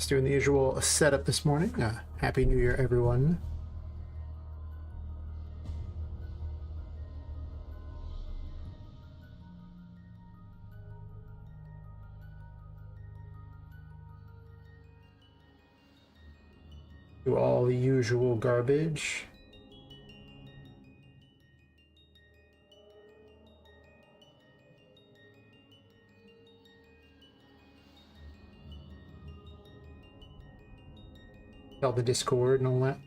Just doing the usual setup this morning. Happy New Year, everyone. Do all the usual garbage. Tell the Discord and all that.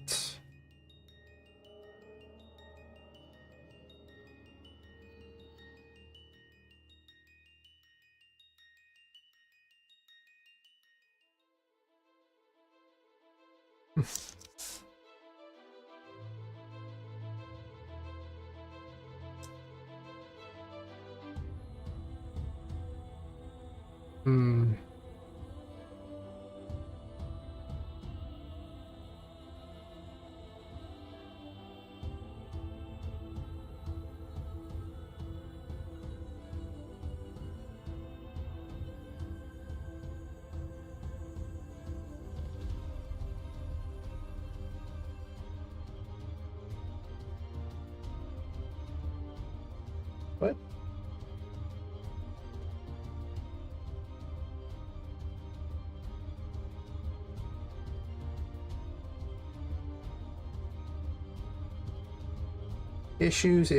Hmm. What? Issues.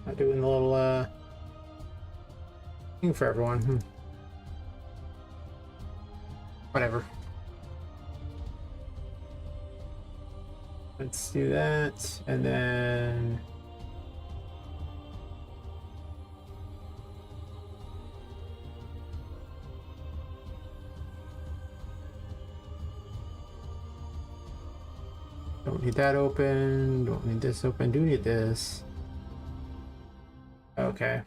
Not doing the little thing for everyone. Whatever. Let's do that, and then don't need that open, don't need this open, do need this. Okay.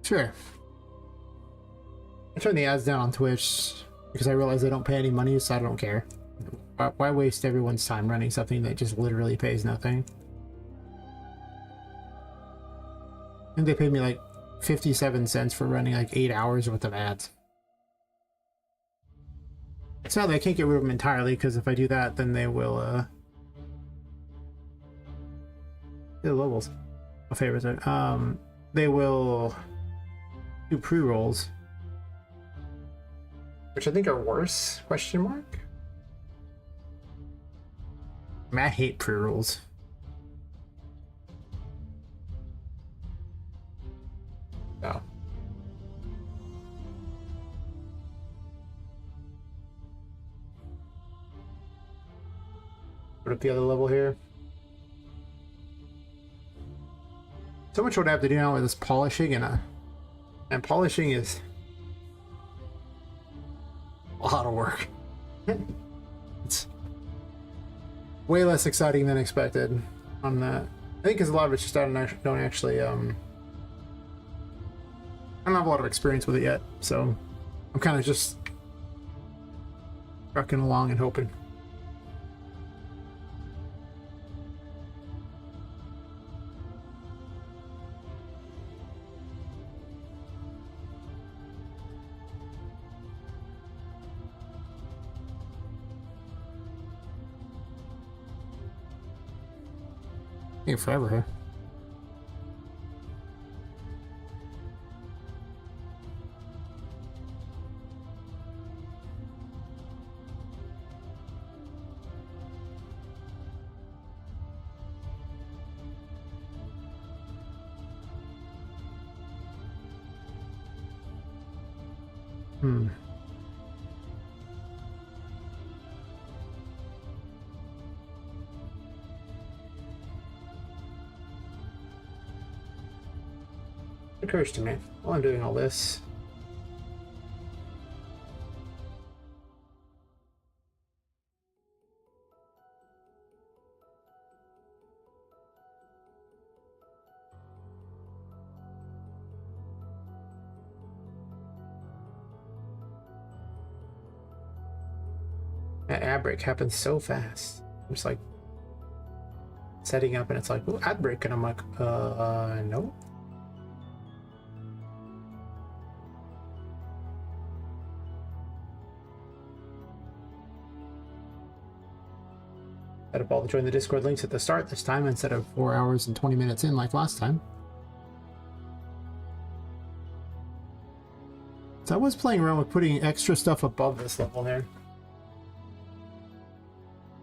Sure. I turn the ads down on Twitch because I realize they don't pay any money, so I don't care. Why waste everyone's time running something that just literally pays nothing? I think they paid me like 57 cents for running like 8 hours worth of ads. Sadly, I can't get rid of them entirely because if I do that, then they will the levels. My favorites are they will do pre-rolls, which I think are worse, question mark. I hate pre-rolls. Oh. Put up the other level here. So much what I have to do now with this polishing, and polishing is a lot of work. It's way less exciting than expected on that. I think because a lot of it's just I don't actually I don't have a lot of experience with it yet, so I'm kind of just trucking along and hoping. Taking forever here. It occurs to me while I'm doing all this. That ad break happens so fast. I'm just like setting up and it's like, oh, ad break, and I'm like, no. Set up all the join the Discord links at the start this time instead of 4 hours and 20 minutes in like last time. So I was playing around with putting extra stuff above this level here.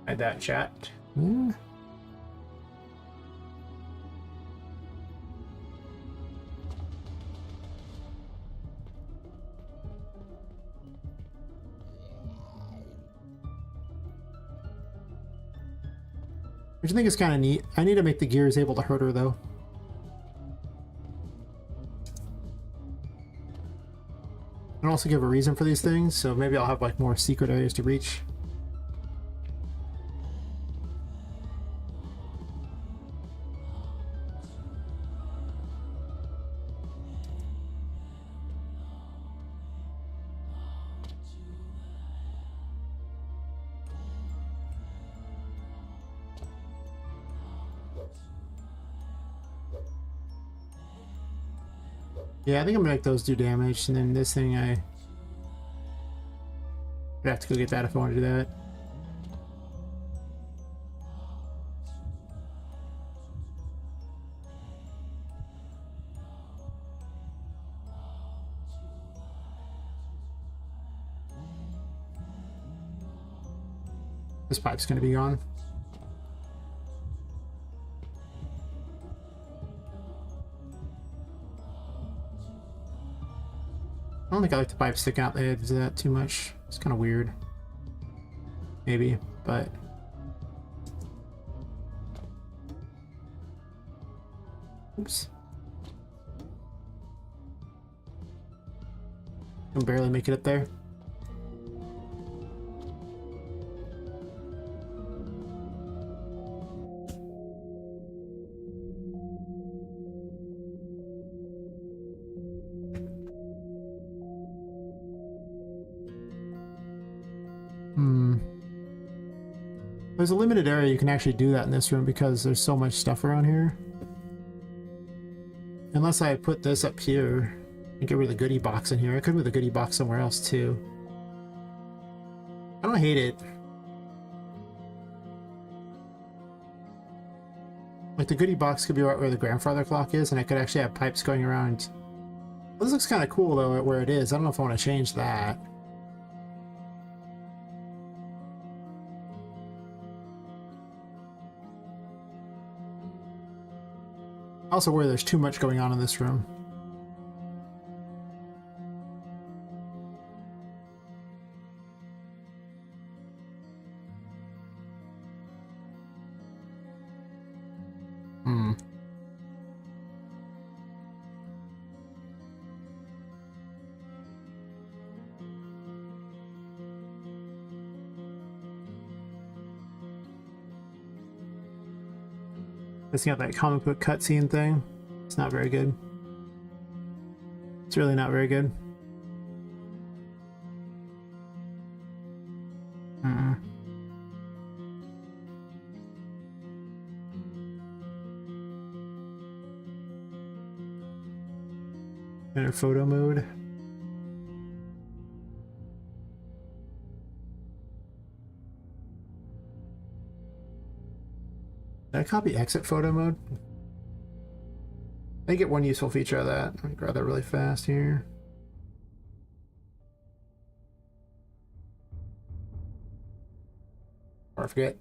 Hide that, chat. Yeah. Which I think is kind of neat. I need to make the gears able to hurt her though. And also give a reason for these things, so maybe I'll have like more secret areas to reach. Yeah, I think I'm gonna make those do damage, and then this thing I'd have to go get that if I want to do that. This pipe's gonna be gone. I don't think I like the pipe sticking out the edge of that too much. It's kind of weird. Maybe, but... Oops. I can barely make it up there. There's a limited area you can actually do that in this room because there's so much stuff around here. Unless I put this up here and get rid of the goodie box in here. I could put the goodie box somewhere else too. I don't hate it. Like the goodie box could be right where the grandfather clock is, and I could actually have pipes going around. Well, this looks kind of cool though where it is. I don't know if I want to change that. Also where there's too much going on in this room. It's got that comic book cutscene thing. It's not very good. It's really not very good. Enter photo mode. Did I copy exit photo mode? I get one useful feature of that. Let me grab that really fast here. Or I forget.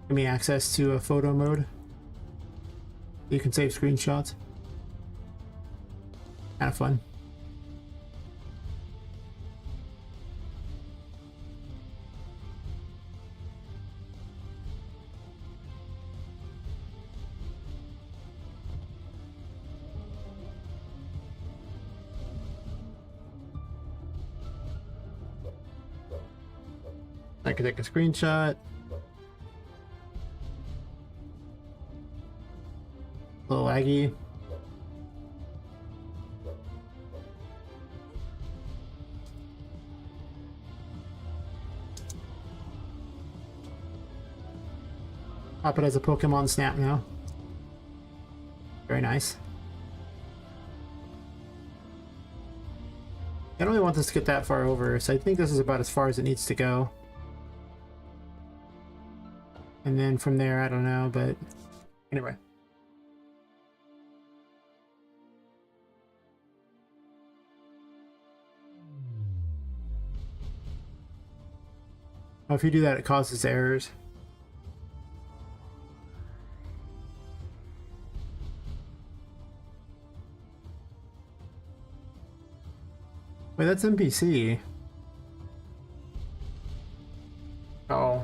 Give me access to a photo mode. You can save screenshots. Kind of fun. I can take a screenshot. A little laggy. Poppet has a Pokemon Snap now. Very nice. I don't really want this to get that far over, so I think this is about as far as it needs to go. And then from there, I don't know, but anyway. Oh, if you do that, it causes errors. Wait, that's NPC. Oh.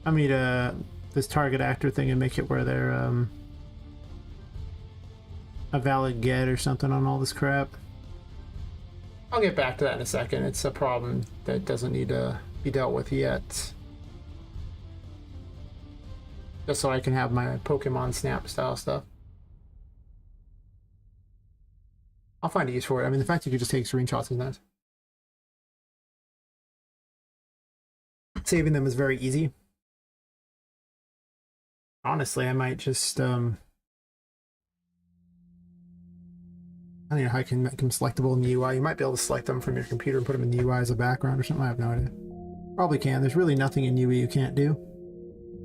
I mean, this target actor thing and make it where they're a valid get or something on all this crap. I'll get back to that in a second. It's a problem that doesn't need to be dealt with yet. Just so I can have my Pokemon Snap style stuff. I'll find a use for it. I mean, the fact you could just take screenshots is nice. Saving them is very easy. Honestly, I might just, I don't know how I can make them selectable in the UI. You might be able to select them from your computer and put them in the UI as a background or something. I have no idea. Probably can. There's really nothing in UI you can't do,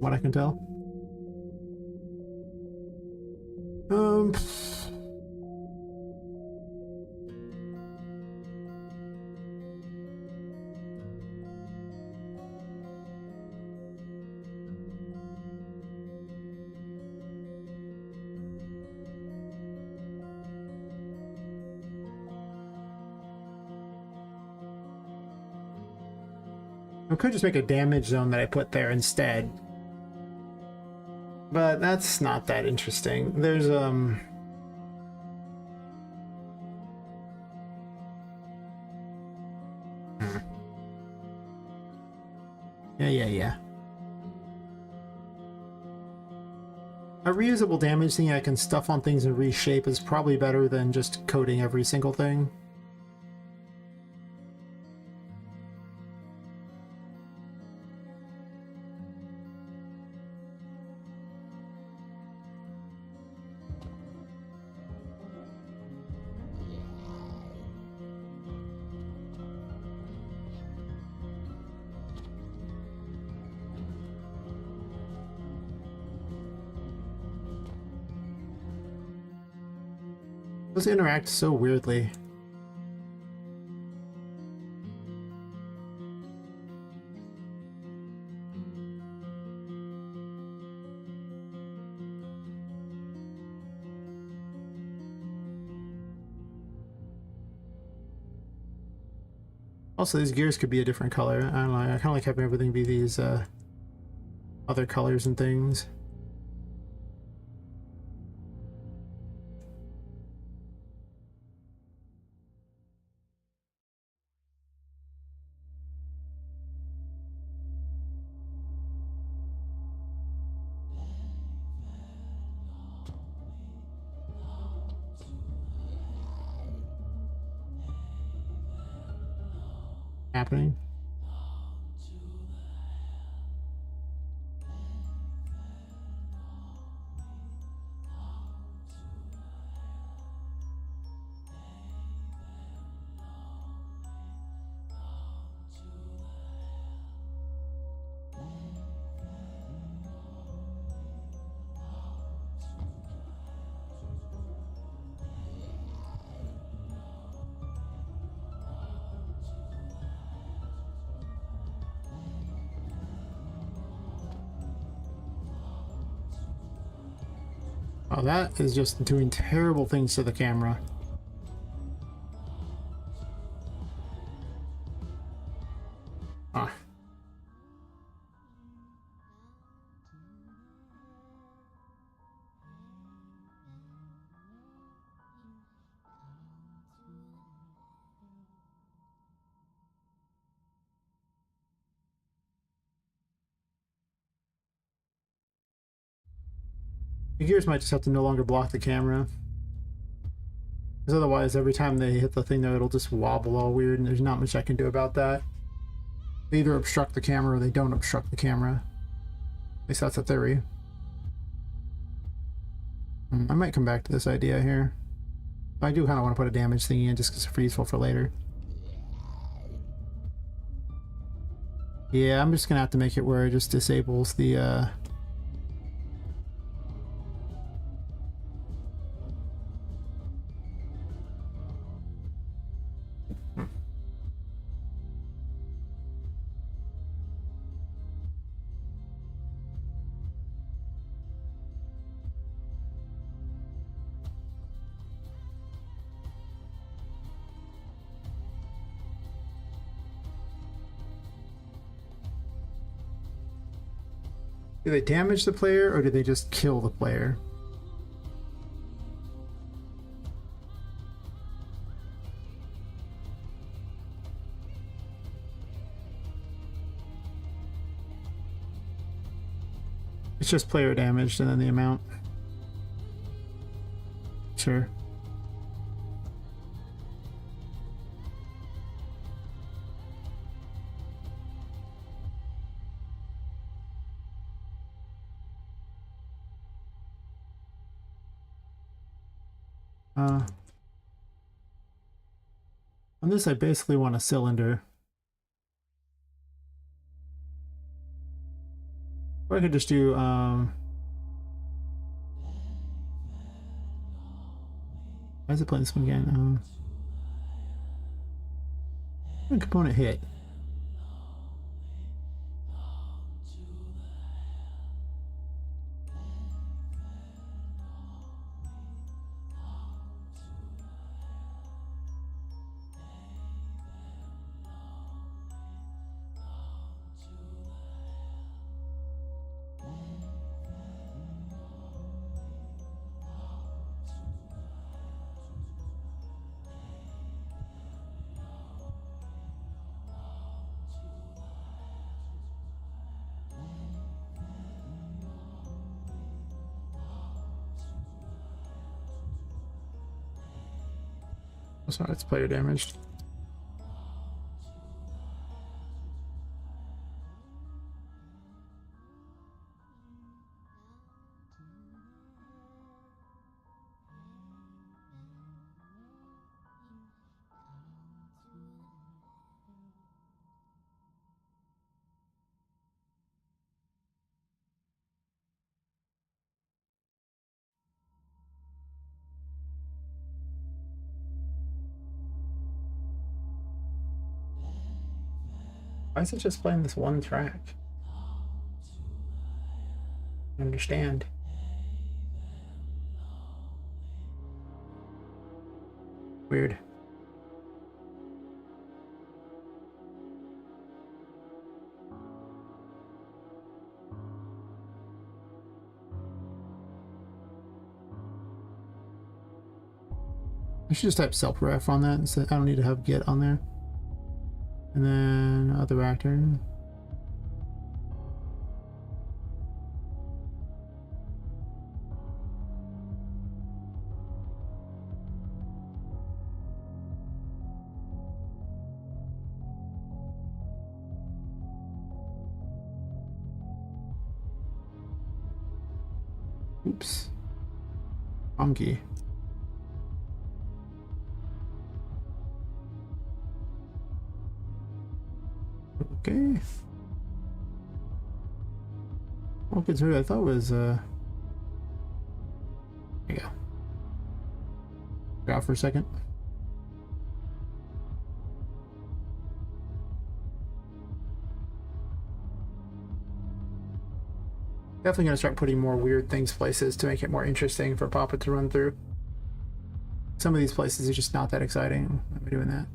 what I can tell. I could just make a damage zone that I put there instead. But that's not that interesting. There's Yeah. A reusable damage thing I can stuff on things and reshape is probably better than just coding every single thing. Those interact so weirdly. Also, these gears could be a different color. I don't know. I kind of like having everything be these other colors and things. Happening. Oh, that is just doing terrible things to the camera. Ah. The gears might just have to no longer block the camera. Because otherwise, every time they hit the thing, though, it'll just wobble all weird, and there's not much I can do about that. They either obstruct the camera or they don't obstruct the camera. At least that's a theory. I might come back to this idea here. I do kind of want to put a damage thingy in just because it's useful for later. Yeah, I'm just going to have to make it where it just disables the... Do they damage the player, or do they just kill the player? It's just player damaged and then the amount. Sure. On this, I basically want a cylinder. Or I could just do, why is it playing this one again? Component hit. Oh, sorry, it's player damaged. Why is it just playing this one track? I understand. Weird. I should just type self-ref on that instead. I don't need to have get on there. And then other actor. Oops. Funky. Okay. Well, consider I thought was there you go. Go out for a second. Definitely gonna start putting more weird things places to make it more interesting for Poppet to run through. Some of these places are just not that exciting. I'm doing that.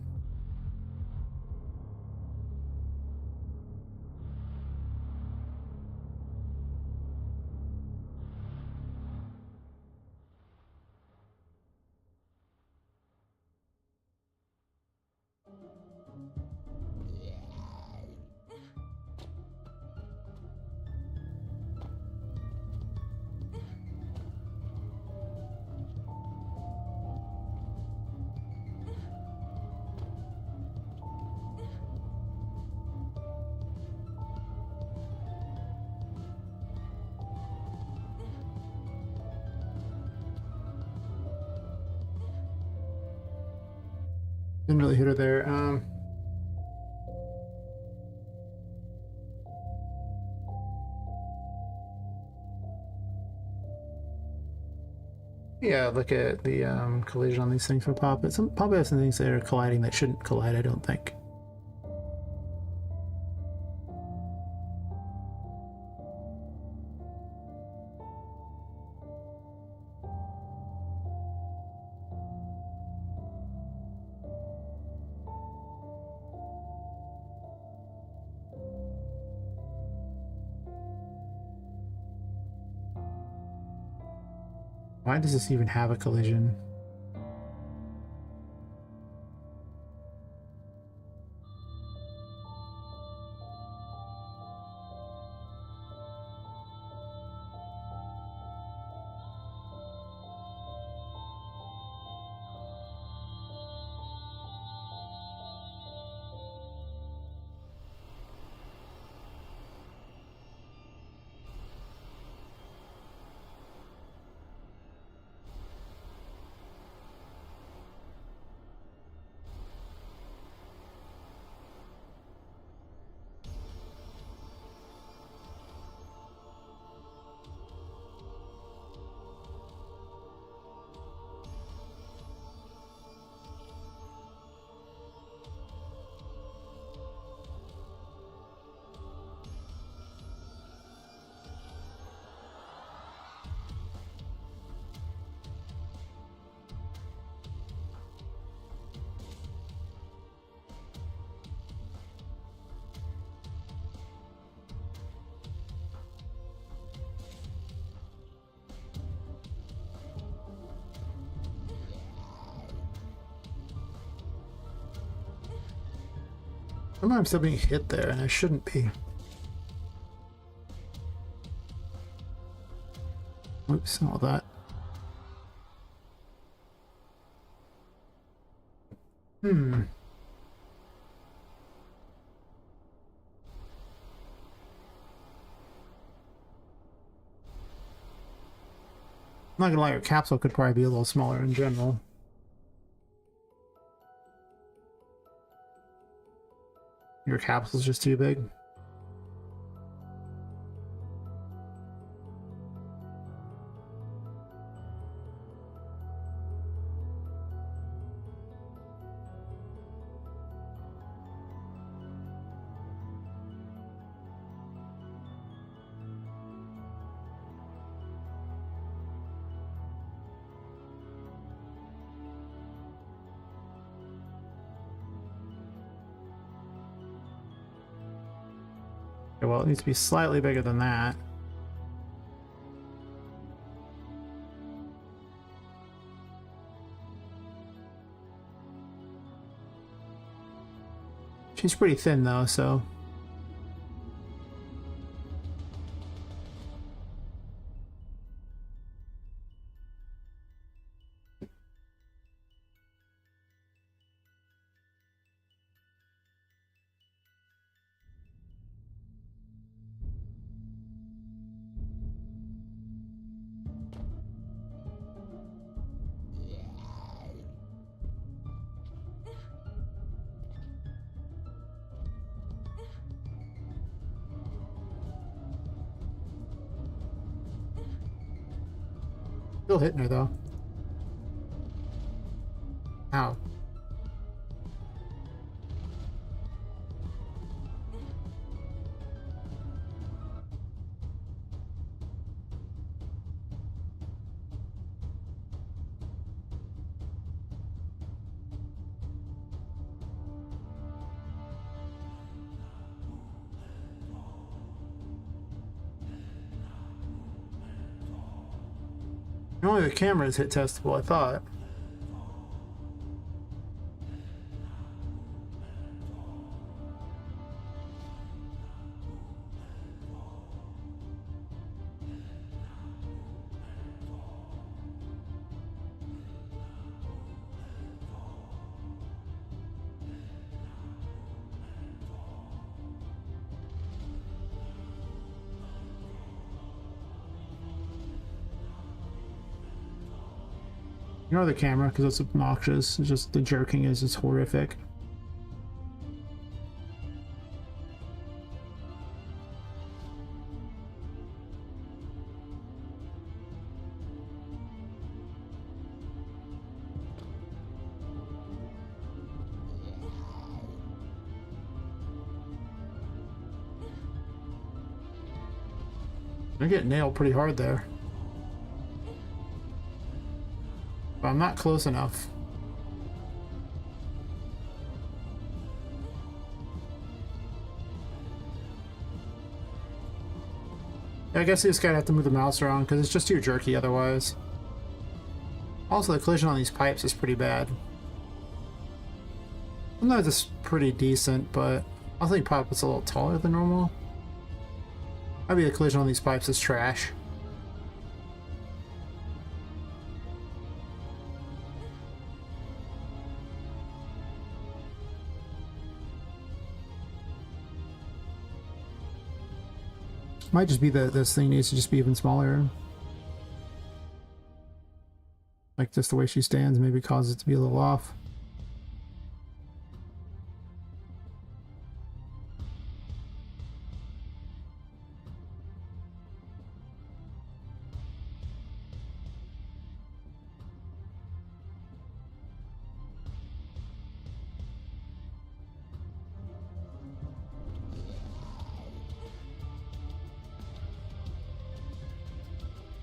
Didn't really hit her there. Yeah, look at the collision on these things for Poppet. Some Poppet has some things that are colliding that shouldn't collide, I don't think. Why does this even have a collision? I'm still being hit there, and I shouldn't be. Oops, all that. I'm not gonna lie, your capsule could probably be a little smaller in general. Your capsule's just too big. Okay, well, it needs to be slightly bigger than that. She's pretty thin though, so still hitting her though. Ow. Only the camera is hit testable, I thought. Ignore the camera because it's obnoxious. It's just the jerking is just horrific. I get nailed pretty hard there. But I'm not close enough. I guess you just gotta have to move the mouse around because it's just too jerky otherwise. Also, the collision on these pipes is pretty bad. Sometimes it's pretty decent, but I think Poppet's a little taller than normal. Maybe the collision on these pipes is trash. Might just be that this thing needs to just be even smaller. Like just the way she stands maybe causes it to be a little off.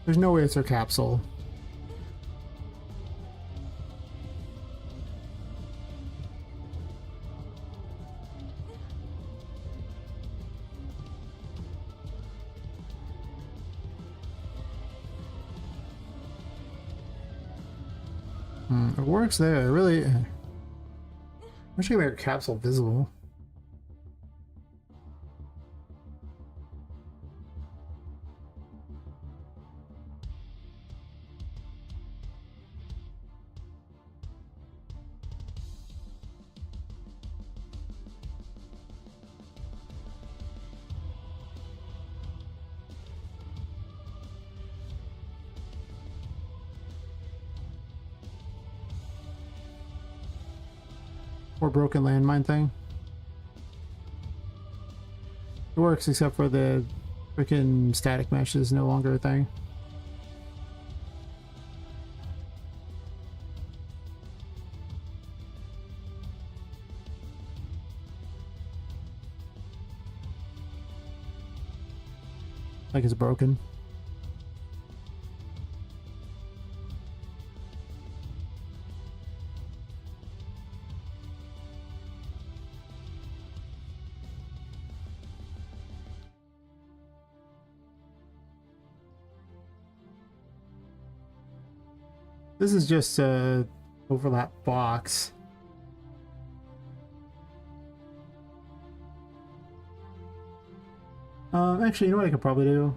There's no way it's her capsule. It works there. Really, I wish I could make her capsule visible. Or broken landmine thing. It works except for the freaking static mesh is no longer a thing. Like it's broken. This is just a overlap box. Actually, you know what I could probably do?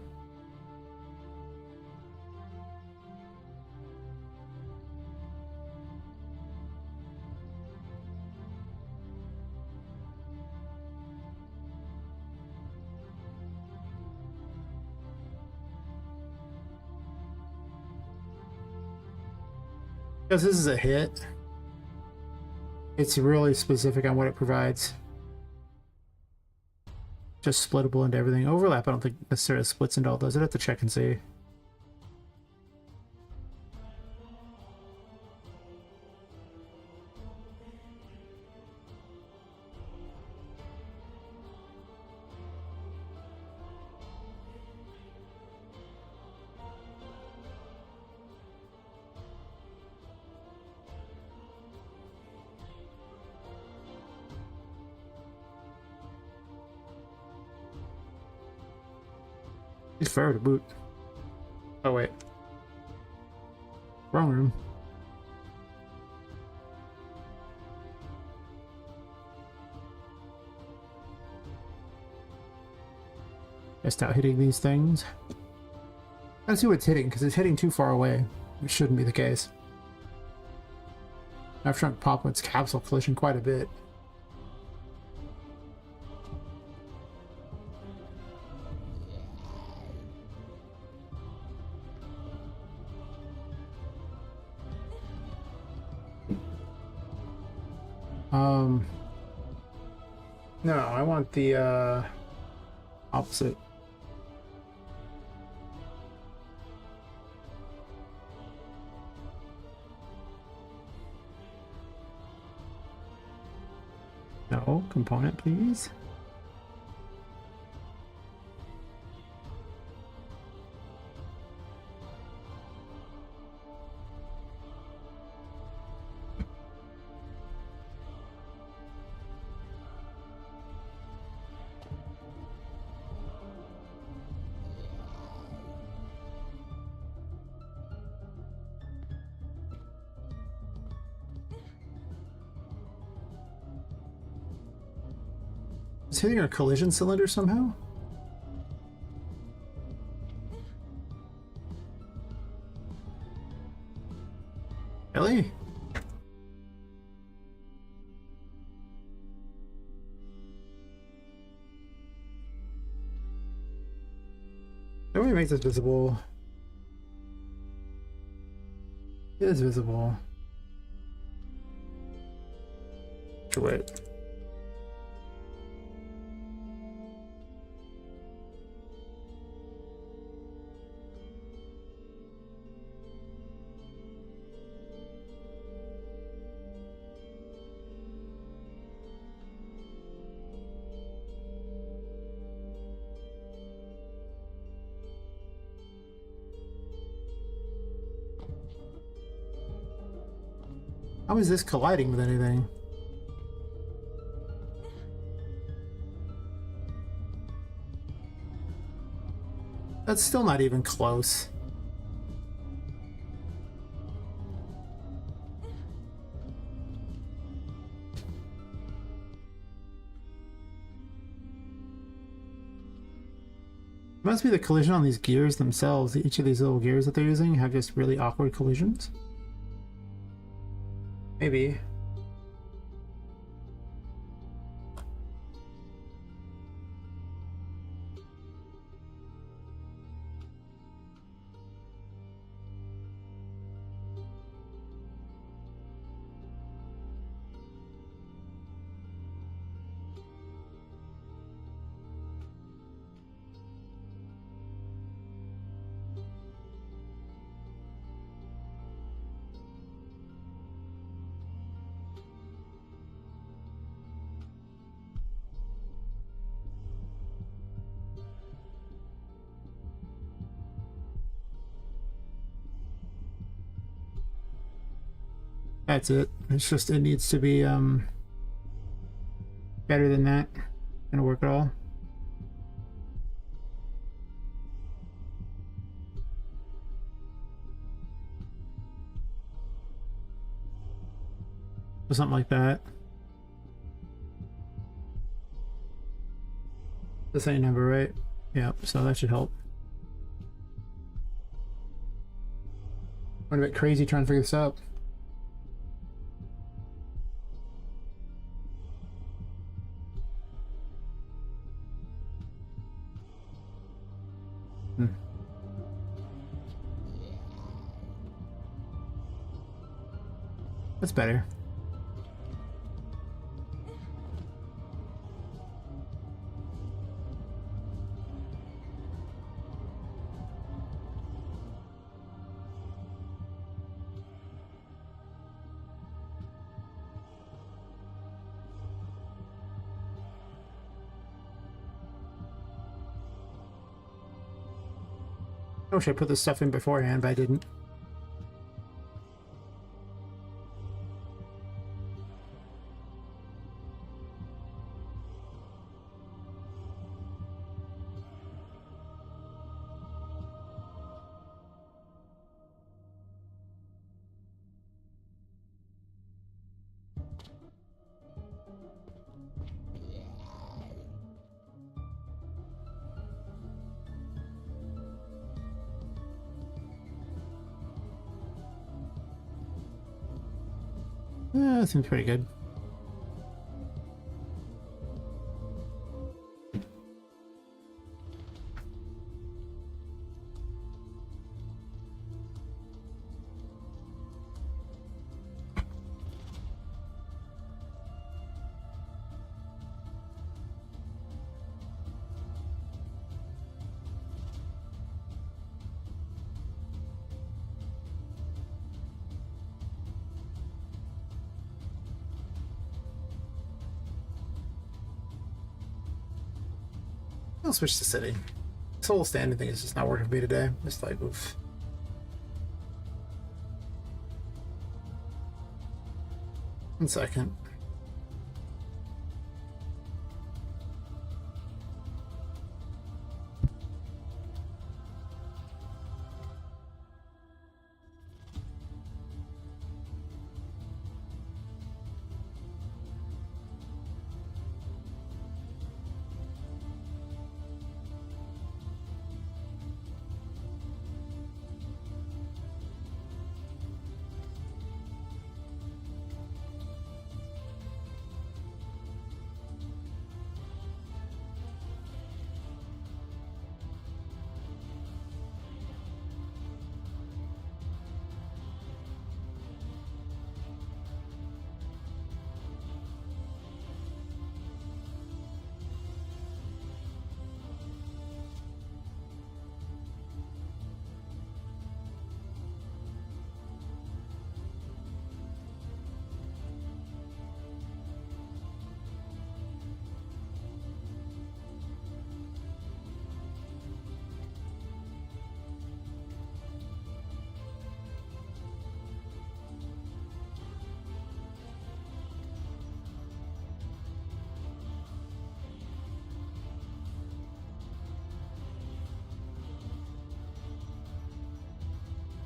Because this is a hit, it's really specific on what it provides. Just splittable into everything. Overlap, I don't think necessarily splits into all those. I'd have to check and see. He's fair to boot. Oh wait. Wrong room. Just out hitting these things. Gotta see what it's hitting, because it's hitting too far away, which shouldn't be the case. I've shrunk Poppet's capsule collision quite a bit. No, I want the opposite. No, component, please. It's hitting our collision cylinder somehow? Really? How do we make this visible? It is visible. Wait. How is this colliding with anything? That's still not even close. It must be the collision on these gears themselves. Each of these little gears that they're using have just really awkward collisions. Maybe. That's it. It's just, it needs to be better than that. Gonna work at all. Or something like that. The same number, right? Yep, so that should help. Went a bit crazy trying to figure this out. That's better. I wish I put this stuff in beforehand, but I didn't. That seems pretty good. I'll switch to city. This whole standing thing is just not working for me today. Just like, oof. One second.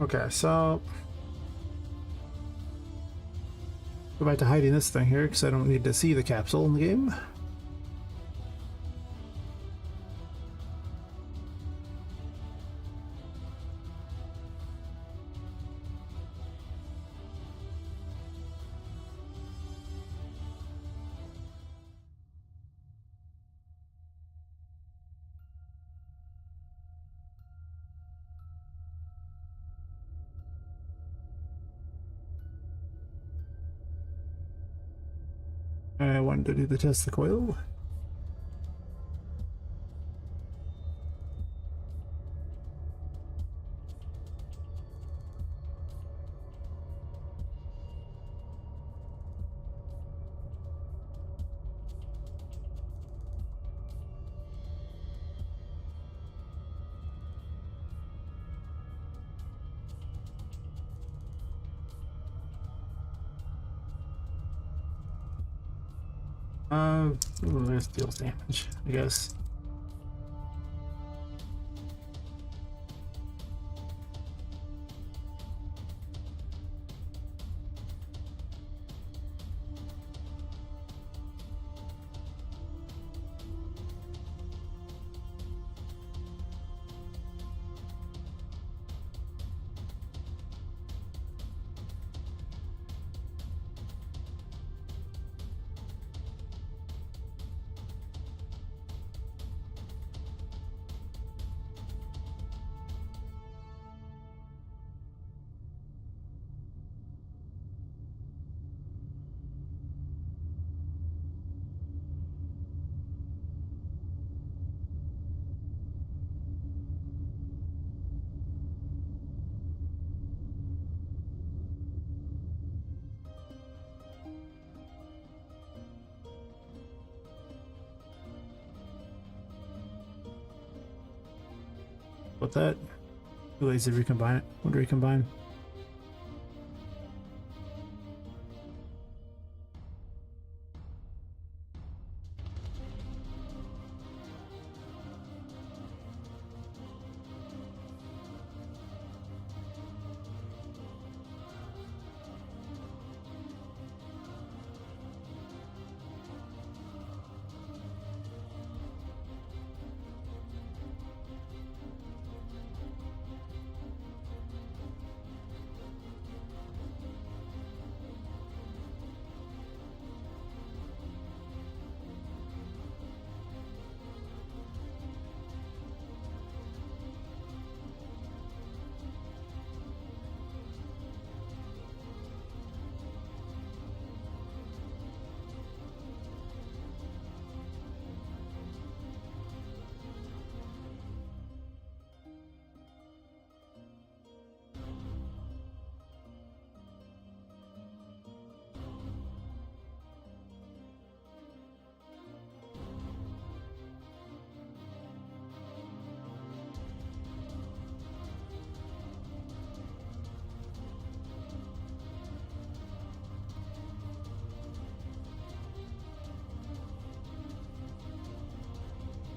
Okay, so go back to hiding this thing here because I don't need to see the capsule in the game. I wanted to do the test the coil. There's deals damage, I guess. What that? Two ways to recombine it. What do we combine?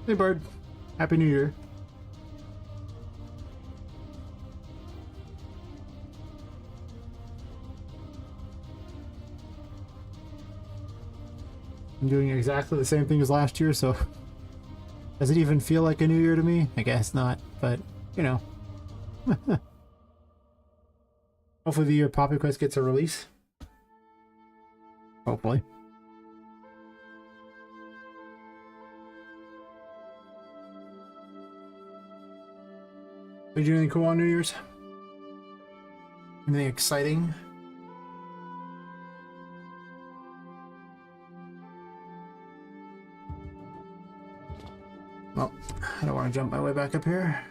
Hey, Bard. Happy New Year. I'm doing exactly the same thing as last year, so does it even feel like a new year to me? I guess not, but you know. Hopefully the year Poppet Quest gets a release. Hopefully. Did you do anything cool on New Year's? Anything exciting? Well, I don't want to jump my way back up here.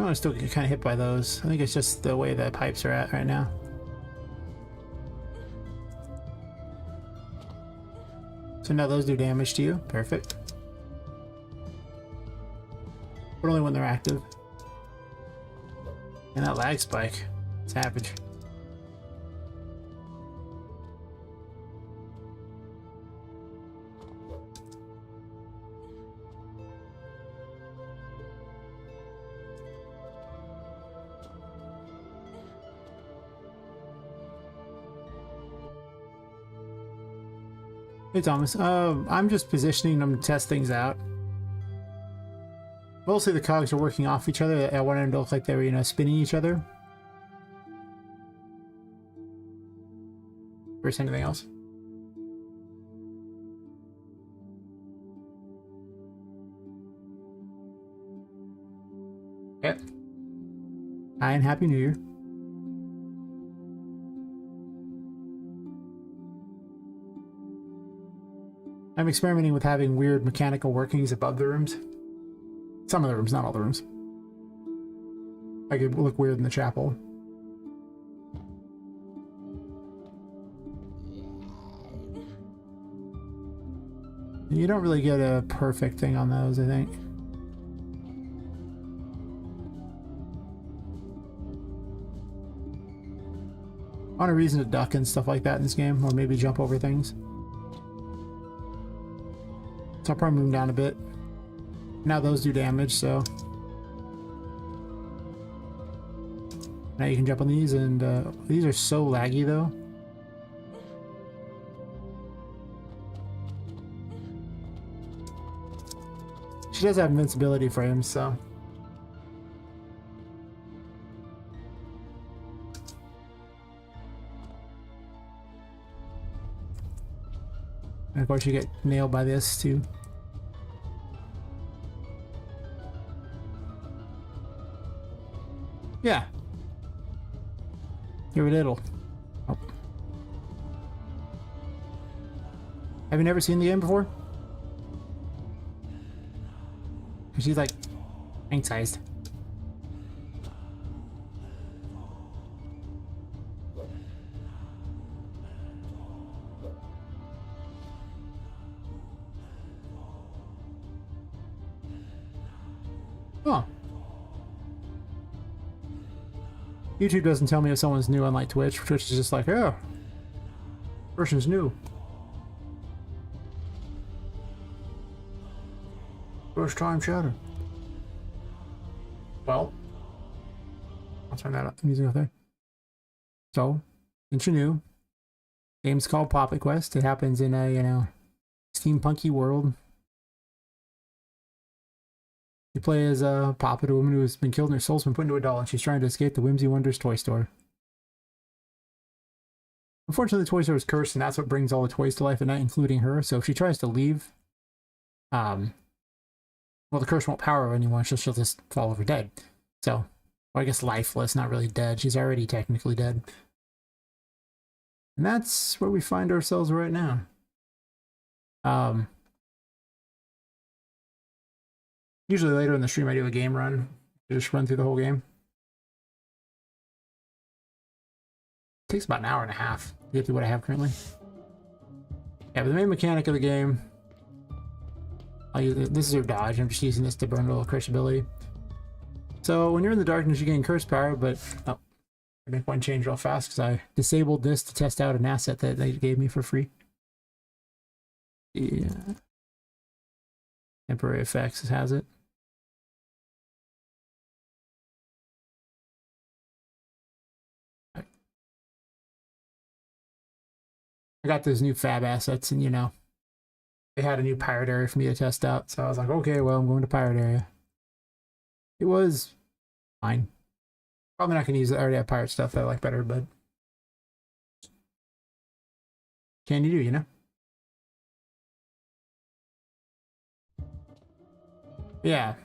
Oh, I still get kind of hit by those. I think it's just the way the pipes are at right now. So now those do damage to you. Perfect. But only when they're active. And that lag spike. Savage. Hey Thomas, I'm just positioning them to test things out. Mostly the cogs are working off each other. I wanted them to look like they were, you know, spinning each other. Versus anything else. Yep. Hi and Happy New Year. I'm experimenting with having weird mechanical workings above the rooms. Some of the rooms, not all the rooms. Like it look weird in the chapel. You don't really get a perfect thing on those, I think. I want a reason to duck and stuff like that in this game, or maybe jump over things. So I'll probably move down a bit. Now those do damage, so now you can jump on these, and these are so laggy though. She does have invincibility frames, so and of course you get nailed by this too. Yeah. Give it it'll. Oh. Have you never seen the game before? She's like anxiety. Oh. YouTube doesn't tell me if someone's new, unlike Twitch. Twitch is just like, oh, person's new. First time chatter. Well, I'll turn that up. Music up there. So, since you're new, game's called Poppet Quest. It happens in a, you know, steampunky world. You play as a Poppet, a woman who has been killed and her soul's been put into a doll, and she's trying to escape the Whimsy Wonders toy store. Unfortunately, the toy store is cursed, and that's what brings all the toys to life at night, including her. So if she tries to leave, well, the curse won't power her anymore. She'll just fall over dead. So, well, I guess lifeless, not really dead. She's already technically dead. And that's where we find ourselves right now. Usually later in the stream I do a game run. I just run through the whole game. takes about an hour and a half to get through what I have currently. Yeah, but the main mechanic of the game, this is your dodge. I'm just using this to burn a little crushability. So when you're in the darkness, you gain curse power, but oh, I make one change real fast because I disabled this to test out an asset that they gave me for free. Yeah. Temporary effects has it. I got those new fab assets, and you know, they had a new pirate area for me to test out. So I was like, okay, well, I'm going to pirate area. It was fine. Probably not going to use it. I already have pirate stuff that I like better, but can you do, you know? Yeah.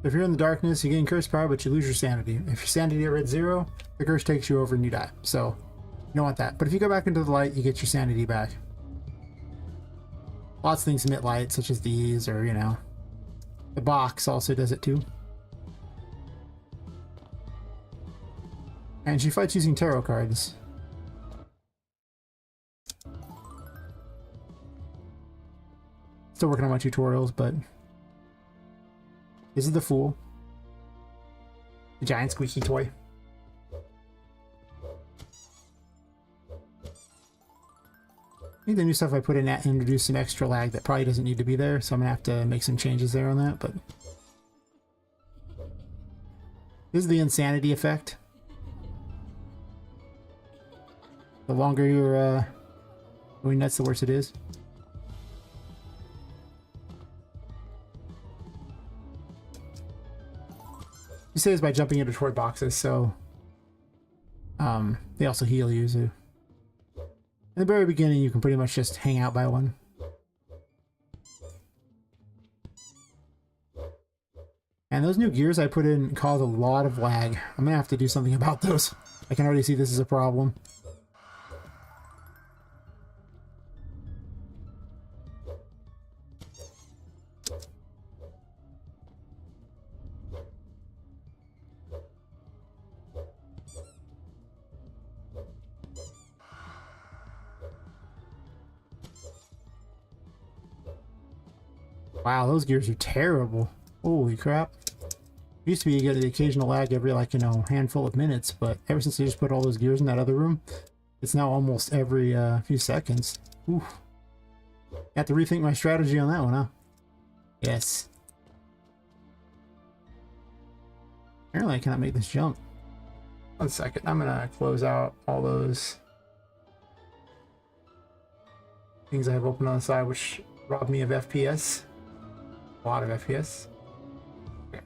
If you're in the darkness, you gain curse power, but you lose your sanity. If your sanity at red 0, the curse takes you over and you die. So you don't want that. But if you go back into the light, you get your sanity back. Lots of things emit light, such as these, or, you know, the box also does it too. And she fights using tarot cards. Still working on my tutorials, but this is the Fool. The giant squeaky toy. I think the new stuff I put in that introduced some extra lag that probably doesn't need to be there, so I'm gonna have to make some changes there on that, but this is the insanity effect. The longer you're going nuts, the worse it is. You say this by jumping into toy boxes, so they also heal you. So in the very beginning, you can pretty much just hang out by one. And those new gears I put in caused a lot of lag. I'm gonna have to do something about those. I can already see this is a problem. Wow, those gears are terrible. Holy crap. Used to be you get the occasional lag every, like, you know, handful of minutes, but ever since they just put all those gears in that other room, it's now almost every few seconds. Ooh. Have to rethink my strategy on that one, huh? Yes. Apparently I cannot make this jump. 1 second, I'm gonna close out all those things I have open on the side, which robbed me of FPS. A lot of FPS. Okay.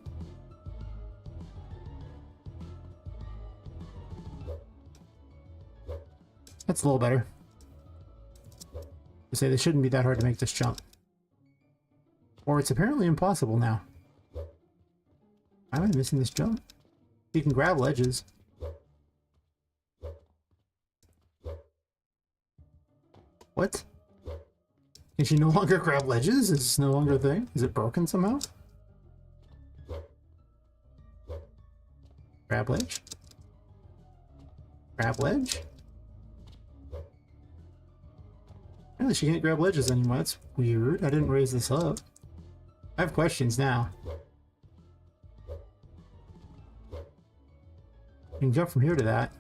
That's a little better. To say they shouldn't be that hard to make this jump. Or it's apparently impossible now. Am I missing this jump? You can grab ledges. What? Can she no longer grab ledges? Is this no longer a thing? Is it broken somehow? Grab ledge? Grab ledge? Apparently she can't grab ledges anymore. That's weird. I didn't raise this up. I have questions now. You can jump from here to that.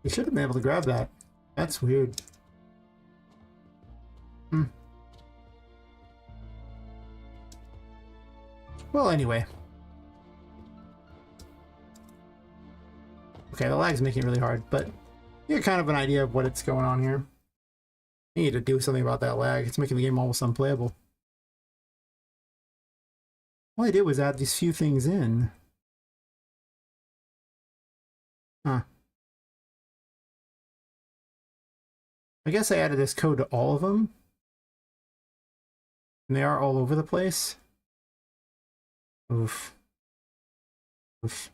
You should have been able to grab that. That's weird. Well, anyway. Okay, the lag's making it really hard, but you get kind of an idea of what it's going on here. I need to do something about that lag. It's making the game almost unplayable. All I did was add these few things in. Huh. I guess I added this code to all of them. And they are all over the place. Oof. Oof.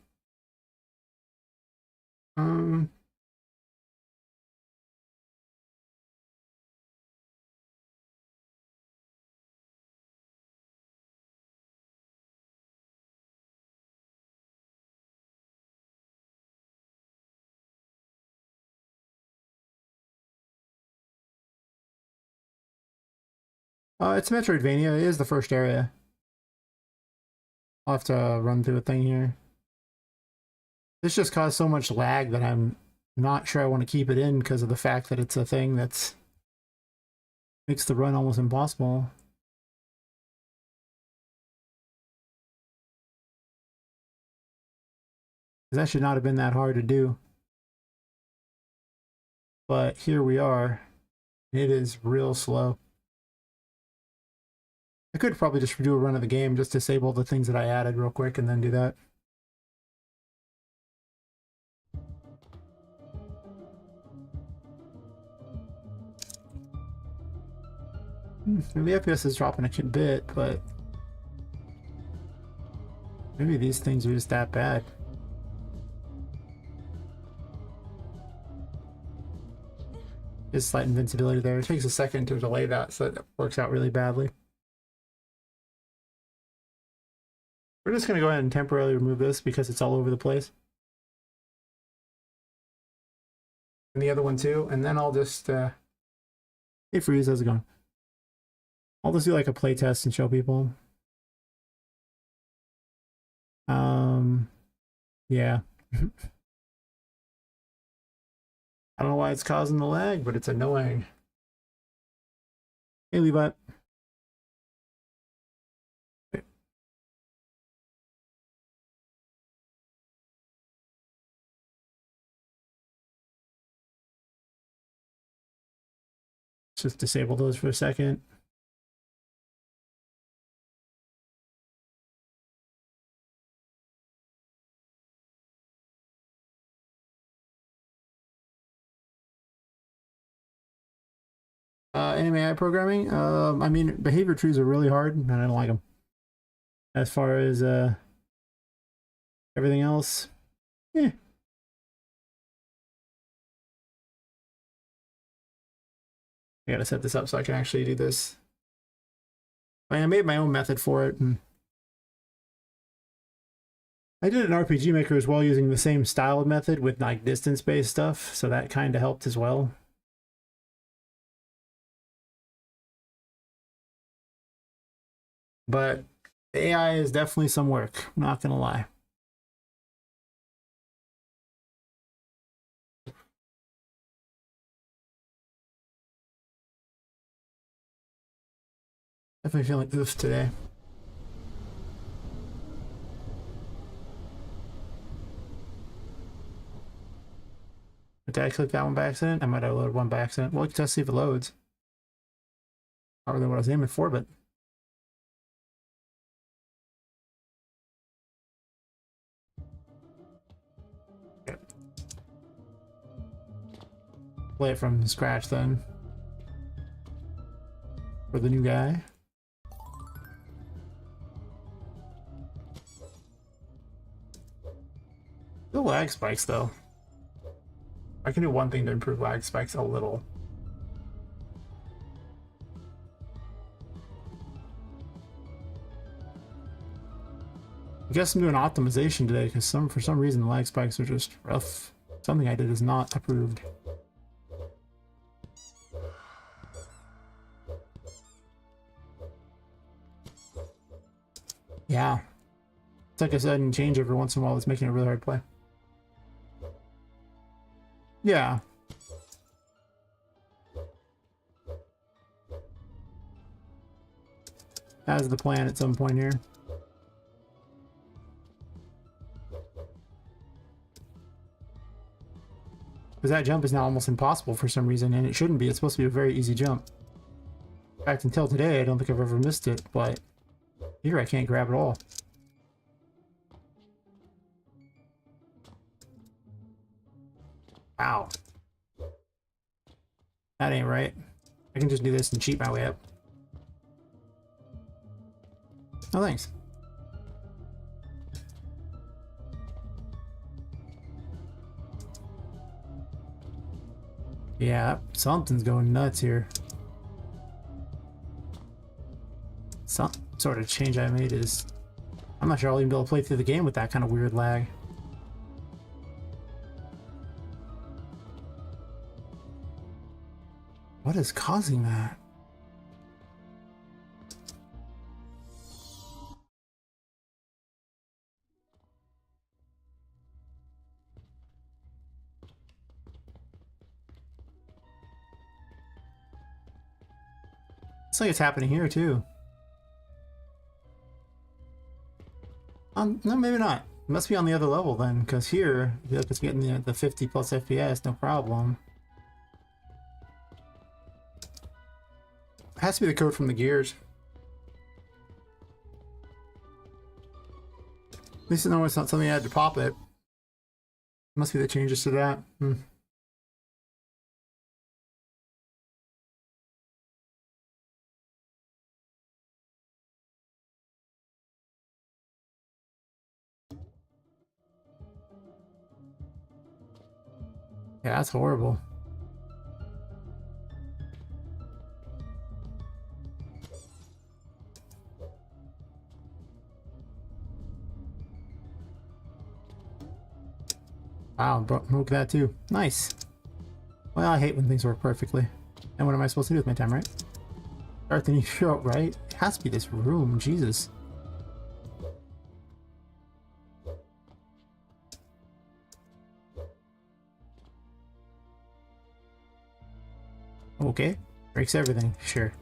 It's Metroidvania. It is the first area. I'll have to run through a thing here. This just caused so much lag that I'm not sure I want to keep it in because of the fact that it's a thing that's makes the run almost impossible. That should not have been that hard to do. But here we are. It is real slow. I could probably just do a run of the game, just disable the things that I added real quick and then do that. The FPS is dropping a bit, but maybe these things are just that bad. Just slight invincibility there. It takes a second to delay that, so it works out really badly. We're just going to go ahead and temporarily remove this because it's all over the place. And the other one too, and then I'll just, hey Freeze, how's it going? I'll just do like a play test and show people. Yeah. I don't know why it's causing the lag, but it's annoying. Hey, Levi. Okay. Just disable those for a second. Anime AI programming. I mean, behavior trees are really hard, and I don't like them. As far as everything else, yeah. I gotta set this up so I can actually do this. I made my own method for it, and I did an RPG Maker as well using the same style of method with like distance-based stuff, so that kind of helped as well. But the AI is definitely some work, I'm not gonna lie. Definitely feeling oof today. Did I click that one by accident? I might have loaded one by accident. Well, let's see if it loads. Not really what I was aiming for, but okay. Play it from scratch then. For the new guy. The lag spikes though. I can do one thing to improve lag spikes a little. I guess I'm doing optimization today because for some reason the lag spikes are just rough. Something I did is not approved. Yeah. It's like a sudden change every once in a while that's making it really hard to play. Yeah. That's the plan at some point here. Because that jump is now almost impossible for some reason, and it shouldn't be. It's supposed to be a very easy jump. In fact, until today, I don't think I've ever missed it, but here I can't grab it all. Wow. That ain't right. I can just do this and cheat my way up. Oh, thanks. Yeah, something's going nuts here. Some sort of change I made is... I'm not sure I'll even be able to play through the game with that kind of weird lag. What is causing that? Looks like it's happening here too. No, maybe not. It must be on the other level then, because here, it's getting the 50 plus FPS, no problem. It has to be the code from the gears. At least I know it's not something I had to pop it. Must be the changes to that. Yeah, that's horrible. Wow, broke that too. Nice. Well, I hate when things work perfectly. And what am I supposed to do with my time, right? Start the new show, right? It has to be this room, Jesus. Okay. Breaks everything, sure.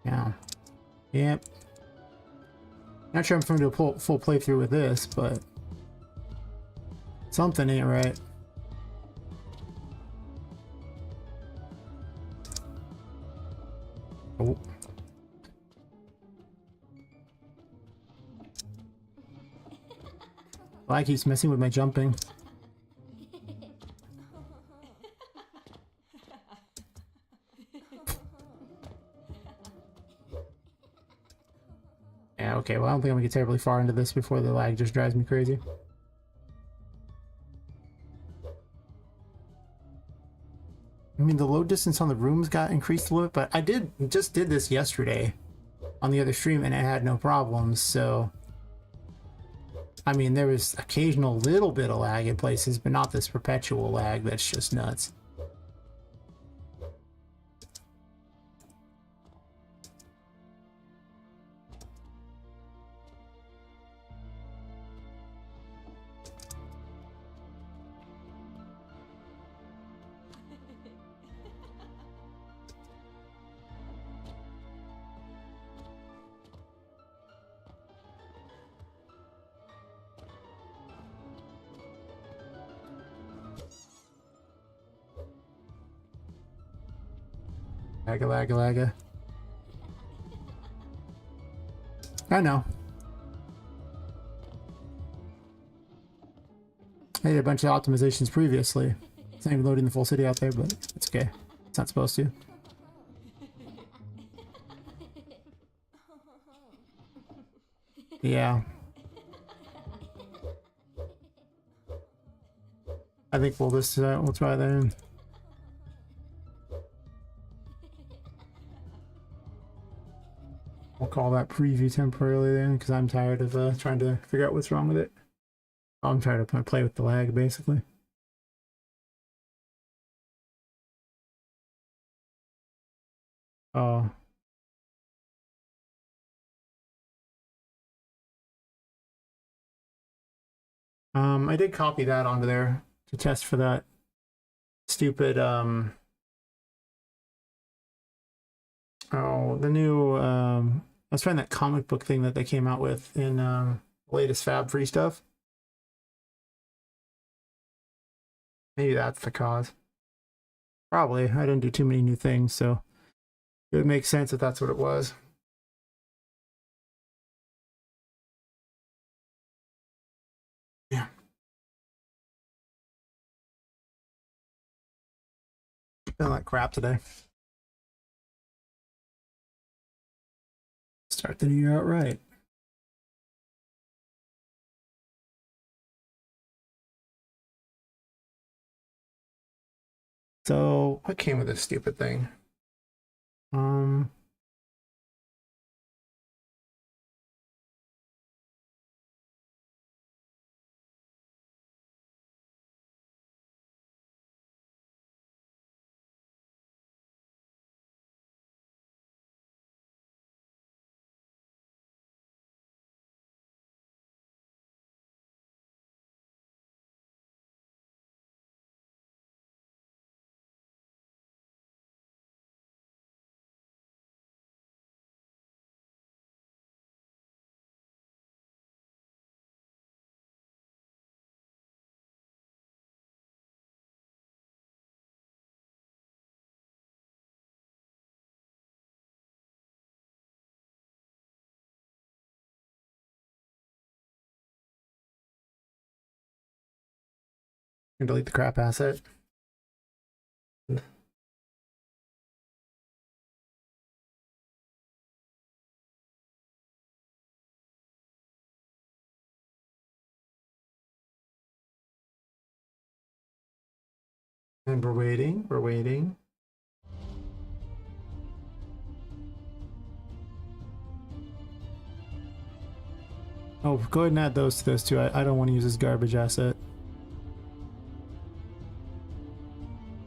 Yeah. Yep. Not sure I'm going to do a full playthrough with this, but something ain't right. Oh. Lag keeps messing with my jumping. Yeah, okay, well I don't think I'm gonna get terribly far into this before the lag just drives me crazy. I mean, the load distance on the rooms got increased a little bit, but I just did this yesterday on the other stream and it had no problems, so... I mean, there was occasional little bit of lag in places, but not this perpetual lag that's just nuts. Lagga, lagga, lagga. I know. I did a bunch of optimizations previously. It's not even loading the full city out there, but it's okay. It's not supposed to. Yeah. I think we'll try that in. We'll call that preview temporarily then, because I'm tired of trying to figure out what's wrong with it. I'm trying to play with the lag, basically. Oh. I did copy that onto there to test for that stupid, oh, the new, I was trying that comic book thing that they came out with in, the latest Fab Free stuff. Maybe that's the cause. Probably. I didn't do too many new things, so it would make sense if that's what it was. Yeah. Feeling like crap today. Start the new year out right. So, what came with this stupid thing? Um, And delete the crap asset. And we're waiting, we're waiting. Oh, go ahead and add those to those two. I don't want to use this garbage asset.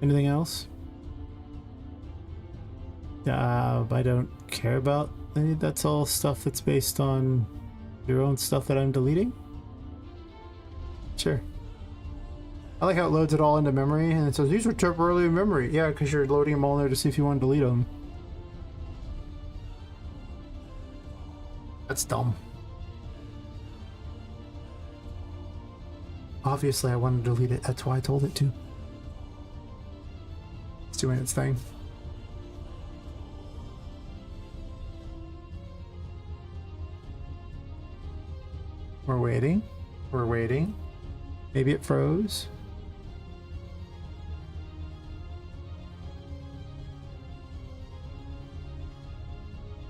Anything else? Yeah, I don't care about any. That's all stuff that's based on your own stuff that I'm deleting. Sure. I like how it loads it all into memory and it says these are temporarily in memory. Yeah, because you're loading them all in there to see if you want to delete them. That's dumb. Obviously, I wanted to delete it. That's why I told it to. It's doing its thing. We're waiting. We're waiting. Maybe it froze.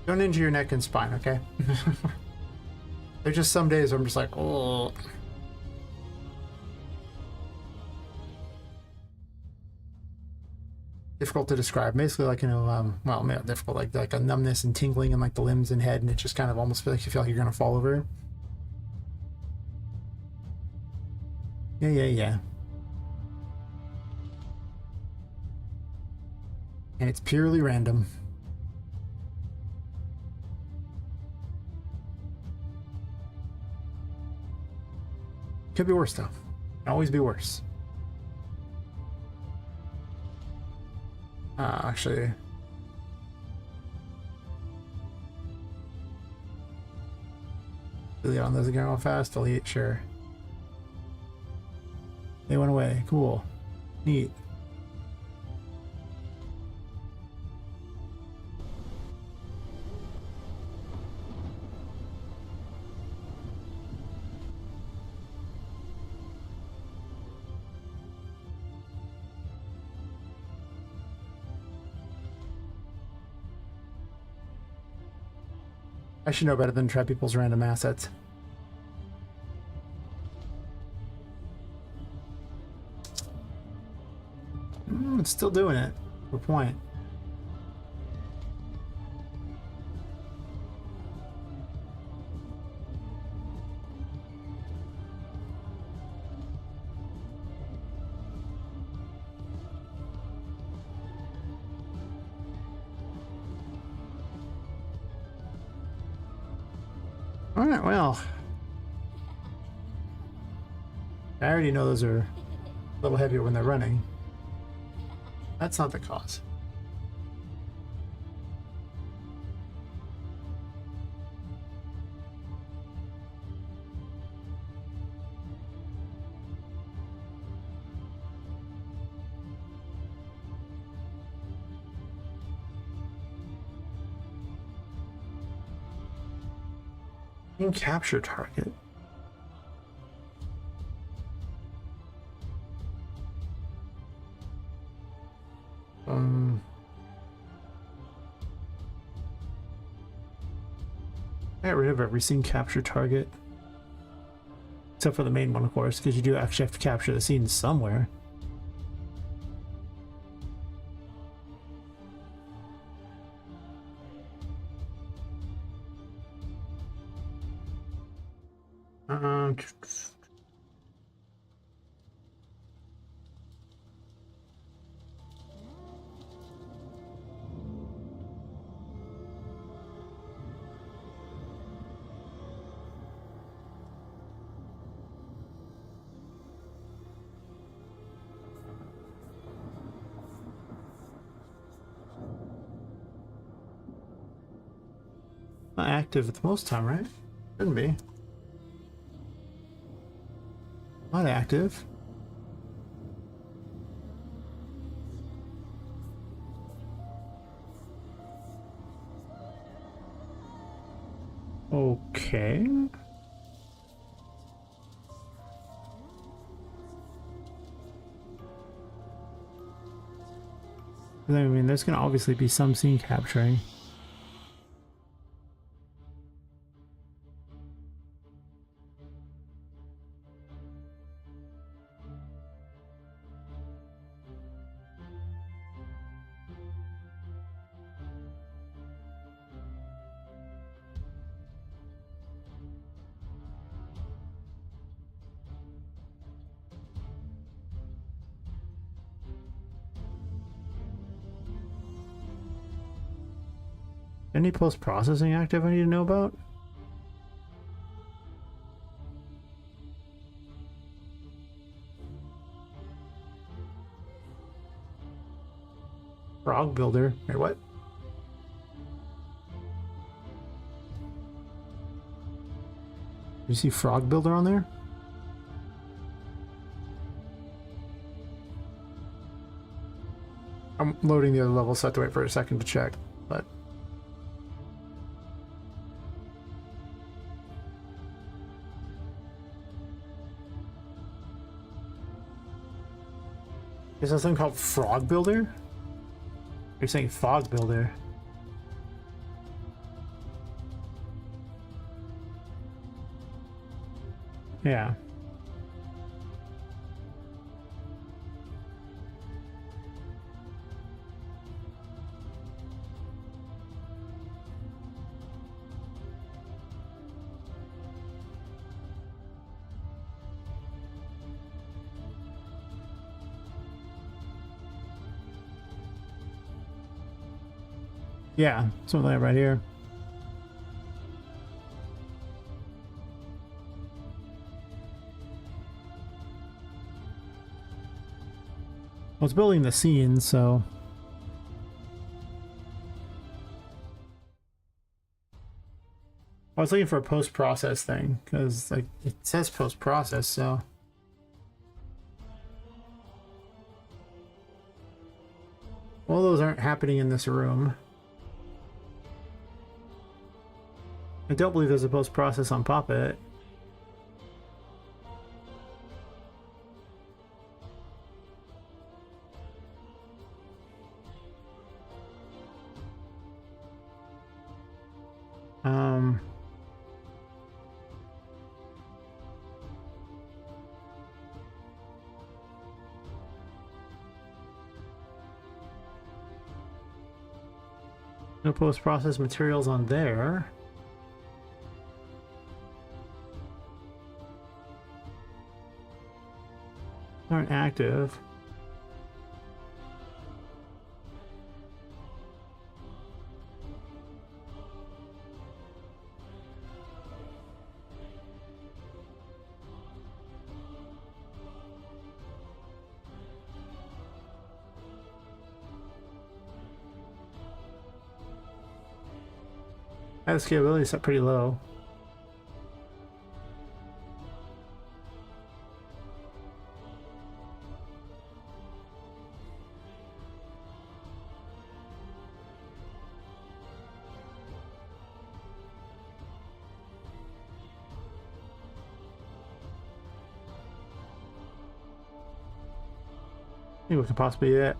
Don't injure your neck and spine, okay? There's just some days where I'm just like, oh. Difficult to describe. Basically, like, you know, well, maybe difficult, like a numbness and tingling in like the limbs and head, and it just kind of almost feels like you feel like you're gonna fall over. Yeah. And it's purely random. Could be worse though. Can always be worse. Actually, delete on those again real fast. Delete, sure. They went away. Cool. Neat. I should know better than trap people's random assets. It's still doing it. What point? Alright, well. I already know those are a little heavier when they're running. That's not the cause. You can capture target. I got rid of every scene capture target. Except for the main one, of course, because you do actually have to capture the scene somewhere. Not active at the most time, right? Shouldn't be. Not active. Okay. I mean, there's going to obviously be some scene capturing. Any post-processing active I need to know about? Frog Builder. Wait, what? You see Frog Builder on there? I'm loading the other level, so I have to wait for a second to check, but... Is there something called Frog Builder? You're saying Fog Builder. Yeah. Yeah, something like that right here. Well, it's building the scene, so... I was looking for a post-process thing, because like it says post-process, so... All those aren't happening in this room. I don't believe there's a post-process on Poppet. No post-process materials on there. Aren't active. That scalability is set pretty low. I think we could possibly do that.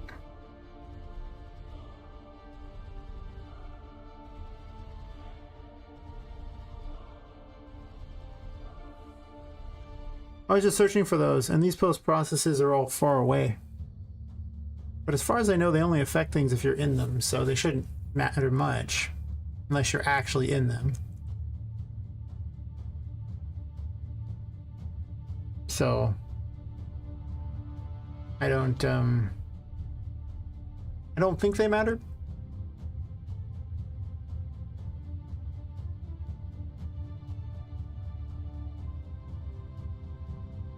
I was just searching for those, and these post processes are all far away. But as far as I know, they only affect things if you're in them, so they shouldn't matter much unless you're actually in them. So I don't think they matter.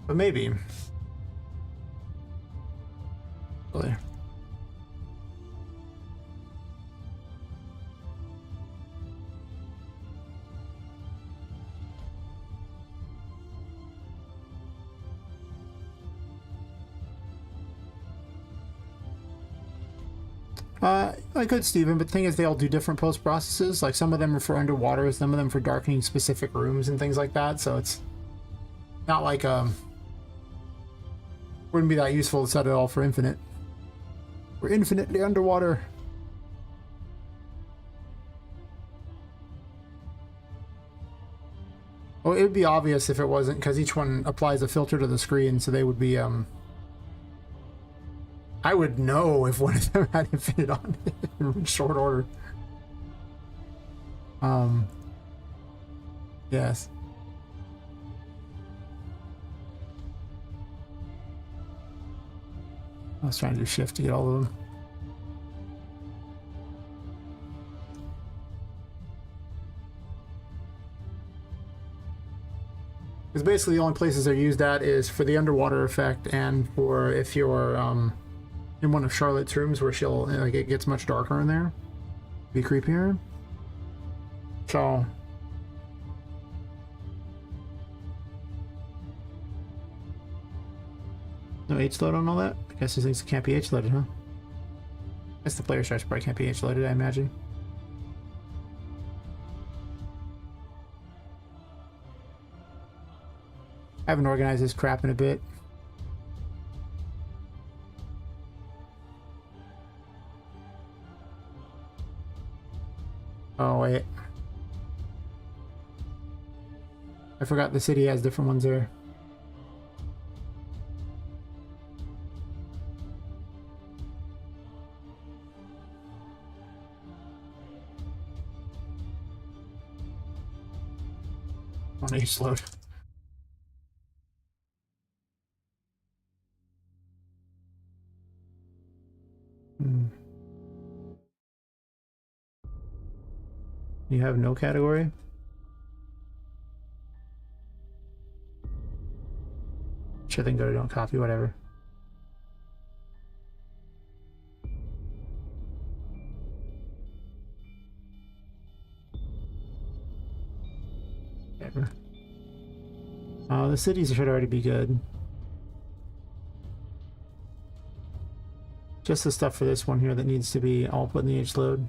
But maybe. Really. I could, Steven, but the thing is they all do different post processes. Like some of them are for underwater, some of them for darkening specific rooms and things like that. So it's not like wouldn't be that useful to set it all for infinite. We're infinitely underwater. Oh, it would be obvious if it wasn't, because each one applies a filter to the screen, so they would be, I would know if one of them had infinite on it in short order. Yes. I was trying to do shift to get all of them. Because basically the only places they're used at is for the underwater effect and for if you're in one of Charlotte's rooms where she'll, like, it gets much darker in there. Be creepier. So no H load on all that? I guess these things can't be H loaded, huh? I guess the player starts probably can't be H loaded, I imagine. I haven't organized this crap in a bit. Oh, wait. I forgot the city has different ones there. On H load. You have no category? Sure, then go to don't copy, whatever. Whatever. Oh, the cities should already be good. Just the stuff for this one here that needs to be all put in the H load.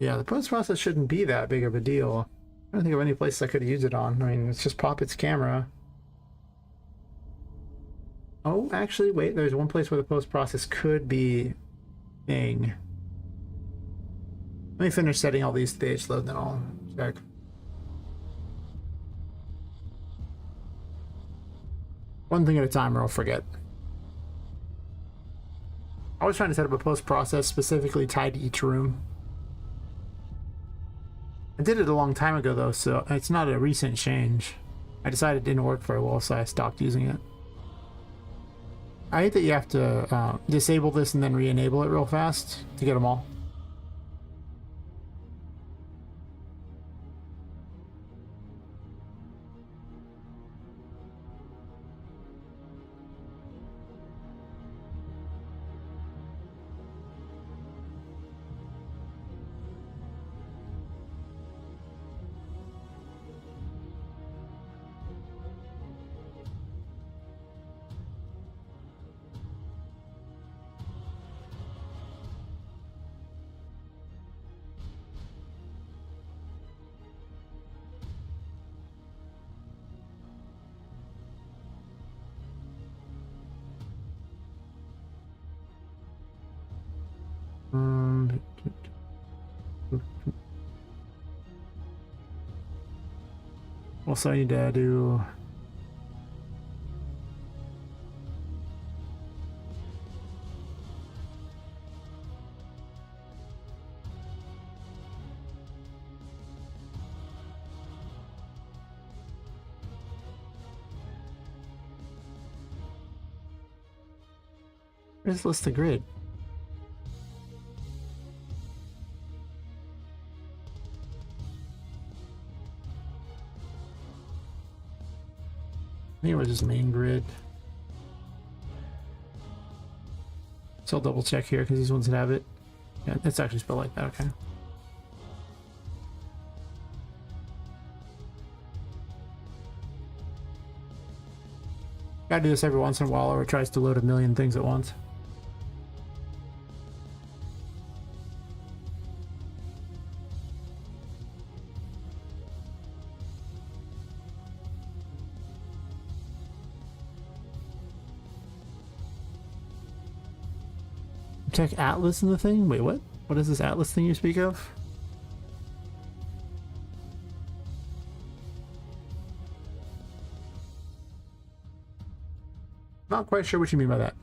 Yeah, the post process shouldn't be that big of a deal. I don't think of any place I could use it on. I mean, it's just Poppet's camera. Oh, actually, wait, there's one place where the post process could be thing. Let me finish setting all these to the H load, then I'll check. One thing at a time or I'll forget. I was trying to set up a post process specifically tied to each room. I did it a long time ago though, so it's not a recent change. I decided it didn't work very well, so I stopped using it. I hate that you have to disable this and then re-enable it real fast to get them all. Also, I need to do... Where's list the grid? I think it was just main grid. So I'll double check here because these ones that have it. Yeah, it's actually spelled like that, okay. Gotta do this every once in a while or it tries to load a million things at once. Check Atlas in the thing? Wait, what? What is this Atlas thing you speak of? Not quite sure what you mean by that.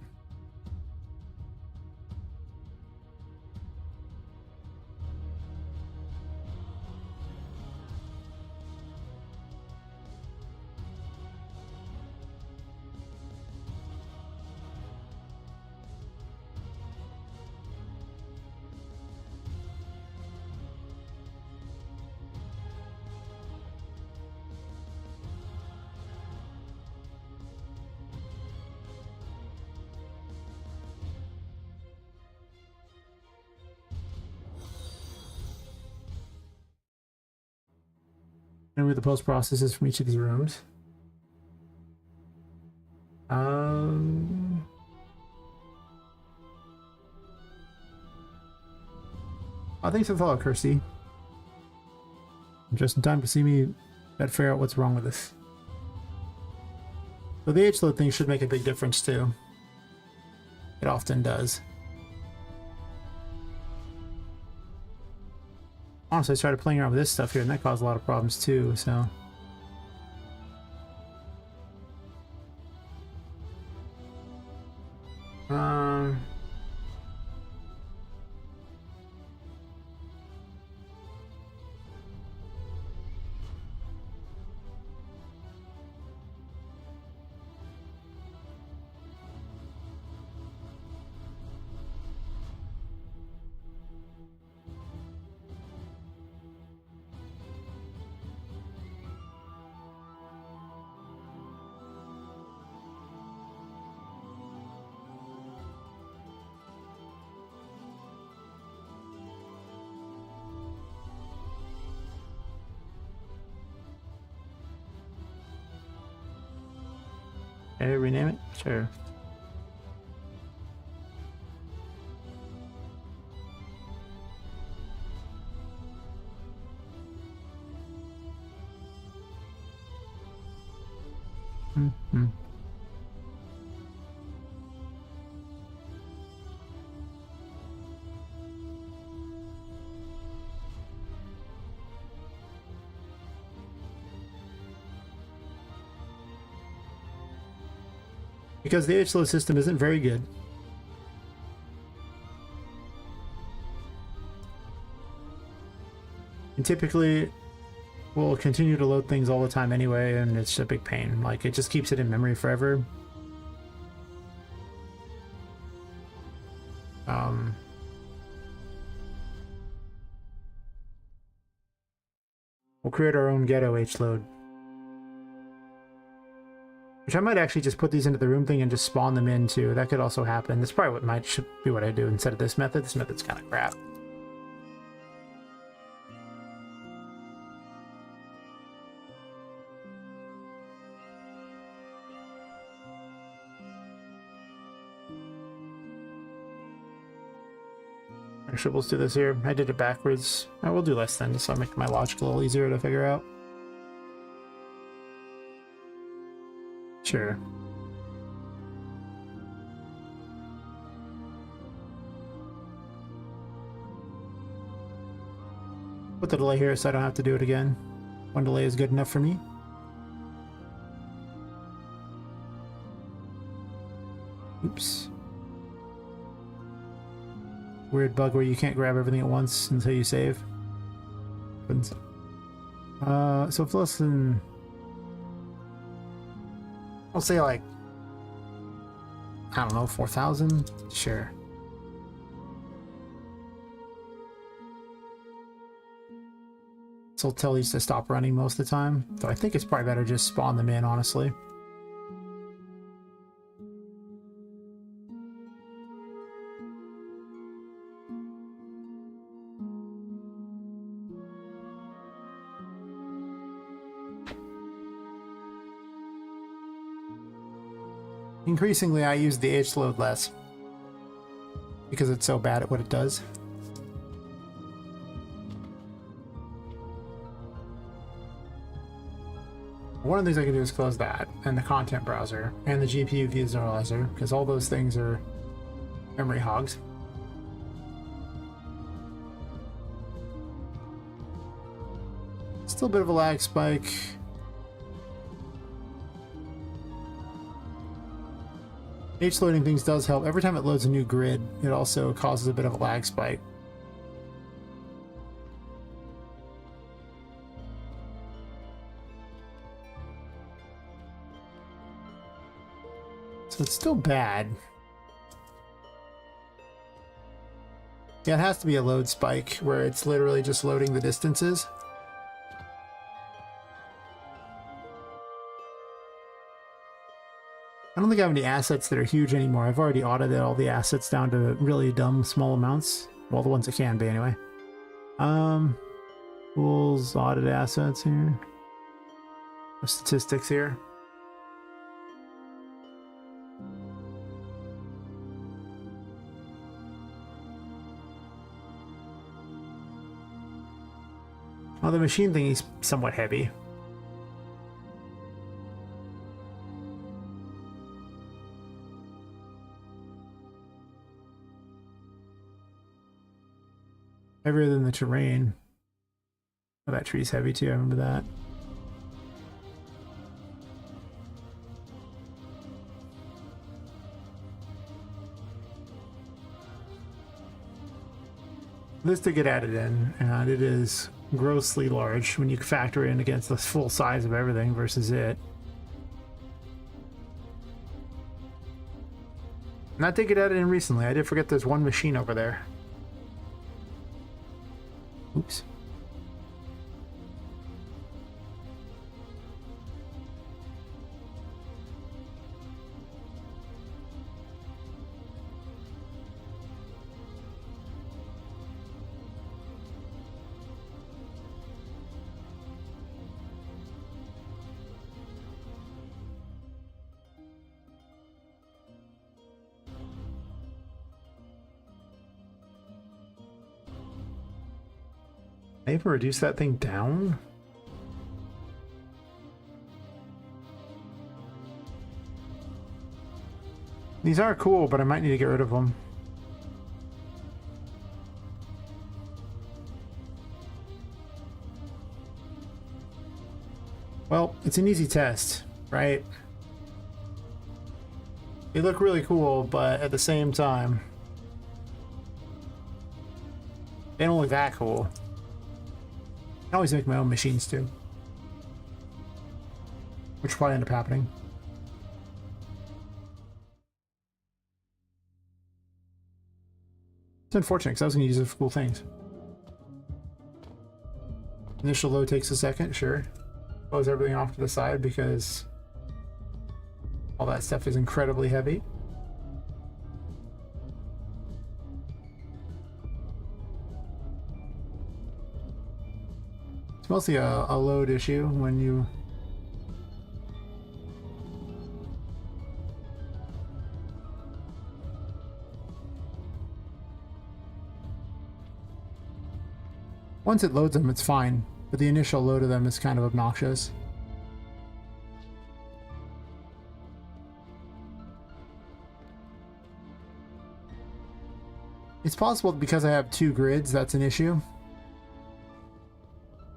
And with the post processes from each of these rooms. Thanks for the follow, Kirsty. Just in time to see me better figure out what's wrong with this. So the H-load thing should make a big difference too. It often does. Honestly, I started playing around with this stuff here, and that caused a lot of problems too, so... Okay, rename it? Sure. Mm-hmm. Because the H-load system isn't very good. And typically will continue to load things all the time anyway, and it's a big pain. Like, it just keeps it in memory forever. We'll create our own ghetto H-load. Which I might actually just put these into the room thing and just spawn them in too. That could also happen. That's probably what should be what I do instead of this method. This method's kind of crap. Actually, we'll do this here. I did it backwards. I will do less then, so I'll make my logic a little easier to figure out. Sure. Put the delay here so I don't have to do it again. One delay is good enough for me. Oops. Weird bug where you can't grab everything at once until you save. So it's less than... I'll say like, I don't know, 4,000? Sure. So I'll tell these to stop running most of the time. Though I think it's probably better just spawn them in, honestly. Increasingly, I use the H-load less because it's so bad at what it does. One of the things I can do is close that, and the content browser, and the GPU visualizer, because all those things are memory hogs. Still a bit of a lag spike. H-loading things does help. Every time it loads a new grid, it also causes a bit of a lag spike. So it's still bad. Yeah, it has to be a load spike where it's literally just loading the distances. I don't think I have any assets that are huge anymore. I've already audited all the assets down to really dumb small amounts. Well, the ones that can be anyway. Tools, audit assets here. Statistics here. Well, the machine thing is somewhat heavy. Heavier than the terrain. Oh, that tree's heavy too, I remember that. This did get added in, and it is grossly large when you factor in against the full size of everything versus it. And that did get added in recently. I did forget there's one machine over there. Oops. I even reduce that thing down? These are cool, but I might need to get rid of them. Well, it's an easy test, right? They look really cool, but at the same time, they don't look that cool. I always make my own machines too, which will probably end up happening. It's unfortunate because I was going to use it for cool things. Initial load takes a second, sure. Close everything off to the side because all that stuff is incredibly heavy. It's mostly a load issue when you... Once it loads them, it's fine, but the initial load of them is kind of obnoxious. It's possible because I have two grids, that's an issue.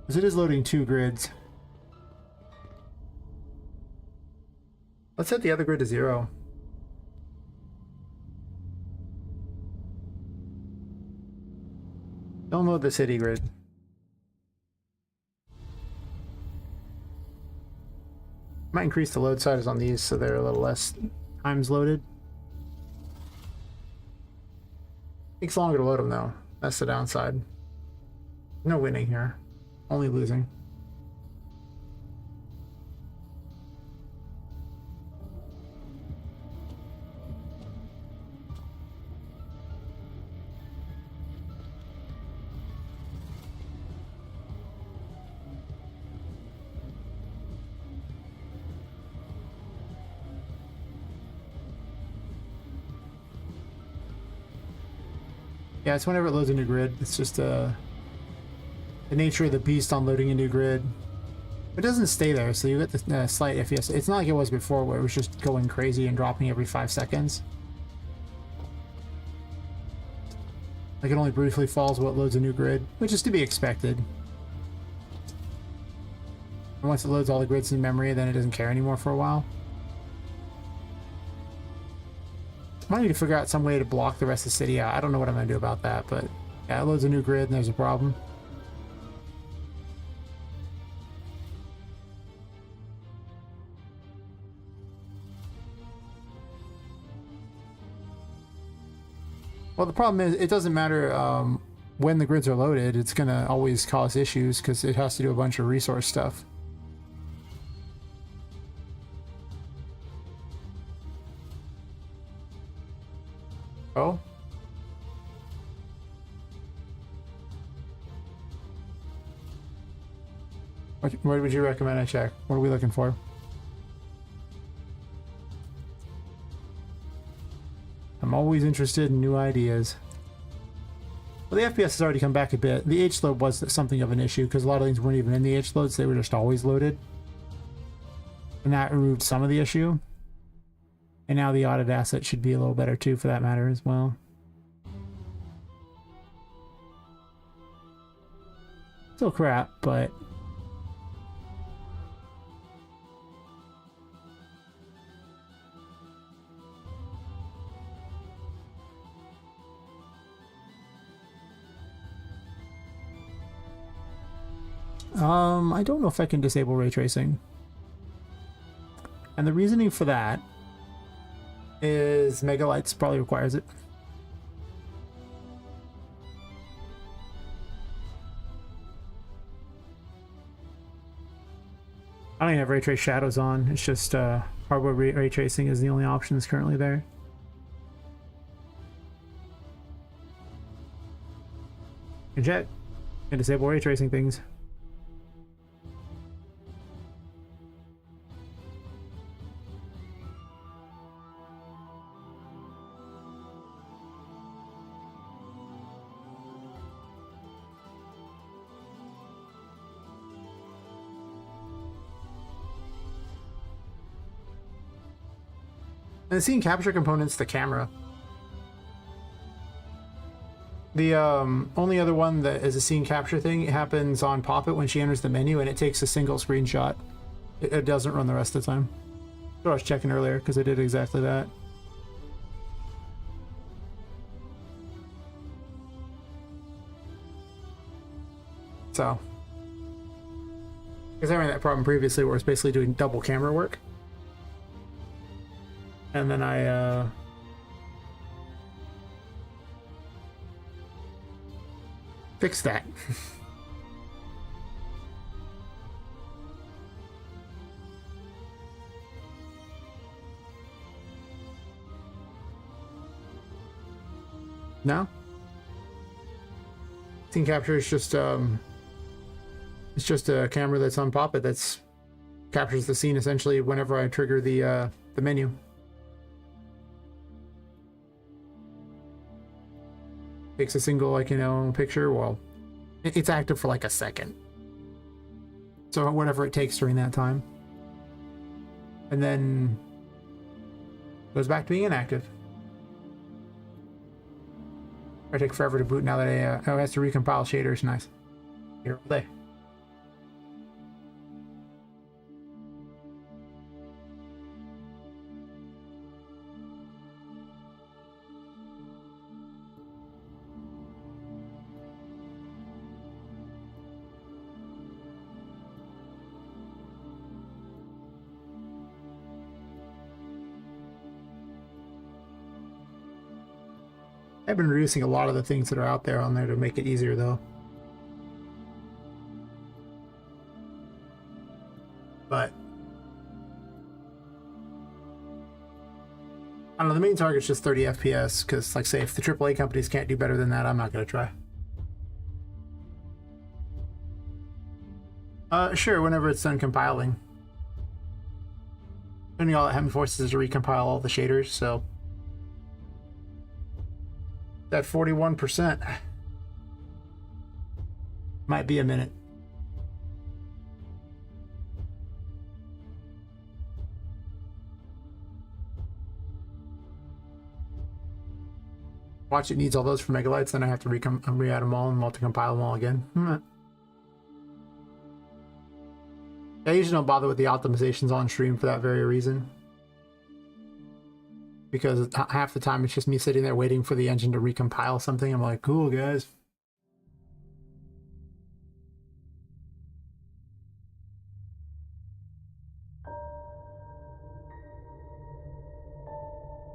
Because it is loading two grids. Let's set the other grid to 0. Don't load the city grid. Might increase the load sizes on these so they're a little less times loaded. Takes longer to load them though. That's the downside. No winning here. Only losing. Yeah, it's whenever it loads a new grid. It's just the nature of the beast on loading a new grid. It doesn't stay there, so you get the slight FPS. It's not like it was before where it was just going crazy and dropping every 5 seconds. Like it only briefly falls while it loads a new grid, which is to be expected. And once it loads all the grids in memory, then it doesn't care anymore for a while. I need to figure out some way to block the rest of the city out. I don't know what I'm going to do about that, but yeah, it loads a new grid and there's a problem. Well, the problem is it doesn't matter when the grids are loaded. It's going to always cause issues because it has to do a bunch of resource stuff. Oh? What would you recommend I check? What are we looking for? I'm always interested in new ideas. Well, the FPS has already come back a bit. The H-load was something of an issue because a lot of things weren't even in the H-loads. They were just always loaded. And that removed some of the issue. And now the audit asset should be a little better too, for that matter, as well. Still crap, but... I don't know if I can disable ray tracing. And the reasoning for that is Megalights probably requires it. I don't even have ray trace shadows on. It's just hardware ray tracing is the only option that's currently there. And check and disable ray tracing things. And the scene capture component's the camera. The only other one that is a scene capture thing, it happens on Poppet when she enters the menu and it takes a single screenshot. It doesn't run the rest of the time. So I was checking earlier because it did exactly that. So, because I ran that problem previously where it's basically doing double camera work. And then I fixed that. No? Scene capture is just it's just a camera that's on Poppet that's captures the scene essentially whenever I trigger the menu. Takes a single, like, you know, picture. Well, it's active for like a second. So whatever it takes during that time. And then goes back to being inactive. It'll take forever to boot now that it has to recompile shaders. Nice. Here all day. I've been reducing a lot of the things that are out there on there to make it easier, though. But I don't know, the main target's just 30 FPS, because, like, say, if the AAA companies can't do better than that, I'm not going to try. Sure, whenever it's done compiling. Only all that having forces is to recompile all the shaders, so... That 41% might be a minute. Watch, it needs all those for Megalights, then I have to re-add them all and multi-compile them all again. I usually don't bother with the optimizations on stream for that very reason. Because half the time it's just me sitting there waiting for the engine to recompile something. I'm like, cool, guys.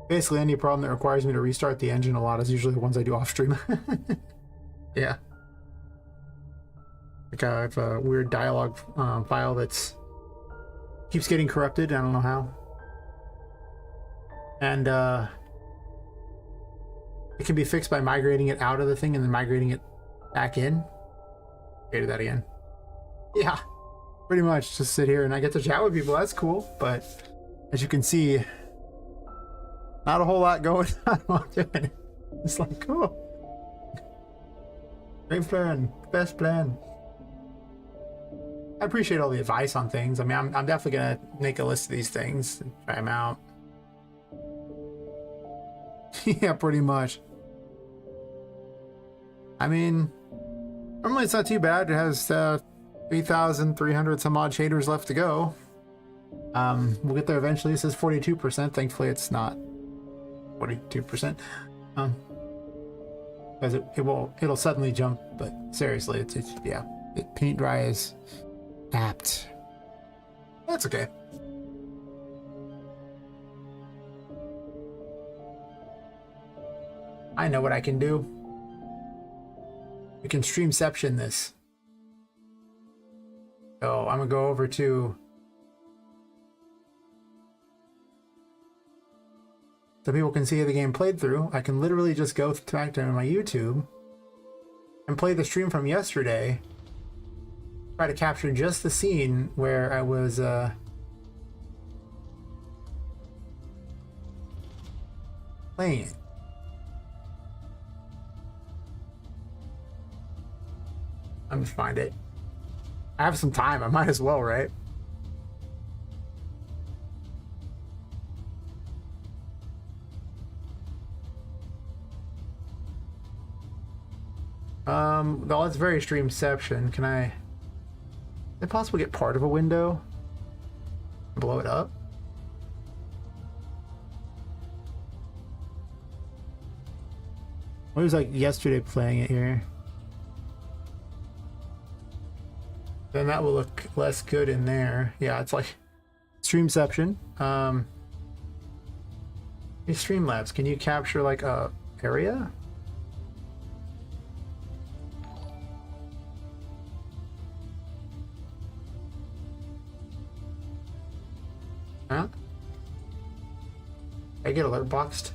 Basically, any problem that requires me to restart the engine a lot is usually the ones I do off stream. Yeah. Like I have a weird dialogue file that's keeps getting corrupted. I don't know how. And it can be fixed by migrating it out of the thing and then migrating it back in. Okay, do that again. Yeah, pretty much just sit here and I get to chat with people. That's cool. But as you can see, not a whole lot going on while doing it. It's like, cool. Great plan. Best plan. I appreciate all the advice on things. I mean, I'm definitely going to make a list of these things and try them out. Yeah, pretty much. I mean, normally it's not too bad. It has 3,300 some odd shaders left to go. We'll get there eventually. It says 42%. Thankfully, it's not 42%. Because it'll suddenly jump. But seriously, it's yeah. Paint dry is apt. That's okay. I know what I can do. We can streamception this. So I'm gonna go over to so people can see the game played through. I can literally just go back to my YouTube and play the stream from yesterday. Try to capture just the scene where I was playing it. I'm just find it. I have some time. I might as well, right? Well, it's very streamception. Can I? Is it possible to get part of a window? Blow it up? It was like yesterday playing it here. Then that will look less good in there. Yeah, it's like streamception. These Streamlabs, can you capture like a area? Huh? I get alert boxed.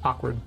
Awkward.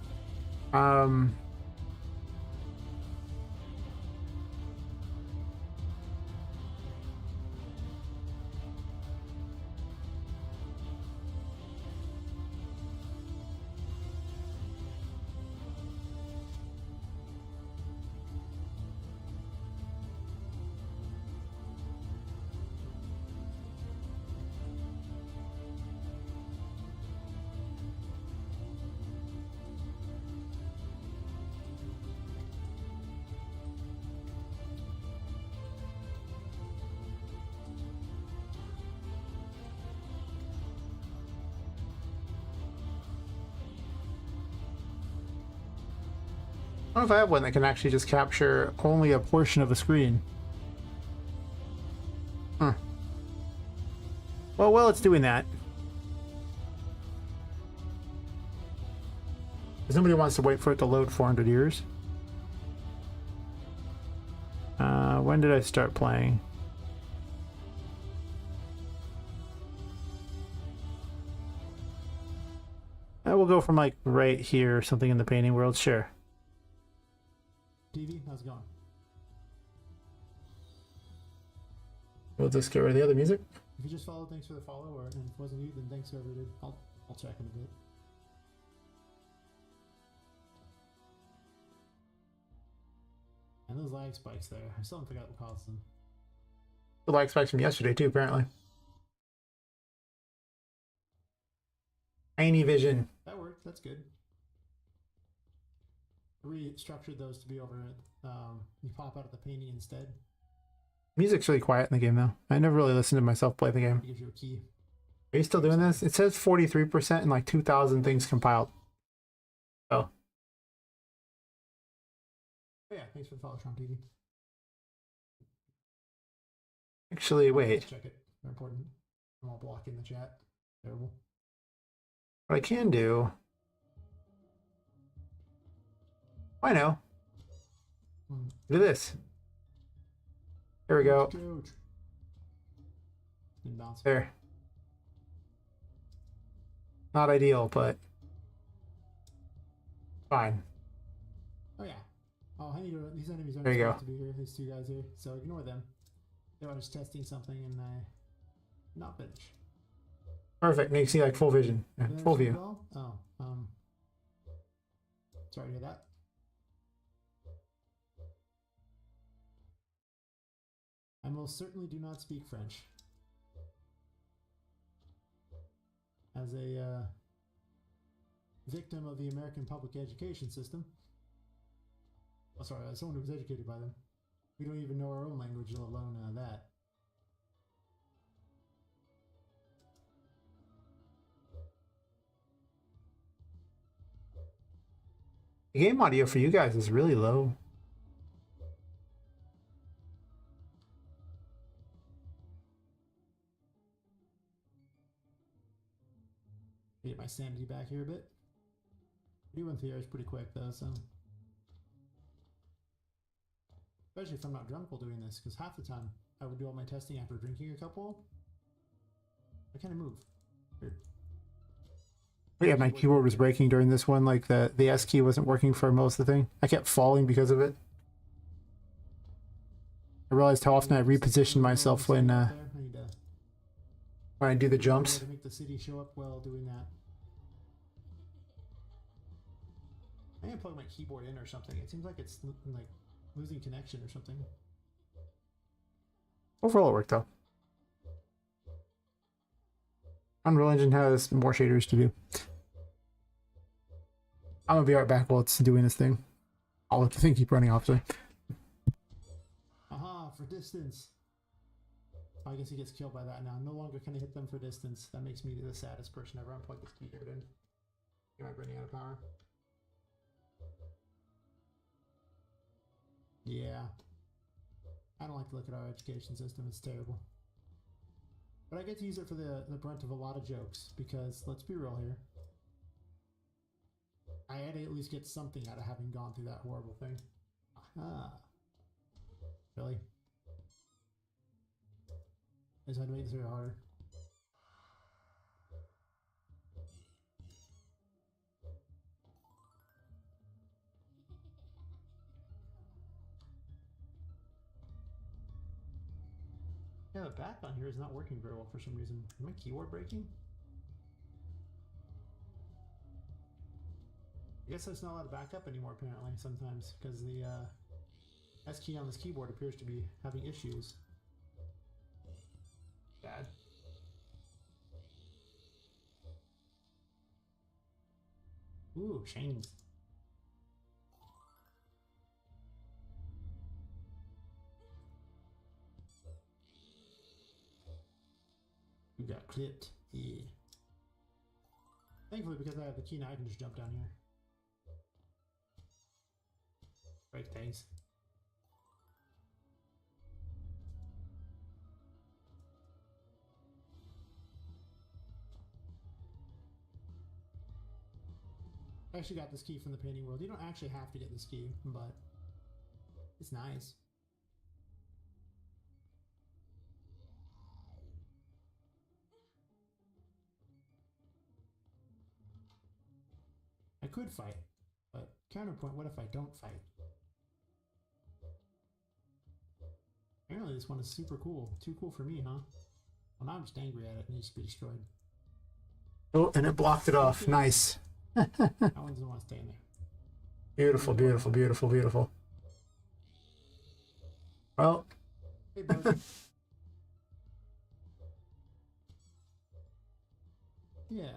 I don't know if I have one that can actually just capture only a portion of a screen. Huh. Well, while it's doing that, because nobody wants to wait for it to load 400 years. When did I start playing? I will go from like right here or something in the painting world, sure. TV, how's it going? We'll just get rid of the other music. If you just followed, thanks for the follow, or and if it wasn't you, then thanks whoever did. I'll check in a bit. And those lag spikes there, I still haven't figured out what caused them. The lag spikes from yesterday too, apparently. Tiny vision. That worked, that's good. restructured those to be over it. You pop out of the painting instead. Music's really quiet in the game, though. I never really listened to myself play the game. It gives you a key. Are you still doing this? It says 43% and like 2,000 things compiled. Oh. Oh yeah, thanks for the follow, Trump TV. Actually, wait. Let's check it. They're important. I'm all blocking the chat. Terrible. What I can do... I know. Do this. There we go. There. Not ideal, but fine. Oh yeah. Oh, I need to, these enemies There you go. aren't supposed to be here. These two guys here, so ignore them. They were just testing something and not finished. Perfect. Now you can see like full vision, full view. Well? Oh, sorry to hear that. I most certainly do not speak French. As a victim of the American public education system. Oh, sorry, as someone who was educated by them. We don't even know our own language, let alone that. The game audio for you guys is really low. Get my sanity back here a bit. Doing the is pretty quick though, so. Especially if I'm not drunk while doing this, because half the time I would do all my testing after drinking a couple. I kind of move. Weird. Yeah, my keyboard was breaking during this one. Like the S key wasn't working for most of the thing. I kept falling because of it. I realized how often I repositioned myself when I do the jumps. To make the city show up while doing that. I can plug my keyboard in or something. It seems like it's like losing connection or something. Overall, it worked though. Unreal Engine has more shaders to do. I'm gonna be right back while it's doing this thing. I'll let the thing keep running, obviously. Aha, for distance. I guess he gets killed by that now. No longer can I hit them for distance. That makes me the saddest person ever. Unplug this keyboard in. Am I running out of power? Yeah. I don't like to look at our education system. It's terrible. But I get to use it for the brunt of a lot of jokes, because let's be real here. I had to at least get something out of having gone through that horrible thing. Aha. Really? I just had to make this very harder. Yeah, the back on here is not working very well for some reason. Is my keyboard breaking? I guess that's not allowed to back up anymore apparently sometimes, because the S key on this keyboard appears to be having issues. Bad. Ooh, chains. You got clipped. Yeah. Thankfully, because I have the key now, I can just jump down here. Break things. I actually got this key from the painting world. You don't actually have to get this key, but it's nice. I could fight, but counterpoint, what if I don't fight? Apparently this one is super cool. Too cool for me, huh? Well, now I'm just angry at it. It needs to be destroyed. Oh, and it blocked it off. Nice. That one doesn't want to stay in there. Beautiful, beautiful, beautiful, beautiful. Well. Hey, bud. Yeah.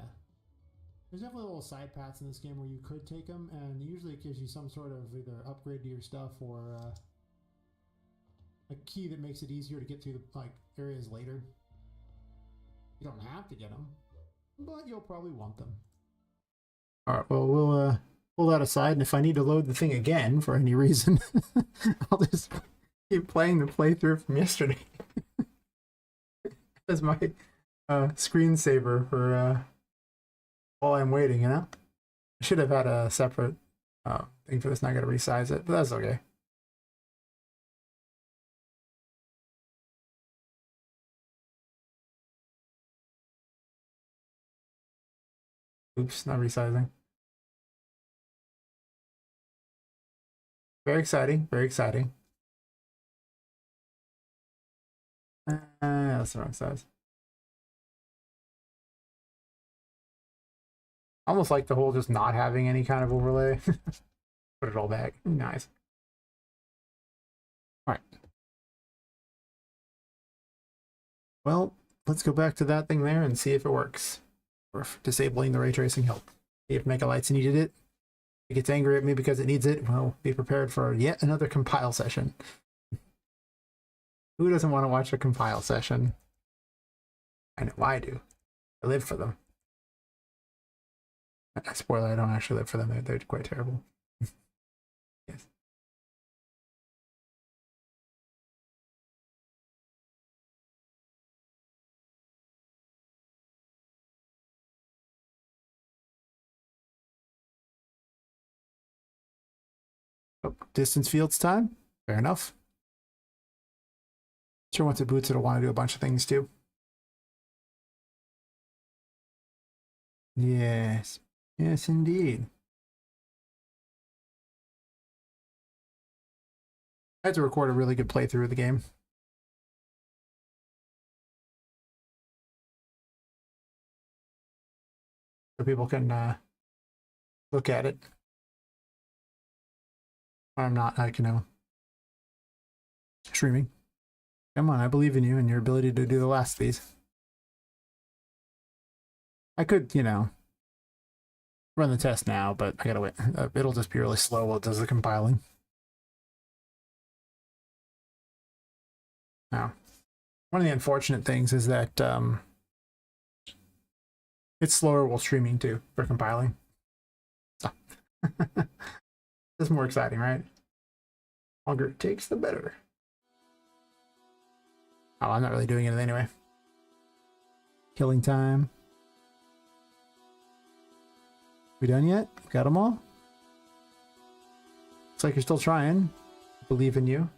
There's definitely little side paths in this game where you could take them, and usually it gives you some sort of either upgrade to your stuff or a key that makes it easier to get through the areas later. You don't have to get them, but you'll probably want them. All right, well, we'll pull that aside, and if I need to load the thing again for any reason, I'll just keep playing the playthrough from yesterday as my screensaver for while I'm waiting, you know? I should have had a separate thing for this, and I gotta resize it, but that's okay. Oops, not resizing. Very exciting, very exciting. That's the wrong size. Almost like the whole just not having any kind of overlay. Put it all back. Nice. All right. Well, let's go back to that thing there and see if it works. Or if disabling the ray tracing helped. See if Megalites needed it. If it gets angry at me because it needs it, well, be prepared for yet another compile session. Who doesn't want to watch a compile session? I know I do. I live for them. Spoiler, I don't actually live for them. They're quite terrible. Yes. Oh, distance fields time. Fair enough. Sure, once it boots, it'll want to do a bunch of things too. Yes. Yes, indeed. I had to record a really good playthrough of the game. So people can look at it. I'm not, streaming. Come on, I believe in you and your ability to do the last of these. I could, run the test now, but I gotta wait. It'll just be really slow while it does the compiling. Now, one of the unfortunate things is that it's slower while streaming too for compiling. So. It's more exciting, right? The longer it takes, the better. Oh, I'm not really doing it anyway. Killing time. We done yet? Got them all? Looks like you're still trying. Believe in you.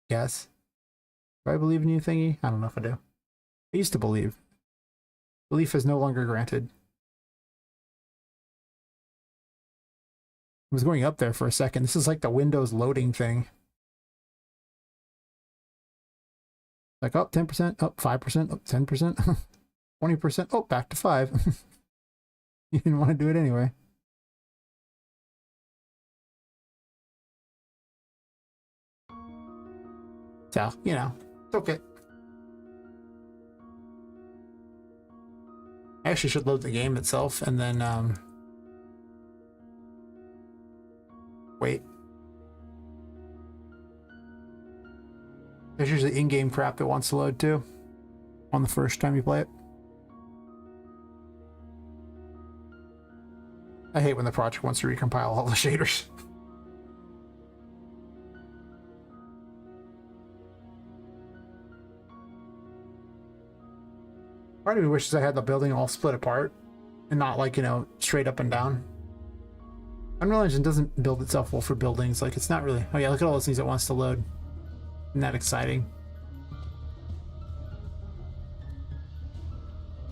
Yes. Do I believe in you, thingy? I don't know if I do. I used to believe. Belief is no longer granted. I was going up there for a second. This is like the Windows loading thing. Like, up 10%, up 5%, up 10%, 20%, oh, back to 5. You didn't want to do it anyway. So, it's okay. I actually should load the game itself and then, wait. There's usually in-game crap that wants to load too on the first time you play it. I hate when the project wants to recompile all the shaders. Part of me wishes I had the building all split apart and not like, straight up and down. Unreal Engine doesn't build itself well for buildings. Like, it's not really... Oh yeah, look at all those things it wants to load. Isn't that exciting?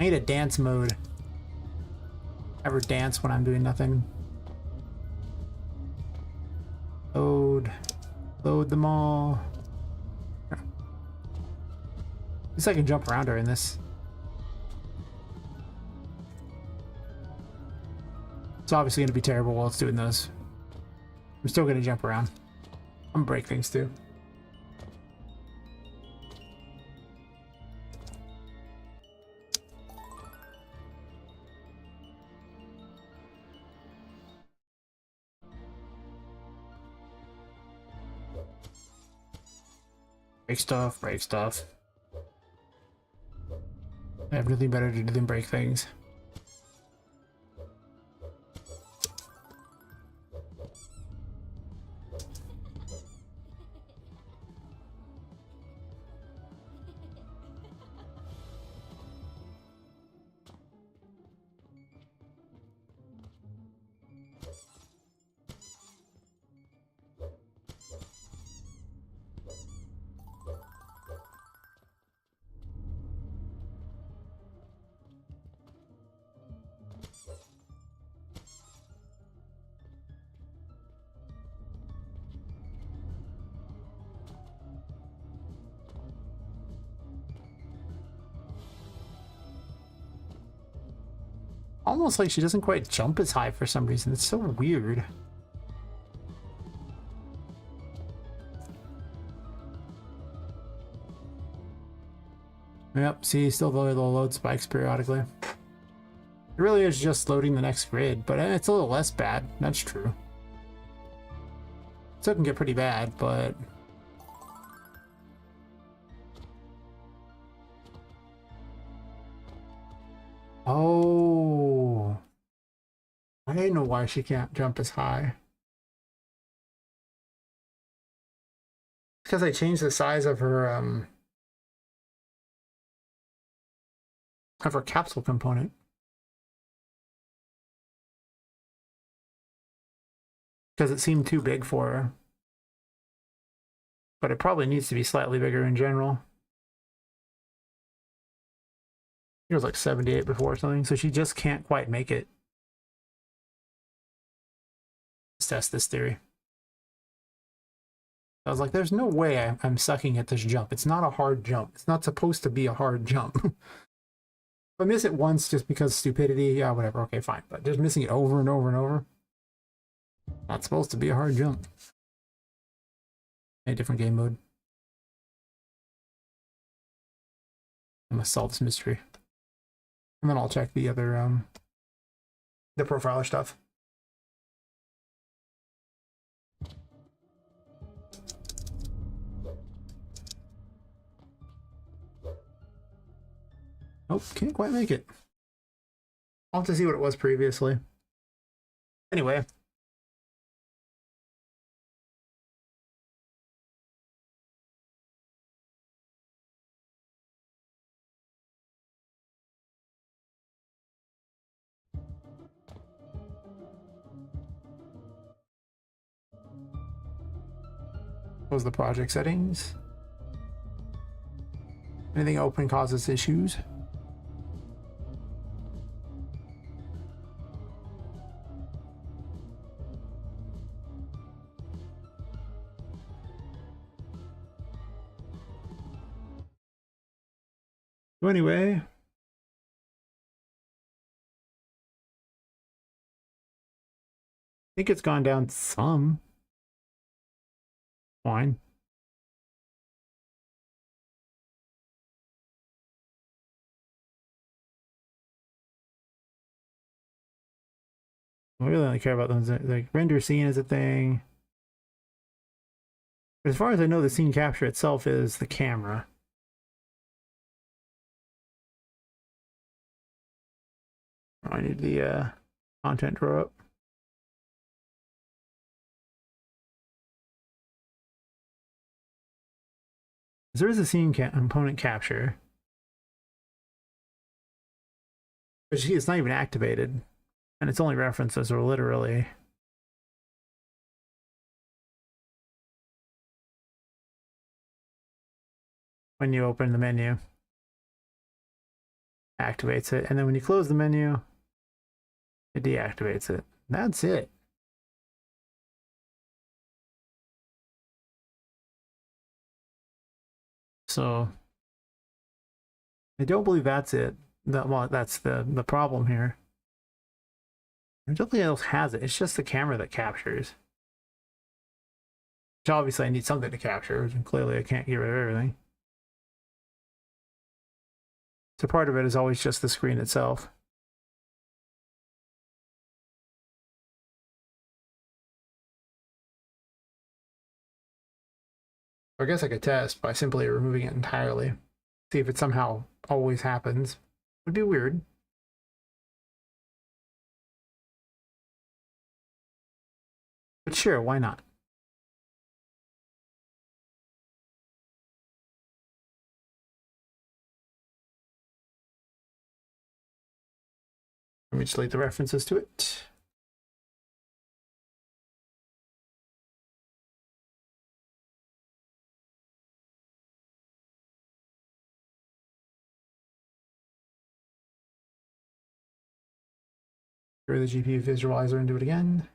I need a dance mode. Ever dance when I'm doing nothing. Load them all. At least I can jump around during this. It's obviously going to be terrible while it's doing those. I'm still going to jump around. I'm going to break things too. Break stuff, break stuff. I have nothing better to do than break things. Almost like she doesn't quite jump as high for some reason. It's so weird. Yep, see, still the load spikes periodically. It really is just loading the next grid, but it's a little less bad. That's true. Still can get pretty bad, but... Oh, I didn't know why she can't jump as high. Because I changed the size of her capsule component. Because it seemed too big for her. But it probably needs to be slightly bigger in general. It was like 78 before or something, so she just can't quite make it. Let's test this theory. I was like, there's no way I'm sucking at this jump. It's not a hard jump. It's not supposed to be a hard jump. If I miss it once just because stupidity, yeah, whatever, okay, fine. But just missing it over and over and over, not supposed to be a hard jump. A different game mode. I must solve this mystery. And then I'll check the other, the profiler stuff. Oh, can't quite make it. I'll have to see what it was previously. Anyway. What was the project settings? Anything open causes issues. So anyway, I think it's gone down some. Fine. I really only care about those. Like render scene is a thing. But as far as I know, the scene capture itself is the camera. I need the content drawer up. There is a scene component capture, but it's not even activated, and its only references are literally when you open the menu, activates it, and then when you close the menu, it deactivates it. That's it. So I don't believe that's it. Well, that's the problem here. Nobody else has it. It's just the camera that captures. Which obviously I need something to capture, and clearly I can't get rid of everything. So part of it is always just the screen itself. I guess I could test by simply removing it entirely. See if it somehow always happens. Would be weird. But sure, why not? Let me just delete the references to it. Get rid of the GPU visualizer and do it again.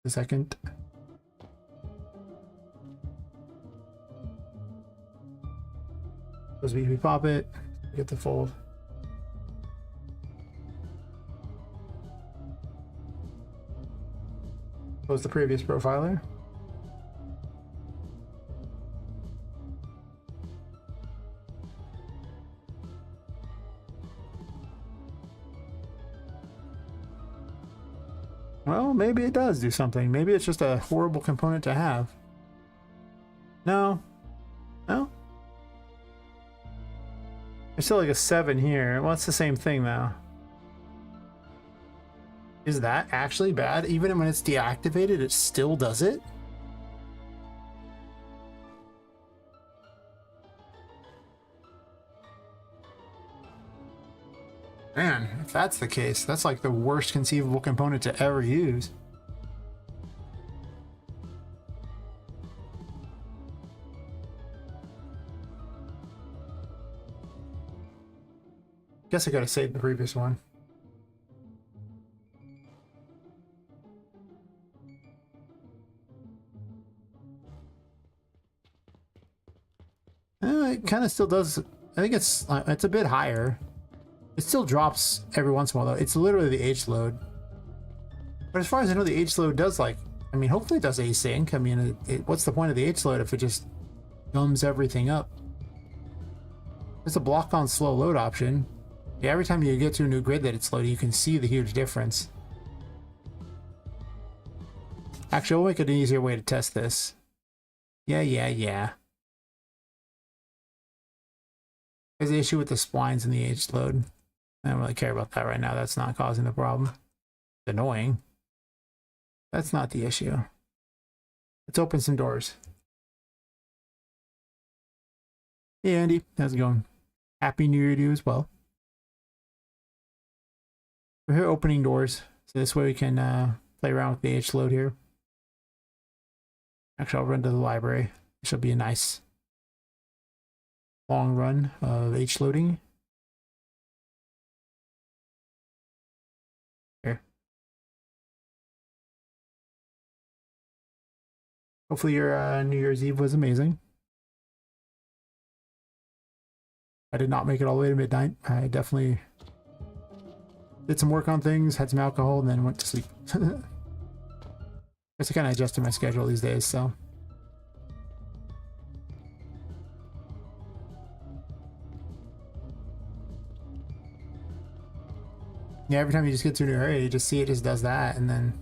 A second. Close BTB Poppet. Get the full. Close the previous profiler. Well, maybe it does do something. Maybe it's just a horrible component to have. No. No? There's still like a 7 here. Well, it's the same thing though. Is that actually bad? Even when it's deactivated, it still does it? Man, if that's the case, that's like the worst conceivable component to ever use. Guess I gotta save the previous one. It kind of still does. I think it's a bit higher. It still drops every once in a while though. It's literally the H load. But as far as I know, the H load does I mean, hopefully it does async. I mean, what's the point of the H load if it just gums everything up? There's a block on slow load option. Yeah, every time you get to a new grid that it's loaded, you can see the huge difference. Actually, I'll make it an easier way to test this. Yeah. There's the issue with the splines in the H load. I don't really care about that right now. That's not causing the problem. It's annoying. That's not the issue. Let's open some doors. Hey Andy, how's it going? Happy New Year to you as well. We're here opening doors, so this way we can play around with the H load here. Actually, I'll run to the library. This will be a nice long run of H loading. Here. Hopefully your New Year's Eve was amazing. I did not make it all the way to midnight. I definitely did some work on things, had some alcohol, and then went to sleep. Guess I kind of adjusted my schedule these days, so. Yeah, every time you just get to a new area, you just see it just does that, and then.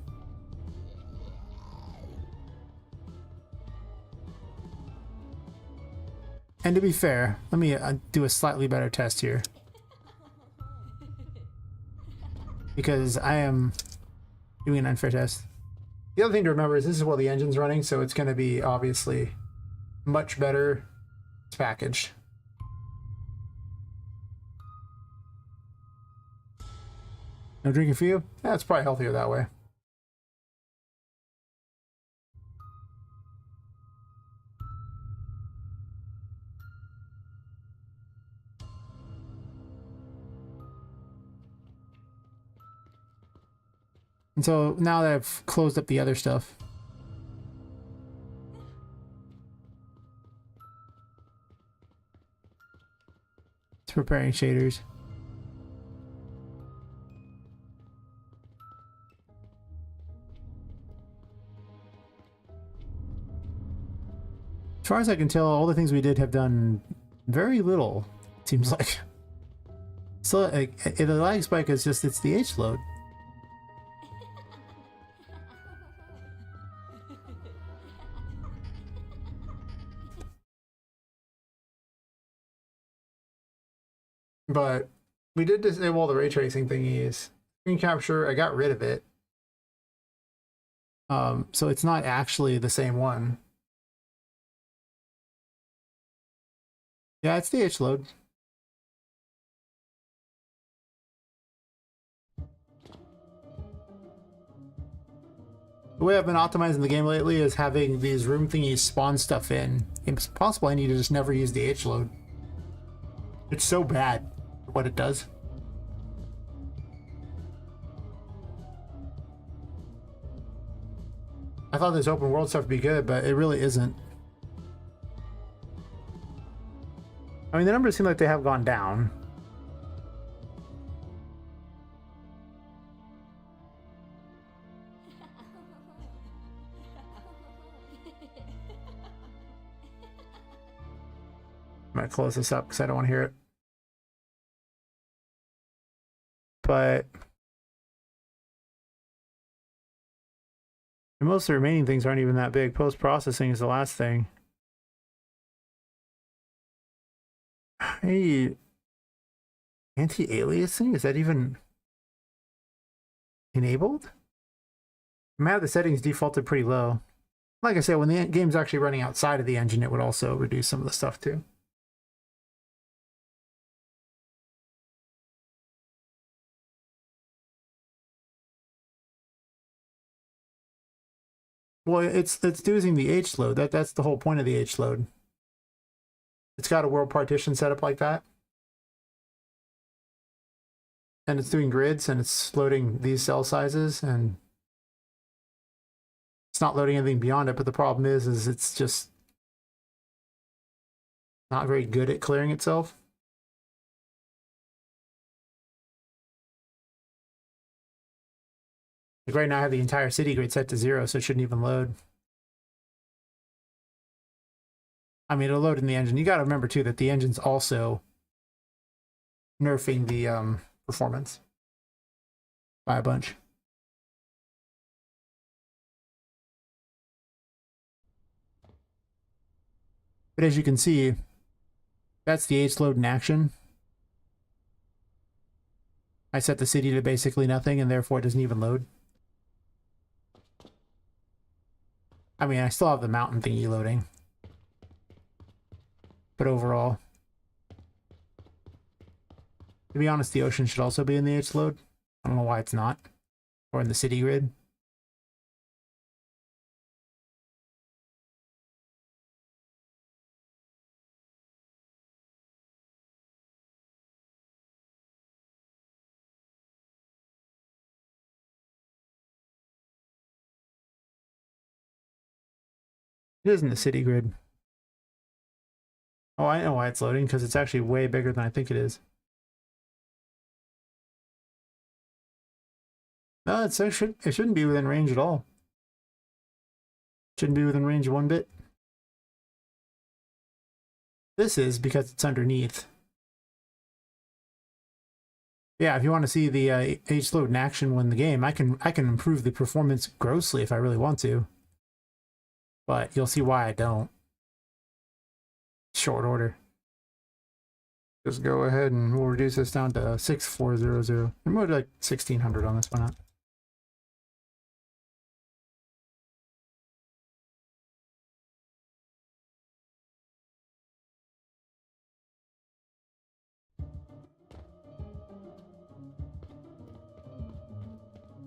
And to be fair, let me do a slightly better test here. Because I am doing an unfair test. The other thing to remember is this is while the engine's running, so it's going to be obviously much better. It's packaged. No drinking for you? Yeah, it's probably healthier that way. And so now that I've closed up the other stuff, it's preparing shaders. As far as I can tell, all the things we did have done very little, it seems like. So the lag spike is just, it's the H load. But we did disable the ray tracing thingies. Screen capture, I got rid of it. So it's not actually the same one. Yeah, it's the H load. The way I've been optimizing the game lately is having these room thingies spawn stuff in. It's possible I need to just never use the H load. It's so bad for what it does. I thought this open world stuff would be good, but it really isn't. I mean, the numbers seem like they have gone down. I'm gonna close this up because I don't want to hear it. But most of the remaining things aren't even that big. Post-processing is the last thing. Hey, anti-aliasing? Is that even enabled? I have the settings defaulted pretty low. Like I said, when the game's actually running outside of the engine, it would also reduce some of the stuff too. Well, it's using the H load. That's the whole point of the H load. It's got a world partition set up like that. And it's doing grids and it's loading these cell sizes and it's not loading anything beyond it, but the problem is it's just not very good at clearing itself. Like right now I have the entire city grid set to 0, so it shouldn't even load. I mean, it'll load in the engine. You got to remember too that the engine's also nerfing the performance by a bunch. But as you can see, that's the H load in action. I set the city to basically nothing and therefore it doesn't even load. I mean, I still have the mountain thingy loading. But overall, to be honest, the ocean should also be in the H load. I don't know why it's not. Or in the city grid. It is in the city grid. Oh, I know why it's loading, because it's actually way bigger than I think it is. No, it shouldn't be within range at all. Shouldn't be within range one bit. This is because it's underneath. Yeah, if you want to see the H load in action when the game, I can improve the performance grossly if I really want to. But you'll see why I don't. Short order. Just go ahead and we'll reduce this down to 6400. And we'll do like 1600 on this one out.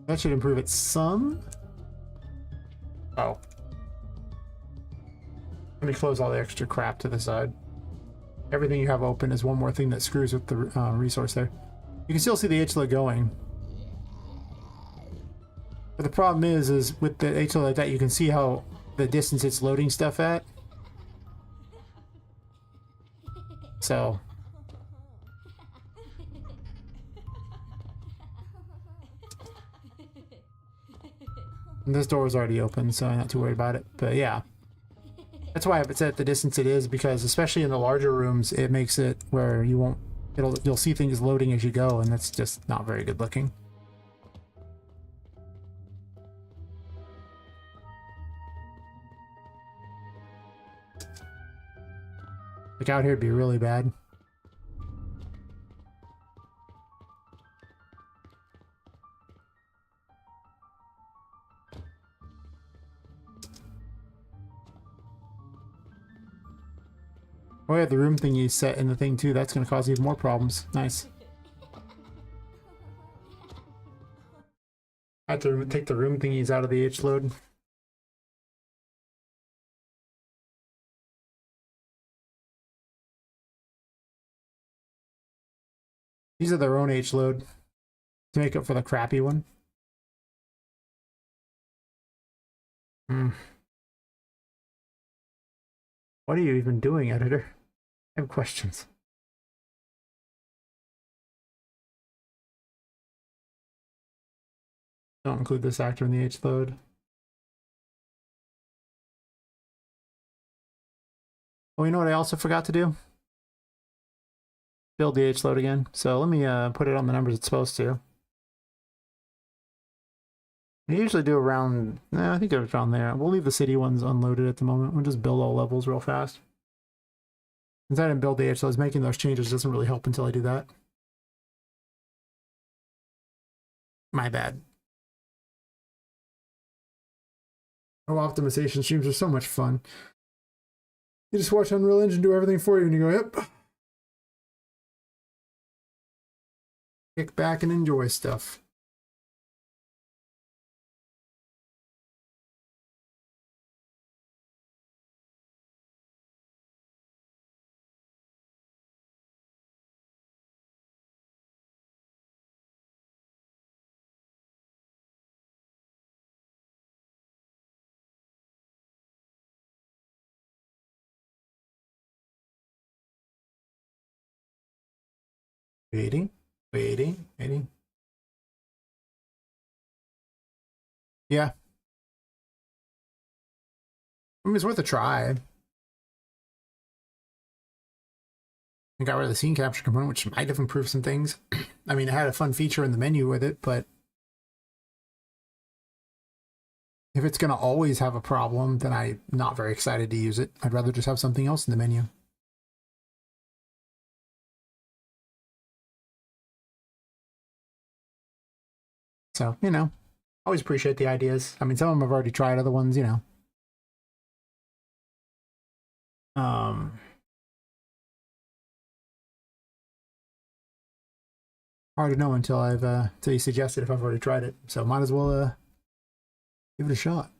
That should improve it some. Oh. Let me close all the extra crap to the side. Everything you have open is one more thing that screws with the resource there. You can still see the HLA going. But the problem is with the HLA like that, you can see how the distance it's loading stuff at. So. And this door is already open, so I'm not too worried about it. But yeah. That's why I have it set at the distance it is, because especially in the larger rooms, it makes it where you'll see things loading as you go, and that's just not very good looking. Like out here it'd be really bad. Oh yeah, the room thingy set in the thing too. That's going to cause even more problems. Nice. I have to take the room thingies out of the H load. These are their own H load to make up for the crappy one. What are you even doing, editor? I have questions. Don't include this actor in the H load. Oh, you know what I also forgot to do? Build the H load again. So let me put it on the numbers it's supposed to. I usually do around, I think it was around there. We'll leave the city ones unloaded at the moment. We'll just build all levels real fast. Since I didn't build the H loads, making those changes doesn't really help until I do that. My bad. Oh, optimization streams are so much fun. You just watch Unreal Engine do everything for you and you go, yep. Kick back and enjoy stuff. Waiting. Yeah. I mean, it's worth a try. I got rid of the scene capture component, which might have improved some things. I mean, it had a fun feature in the menu with it, but if it's going to always have a problem, then I'm not very excited to use it. I'd rather just have something else in the menu. So, you know, always appreciate the ideas. I mean, some of them I've already tried, other ones, you know. Hard to know until until you suggest it if I've already tried it. So might as well give it a shot.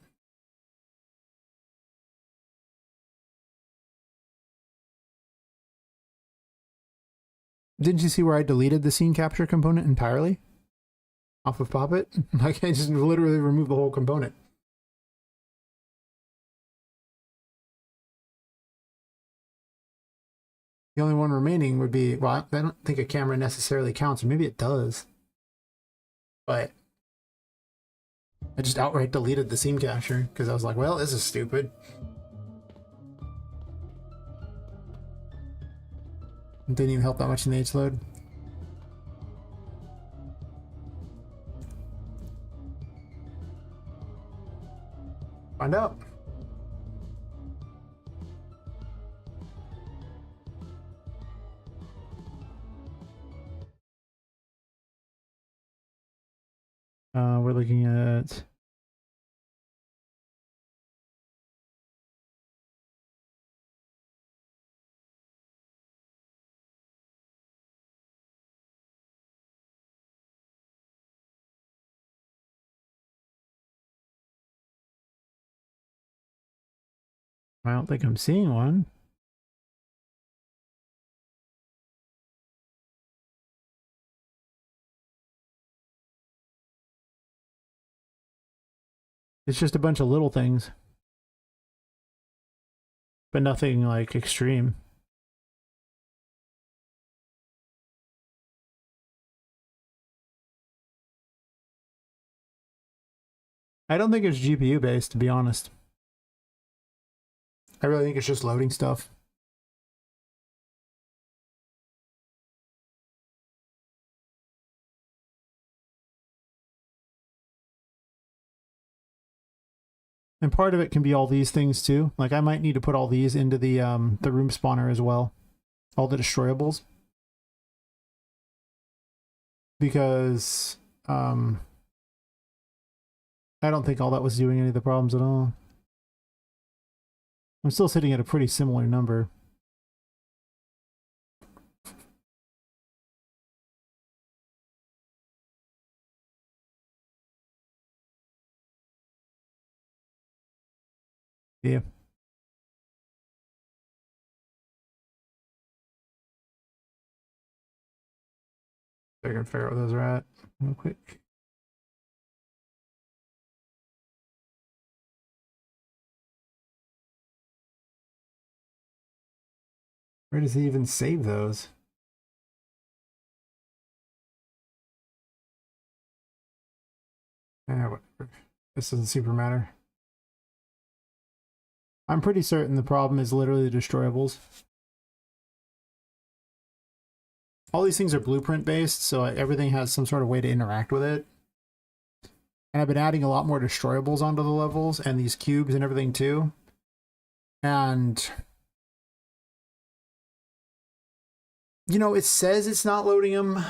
Didn't you see where I deleted the scene capture component entirely off of Poppet? Like, I just literally removed the whole component. The only one remaining would be, well, I don't think a camera necessarily counts, or maybe it does. But I just outright deleted the scene capture because I was like, well, this is stupid. It didn't even help that much in the H load. Find out. We're looking at I don't think I'm seeing one. It's just a bunch of little things, but nothing like extreme. I don't think it's GPU based, to be honest. I really think it's just loading stuff. And part of it can be all these things too. Like I might need to put all these into the room spawner as well. All the destroyables. Because I don't think all that was doing any of the problems at all. I'm still sitting at a pretty similar number. Yeah. I can figure out where those are at real quick. Where does he even save those? Whatever. This doesn't super matter. I'm pretty certain the problem is literally the destroyables. All these things are blueprint based, so everything has some sort of way to interact with it. And I've been adding a lot more destroyables onto the levels and these cubes and everything too. And you know, it says it's not loading them.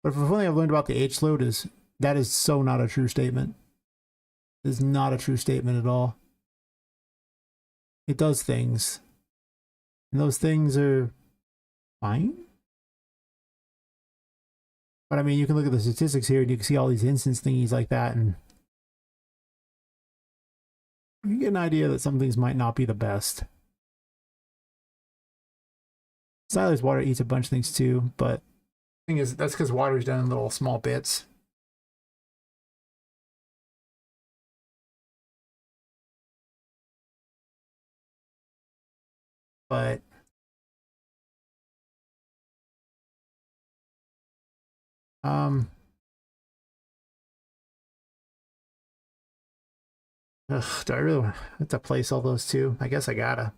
But if one thing I've learned about the H load is that is so not a true statement. It is not a true statement at all. It does things. And those things are fine. But I mean, you can look at the statistics here and you can see all these instance thingies like that, and you get an idea that some things might not be the best. Siler's water eats a bunch of things too, but the thing is, that's because water is done in little small bits. But do I really have to place all those too? I guess I gotta.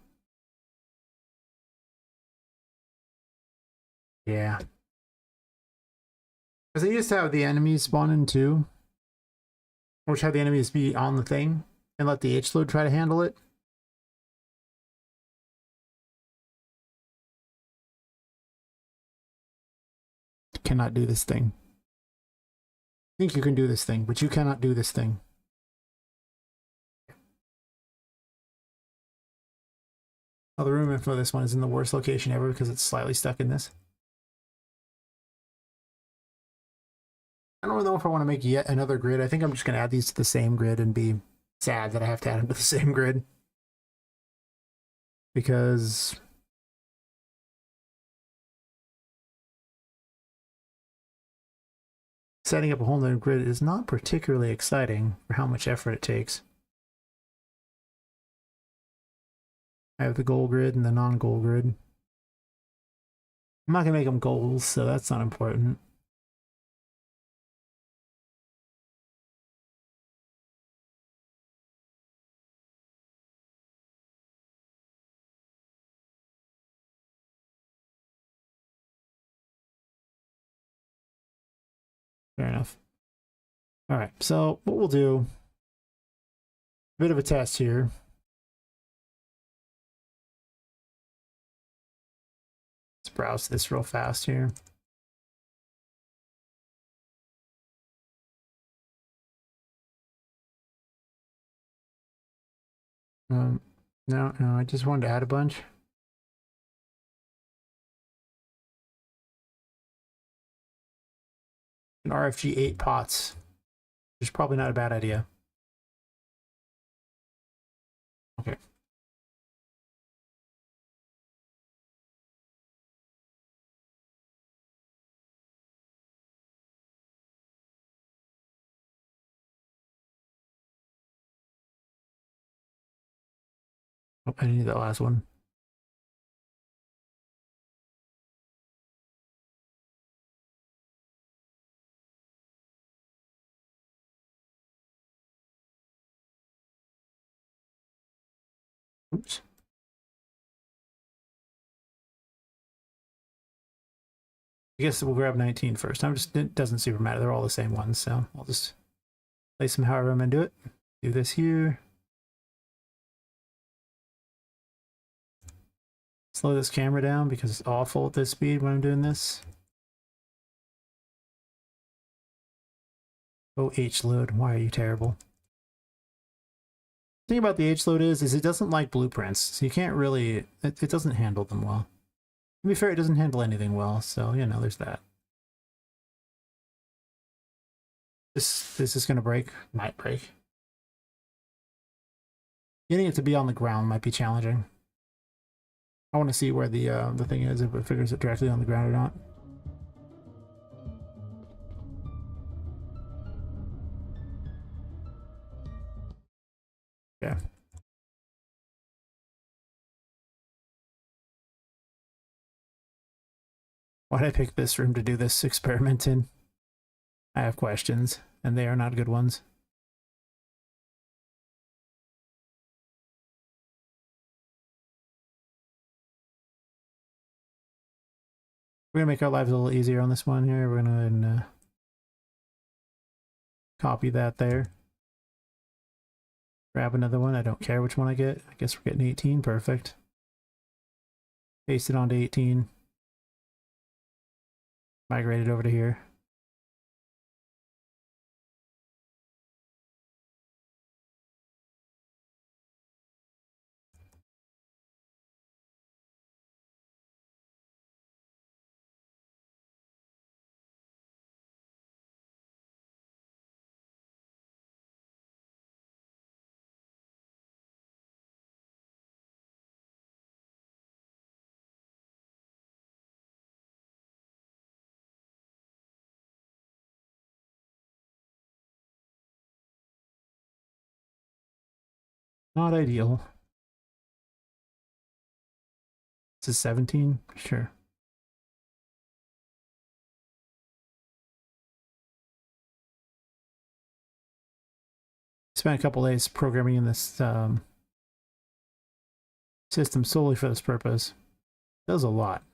Yeah. Because I used to have the enemies spawn in too. Or have the enemies be on the thing and let the H load try to handle it. Cannot do this thing. I think you can do this thing, but you cannot do this thing. Oh, the room info for this one is in the worst location ever because it's slightly stuck in this. I don't know if I want to make yet another grid. I think I'm just going to add these to the same grid and be sad that I have to add them to the same grid. Because setting up a whole new grid is not particularly exciting for how much effort it takes. I have the goal grid and the non-goal grid. I'm not going to make them goals, so that's not important. Fair enough. All right, so what we'll do, a bit of a test here. Let's browse this real fast here. No, I just wanted to add a bunch. An RFG 8 pots, which is probably not a bad idea. Okay. Oh, I need that last one. Oops. I guess we'll grab 19 first. It doesn't super matter. They're all the same ones, so I'll just place them however I'm going to do it. Do this here. Slow this camera down because it's awful at this speed when I'm doing this. Oh, H load. Why are you terrible? The thing about the H load is it doesn't like blueprints, so you can't really, it doesn't handle them well. To be fair, it doesn't handle anything well, so, you know, there's that. This is going to break. Might break. Getting it to be on the ground might be challenging. I want to see where the thing is, if it figures it directly on the ground or not. Yeah. Why did I pick this room to do this experiment in? I have questions, and they are not good ones. We're gonna make our lives a little easier on this one here. We're gonna copy that there. Grab another one. I don't care which one I get. I guess we're getting 18. Perfect. Paste it onto 18. Migrate it over to here. Not ideal. This is 17? Sure. Spent a couple days programming in this system solely for this purpose. It does a lot.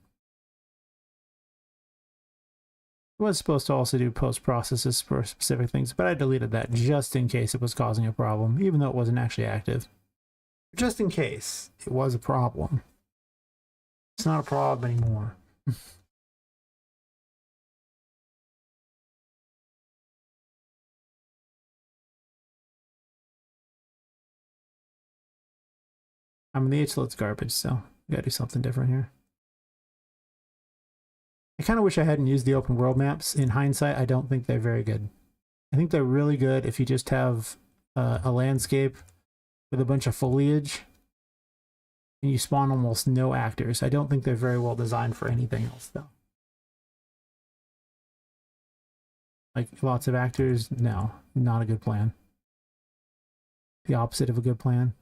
It was supposed to also do post-processes for specific things, but I deleted that just in case it was causing a problem, even though it wasn't actually active. Just in case it was a problem. It's not a problem anymore. I mean, the H-load's garbage, so we gotta do something different here. I kind of wish I hadn't used the open world maps. In hindsight, I don't think they're very good. I think they're really good if you just have a landscape with a bunch of foliage and you spawn almost no actors. I don't think they're very well designed for anything else, though. Like, lots of actors? No, not a good plan. The opposite of a good plan.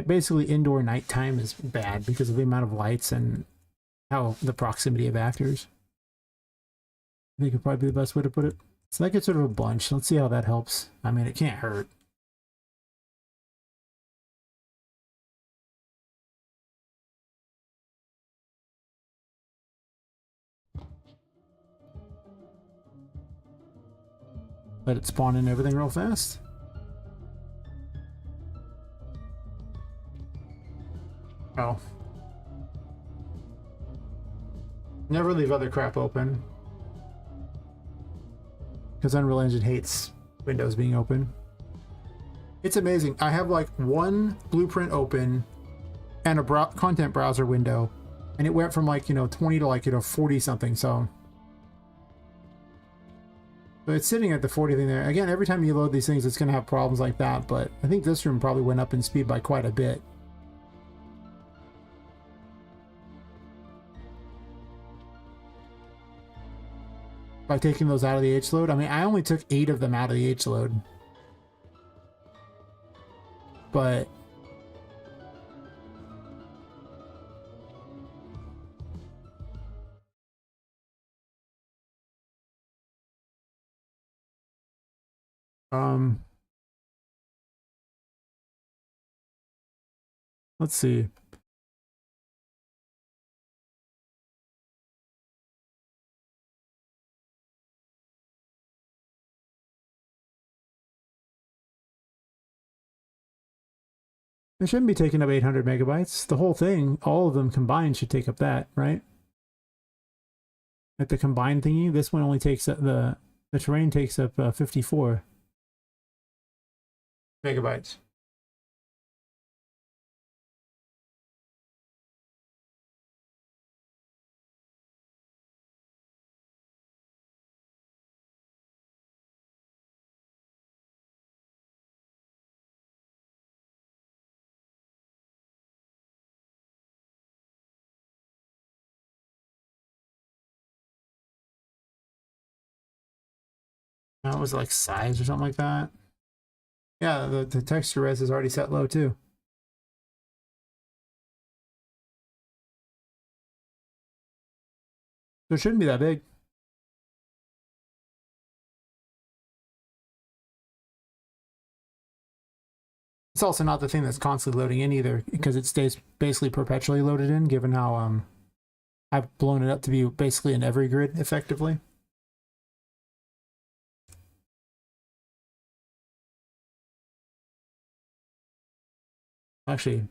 Basically, indoor nighttime is bad because of the amount of lights and how the proximity of actors. I think it'd probably be the best way to put it. So that gets sort of a bunch. Let's see how that helps. I mean, it can't hurt. Let it spawn in everything real fast. Oh. Never leave other crap open. Because Unreal Engine hates Windows being open. It's amazing. I have like one blueprint open and a content browser window. And it went from like, 20 to like, 40 something. So it's sitting at the 40 thing there. Again, every time you load these things, it's going to have problems like that. But I think this room probably went up in speed by quite a bit. By taking those out of the H-load. I mean, I only took 8 of them out of the H-load. But let's see. It shouldn't be taking up 800 megabytes. The whole thing, all of them combined, should take up that, right? Like the combined thingy, this one only takes up the terrain takes up 54 megabytes. That was like size or something like that. Yeah, the texture res is already set low too. So it shouldn't be that big. It's also not the thing that's constantly loading in either, because it stays basically perpetually loaded in, given how I've blown it up to be basically in every grid effectively. Actually,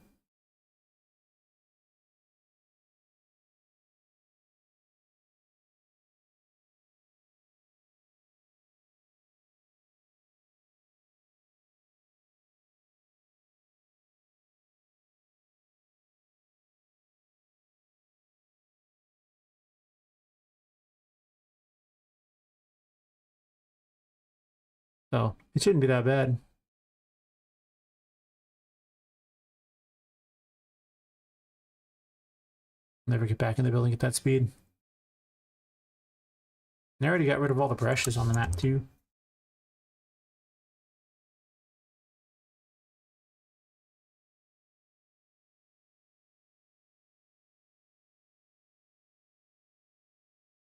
so it shouldn't be that bad. Never get back in the building at that speed. And I already got rid of all the brushes on the map too.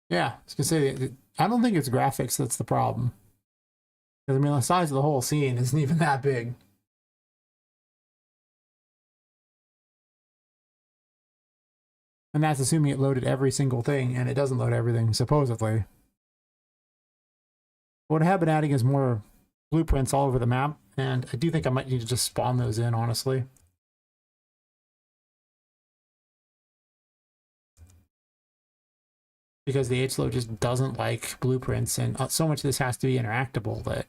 Yeah, I was gonna say, I don't think it's graphics that's the problem. Because I mean, the size of the whole scene isn't even that big. And that's assuming it loaded every single thing, and it doesn't load everything, supposedly. What I have been adding is more blueprints all over the map, and I do think I might need to just spawn those in, honestly. Because the HLO just doesn't like blueprints, and so much of this has to be interactable that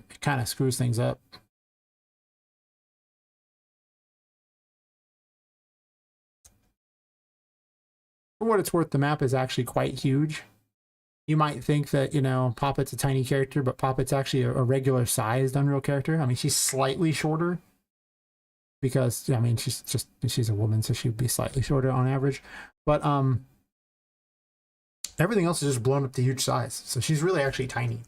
it kind of screws things up. For what it's worth, the map is actually quite huge. You might think that, you know, Poppet's a tiny character, but Poppet's actually a regular sized Unreal character. I mean, she's slightly shorter because, I mean, she's a woman, so she'd be slightly shorter on average. But everything else is just blown up to huge size. So she's really actually tiny.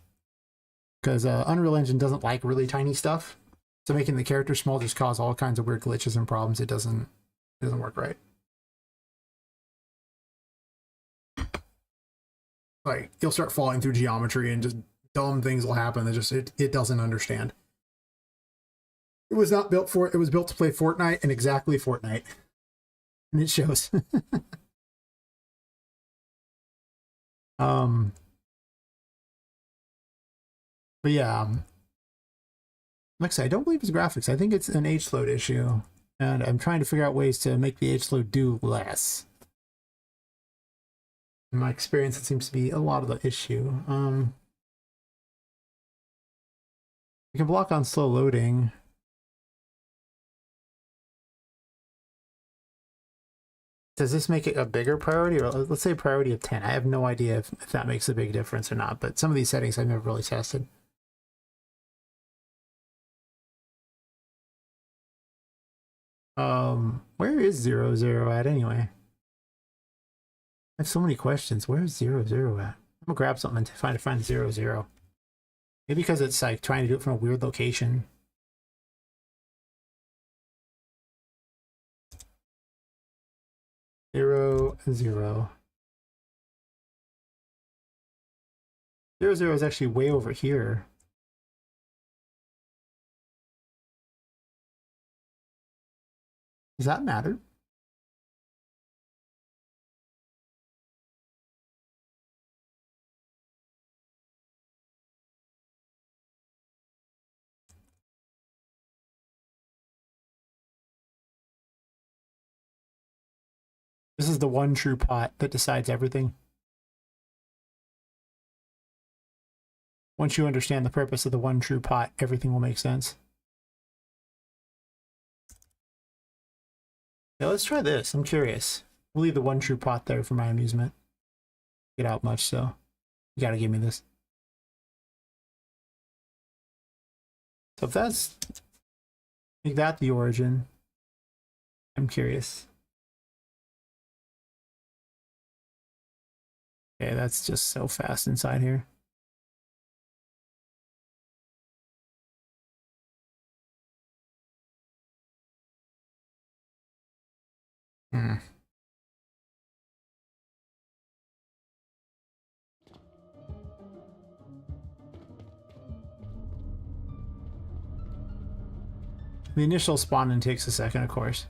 Because Unreal Engine doesn't like really tiny stuff. So making the character small just cause all kinds of weird glitches and problems. It doesn't work right. Like, you'll start falling through geometry and just dumb things will happen that just it doesn't understand. It was not built for it. It was built to play Fortnite and exactly Fortnite. And it shows. But yeah, like I said, I don't believe it's graphics. I think it's an H-load issue. And I'm trying to figure out ways to make the H-load do less. In my experience, it seems to be a lot of the issue. You can block on slow loading. Does this make it a bigger priority? Or let's say priority of 10. I have no idea if that makes a big difference or not, but some of these settings I've never really tested. Where is 0, 0 at anyway? I have so many questions. Where's 0, 0 at? I'm gonna grab something to find 0, 0. Maybe because it's like trying to do it from a weird location. Zero, 0. 0, 0 is actually way over here. Does that matter? This is the one true pot that decides everything. Once you understand the purpose of the one true pot, everything will make sense. Yeah, let's try this. I'm curious. We'll leave the one true pot there for my amusement. Get out much, so you gotta give me this. So if that's, make that the origin, I'm curious. Okay, that's just so fast inside here. Hmm. The initial spawning takes a second, of course.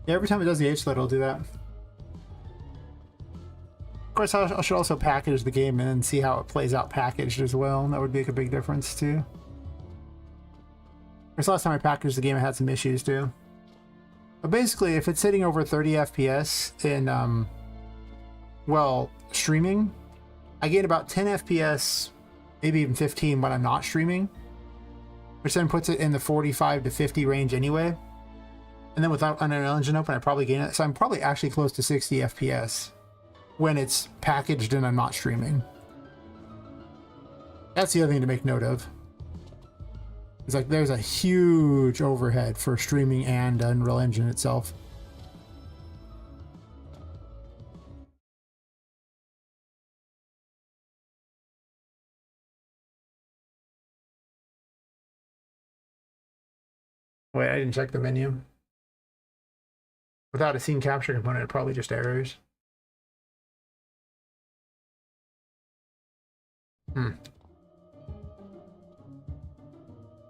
Yeah, every time it does the H-load, it'll do that. Of course, I should also package the game and then see how it plays out packaged as well. That would make a big difference too. Of course, last time I packaged the game, I had some issues too. But basically, if it's sitting over 30 FPS in, well, streaming, I gain about 10 FPS, maybe even 15 when I'm not streaming, which then puts it in the 45 to 50 range anyway. And then without Unreal Engine open, I probably gain it. So I'm probably actually close to 60 FPS when it's packaged and I'm not streaming. That's the other thing to make note of. It's like there's a huge overhead for streaming and Unreal Engine itself. Wait, I didn't check the menu. Without a scene capture component, it probably just errors. Hmm.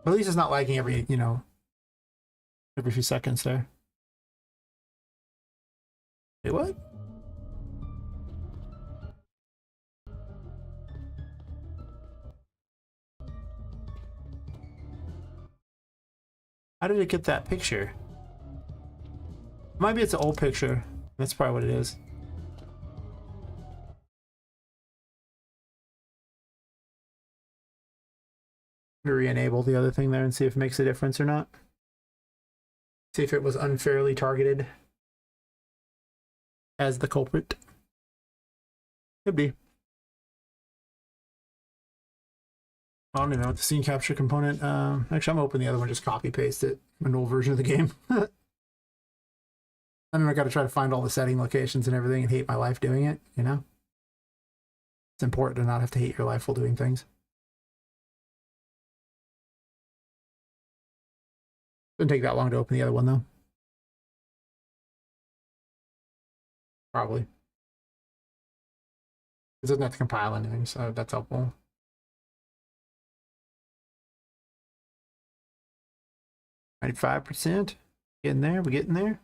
At least it's not lagging every, you know, every few seconds there. Wait, what? How did it get that picture? Maybe it's an old picture. That's probably what it is. Re-enable the other thing there and see if it makes a difference or not. See if it was unfairly targeted as the culprit. Could be. I don't even know what the scene capture component. Actually, I'm open the other one, just copy paste it, an old version of the game. And then I got to try to find all the setting locations and everything and hate my life doing it, you know? It's important to not have to hate your life while doing things. Didn't take that long to open the other one, though. Probably. It doesn't have to compile anything, so that's helpful. %. Getting there, we're getting there.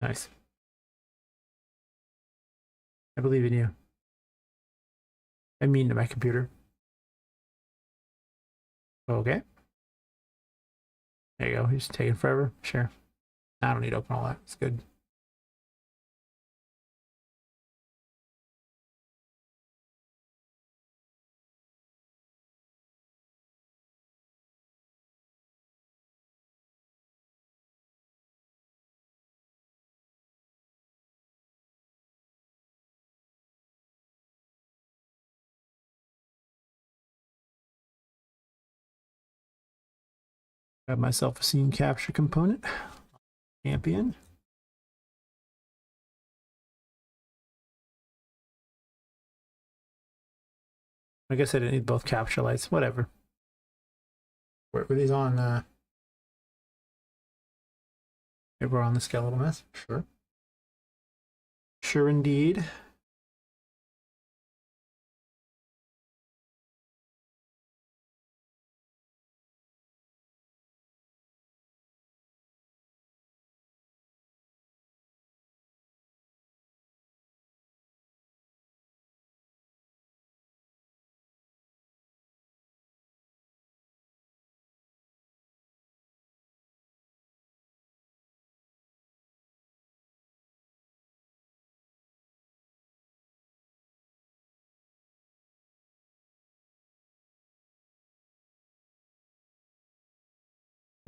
Nice. I believe in you. I mean to my computer. Okay. There you go. He's taking forever. Sure. I don't need to open all that. It's good. Got myself a scene capture component. Champion. I guess I didn't need both capture lights. Whatever. Were these on? They were on the skeletal mess. Sure. Sure, indeed.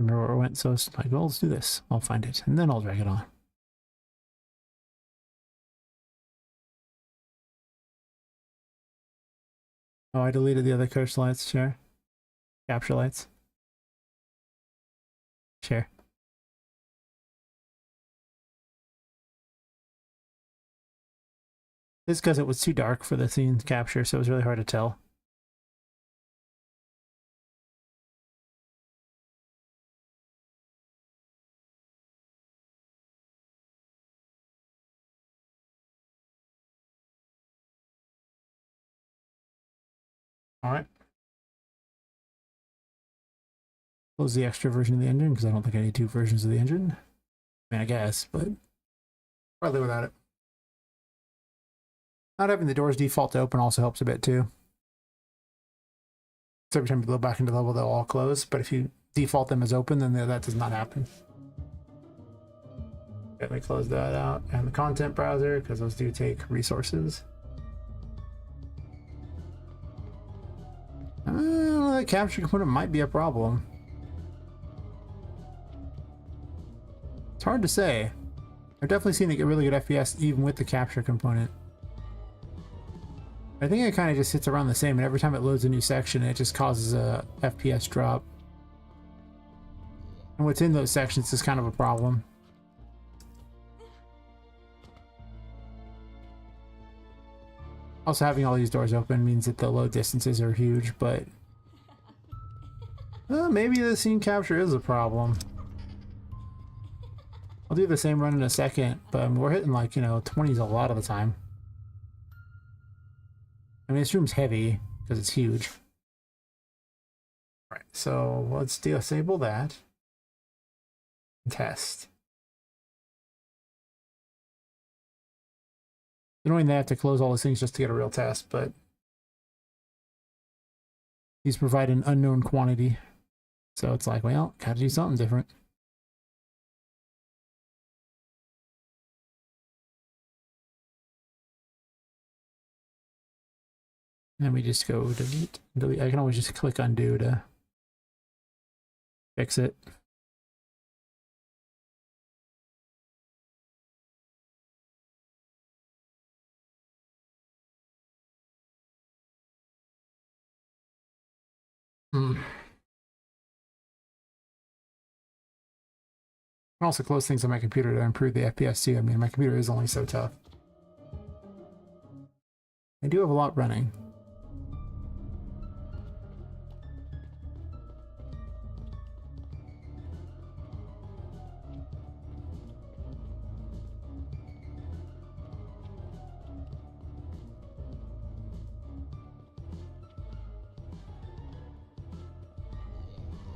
Remember where it went, so it's like, well, let's do this. I'll find it, and then I'll drag it on. Oh, I deleted the other coast lights. Share. Capture lights. Share. It's because it was too dark for the scene capture, so it was really hard to tell. All right. Close the extra version of the engine because I don't think I need two versions of the engine. I mean, I guess, but probably without it. Not having the doors default to open also helps a bit too. So every time you go back into the level, they'll all close. But if you default them as open, then that does not happen. Let me close that out. And the content browser, because those do take resources. That capture component might be a problem. It's hard to say. I've definitely seen it get really good FPS even with the capture component. I think it kind of just sits around the same, and every time it loads a new section, it just causes a FPS drop. And what's in those sections is kind of a problem. Also, having all these doors open means that the load distances are huge, but maybe the scene capture is a problem. I'll do the same run in a second, but we're hitting like, 20s a lot of the time. I mean, this room's heavy because it's huge. All right, so let's disable that. Test. Annoying they have to close all those things just to get a real test, but these provide an unknown quantity. So it's like, well, gotta do something different. And then we just go delete. I can always just click undo to fix it. I can also close things on my computer to improve the FPS too. I mean, my computer is only so tough. I do have a lot running.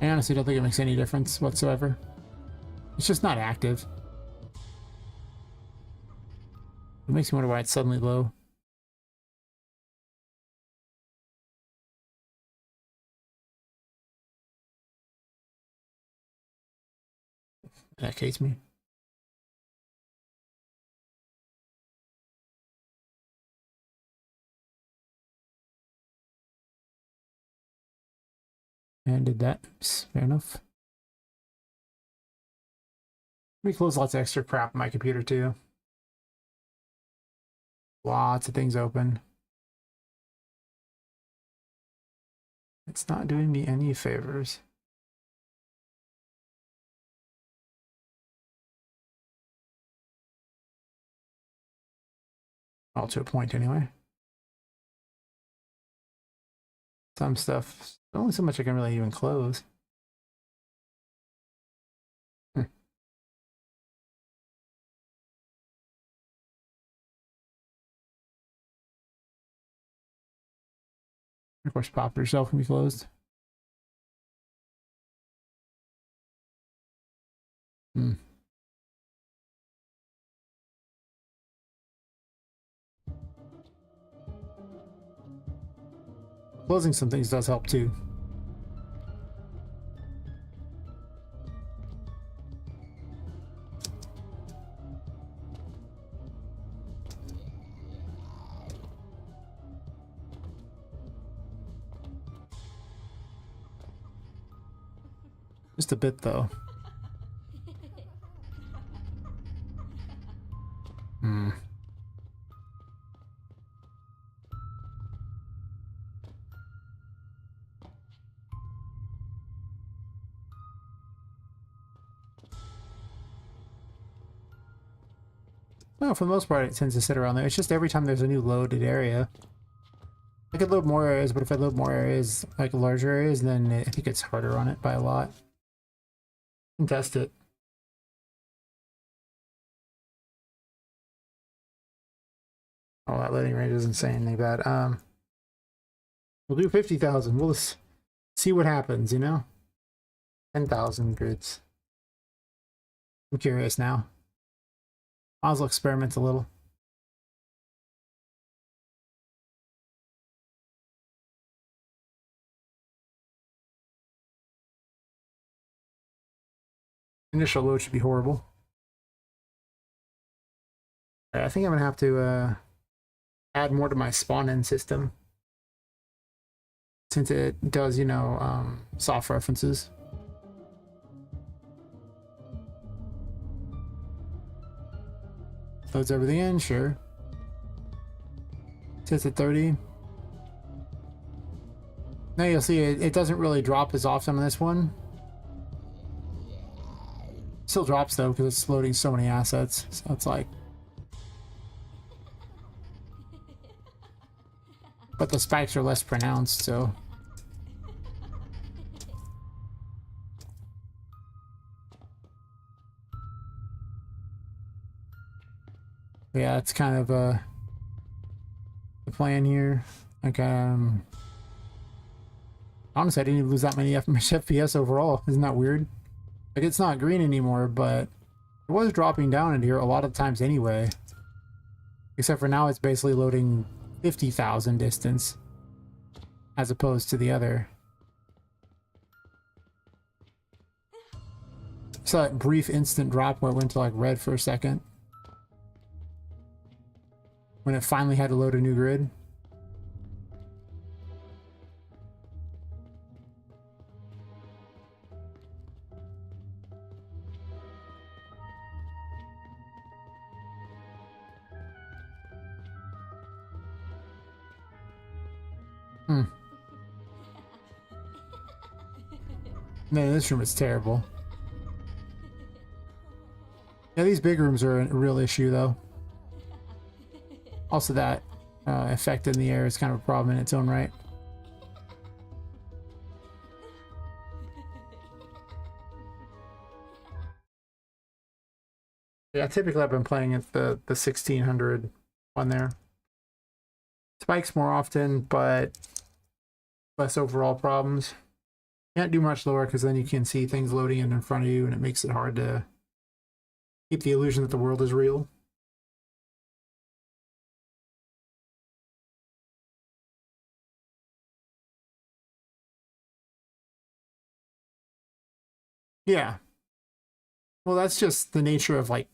I honestly don't think it makes any difference whatsoever. It's just not active. It makes me wonder why it's suddenly low. That case me. And did that. Oops, fair enough. Let me close lots of extra crap on my computer too. Lots of things open. It's not doing me any favors. Well, to a point anyway. Some stuff, only so much I can really even close. Of course, Poppet yourself can be closed. Closing some things does help too. Just a bit, though. Hmm. Well, for the most part, it tends to sit around there. It's just every time there's a new loaded area. I could load more areas, but if I load more areas, like larger areas, then I think it's harder on it by a lot. And test it. Oh, that loading range is insanely bad. We'll do 50,000. We'll just see what happens, you know? 10,000 grids. I'm curious now. Might as well experiment a little. Initial load should be horrible. All right, I think I'm gonna have to add more to my spawn-in system, since it does, you know, soft references. Loads everything in, sure. Sits at 30. Now you'll see it doesn't really drop as often on this one. Still drops though, because it's loading so many assets. So it's like... But the spikes are less pronounced, so... Yeah, it's kind of the plan here. Like, honestly, I didn't even lose that many much FPS overall. Isn't that weird? Like, it's not green anymore, but it was dropping down in here a lot of times anyway. Except for now, it's basically loading 50,000 distance, as opposed to the other. So that brief instant drop where it went to like red for a second. When it finally had to load a new grid. Man, this room is terrible. Yeah, these big rooms are a real issue, though. Also, that effect in the air is kind of a problem in its own right. Yeah, typically I've been playing at the 1600 one there. Spikes more often, but less overall problems. Can't do much lower because then you can see things loading in front of you and it makes it hard to keep the illusion that the world is real. Yeah. Well, that's just the nature of like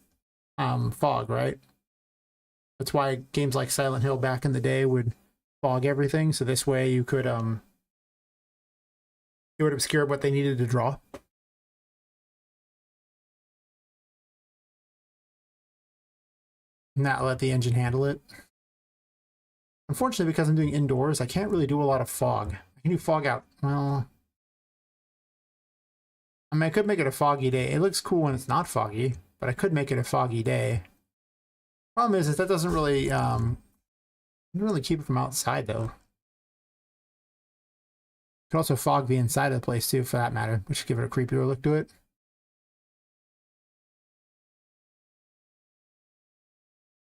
fog, right? That's why games like Silent Hill back in the day would fog everything, so this way you could it would obscure what they needed to draw. Not let the engine handle it. Unfortunately, because I'm doing indoors, I can't really do a lot of fog. I can do fog out. Well, I mean, I could make it a foggy day. It looks cool when it's not foggy, but I could make it a foggy day. Problem is that doesn't really keep it from outside, though. Could also fog the inside of the place, too, for that matter, which should give it a creepier look to it.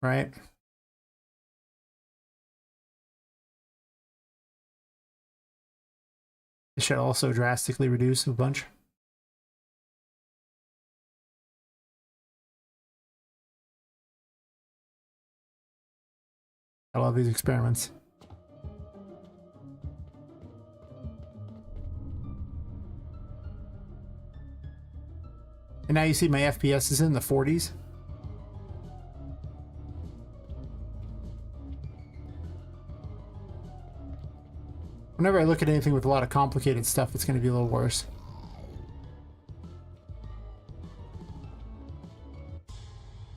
Right? It should also drastically reduce a bunch. I love these experiments. And now you see my FPS is in the 40s. Whenever I look at anything with a lot of complicated stuff, it's going to be a little worse.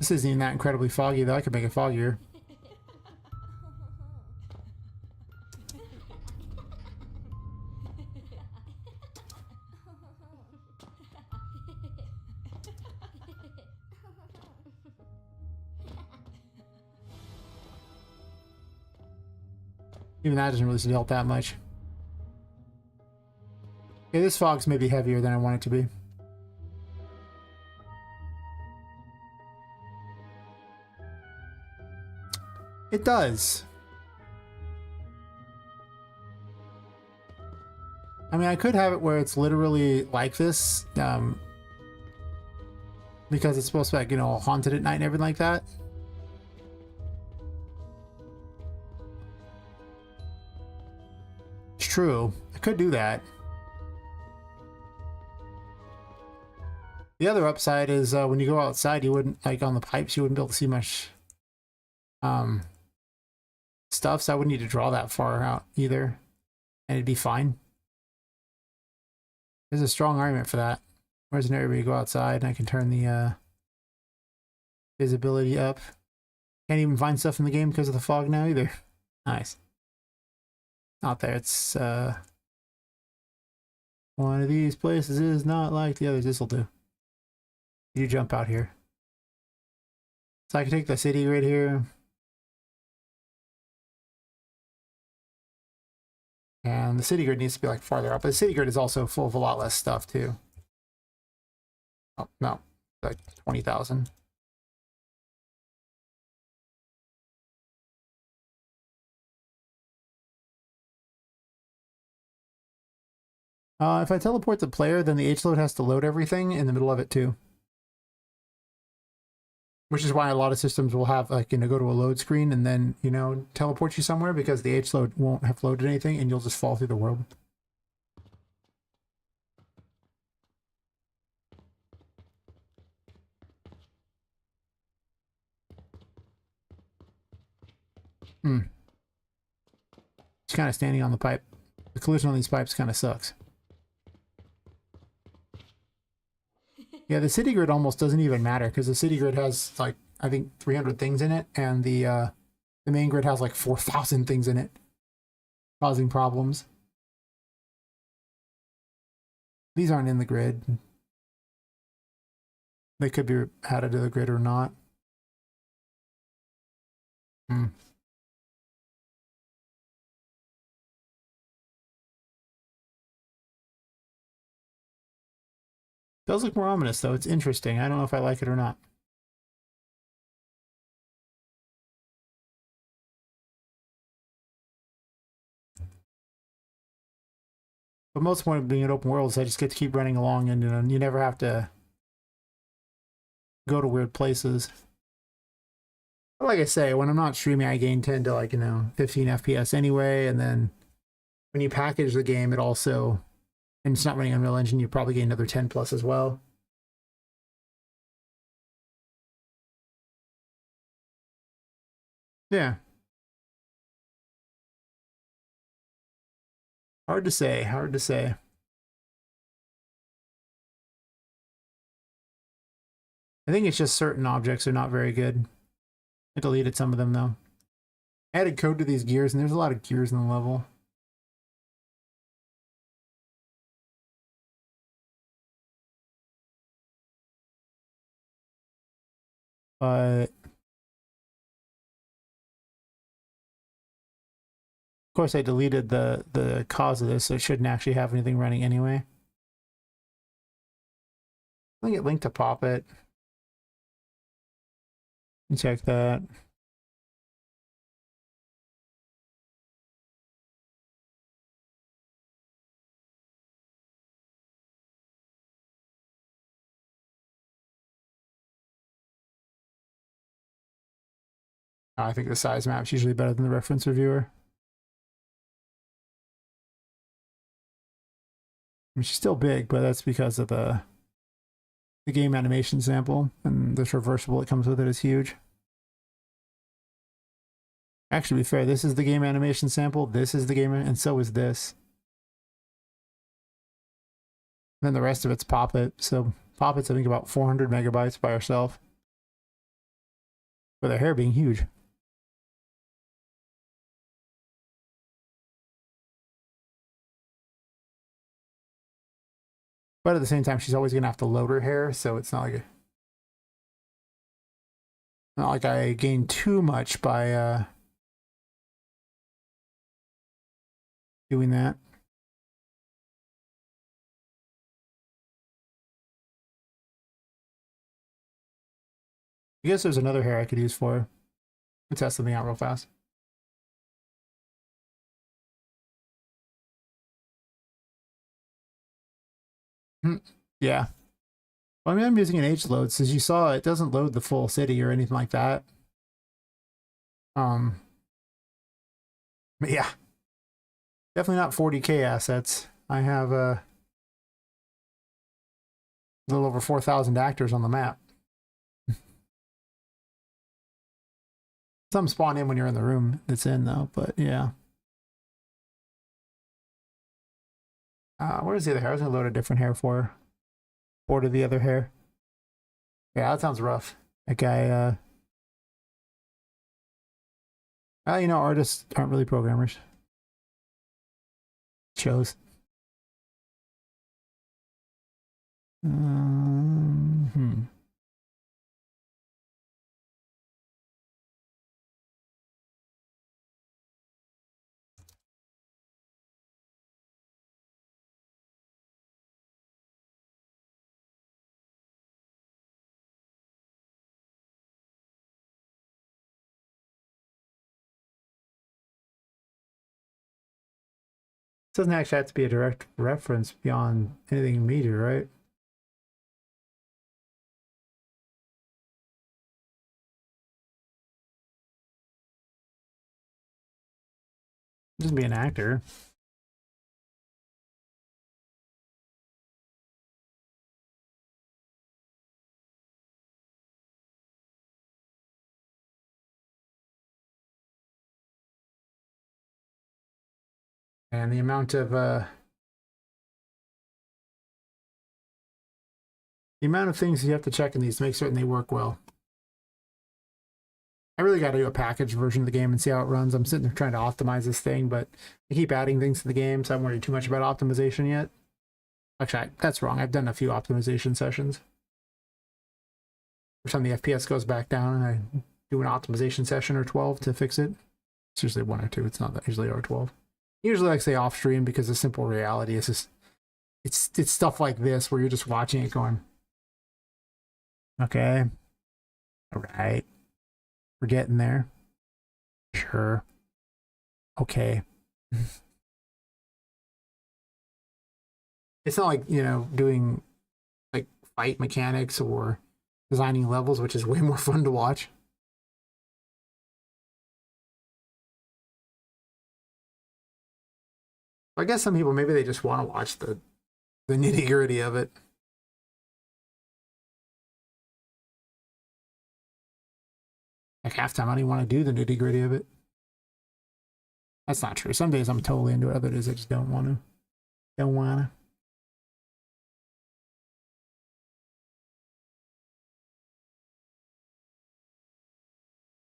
This isn't even that incredibly foggy, though. I could make it foggier. Even that doesn't really help that much. Okay, this fog's maybe heavier than I want it to be. It does. I mean, I could have it where it's literally like this, because it's supposed to be, like, you know, haunted at night and everything like that. It's true. I could do that. The other upside is when you go outside, you wouldn't, like on the pipes, you wouldn't be able to see much stuff, so I wouldn't need to draw that far out either, and it'd be fine. There's a strong argument for that. Where's an area where you go outside and I can turn the visibility up. Can't even find stuff in the game because of the fog now either. Nice. Not there. It's one of these places is not like the others. This'll do. You jump out here. So I can take the city right here. And the city grid needs to be like farther up. But the city grid is also full of a lot less stuff too. Oh, no. Like 20,000. If I teleport the player, then the H-load has to load everything in the middle of it too. Which is why a lot of systems will have, like, you know, go to a load screen and then, you know, teleport you somewhere, because the H-load won't have loaded anything and you'll just fall through the world. It's kind of standing on the pipe. The collision on these pipes kind of sucks. Yeah, the city grid almost doesn't even matter, because the city grid has, like, I think 300 things in it, and the main grid has like 4,000 things in it, causing problems. These aren't in the grid. They could be added to the grid or not. Does look more ominous, though. It's interesting. I don't know if I like it or not. But most of the point of being an open world is I just get to keep running along, and, you know, you never have to go to weird places. But like I say, when I'm not streaming, I gain 10 to, like, you know, 15 FPS anyway, and then when you package the game, it also, and it's not running Unreal Engine, you probably gain another 10 plus as well. Yeah. Hard to say, hard to say. I think it's just certain objects are not very good. I deleted some of them, though. I added code to these gears, and there's a lot of gears in the level. But of course, I deleted the cause of this, so it shouldn't actually have anything running anyway. I think it linked to Poppet. Check that. I think the size map's usually better than the reference reviewer. I mean, she's still big, but that's because of the game animation sample, and the traversable that comes with it is huge. Actually, to be fair, this is the game animation sample, this is the game, and so is this. And then the rest of it's Poppet, so Poppet's, I think, about 400 megabytes by herself. For their hair being huge. But at the same time, she's always gonna have to load her hair, so it's not like I gained too much by doing that. I guess there's another hair I could use for her. Let's test something out real fast. Yeah. Well, I mean, I'm using an H load. So as you saw, it doesn't load the full city or anything like that. But yeah. Definitely not 40K assets. I have a little over 4,000 actors on the map. Some spawn in when you're in the room it's in, though, but yeah. Where's the other hair? I was going to load a different hair for her. Order the other hair. Yeah, that sounds rough. That guy, you know, artists aren't really programmers. Shows. Doesn't actually have to be a direct reference beyond anything media, right? Just be an actor. And the amount of things you have to check in these to make certain they work well. I really got to do a packaged version of the game and see how it runs. I'm sitting there trying to optimize this thing, but I keep adding things to the game, so I haven't worried too much about optimization yet. Actually, that's wrong. I've done a few optimization sessions. Every time the FPS goes back down, I do an optimization session or 12 to fix it. It's usually 1 or 2. It's not that usually or 12. Usually, like, say off stream, because the simple reality is just it's stuff like this where you're just watching it going, okay, all right, we're getting there. Sure. Okay. It's not like, you know, doing like fight mechanics or designing levels, which is way more fun to watch. I guess some people, maybe they just want to watch the nitty gritty of it. Like half time, I don't even want to do the nitty gritty of it. That's not true. Some days I'm totally into it. Other days I just don't want to. Don't want to.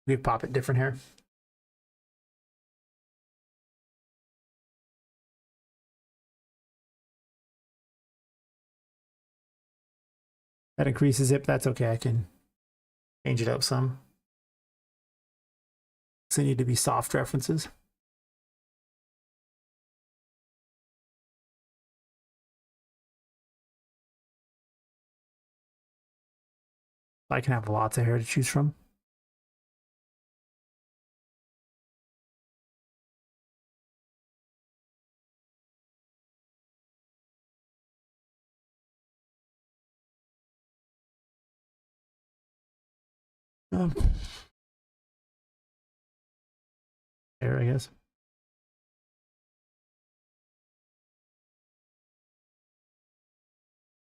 We pop it different here. That increases it, but that's okay. I can change it up some. So they need to be soft references. I can have lots of hair to choose from. Hair, I guess.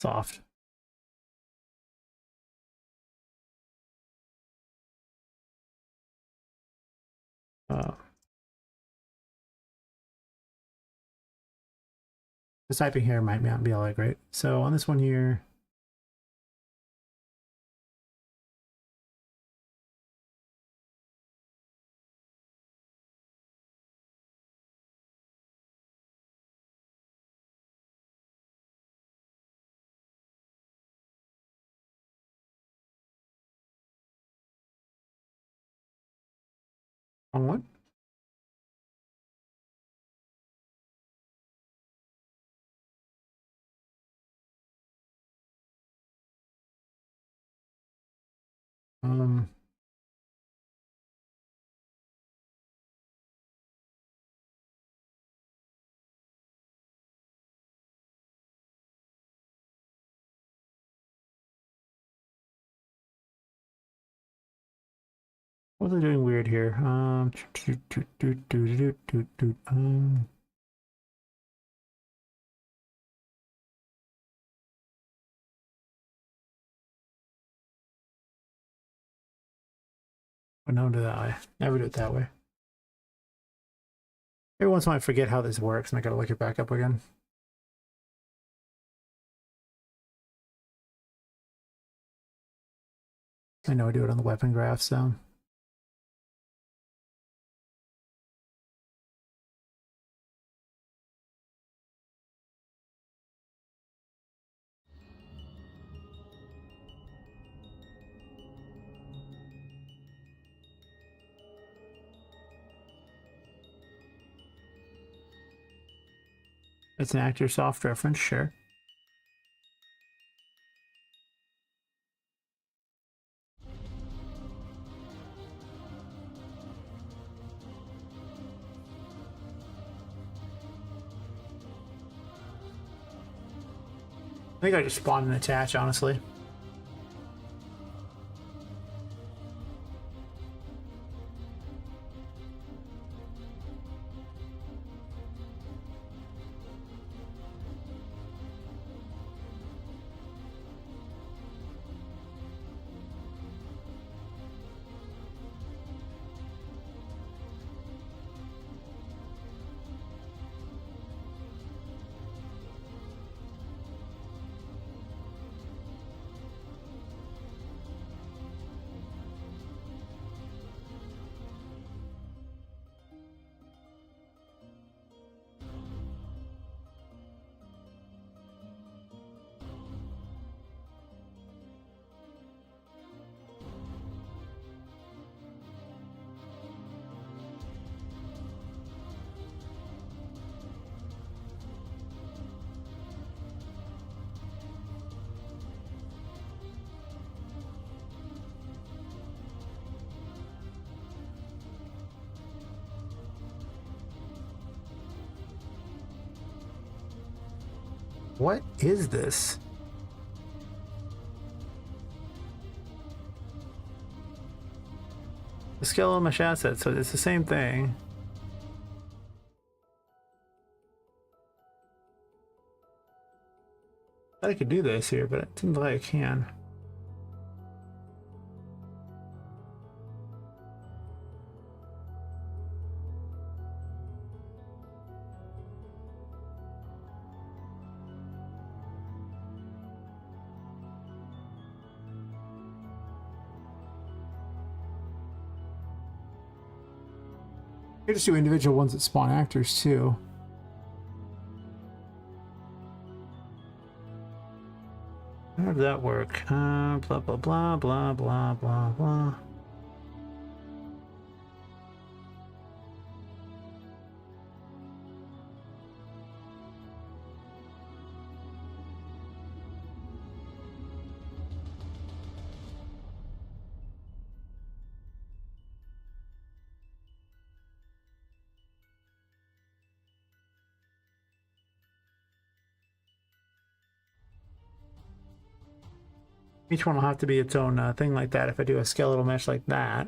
Soft. The typing here might not be all that great. So on this one here, On what? Um, what are they doing weird here? No, do that way. Never do it that way. Every once in a while I forget how this works and I gotta look it back up again. I know I do it on the weapon graph, so. It's an actor soft reference, sure. I think I just spawned and attach, honestly. What is this? The skeletal mesh asset, so it's the same thing. I thought I could do this here, but it seems like I can. You just do individual ones that spawn actors too. How does that work? Blah blah blah blah blah blah blah. Each one will have to be its own thing like that if I do a skeletal mesh like that.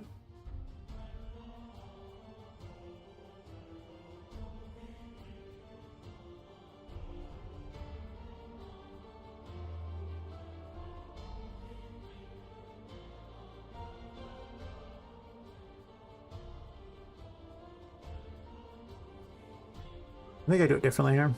I think I do it differently here.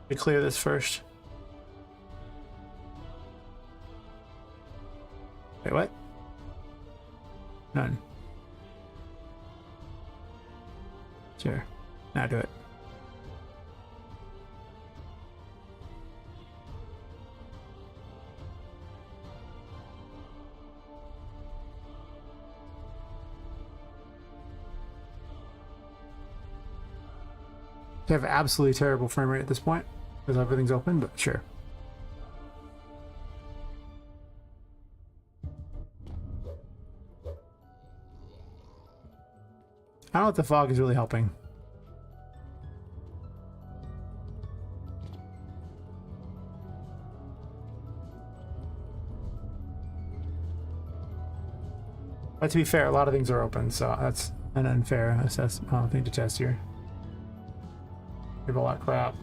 We clear this first. Wait, what? None. Sure. Now do it. They have absolutely terrible frame rate at this point because everything's open, but sure. I don't know if the fog is really helping. But to be fair, a lot of things are open, so that's an unfair thing to test here. We have a lot of crap.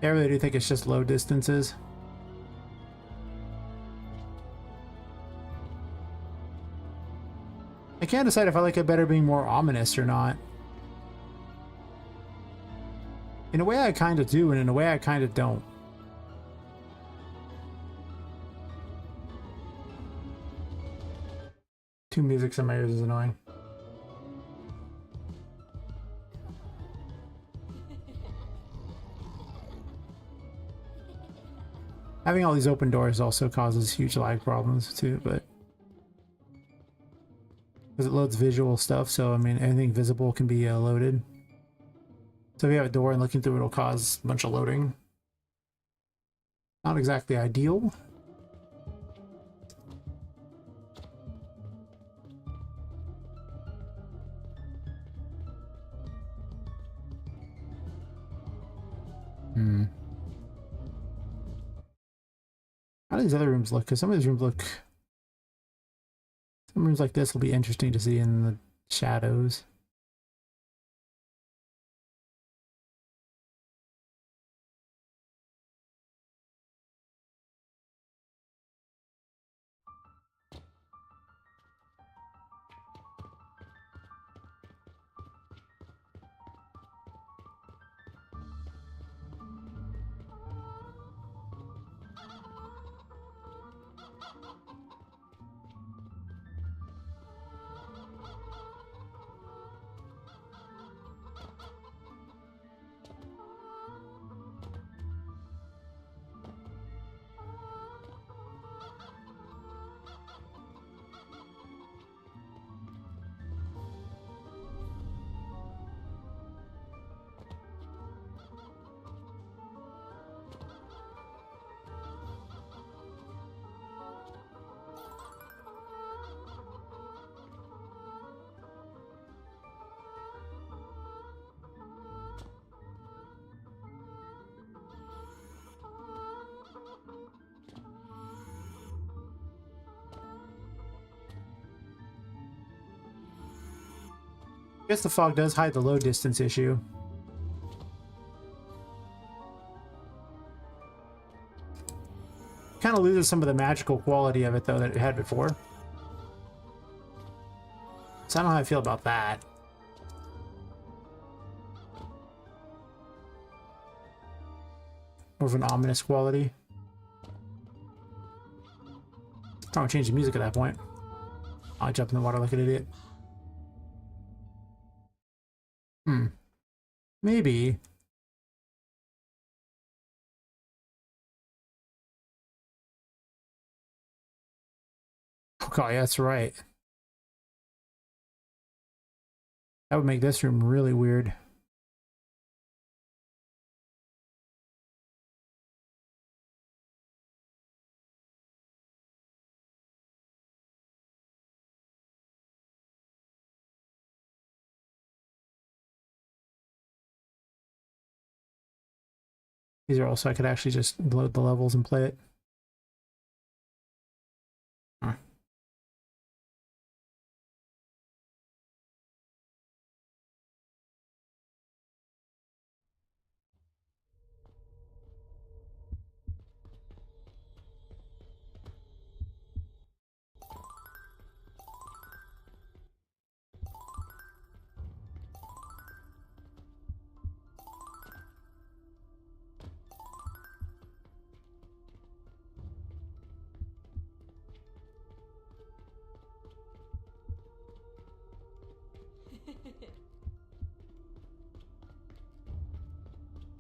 I really do think it's just low distances. I can't decide if I like it better being more ominous or not. In a way I kind of do, and in a way I kind of don't. Two musics in my ears is annoying. Having all these open doors also causes huge lag problems too, but because it loads visual stuff, so I mean anything visible can be loaded. So if you have a door and looking through, it'll cause a bunch of loading. Not exactly ideal. How do these other rooms look? Because some of these rooms look... Some rooms like this will be interesting to see in the shadows. I guess the fog does hide the low distance issue. Kind of loses some of the magical quality of it though that it had before. So I don't know how I feel about that. More of an ominous quality. Probably change the music at that point. I'll jump in the water like an idiot. Maybe. Okay, that's right. That would make this room really weird. These are also, I could actually just load the levels and play it. Huh.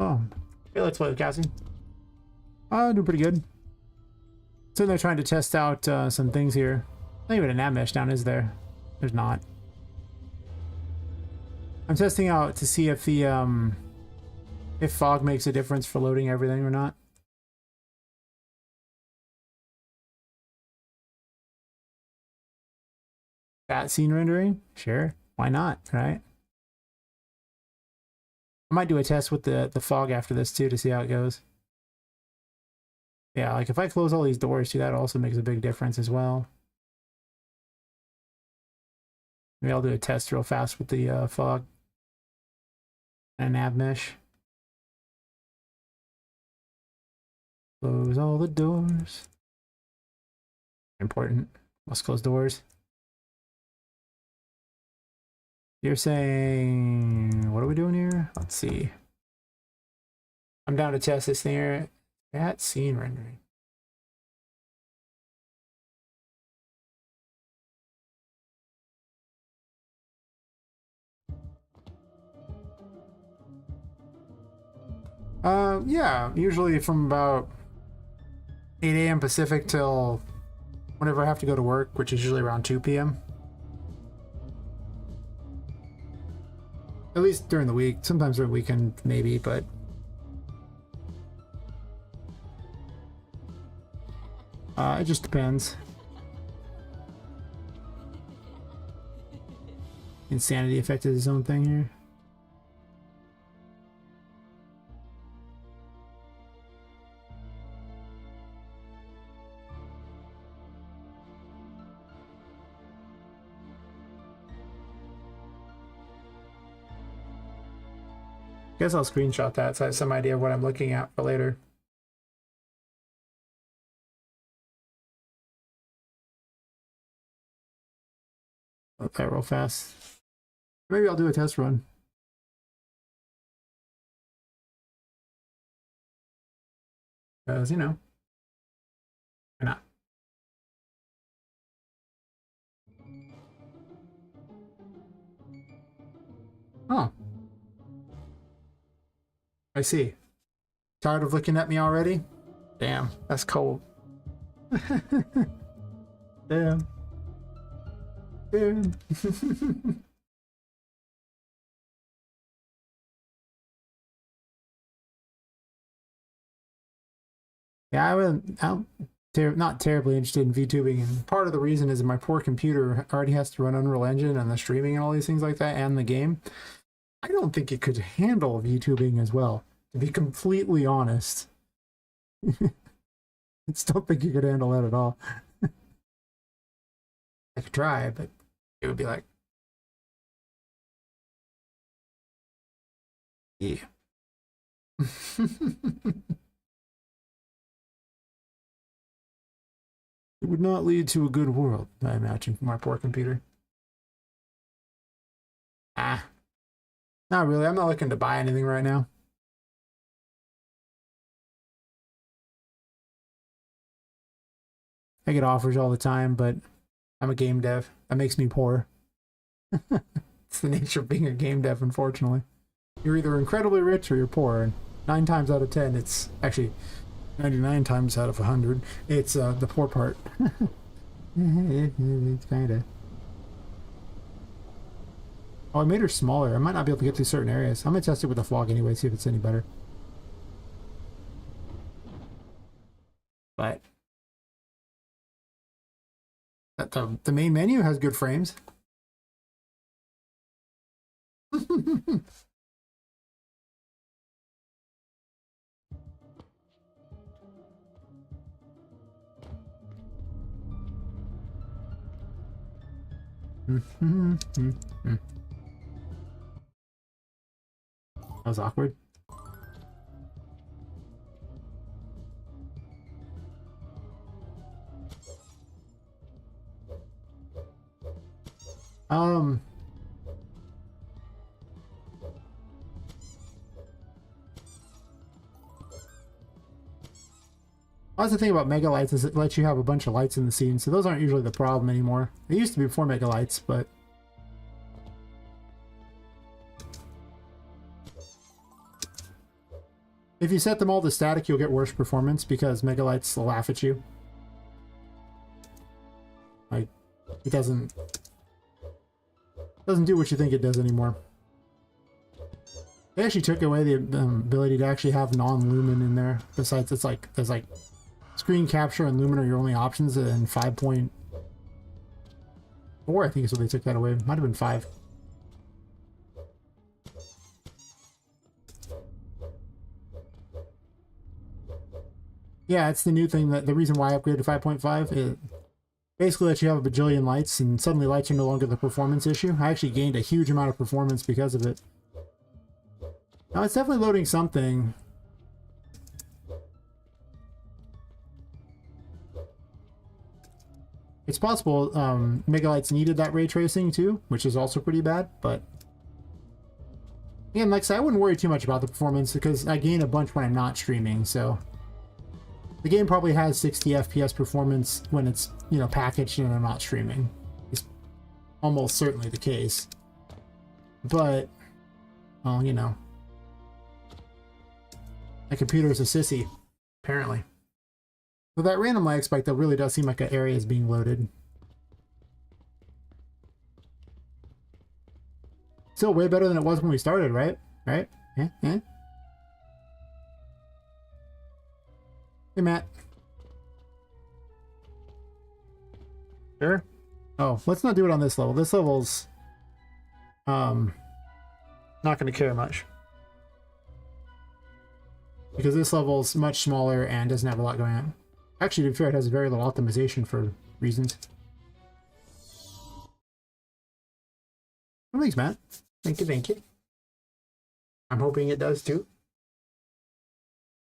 Oh, hey, let's play with Cassie. Doing pretty good. So they're trying to test out some things here. Not even a nav mesh down, is there? There's not. I'm testing out to see if the if fog makes a difference for loading everything or not. That scene rendering? Sure. Why not, right? I might do a test with the fog after this too to see how it goes. Yeah, like if I close all these doors too, that also makes a big difference as well. Maybe I'll do a test real fast with the fog and nav mesh. Close all the doors. Important. Must close doors. You're saying, what are we doing here? Let's see. I'm down to test this thing here. That scene rendering. Yeah, usually from about 8 a.m. Pacific till whenever I have to go to work, which is usually around 2 p.m. At least during the week. Sometimes during the weekend, maybe, but it just depends. Insanity affected his own thing here. Guess I'll screenshot that so I have some idea of what I'm looking at for later. Look that real fast. Maybe I'll do a test run. Because, you know, why not? Oh. I see. Tired of looking at me already? Damn, that's cold. Damn. Damn. Yeah, I'm not terribly interested in VTubing, and part of the reason is my poor computer already has to run Unreal Engine and the streaming and all these things like that, and the game. I don't think it could handle VTubing as well, to be completely honest. I just don't think you could handle that at all. I could try, but it would be like, yeah. It would not lead to a good world, I imagine, from our poor computer. Ah, not really. I'm not looking to buy anything right now. I get offers all the time, but I'm a game dev. That makes me poor. It's the nature of being a game dev, unfortunately. You're either incredibly rich or you're poor, and 9 times out of 10, it's actually 99 times out of 100, it's the poor part. It's kind of. Oh, I made her smaller. I might not be able to get through certain areas. I'm gonna test it with the fog anyway, see if it's any better. But the main menu has good frames. That was awkward. That's the thing about mega lights is it lets you have a bunch of lights in the scene, so those aren't usually the problem anymore. They used to be before mega lights, but If you set them all to static, you'll get worse performance because Megalights will laugh at you. Like, it doesn't do what you think it does anymore. They actually took away the ability to actually have non-lumen in there. Besides, it's like there's like screen capture and lumen are your only options in 5.4. I think is what they took that away. Might have been 5. Yeah, it's the new thing that the reason why I upgraded to 5.5 is basically lets you have a bajillion lights, and suddenly lights are no longer the performance issue. I actually gained a huge amount of performance because of it. Now it's definitely loading something. It's possible Megalights needed that ray tracing too, which is also pretty bad, but again, like I said, I wouldn't worry too much about the performance because I gain a bunch when I'm not streaming, so the game probably has 60 FPS performance when it's, you know, packaged and I'm not streaming. It's almost certainly the case. But, well, you know, my computer is a sissy, apparently. With that random lag spike, that really does seem like an area is being loaded. Still way better than it was when we started, right? Right? Yeah? Yeah? Hey, Matt. Sure? Oh, let's not do it on this level. This level's not going to care much. Because this level's much smaller and doesn't have a lot going on. Actually, to be fair, it has very little optimization for reasons. Oh, thanks, Matt. Thank you, thank you. I'm hoping it does too.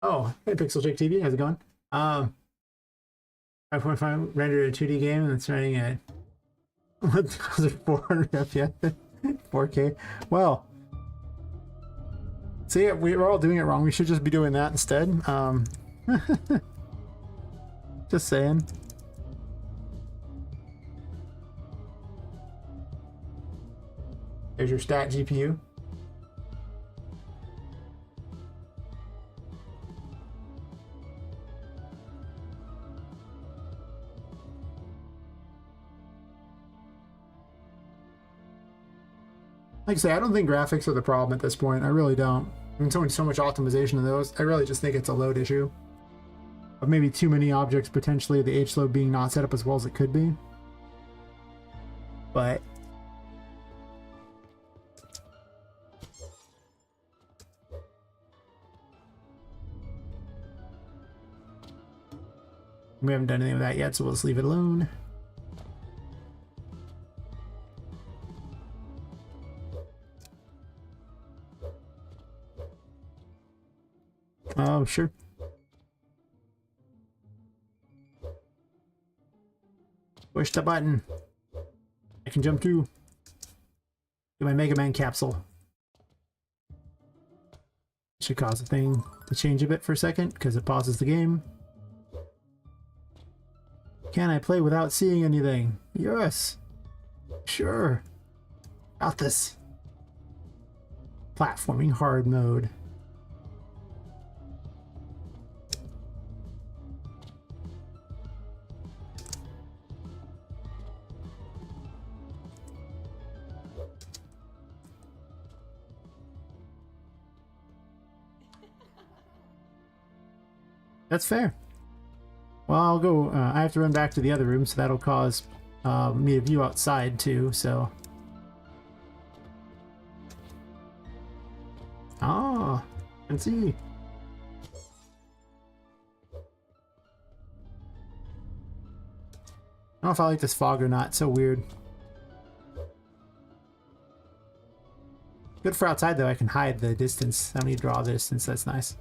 Oh, hey, Pixel Jake TV, how's it going? 5.5 rendered a 2D game and it's running at 400 FPS, 4K. Well, see, we're all doing it wrong. We should just be doing that instead. Just saying. There's your stat GPU. Like I say, I don't think graphics are the problem at this point. I really don't. I mean, so much optimization in those. I really just think it's a load issue. Of maybe too many objects, potentially the H load being not set up as well as it could be. But we haven't done anything with that yet, so we'll just leave it alone. Oh, sure. Push the button. I can jump through. Do my Mega Man capsule. Should cause the thing to change a bit for a second because it pauses the game. Can I play without seeing anything? Yes. Sure. Got this. Platforming hard mode. That's fair. Well, I'll go. I have to run back to the other room, so that'll cause me to view outside too. So, I can see. I don't know if I like this fog or not. It's so weird. Good for outside though. I can hide the distance. I don't need to draw the distance. That's nice.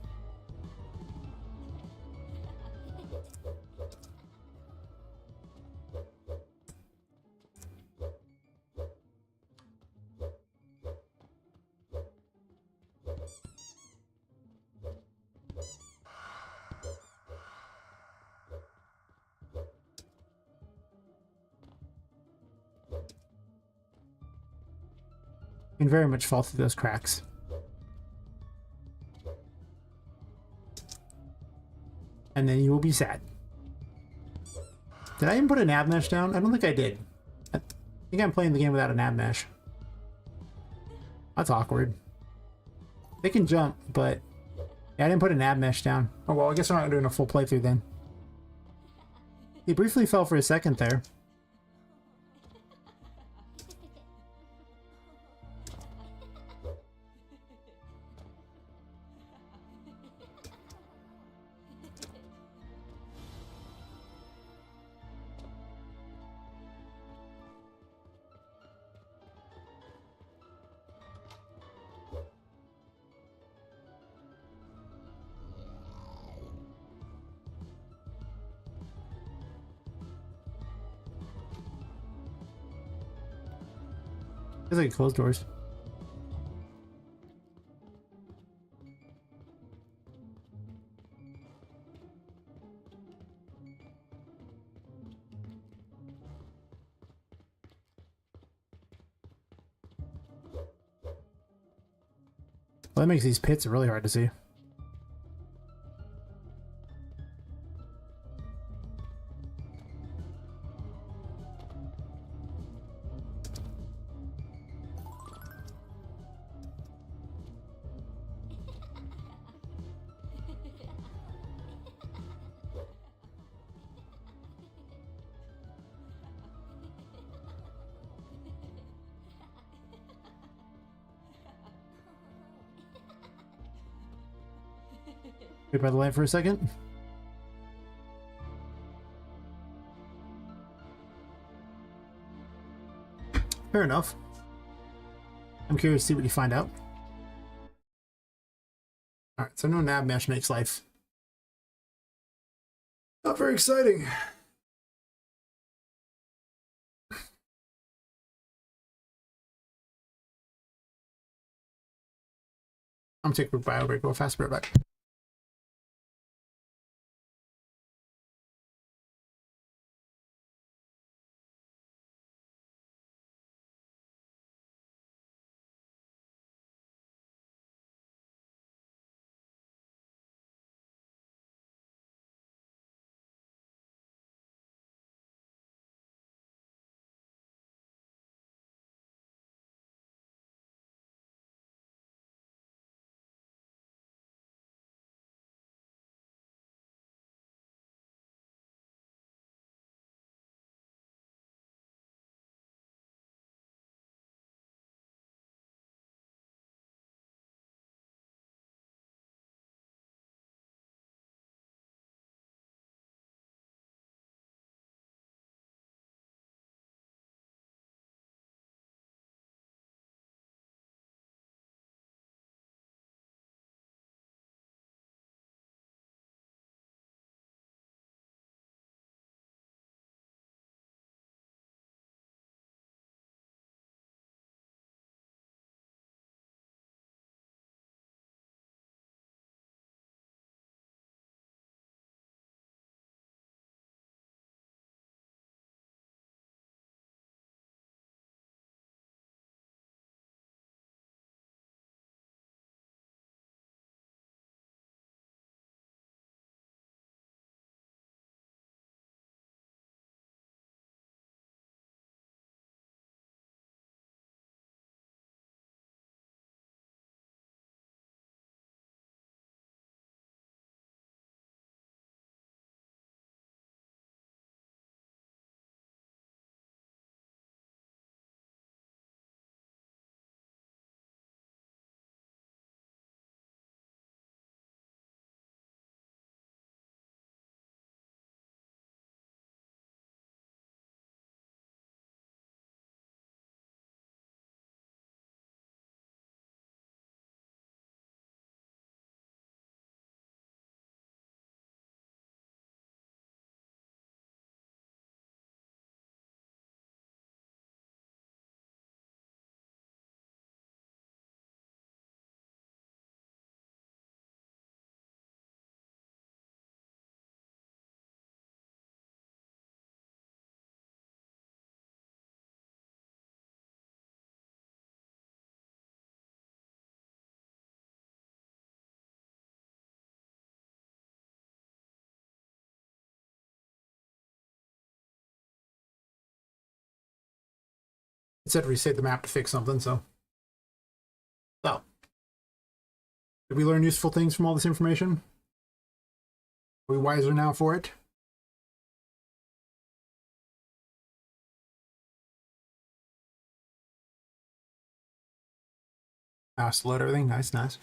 Can very much fall through those cracks. and then you will be sad. Did I even put a nav mesh down? I don't think I did. I think I'm playing the game without a nav mesh. That's awkward. They can jump, but yeah, I didn't put a nav mesh down. Oh well, I guess we're not doing a full playthrough then. He briefly fell for a second there. Feels like closed doors. Well, that makes these pits really hard to see. Wait by the light for a second. Fair enough. I'm curious to see what you find out. Alright, so no nav mesh makes life not very exciting. I'm gonna take a bio break real fast, be right back. It said reset the map to fix something, so. So. Did we learn useful things from all this information? Are we wiser now for it? Load everything. Nice, nice.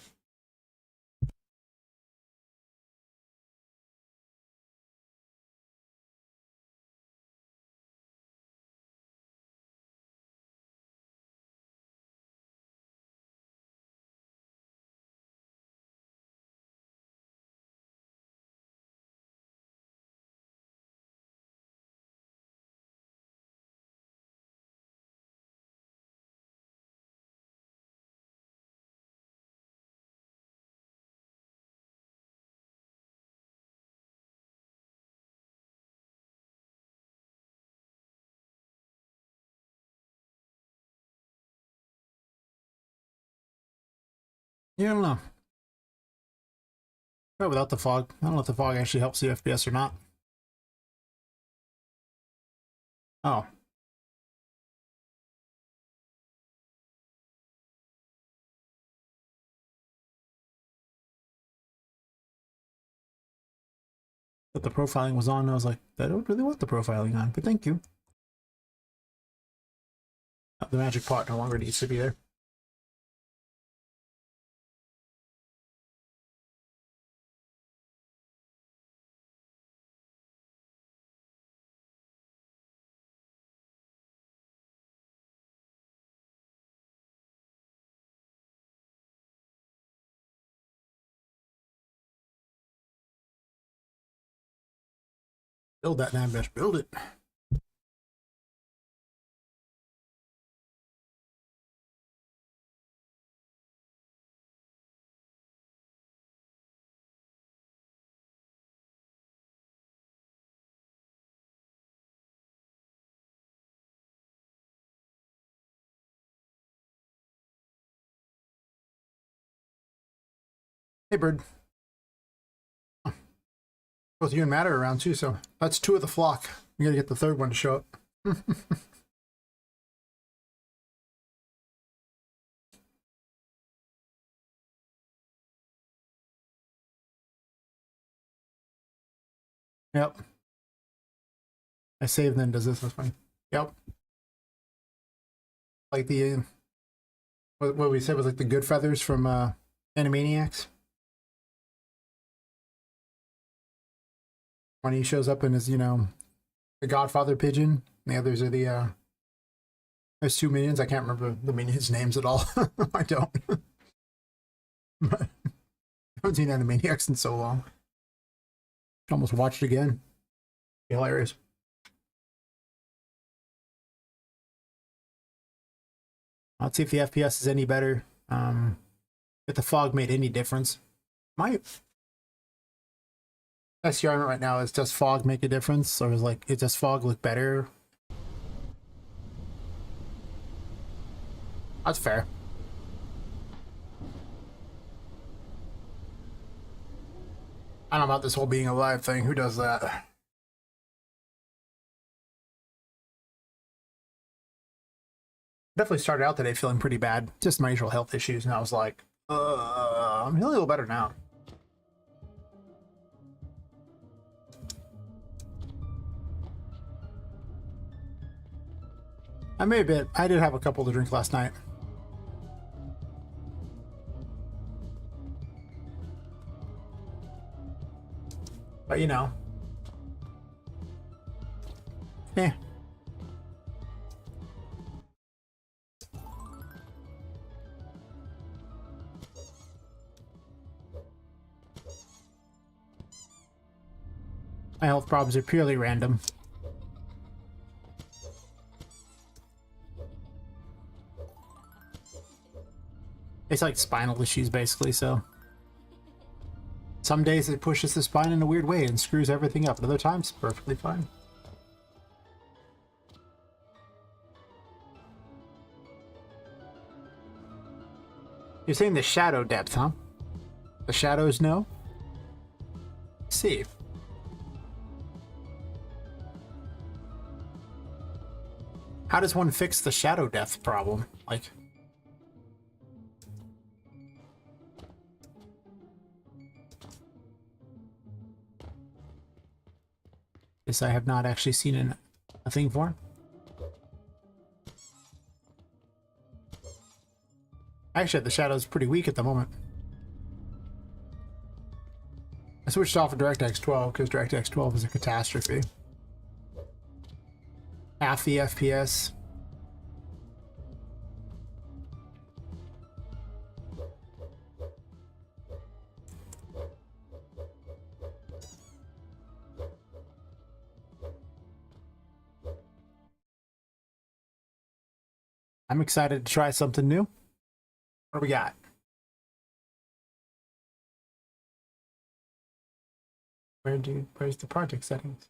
Yeah, I don't know. But without the fog, I don't know if the fog actually helps the FPS or not. Oh. But the profiling was on, and I was like, I don't really want the profiling on, but thank you. The magic pot no longer needs to be there. Build that damn bitch, build it. Hey, bird. Both you and Matt are around too, so that's two of the flock. We gotta get the third one to show up. Yep. I saved then does this, that's funny. Yep. Like the what we said was like the good feathers from Animaniacs. When he shows up in his, the Godfather pigeon, and the others are the there's two minions. I can't remember the minions' names at all. I don't. I haven't seen Animaniacs in so long. Almost watched it again. Be hilarious. Let's see if the FPS is any better. If the fog made any difference. Might. SCR right now is, does fog make a difference, or is like, does fog look better? That's fair. I don't know about this whole being alive thing. Who does that? Definitely started out today feeling pretty bad. Just my usual health issues, and I was like, I'm feeling a little better now. I may have been. I did have a couple to drink last night. But eh. My health problems are purely random. It's like spinal issues, basically, so. Some days it pushes the spine in a weird way and screws everything up. Other times, perfectly fine. You're saying the shadow depth, huh? The shadows know? Let's see. How does one fix the shadow death problem? Like, this I have not actually seen a thing for. Actually, the shadow's pretty weak at the moment. I switched off of DirectX 12 because DirectX 12 is a catastrophe. Half the FPS. I'm excited to try something new. What do we got? Where's the project settings?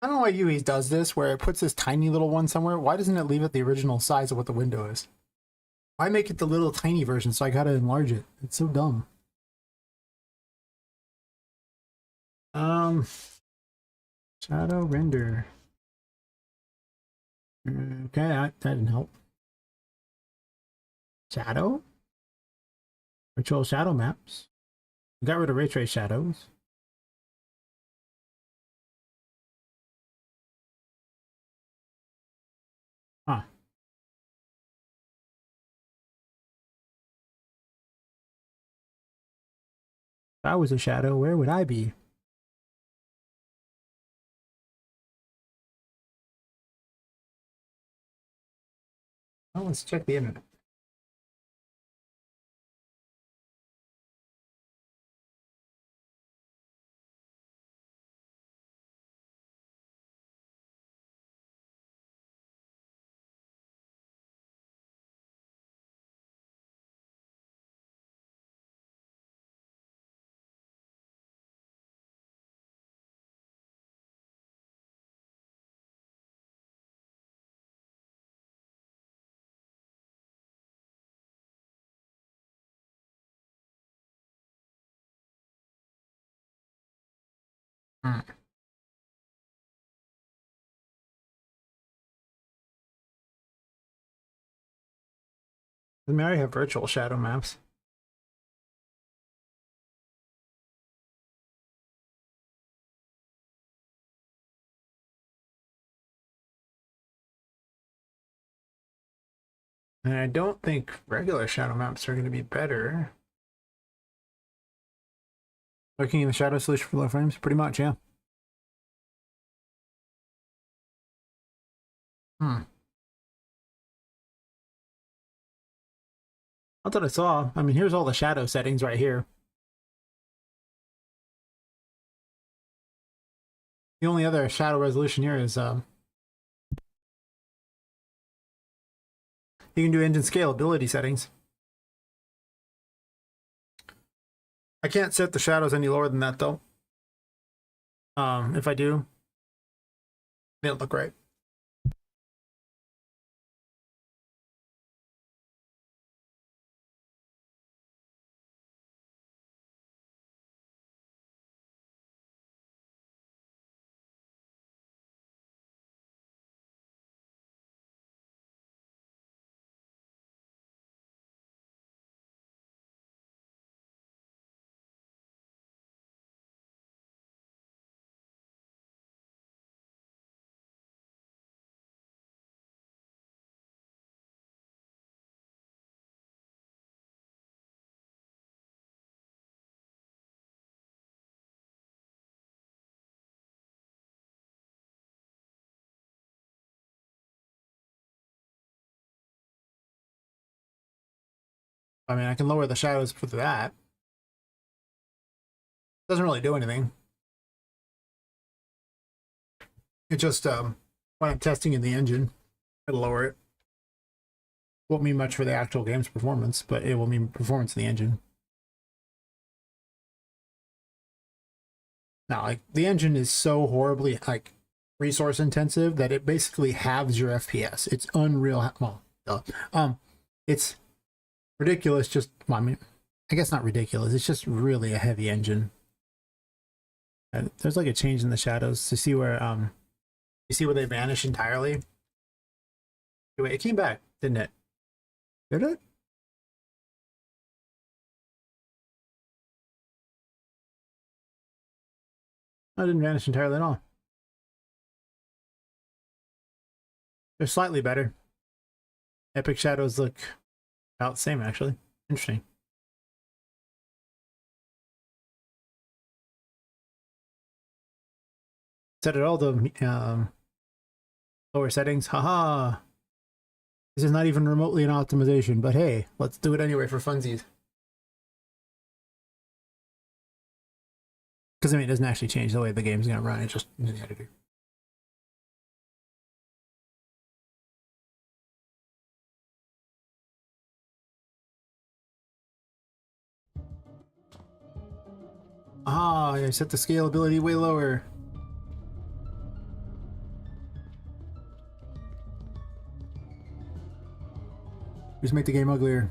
I don't know why UE's does this, where it puts this tiny little one somewhere. Why doesn't it leave it the original size of what the window is? Why make it the little tiny version so I gotta enlarge it? It's so dumb. Shadow render. Okay, that didn't help. Shadow? Virtual shadow maps. Got rid of ray trace shadows. Huh. If I was a shadow, where would I be? Oh, let's check the internet. Hmm. I mean, I already have virtual shadow maps. And I don't think regular shadow maps are going to be better. Looking in the shadow solution for low frames? Pretty much, yeah. That's what I saw. I mean, here's all the shadow settings right here. The only other shadow resolution here is you can do engine scalability settings. I can't set the shadows any lower than that though. If I do, it'll look right. I mean, I can lower the shadows for that. Doesn't really do anything. It just when I'm testing in the engine, it'll lower it. Won't mean much for the actual game's performance, but it will mean performance in the engine. Now, like the engine is so horribly like resource intensive that it basically halves your FPS. It's unreal. Well, it's ridiculous. Just, well, I mean, I guess not ridiculous. It's just really a heavy engine. And there's like a change in the shadows to see where you see where they vanish entirely. Wait, it came back, didn't it? Did it? I didn't vanish entirely at all. They're slightly better. Epic shadows look about the same, actually. Interesting. Set at all the lower settings. Haha. This is not even remotely an optimization, but hey, let's do it anyway for funsies. Because I mean, it doesn't actually change the way the game's gonna run. It's just in the editor. Ah, I set the scalability way lower. Just make the game uglier.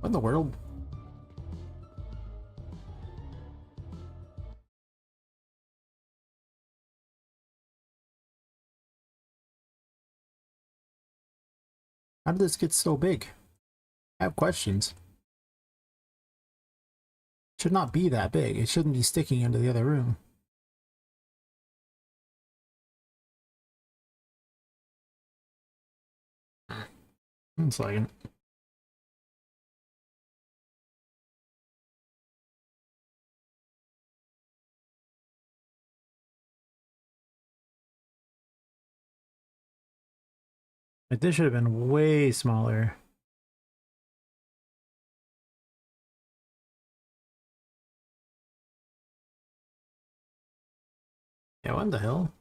What in the world? How did this get so big? I have questions. It should not be that big. It shouldn't be sticking into the other room. One second. Like, this should have been way smaller. Yeah, what the hell?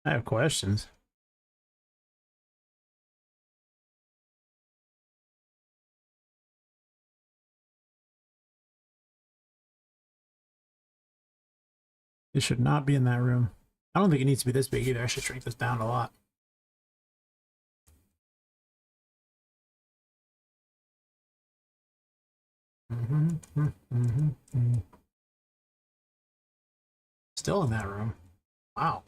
I have questions. It should not be in that room. I don't think it needs to be this big either. I should shrink this down a lot. Still in that room. Wow.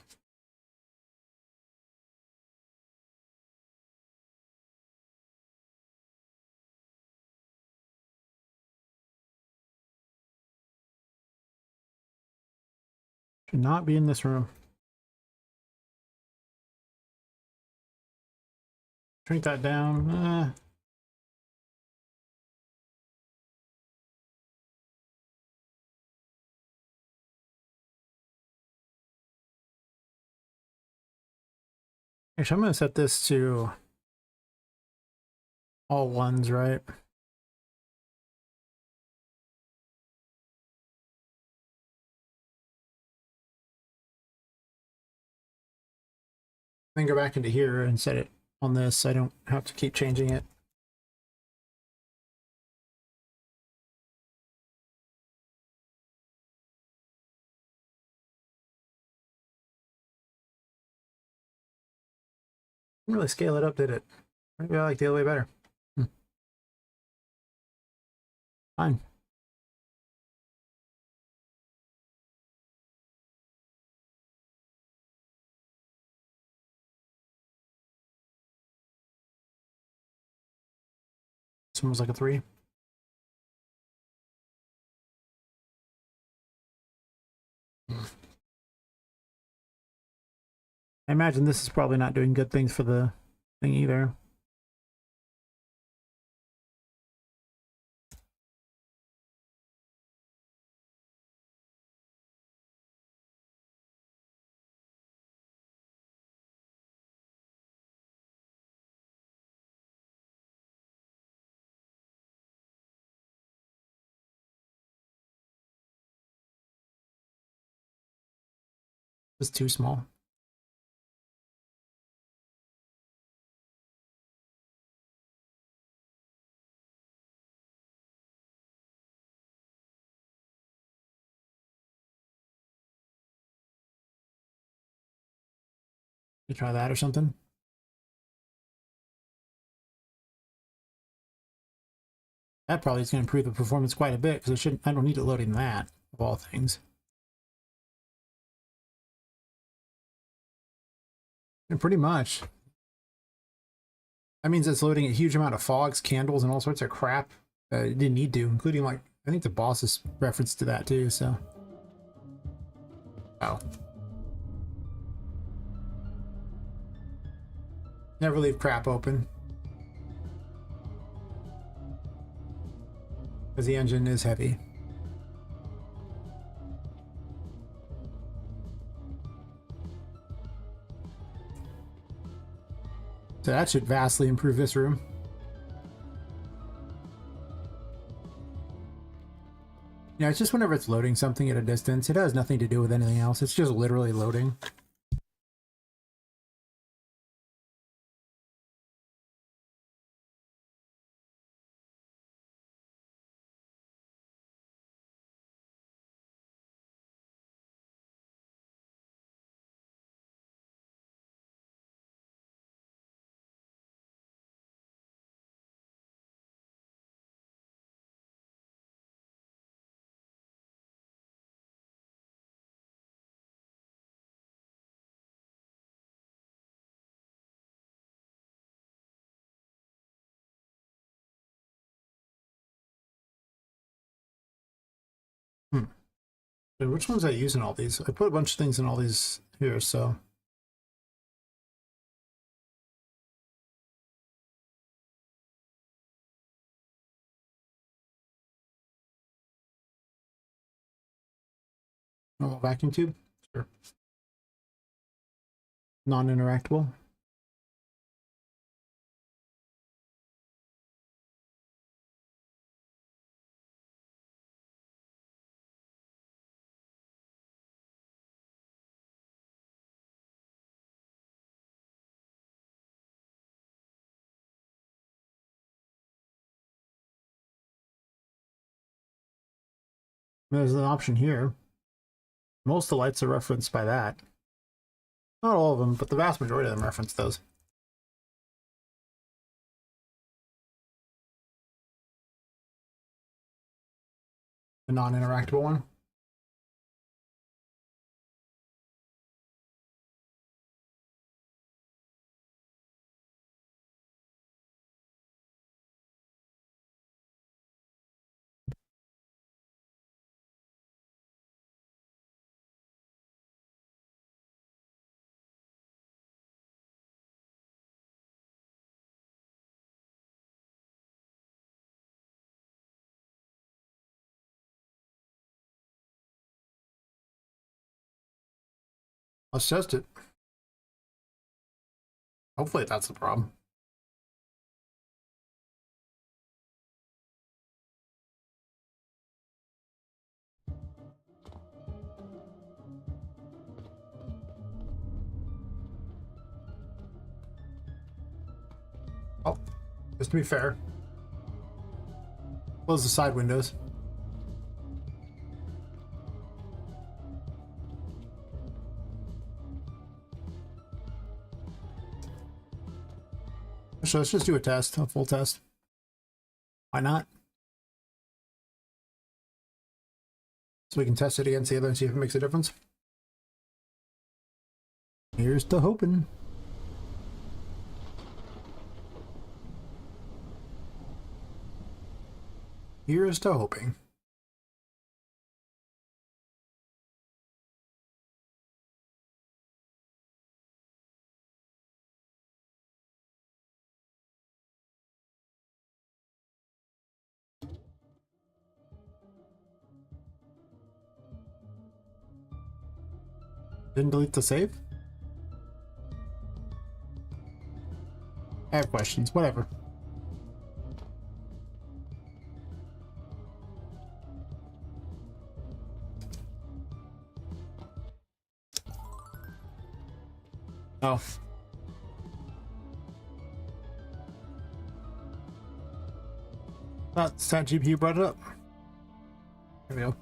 Should not be in this room. Shrink that down. Actually, I'm going to set this to all ones, right? Then go back into here and set it on this so I don't have to keep changing it. Didn't really scale it up, did it? Maybe I like the other way better. Fine. This one was like a 3. I imagine this is probably not doing good things for the thing either. It's too small. You try that or something. That probably is going to improve the performance quite a bit because I don't need it loading that, of all things. And pretty much. That means it's loading a huge amount of fogs, candles, and all sorts of crap it didn't need to, including, like, I think the boss is referenced to that too, so. Oh. Never leave crap open. Because the engine is heavy. So that should vastly improve this room. Yeah, it's just whenever it's loading something at a distance, it has nothing to do with anything else. It's just literally loading. Hmm. So which ones I use in all these? I put a bunch of things in all these here, so. Oh, vacuum tube? Sure. Non-interactable. There's an option here. Most of the lights are referenced by that. Not all of them, but the vast majority of them reference those. The non-interactable one. Let's test it. Hopefully that's the problem. Oh, just to be fair. Close the side windows. So let's just do a test, a full test. Why not? So we can test it against the other and see if it makes a difference. Here's to hoping. Here's to hoping. Didn't delete the save? I have questions, whatever. Oh. That GPU brought it up. There we go.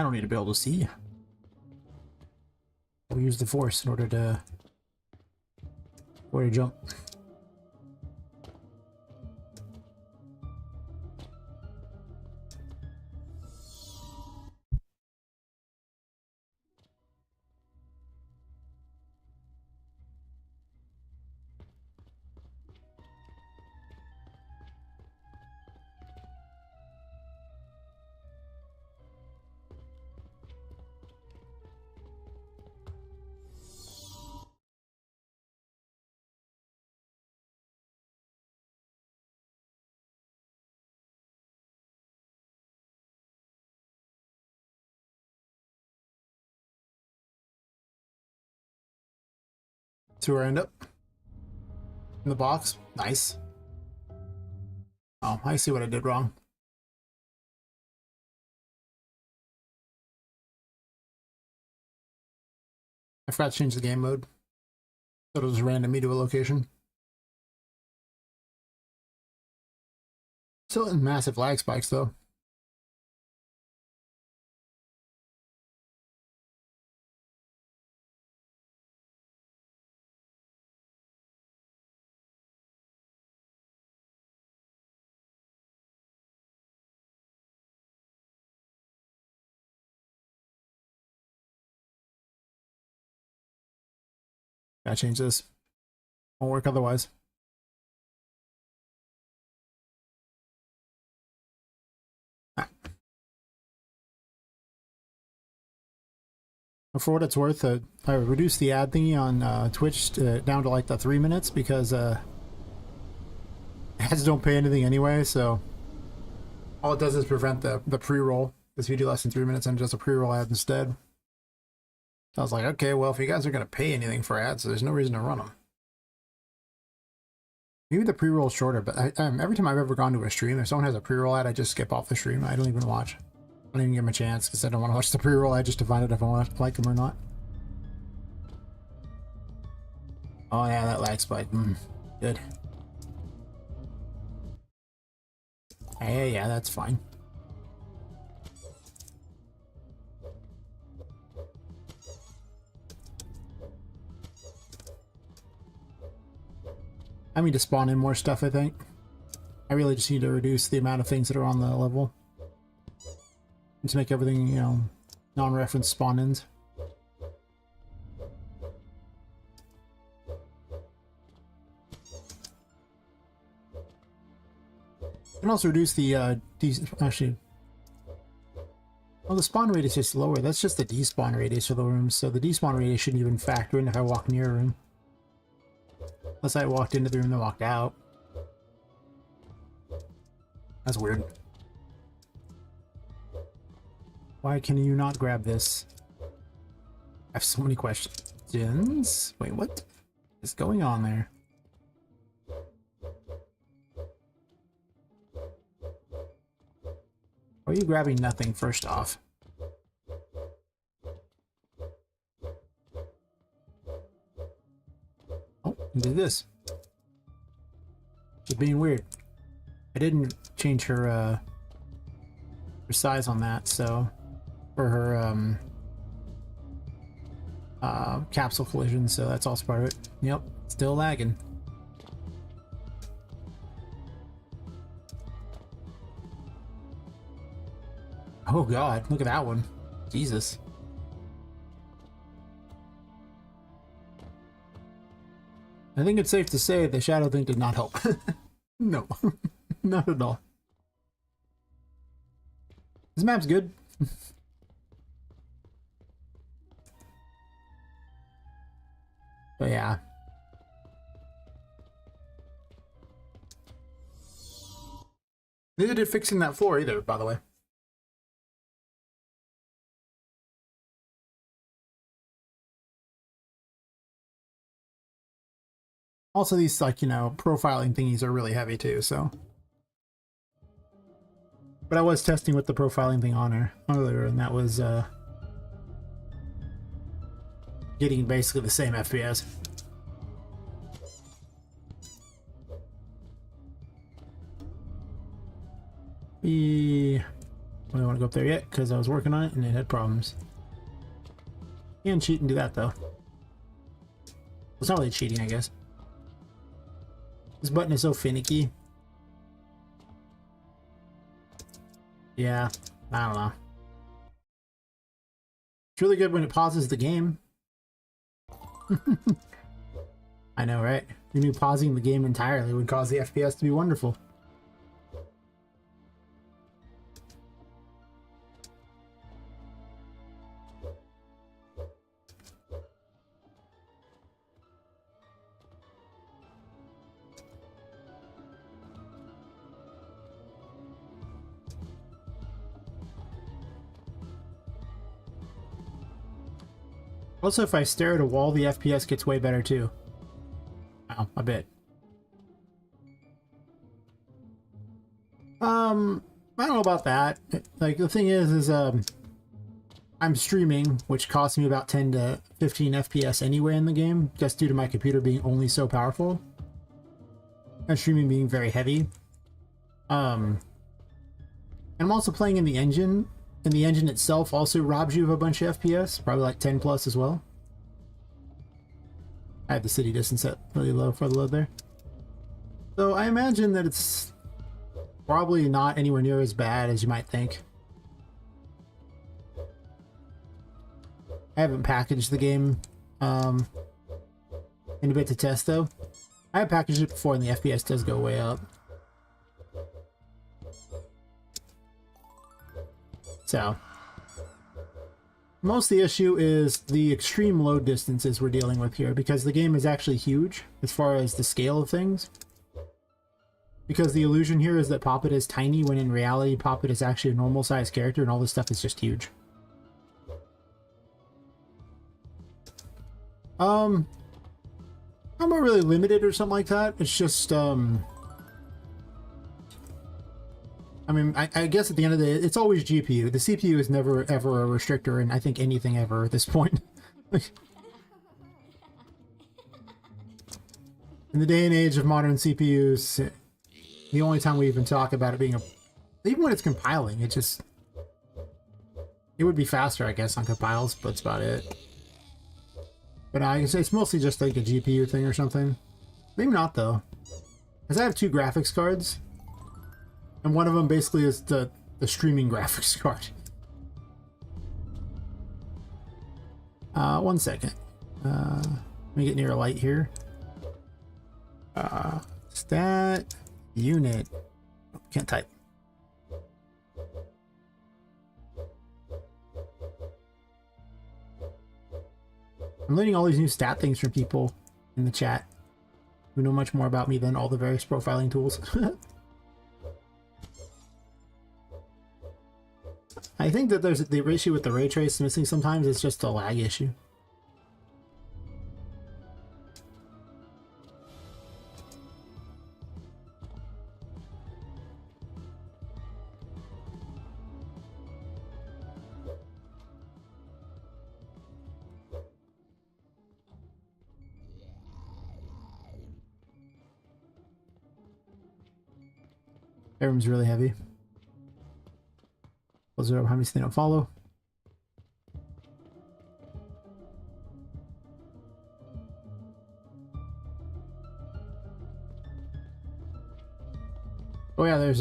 I don't need to be able to see. We'll use the force in order to jump. See where I end up? In the box? Nice. Oh, I see what I did wrong. I forgot to change the game mode. So it'll just random me to a location. Still in massive lag spikes though. Gotta change this. Won't work otherwise. Ah. For what it's worth, I reduced the ad thingy on Twitch down to like the 3 minutes because ads don't pay anything anyway, so all it does is prevent the pre-roll. Because if you do less than 3 minutes and just a pre-roll ad instead. I was like, okay, well, if you guys are going to pay anything for ads, there's no reason to run them. Maybe the pre-roll is shorter, but every time I've ever gone to a stream, if someone has a pre-roll ad, I just skip off the stream. I don't even watch. I don't even give them a chance because I don't want to watch the pre-roll. I just define it if I want to like them or not. Oh yeah, that lag spike. Good. Yeah, that's fine. I need to spawn in more stuff, I think. I really just need to reduce the amount of things that are on the level. And to make everything, you know, non-reference spawn-ins. And also reduce the, actually... Well, the spawn radius is lower. That's just the despawn radius for the rooms, so the despawn radius shouldn't even factor in if I walk near a room. Unless I walked into the room and walked out. That's weird. Why can you not grab this? I have so many questions. Wait, what is going on there? Why are you grabbing nothing first off? Oh, you did this. She's being weird. I didn't change her size on that, so for her capsule collision, so that's also part of it. Yep, still lagging. Oh god, look at that one. Jesus. I think it's safe to say the shadow thing did not help. No, not at all. This map's good. But yeah. Neither did fixing that floor either, by the way. Also, these, like, you know, profiling thingies are really heavy too, so. But I was testing with the profiling thing on her earlier, and that was, getting basically the same FPS. I don't want to go up there yet because I was working on it and it had problems. You can cheat and do that though. It's not really cheating, I guess. This button is so finicky. Yeah, I don't know. It's really good when it pauses the game. I know, right? Who knew pausing the game entirely would cause the FPS to be wonderful? Also, if I stare at a wall, the FPS gets way better too. Wow, a bit. I don't know about that. Like, the thing is I'm streaming, which costs me about 10 to 15 FPS anyway in the game, just due to my computer being only so powerful. And streaming being very heavy. And I'm also playing in the engine, and the engine itself also robs you of a bunch of FPS, probably like 10 plus as well. I have the city distance set really low for the load there. So I imagine that it's probably not anywhere near as bad as you might think. I haven't packaged the game in a bit to test though. I have packaged it before and the FPS does go way up. So most of the issue is the extreme load distances we're dealing with here, because the game is actually huge as far as the scale of things. Because the illusion here is that Poppet is tiny, when in reality Poppet is actually a normal sized character and all this stuff is just huge. I'm not really limited or something like that. It's just I mean, I guess at the end of the day, it's always GPU. The CPU is never ever a restrictor in I think anything ever at this point. In the day and age of modern CPUs, the only time we even talk about it being even when it's compiling, it would be faster, I guess, on compiles, but that's about it. But I can say it's mostly just like a GPU thing or something. Maybe not though, because I have two graphics cards, and one of them basically is the streaming graphics card. 1 second. Let me get near a light here. Stat unit. Oh, can't type. I'm learning all these new stat things from people in the chat who know much more about me than all the various profiling tools. I think that there's the issue with the ray trace missing sometimes. It's just a lag issue. Everyone's really heavy. Close it up behind me so they don't follow. Oh yeah, there's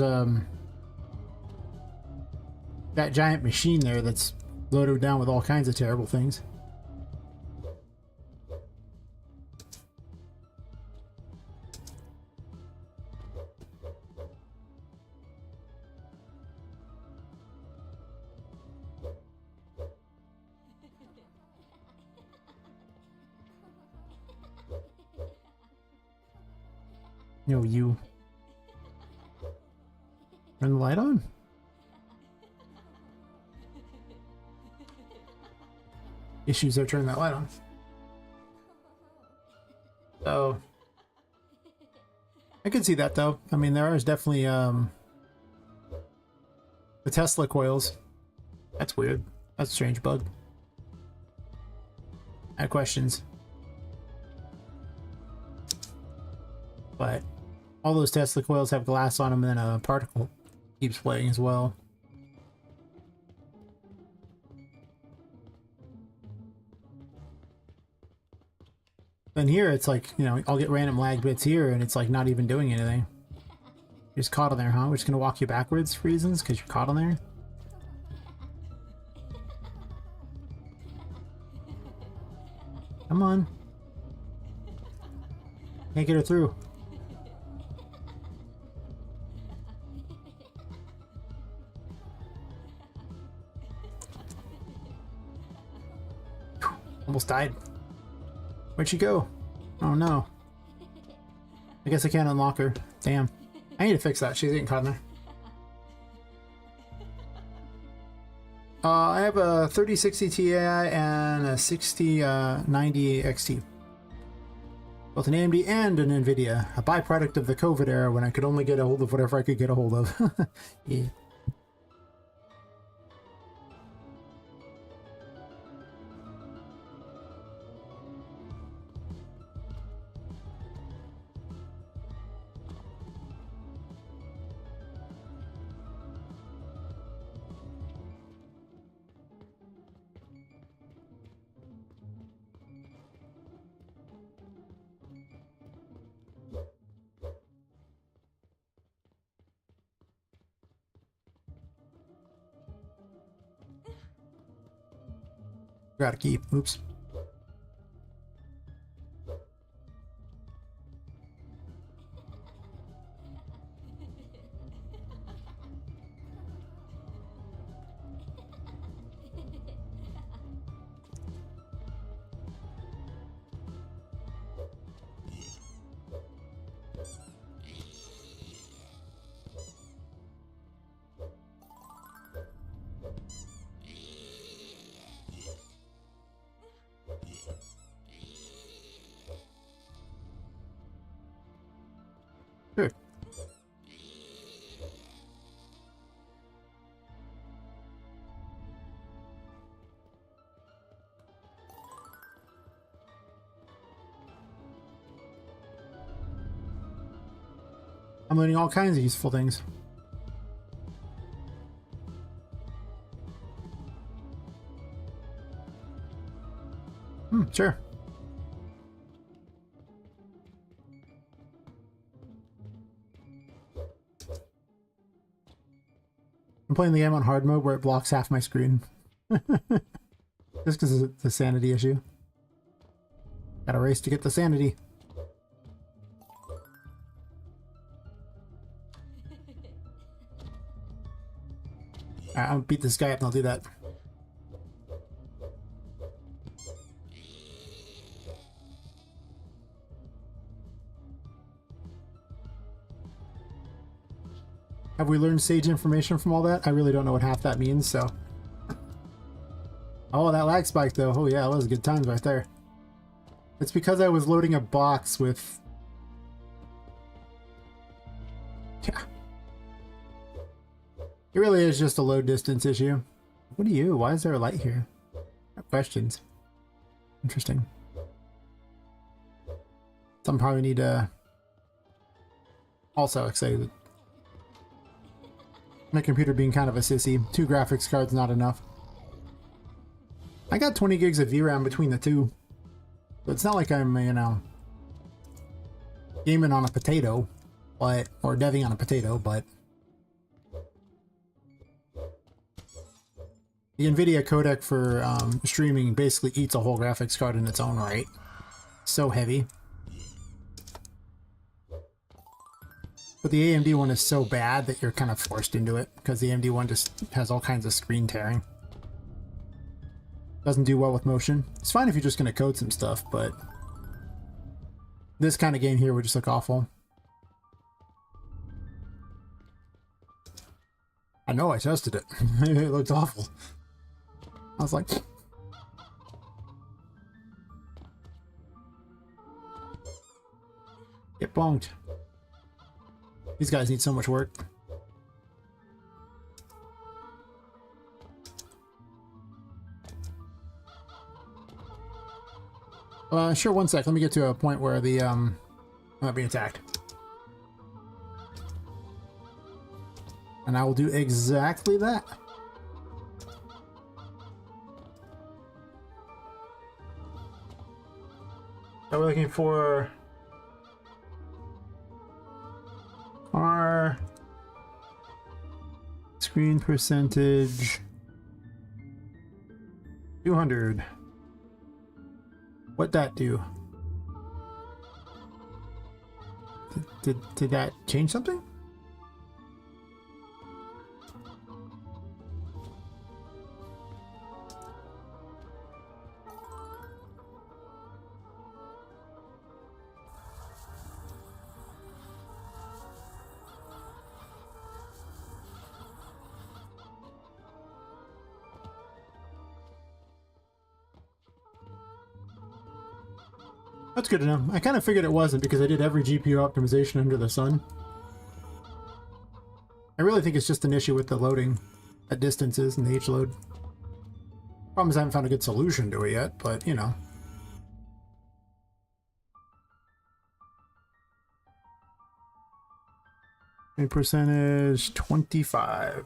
that giant machine there that's loaded down with all kinds of terrible things. No, you. Turn the light on. Issues are turning that light on. So I could see that though. I mean, there is definitely the Tesla coils. That's weird. That's a strange bug. I have questions. But all those Tesla coils have glass on them, and then a particle keeps playing as well. And here it's like, you know, I'll get random lag bits here and it's like not even doing anything. You're just caught on there, huh? We're just gonna walk you backwards for reasons because you're caught on there. Come on. Can't get her through. Almost died. Where'd she go? Oh no. I guess I can't unlock her. Damn. I need to fix that. She's getting caught in there. I have a 3060 Ti and a 6090 XT. Both an AMD and an NVIDIA. A byproduct of the COVID era when I could only get a hold of whatever I could get a hold of. Yeah. Gotta keep. Oops. Sure. I'm learning all kinds of useful things. Sure. I'm playing the game on hard mode where it blocks half my screen. Just because of the sanity issue. Gotta race to get the sanity. Alright, I'm gonna beat this guy up and I'll do that. Have we learned sage information from all that? I really don't know what half that means, so... Oh, that lag spike though. Oh yeah, that was good times right there. It's because I was loading a box with... Yeah. It really is just a load distance issue. What are you? Why is there a light here? I have questions. Interesting. Some probably need to... Also excited. My computer being kind of a sissy. 2 graphics cards not enough. I got 20 gigs of VRAM between the two. So it's not like I'm, you know, gaming on a potato, but, or deving on a potato, but the NVIDIA codec for streaming basically eats a whole graphics card in its own right. So heavy. But the AMD one is so bad that you're kind of forced into it, because the AMD one just has all kinds of screen tearing. Doesn't do well with motion. It's fine if you're just going to code some stuff, but this kind of game here would just look awful. I know, I tested it. It looked awful. I was like... Get bonked. These guys need so much work. Sure, one sec. Let me get to a point where the, I'm not being attacked. And I will do exactly that. Are we looking for our screen percentage 200? What'd that do? Did that change something? That's good to know. I kind of figured it wasn't because I did every GPU optimization under the sun. I really think it's just an issue with the loading at distances and the H-load. Problem is I haven't found a good solution to it yet, but you know. Percentage 25.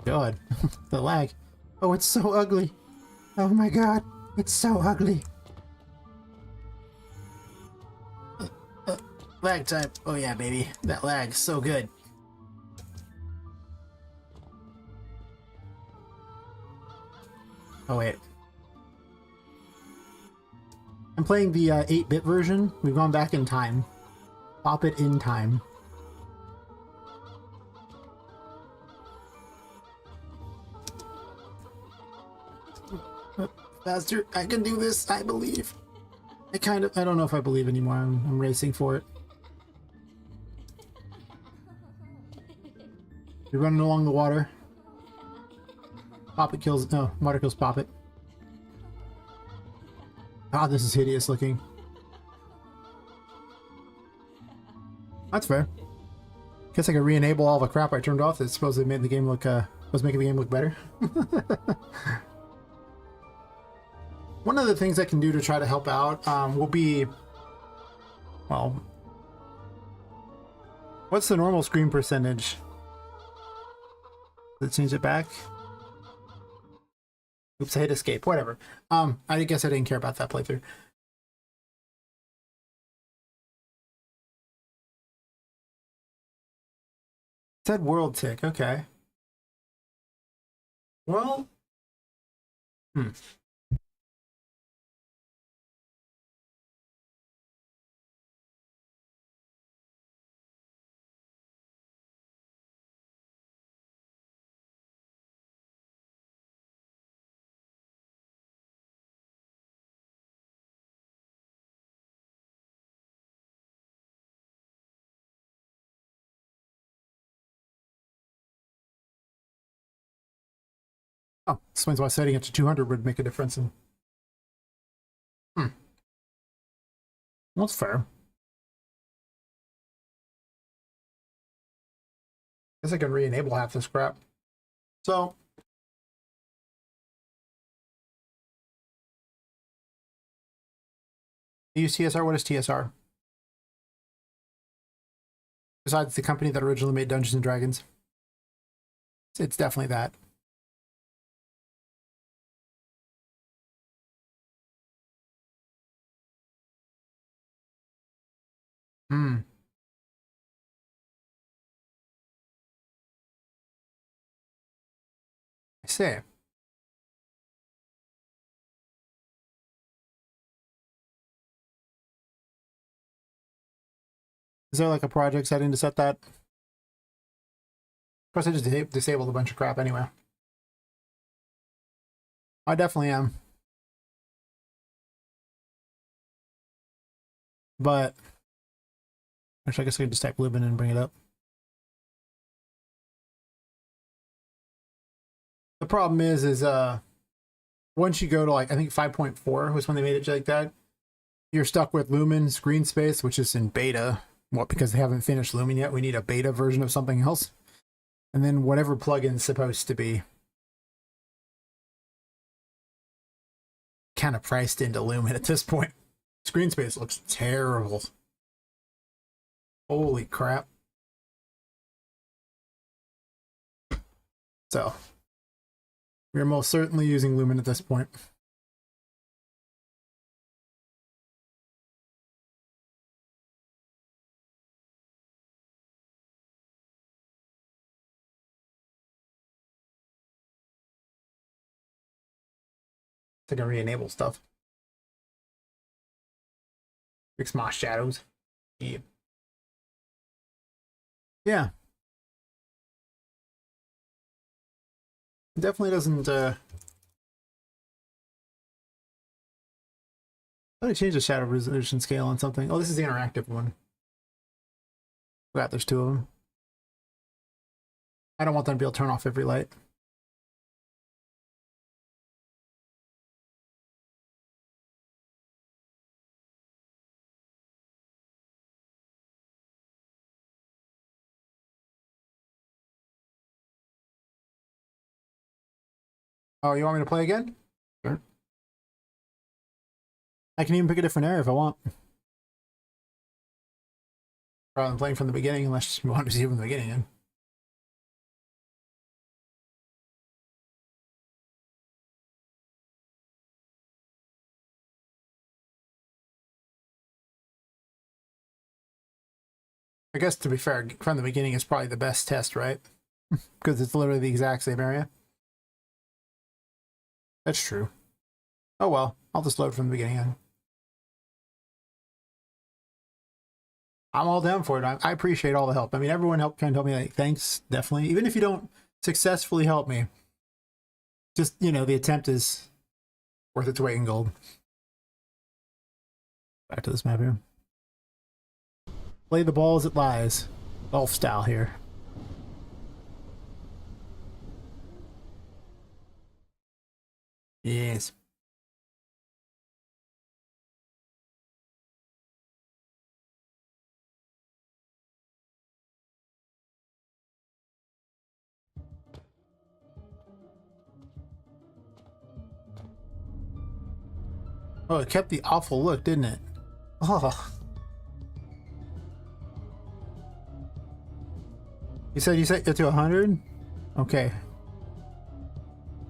God, the lag. Oh, it's so ugly. Oh my god, it's so ugly. Lag time. Oh yeah, baby. That lag's so good. Oh wait. I'm playing the 8-bit version. We've gone back in time. Poppet in time. Faster, I can do this, I believe. I don't know if I believe anymore. I'm racing for it. You're running along the water. Poppet kills, no, water kills Poppet. Ah, this is hideous looking. That's fair. Guess I could re-enable all the crap I turned off that supposedly made the game look, was making the game look better. One of the things I can do to try to help out will be, well, what's the normal screen percentage? Let's change it back. Oops, I hit escape, whatever. I guess I didn't care about that playthrough. It said world tick, okay. Well, oh, explains why setting it to 200 would make a difference. That's fair. Guess I can re-enable half this crap. So, use TSR. What is TSR? Besides the company that originally made Dungeons and Dragons, it's definitely that. I see. Is there like a project setting to set that? Of course, I just disabled a bunch of crap anyway. I definitely am. But actually, I guess I can just type Lubin and bring it up. The problem is once you go to like, I think 5.4 was when they made it like that, you're stuck with Lumen screen space, which is in beta. What, because they haven't finished Lumen yet? We need a beta version of something else. And then whatever plugin's supposed to be kind of priced into Lumen at this point. Screen space looks terrible. Holy crap. So We are most certainly using Lumen at this point. To go re-enable stuff. Fix my shadows. Yeah. Yeah. It definitely doesn't let me change the shadow resolution scale on something. Oh, this is the interactive one. Forgot there's two of them. I don't want them to be able to turn off every light. Oh, you want me to play again? Sure. I can even pick a different area if I want. Rather than playing from the beginning, unless you want to see it from the beginning. Then. I guess to be fair, from the beginning is probably the best test, right? Because it's literally the exact same area. That's true. Oh well, I'll just load from the beginning then. I'm all down for it. I appreciate all the help. I mean, everyone trying to help me. Like, thanks, definitely. Even if you don't successfully help me, just, you know, the attempt is worth its weight in gold. Back to this map here. Play the ball as it lies. Golf style here. Yes. Oh, it kept the awful look, didn't it? Oh. You said you set it to 100? Okay.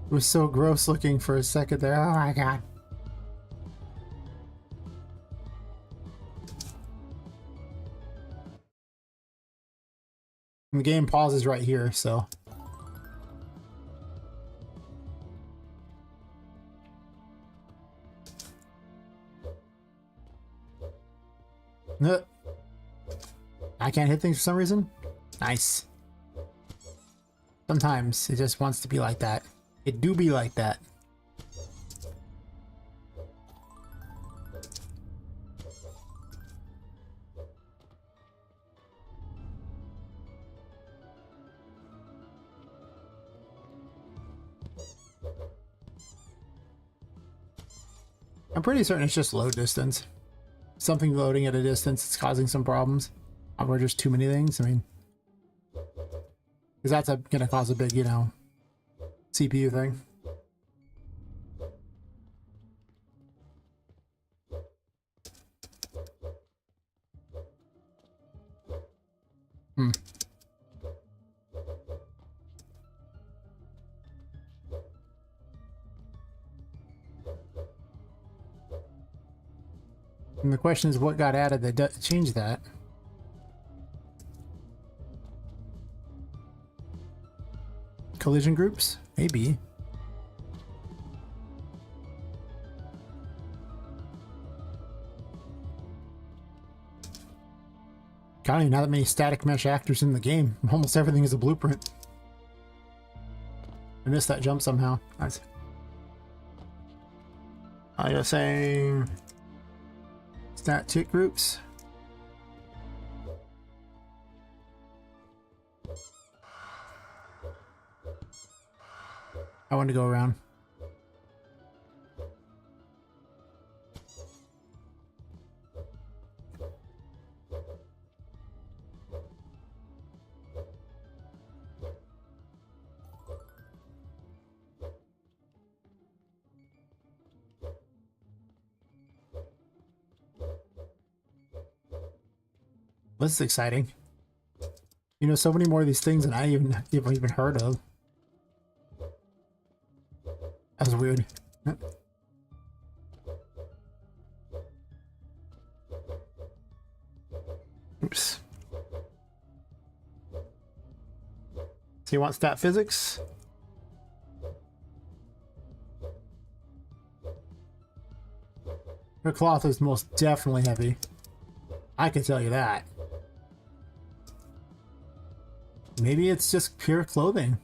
It was so gross looking for a second there. Oh my god. And the game pauses right here, so. I can't hit things for some reason? Nice. Sometimes it just wants to be like that. It do be like that. I'm pretty certain it's just load distance. Something loading at a distance is causing some problems. Or just too many things, I mean. Because that's gonna cause a big, you know, CPU thing. Hmm. And the question is, what got added that changed that? Collision groups? Maybe. God, not that many static mesh actors in the game. Almost everything is a blueprint. I missed that jump somehow. Nice. I was saying stat tick groups. I want to go around. This is exciting. You know, so many more of these things than I even heard of. Oops. So you want stat physics? Her cloth is most definitely heavy. I can tell you that. Maybe it's just pure clothing.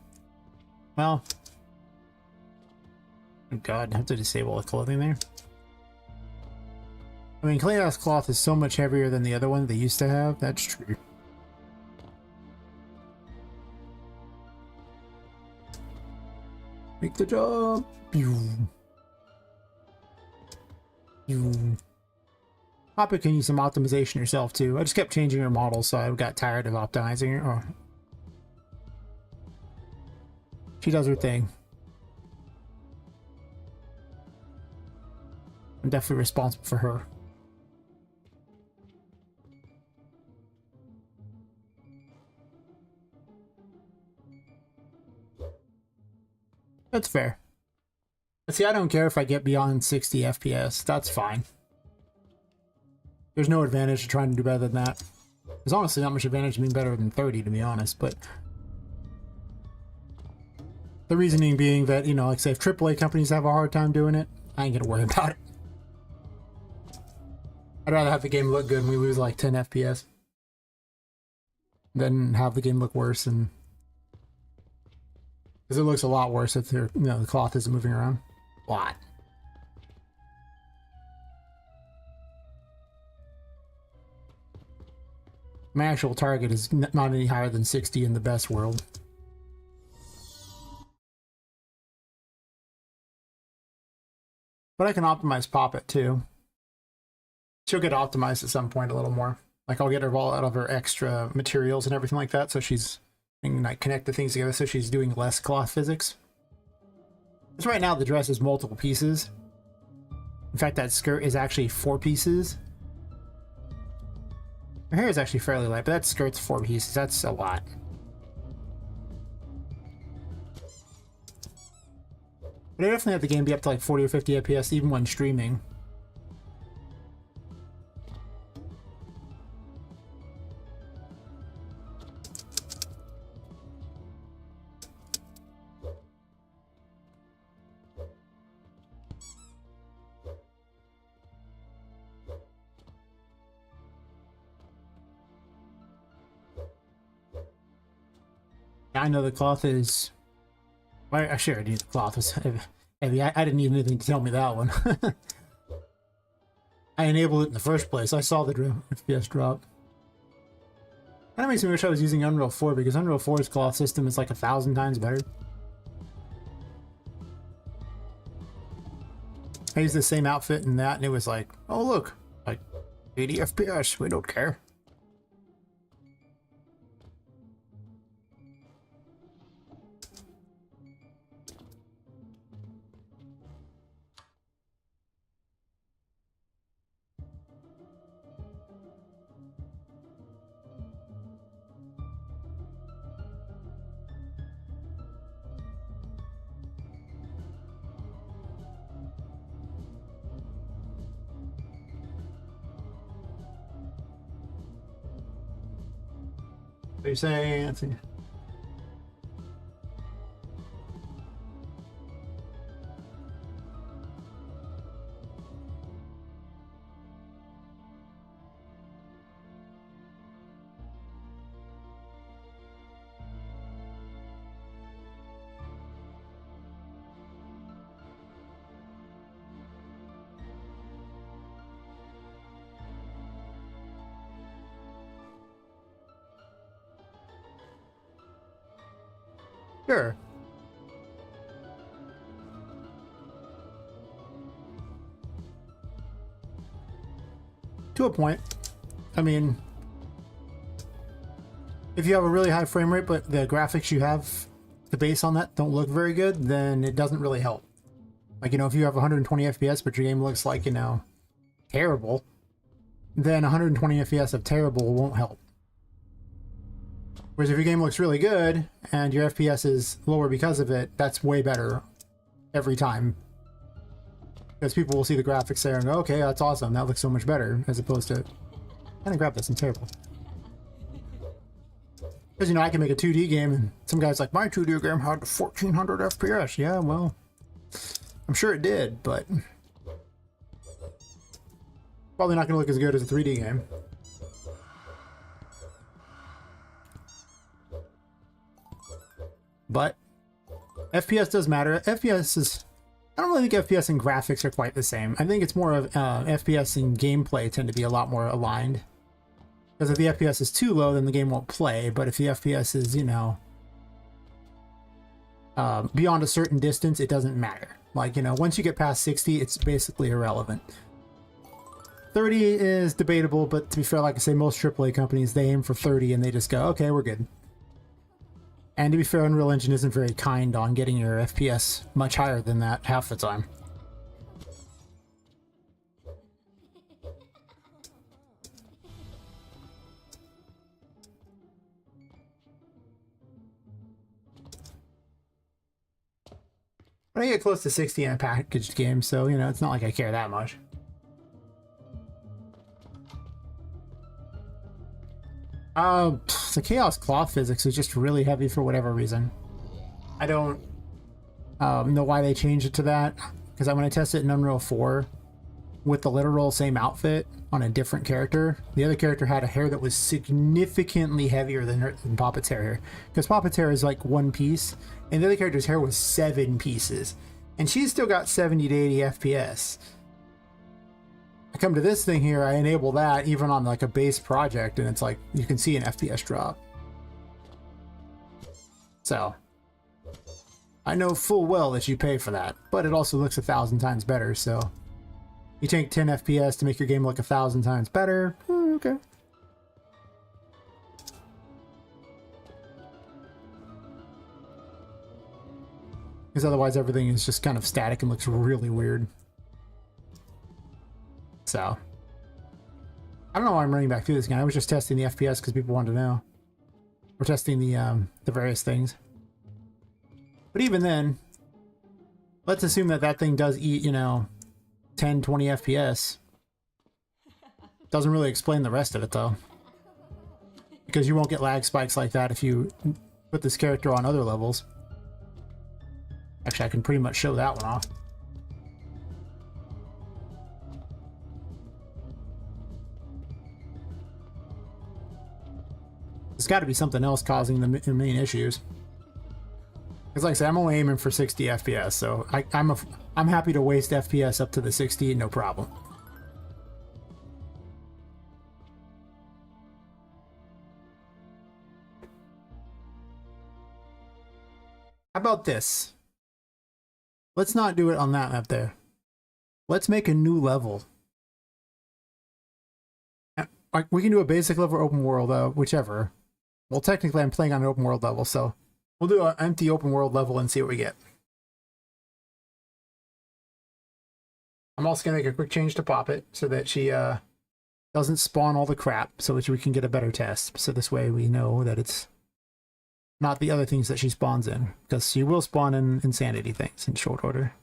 Well. Oh god, I have to disable the clothing there. I mean, Clayhouse cloth is so much heavier than the other one they used to have. That's true. Make the jump. Poppet can use some optimization yourself too. I just kept changing her model, so I got tired of optimizing her. Oh. She does her thing. I'm definitely responsible for her. That's fair. But see, I don't care if I get beyond 60 FPS. That's fine. There's no advantage to trying to do better than that. There's honestly not much advantage to being better than 30, to be honest, but... The reasoning being that, you know, like say if AAA companies have a hard time doing it, I ain't gonna worry about it. I'd rather have the game look good and we lose like 10 FPS than have the game look worse, and... Because it looks a lot worse if the cloth isn't moving around. A lot. My actual target is not any higher than 60 in the best world. But I can optimize Poppet too. She'll get optimized at some point a little more. Like I'll get her all out of her extra materials and everything like that, so she's... and like connect the things together so she's doing less cloth physics. Because right now the dress is multiple pieces. In fact, that skirt is actually 4 pieces. Her hair is actually fairly light, but that skirt's 4 pieces. That's a lot. But I definitely have the game be up to like 40 or 50 FPS even when streaming. I know the cloth is... Well, I sure I knew the cloth was heavy. I didn't need anything to tell me that one. I enabled it in the first place. I saw the FPS drop. That makes me wish I was using Unreal 4, because Unreal 4's cloth system is like 1,000 times better. I used the same outfit in that, and it was like, oh look, like 80 FPS, we don't care. What are you saying, Anthony? Sure. To a point. I mean, if you have a really high frame rate, but the graphics you have to base on that don't look very good, then it doesn't really help. Like, you know, if you have 120 FPS, but your game looks like, you know, terrible, then 120 FPS of terrible won't help. Whereas if your game looks really good and your FPS is lower because of it, that's way better every time. Because people will see the graphics there and go, okay, that's awesome, that looks so much better, as opposed to, I didn't grab this, I'm terrible. Because, you know, I can make a 2D game, and some guy's like, my 2D game had 1400 FPS. Yeah, well, I'm sure it did, but probably not going to look as good as a 3D game. But FPS does matter. FPS is... I don't really think FPS and graphics are quite the same. I think it's more of FPS and gameplay tend to be a lot more aligned. Because if the FPS is too low, then the game won't play. But if the FPS is, you know, beyond a certain distance, it doesn't matter. Like, you know, once you get past 60, it's basically irrelevant. 30 is debatable, but to be fair, like I say, most AAA companies, they aim for 30 and they just go, okay, we're good. And to be fair, Unreal Engine isn't very kind on getting your FPS much higher than that half the time. But I get close to 60 in a packaged game, so, you know, it's not like I care that much. The Chaos Cloth physics is just really heavy for whatever reason. I don't know why they changed it to that, because when I tested it in Unreal 4 with the literal same outfit on a different character, the other character had a hair that was significantly heavier than Poppet's hair. Because Poppet's hair is like one piece, and the other character's hair was 7 pieces. And she's still got 70 to 80 FPS. I come to this thing here, I enable that even on like a base project, and it's like you can see an FPS drop. So I know full well that you pay for that, but it also looks 1,000 times better. So you take 10 FPS to make your game look 1,000 times better. Okay. Because otherwise everything is just kind of static and looks really weird. So I don't know why I'm running back through this again. I was just testing the FPS because people wanted to know. We're testing the various things. But even then, let's assume that that thing does eat, you know, 10, 20 FPS. Doesn't really explain the rest of it though. Because you won't get lag spikes like that if you put this character on other levels. Actually, I can pretty much show that one off. There's got to be something else causing the main issues. Because like I said, I'm only aiming for 60 FPS, so I'm happy to waste FPS up to the 60, no problem. How about this? Let's not do it on that map there. Let's make a new level. We can do a basic level or open world, whichever. Well, technically I'm playing on an open world level, so we'll do an empty open world level and see what we get. I'm also going to make a quick change to Poppet so that she doesn't spawn all the crap, so that we can get a better test. So this way we know that it's not the other things that she spawns in, because she will spawn in insanity things in short order.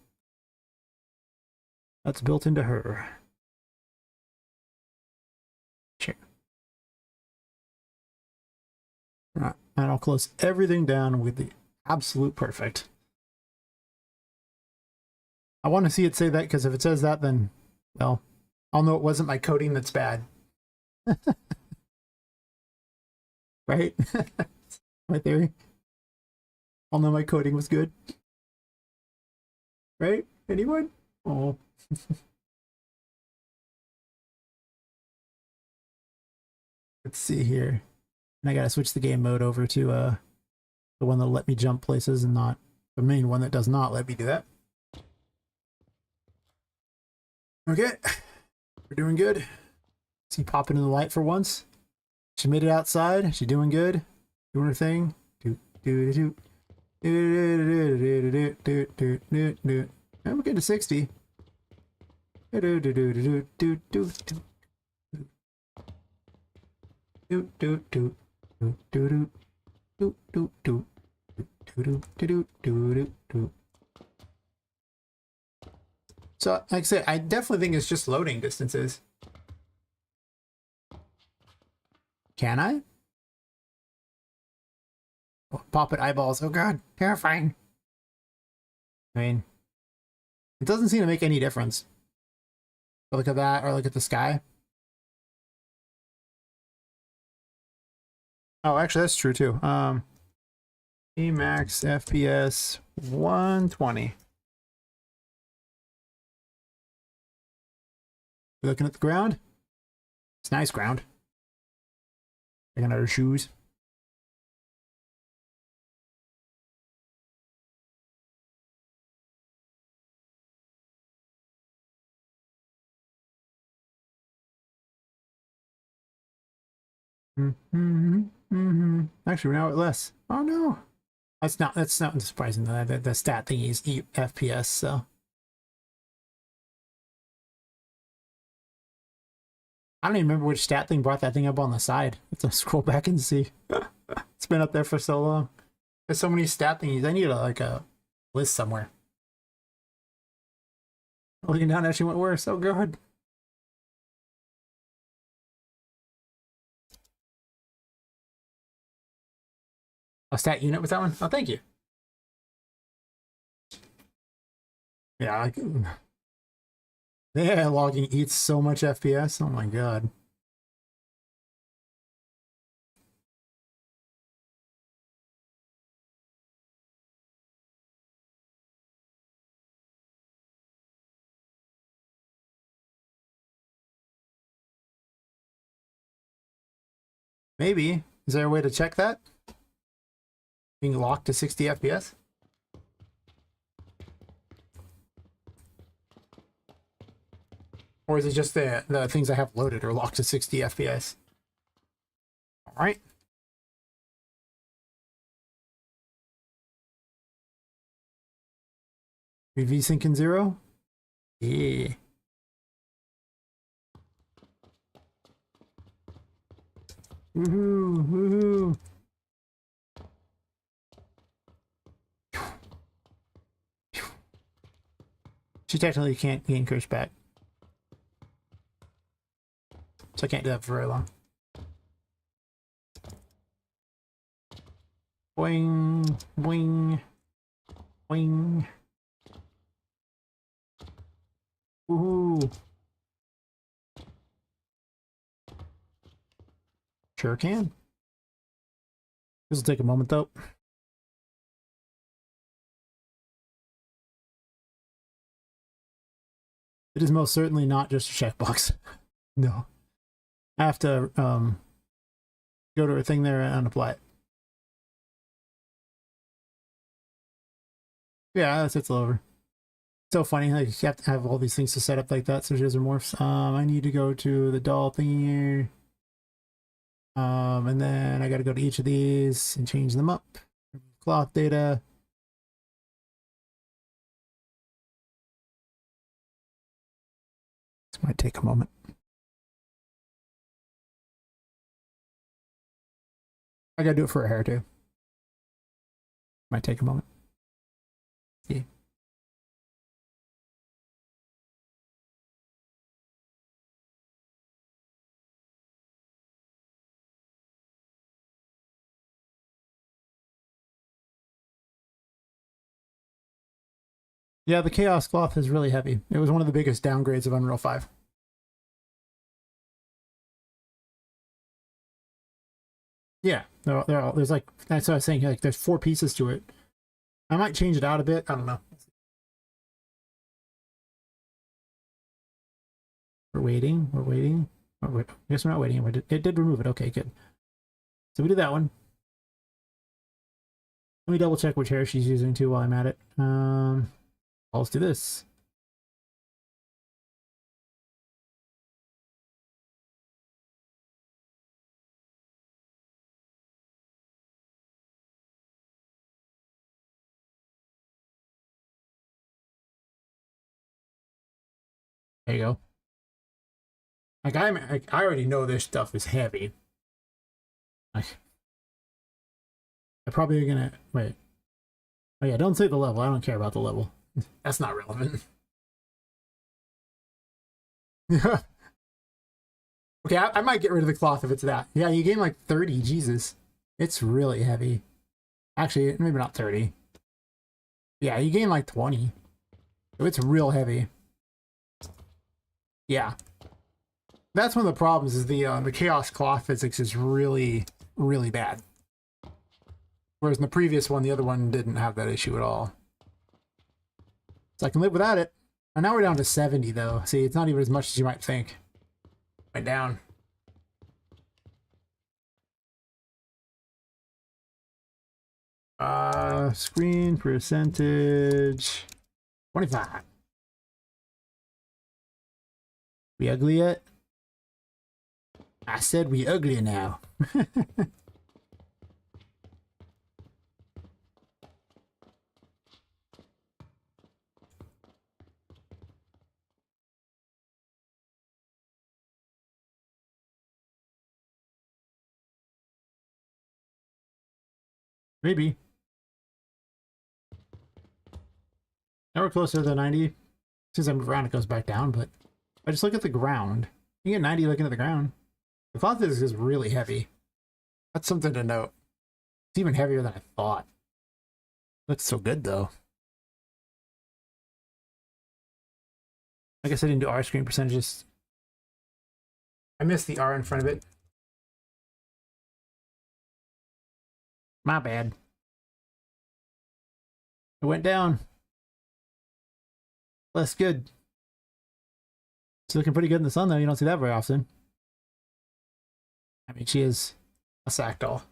That's built into her. Sure. Alright, and I'll close everything down with the absolute perfect. I want to see it say that, because if it says that, then, well, I'll know it wasn't my coding that's bad. Right? My theory. I'll know my coding was good. Right? Anyone? Oh. Let's see here. And I gotta switch the game mode over to the one that'll let me jump places and not the main one that does not let me do that. Okay. We're doing good. See popping in the light for once. She made it outside. She doing good. Doing her thing. And we're getting to 60. So, like I said, I definitely think it's just loading distances. Can I? Poppet eyeballs. Oh god, terrifying. I mean, it doesn't seem to make any difference. But look at that, or look at the sky. Oh, actually, that's true too. Max FPS 120. You looking at the ground? It's nice ground. Checking out our shoes. Actually, we're now at less. Oh no, that's not surprising though. The stat thing is FPS, so I don't even remember which stat thing brought that thing up on the side. I have to scroll back and see. It's been up there for so long. There's so many stat thingies. I need a list somewhere. Looking down actually went worse. Oh god. A stat unit with that one? Oh, thank you. Yeah, yeah, logging eats so much FPS. Oh my god. Maybe. Is there a way to check that? Being locked to 60 FPS? Or is it just the things I have loaded are locked to 60 FPS? Alright. VSync in 0? Yeah. Woohoo! Woohoo! She technically can't gain curse back. So I can't do that for very long. Boing, boing, boing. Woohoo! Sure can. This will take a moment though. It is most certainly not just a checkbox. No. I have to go to a thing there and apply it. Yeah, that's it's over. So funny, like you have to have all these things to set up like that, so here's morphs. I need to go to the doll thingy here. And then I gotta go to each of these and change them up. Cloth data. This might take a moment. I gotta do it for her hair too. Might take a moment. Yeah. Yeah, the Chaos Cloth is really heavy. It was one of the biggest downgrades of Unreal 5. Yeah, there's like, that's what I was saying, like there's 4 pieces to it. I might change it out a bit. I don't know. We're waiting. We're waiting. Oh, wait. I guess we're not waiting. It did remove it. Okay, good. So we did that one. Let me double check which hair she's using too while I'm at it. Let's do this. There you go. Like I already know this stuff is heavy. I'm probably gonna wait. Oh yeah, don't say the level. I don't care about the level. That's not relevant. Okay, I might get rid of the cloth if it's that. Yeah, you gain like 30. Jesus, it's really heavy. Actually, maybe not 30. Yeah, you gain like 20. So it's real heavy. Yeah. That's one of the problems is the chaos cloth physics is really, really bad. Whereas in the previous one, the other one didn't have that issue at all. So I can live without it. And now we're down to 70 though. See, it's not even as much as you might think. Went down. Screen percentage 25. We ugly yet? I said we ugly now. Maybe. Now we're closer to the 90. As soon as I move around, it goes back down, but I just look at the ground. You get 90 looking at the ground. The cloth physics is really heavy. That's something to note. It's even heavier than I thought. Looks so good, though. I guess I didn't do R screen percentages. I missed the R in front of it. My bad. It went down. Less good. It's looking pretty good in the sun, though. You don't see that very often. I mean, she is a sack doll.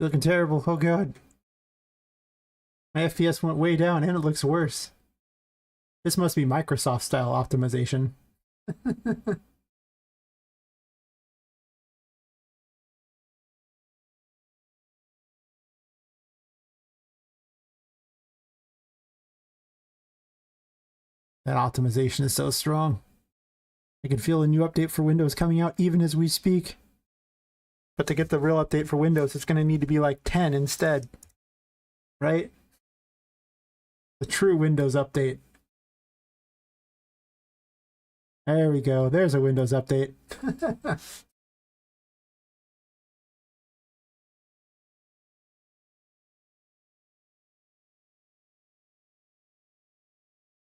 Looking terrible. Oh, God. My FPS went way down, and it looks worse. This must be Microsoft-style optimization. That optimization is so strong. I can feel a new update for Windows coming out even as we speak. But to get the real update for Windows, it's going to need to be like 10 instead. Right? The true Windows update. There we go. There's a Windows update.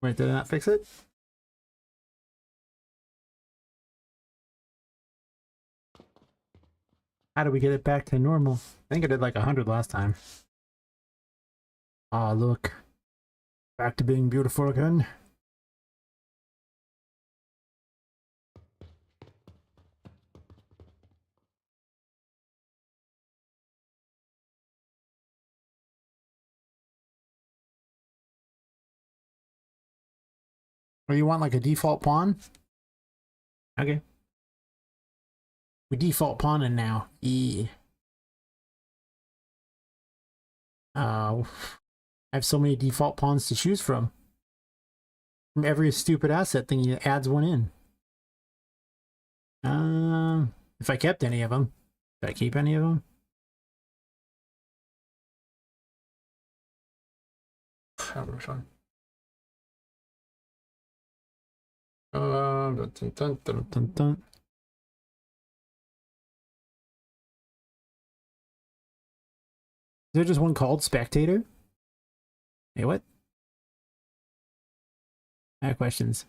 Wait, did I not fix it? How do we get it back to normal? I think I did like 100 last time. Ah, look. Back to being beautiful again. Or you want like a default pawn? Okay. We default pawning now. Yeah. I have so many default pawns to choose from. From every stupid asset thing, it adds one in. If I kept any of them. Did I keep any of them? I don't remember which one. Dun, dun, dun, dun, dun. Is there just one called Spectator? Hey, what? I have questions.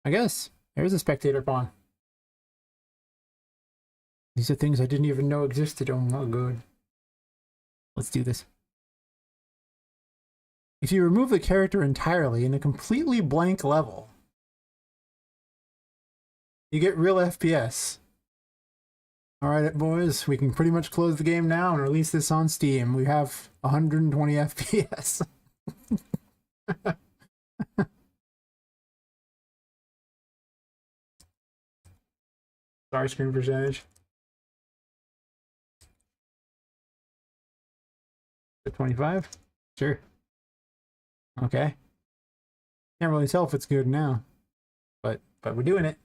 I guess. There's a Spectator pawn. These are things I didn't even know existed. Oh my god. Let's do this. If you remove the character entirely in a completely blank level, you get real FPS. Alright, boys, we can pretty much close the game now and release this on Steam. We have 120 FPS. Sorry, screen percentage. 25? Sure. Okay. Can't really tell if it's good now. But we're doing it.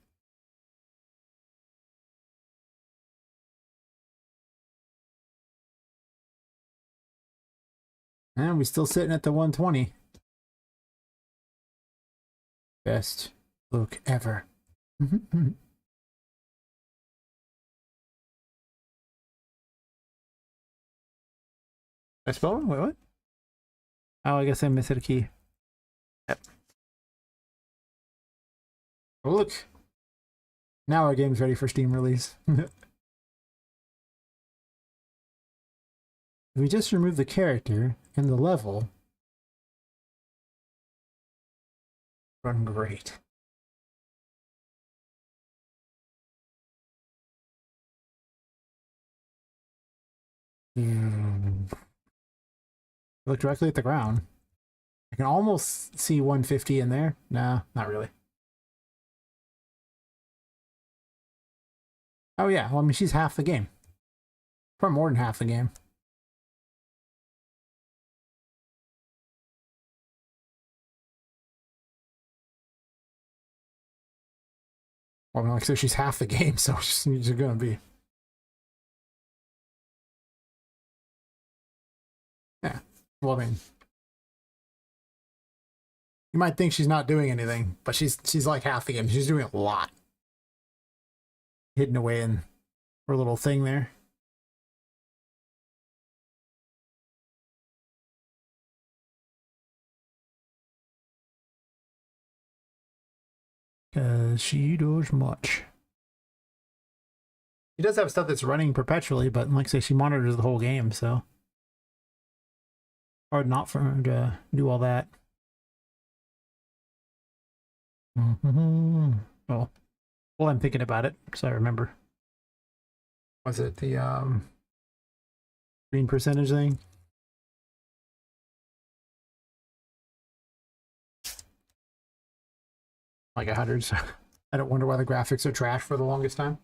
And we're still sitting at the 120. Best look ever. I spell it? Wait, what? Oh, I guess I missed a key. Yep. Oh, look. Now our game's ready for Steam release. If we just remove the character and the level, run great. Look directly at the ground. I can almost see 150 in there. Nah, not really. Oh yeah, well I mean she's half the game. Probably more than half the game. Well, I mean, like I said, she's half the game, so she's gonna be. Yeah. Well, I mean, you might think she's not doing anything, but she's like half the game. She's doing a lot. Hidden away in her little thing there. Because she does much. She does have stuff that's running perpetually, but like I say, she monitors the whole game, so hard not for her to do all that. Oh, well, I'm thinking about it, so I remember. Was it the green percentage thing? Like 100, so I don't wonder why the graphics are trash for the longest time.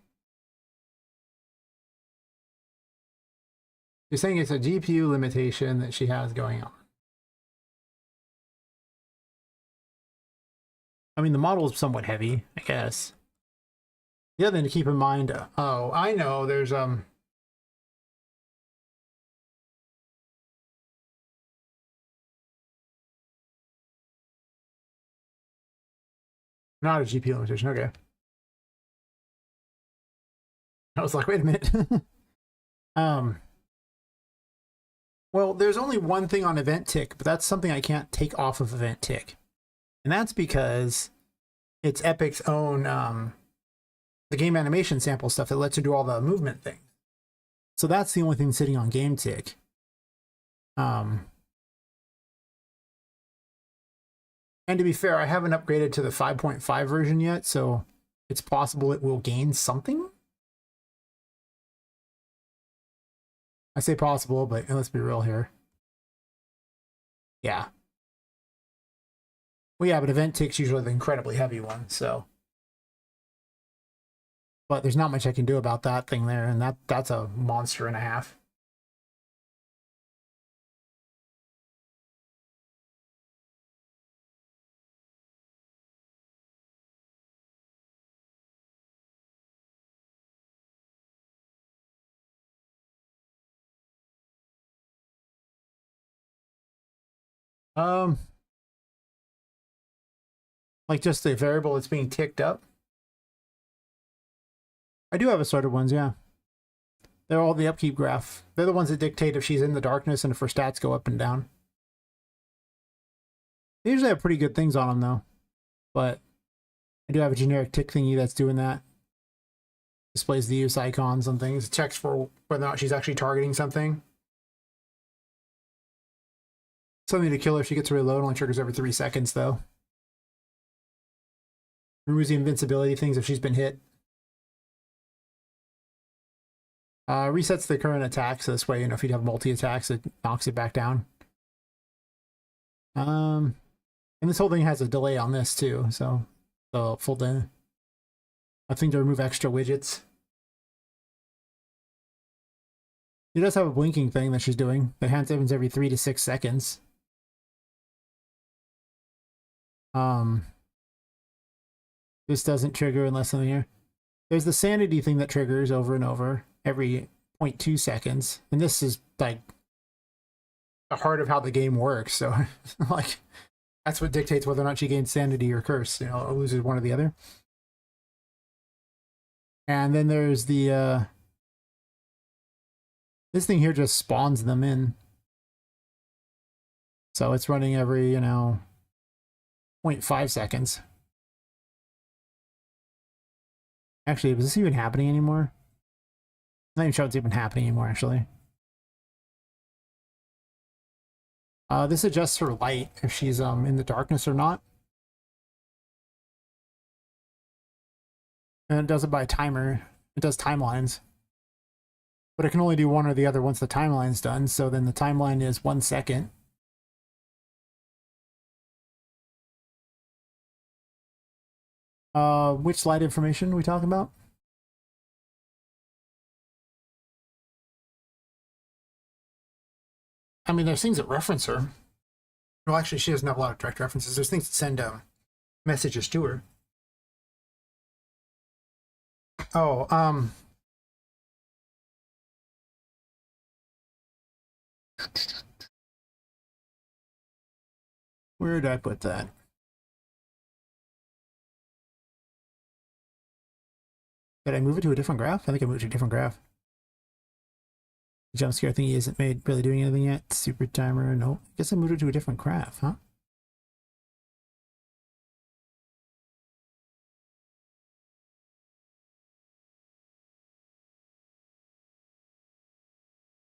You're saying it's a GPU limitation that she has going on. I mean, the model is somewhat heavy, I guess. The other thing to keep in mind, oh, I know, there's not a GPU limitation, okay. I was like, wait a minute. Well, there's only one thing on event tick, but that's something I can't take off of event tick. And that's because it's Epic's own the game animation sample stuff that lets you do all the movement things. So that's the only thing sitting on game tick. And to be fair, I haven't upgraded to the 5.5 version yet, so it's possible it will gain something. I say possible, but let's be real here. Yeah. Well, yeah, but event tick's usually the incredibly heavy one, so. But there's not much I can do about that thing there, and that's a monster and a half. Like just the variable that's being ticked up. I do have assorted ones, yeah. They're all the upkeep graph. They're the ones that dictate if she's in the darkness and if her stats go up and down. They usually have pretty good things on them, though. But I do have a generic tick thingy that's doing that. Displays the use icons and things. It checks for whether or not she's actually targeting something. Something to kill her if she gets reload. Only triggers every 3 seconds, though. Removes the invincibility things if she's been hit. Resets the current attack, so this way, you know, if you have multi-attacks, it knocks it back down. And this whole thing has a delay on this, too, so full day. I think to remove extra widgets. She does have a blinking thing that she's doing. The hand happens every 3 to 6 seconds. This doesn't trigger unless something here. There's the sanity thing that triggers over and over every 0.2 seconds. And this is like the heart of how the game works. So like That's what dictates whether or not she gains sanity or curse. You know, or loses one or the other. And then there's the this thing here just spawns them in. So it's running every, you know, 0.5 seconds. Actually, is this even happening anymore? I'm not even sure it's even happening anymore, actually. This adjusts her light, if she's in the darkness or not. And it does it by timer. It does timelines. But it can only do one or the other once the timeline's done, so then the timeline is 1 second. Which light information are we talking about? I mean, there's things that reference her. Well, actually, she doesn't have a lot of direct references. There's things that send messages to her. Oh, where did I put that? Did I move it to a different graph? I think I moved it to a different graph. The jump scare thingy isn't really doing anything yet. Super timer, no. I guess I moved it to a different graph, huh?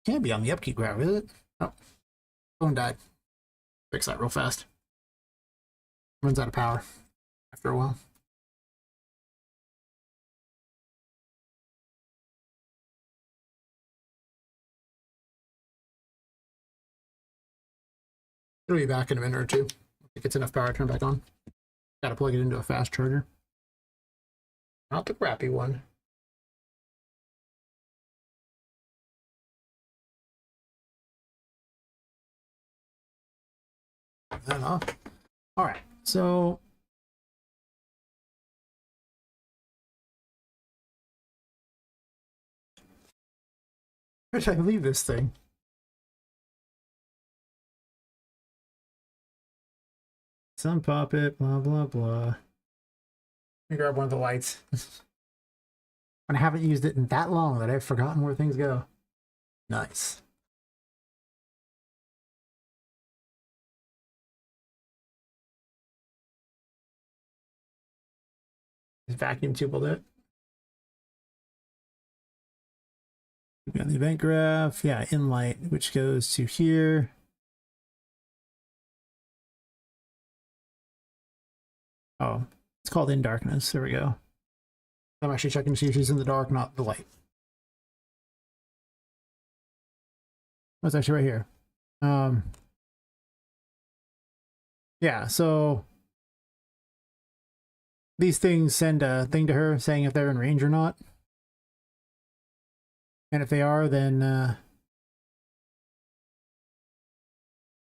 Can't be on the upkeep graph, is it? Oh, phone died. Fix that real fast. Runs out of power after a while. It'll be back in a minute or two. If it gets enough power to turn back on. Gotta plug it into a fast charger. Not the crappy one. Then off. All right, so where should I leave this thing? Some Poppet, blah blah blah. Let me grab one of the lights. And I haven't used it in that long that I've forgotten where things go. Nice. Is vacuum tube will do it? We got the event graph, yeah, in light, which goes to here. Oh, it's called in darkness. There we go. I'm actually checking to see if she's in the dark, not the light. Oh, it's actually right here. Yeah, so these things send a thing to her saying if they're in range or not. And if they are, then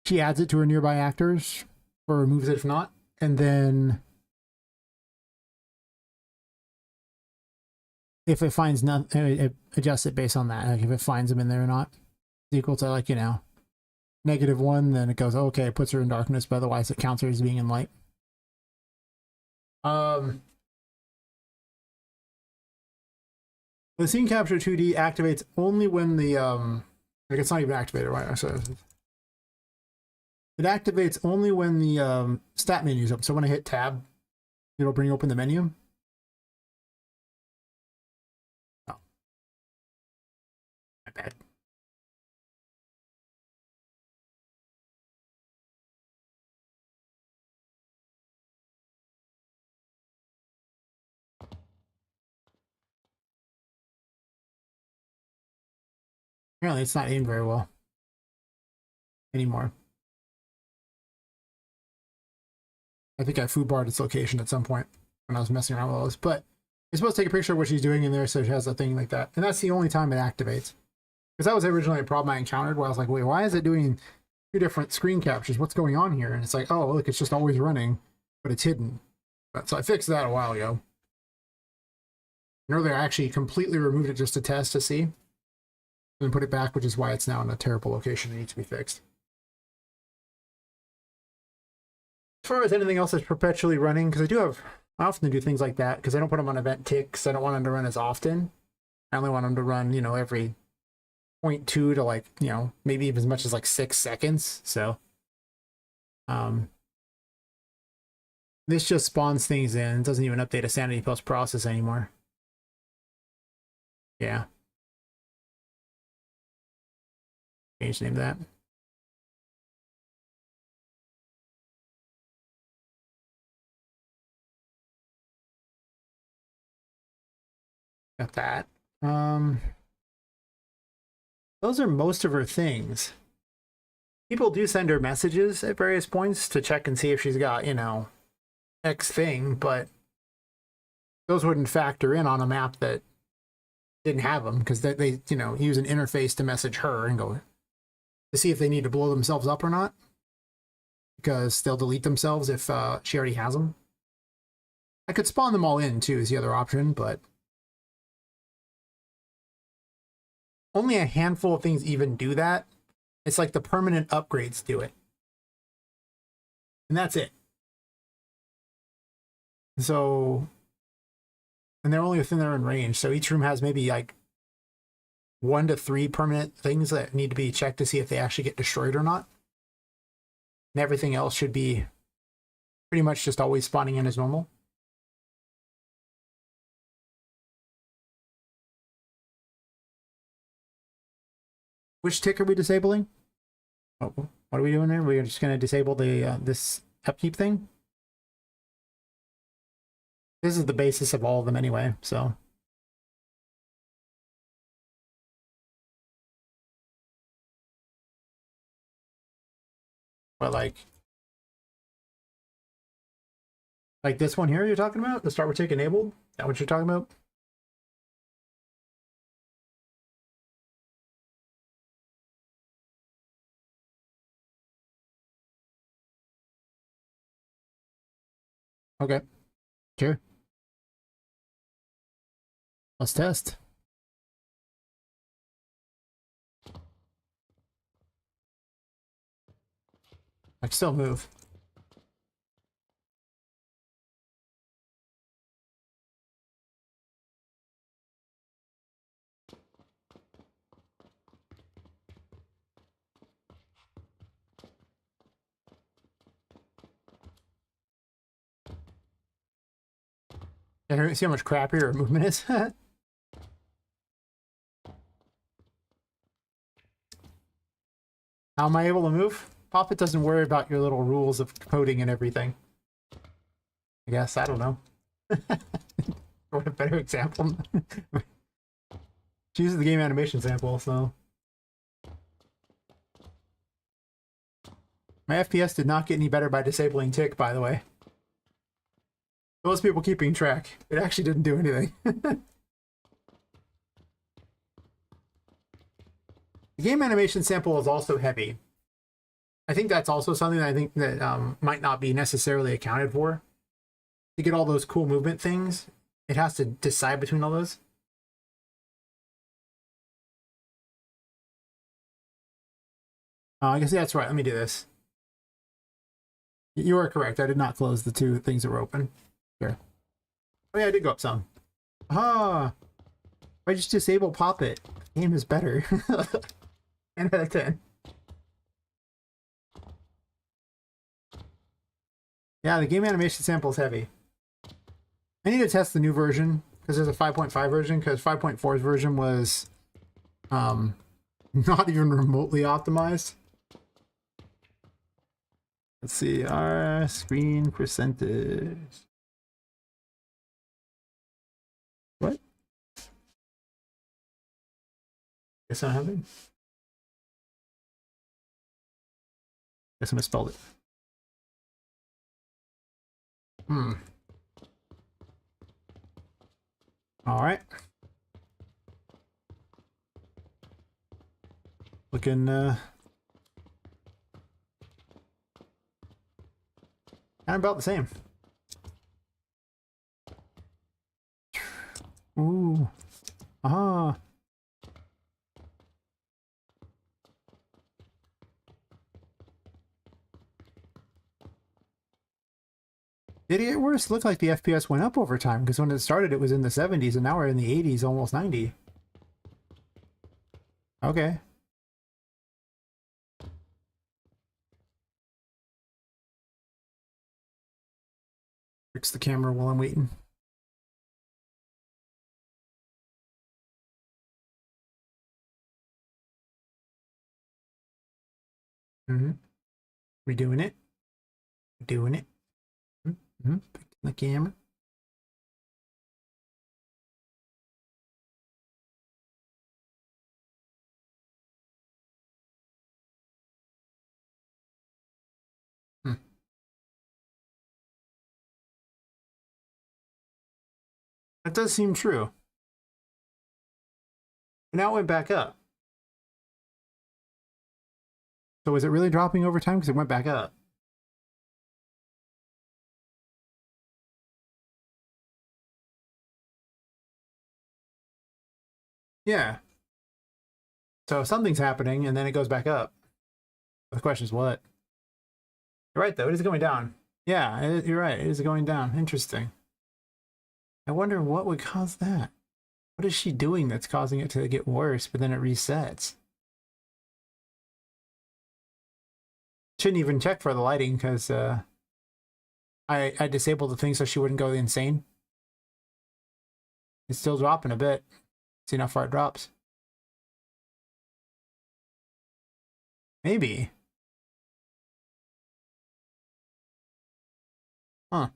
she adds it to her nearby actors or removes it if not. And then if it finds none, it adjusts it based on that. Like if it finds them in there or not, it's equal to, like, you know, -1, then it goes, okay, it puts her in darkness, but otherwise it counts her as being in light. The scene capture 2D activates only when the like, it's not even activated, right? So it activates only when the stat menu is open. So when I hit tab, it'll bring open the menu. Oh, my bad. Apparently it's not aimed very well anymore. I think I foobarred its location at some point when I was messing around with all this, but it's supposed to take a picture of what she's doing in there, so she has a thing like that. And that's the only time it activates. Because that was originally a problem I encountered where I was like, wait, why is it doing 2 different screen captures? What's going on here? And it's like, oh, look, it's just always running, but it's hidden. But, so I fixed that a while ago. And earlier I actually completely removed it just to test to see. And put it back, which is why it's now in a terrible location and needs to be fixed. far as anything else that's perpetually running, because I often do things like that because I don't put them on event ticks. I don't want them to run as often. I only want them to run, you know, every 0.2 to like, you know, maybe even as much as like 6 seconds. So, this just spawns things in. It doesn't even update a sanity post process anymore. Yeah. Change name that. Got that. Those are most of her things. People do send her messages at various points to check and see if she's got, you know, X thing, but those wouldn't factor in on a map that didn't have them because they, you know, use an interface to message her and go to see if they need to blow themselves up or not, because they'll delete themselves if she already has them. I could spawn them all in too, is the other option, but only a handful of things even do that. It's like the permanent upgrades do it. And that's it. So, and they're only within their own range. So each room has maybe like 1 to 3 permanent things that need to be checked to see if they actually get destroyed or not. And everything else should be pretty much just always spawning in as normal. Which tick are we disabling? Oh, what are we doing there? We're just going to disable the this upkeep thing. This is the basis of all of them anyway, so. But like this one here you're talking about? The start with tick enabled? Is that what you're talking about? Okay, sure. Let's test. I can still move. And see how much crappier her movement is? How am I able to move? Poppet doesn't worry about your little rules of coding and everything. I guess, I don't know. What a better example. She uses the game animation sample, so. My FPS did not get any better by disabling tick, by the way. Those people keeping track, it actually didn't do anything. The game animation sample is also heavy. I think that's also something that I think that might not be necessarily accounted for. To get all those cool movement things, it has to decide between all those. I guess that's right. Let me do this. You are correct. I did not close the 2 things that were open. Sure. Oh yeah, I did go up some. Ah, I just disable Poppet. The game is better. 10 out of 10. Yeah, the game animation sample is heavy. I need to test the new version because there's a 5.5 version, because 5.4's version was not even remotely optimized. Let's see, our screen percentage. What? Guess I don't have it. Guess I misspelled it. All right. Looking kind of about the same. Ooh. Ah. Did it get worse? It looked like the FPS went up over time, because when it started it was in the 70s and now we're in the 80s, almost 90. Okay. Fix the camera while I'm waiting. Mm-hmm. We doing it? Doing it. Mm-hmm. Fixing the camera. Hmm. That does seem true. Now it went back up. So is it really dropping over time? Because it went back up. Yeah. So something's happening and then it goes back up. The question is what? You're right, though. It is going down. Yeah, you're right. It is going down. Interesting. I wonder what would cause that. What is she doing that's causing it to get worse, but then it resets? Shouldn't even check for the lighting because I disabled the thing so she wouldn't go insane. It's still dropping a bit. See how far it drops. Maybe. Huh.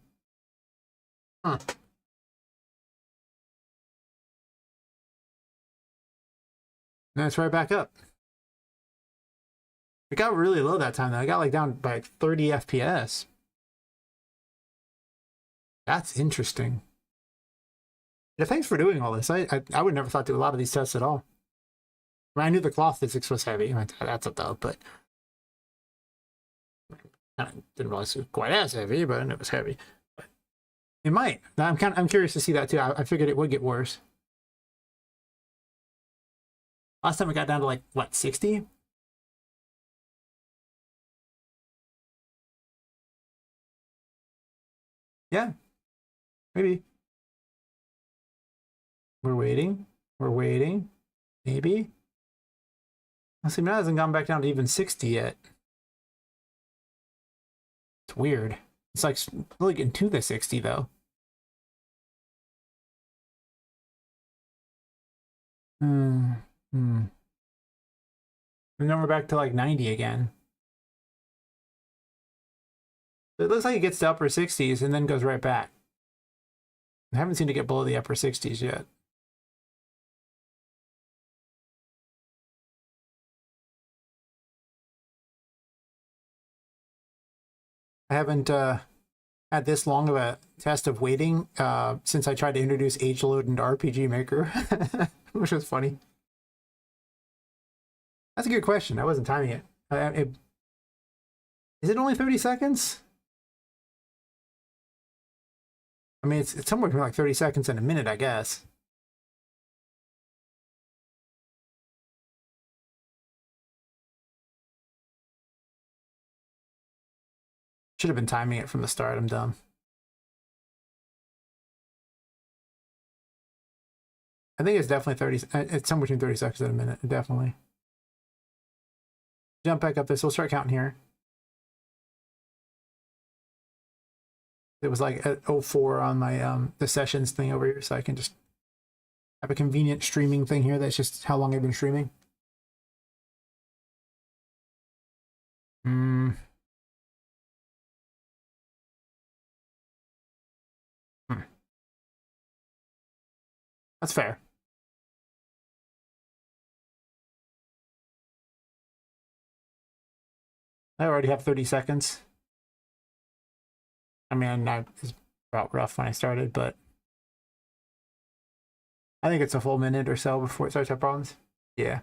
Huh. And it's right back up. It got really low that time though. I got like down by 30 FPS. That's interesting. Yeah, thanks for doing all this. I would never thought to do a lot of these tests at all. I mean, I knew the cloth physics was heavy. That's a dub, but I didn't realize it was quite as heavy, but it was heavy. But it might. I'm curious to see that too. I figured it would get worse. Last time it got down to like what, 60? Yeah, maybe. We're waiting. We're waiting. Maybe. I see, now it hasn't gone back down to even 60 yet. It's weird. It's like really getting to the 60 though. Hmm. Hmm. And then we're back to like 90 again. It looks like it gets to upper 60s and then goes right back. I haven't seen it get below the upper 60s yet. I haven't had this long of a test of waiting since I tried to introduce age load into RPG Maker, which was funny. That's a good question. I wasn't timing it. Is it only 30 seconds? I mean, it's somewhere between like 30 seconds and a minute, I guess. Should have been timing it from the start. I'm dumb. I think it's definitely 30. It's somewhere between 30 seconds and a minute. Definitely. Jump back up this. We'll start counting here. It was like at 04 on my the sessions thing over here, so I can just have a convenient streaming thing here. That's just how long I've been streaming. Hmm. That's fair. I already have 30 seconds. I mean, it was about rough when I started, but I think it's a full minute or so before it starts to have problems. Yeah.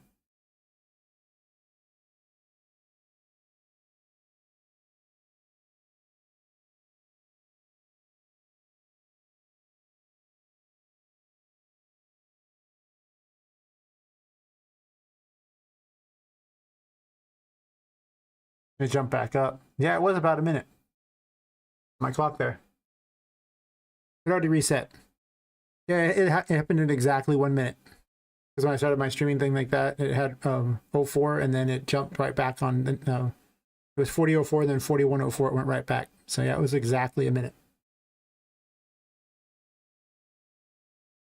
Let me jump back up. Yeah, it was about a minute. My clock there. It already reset. Yeah, it happened in exactly 1 minute. Because when I started my streaming thing like that, it had 04, and then it jumped right back on. It was 40:04, then 41:04. It went right back. So yeah, it was exactly a minute.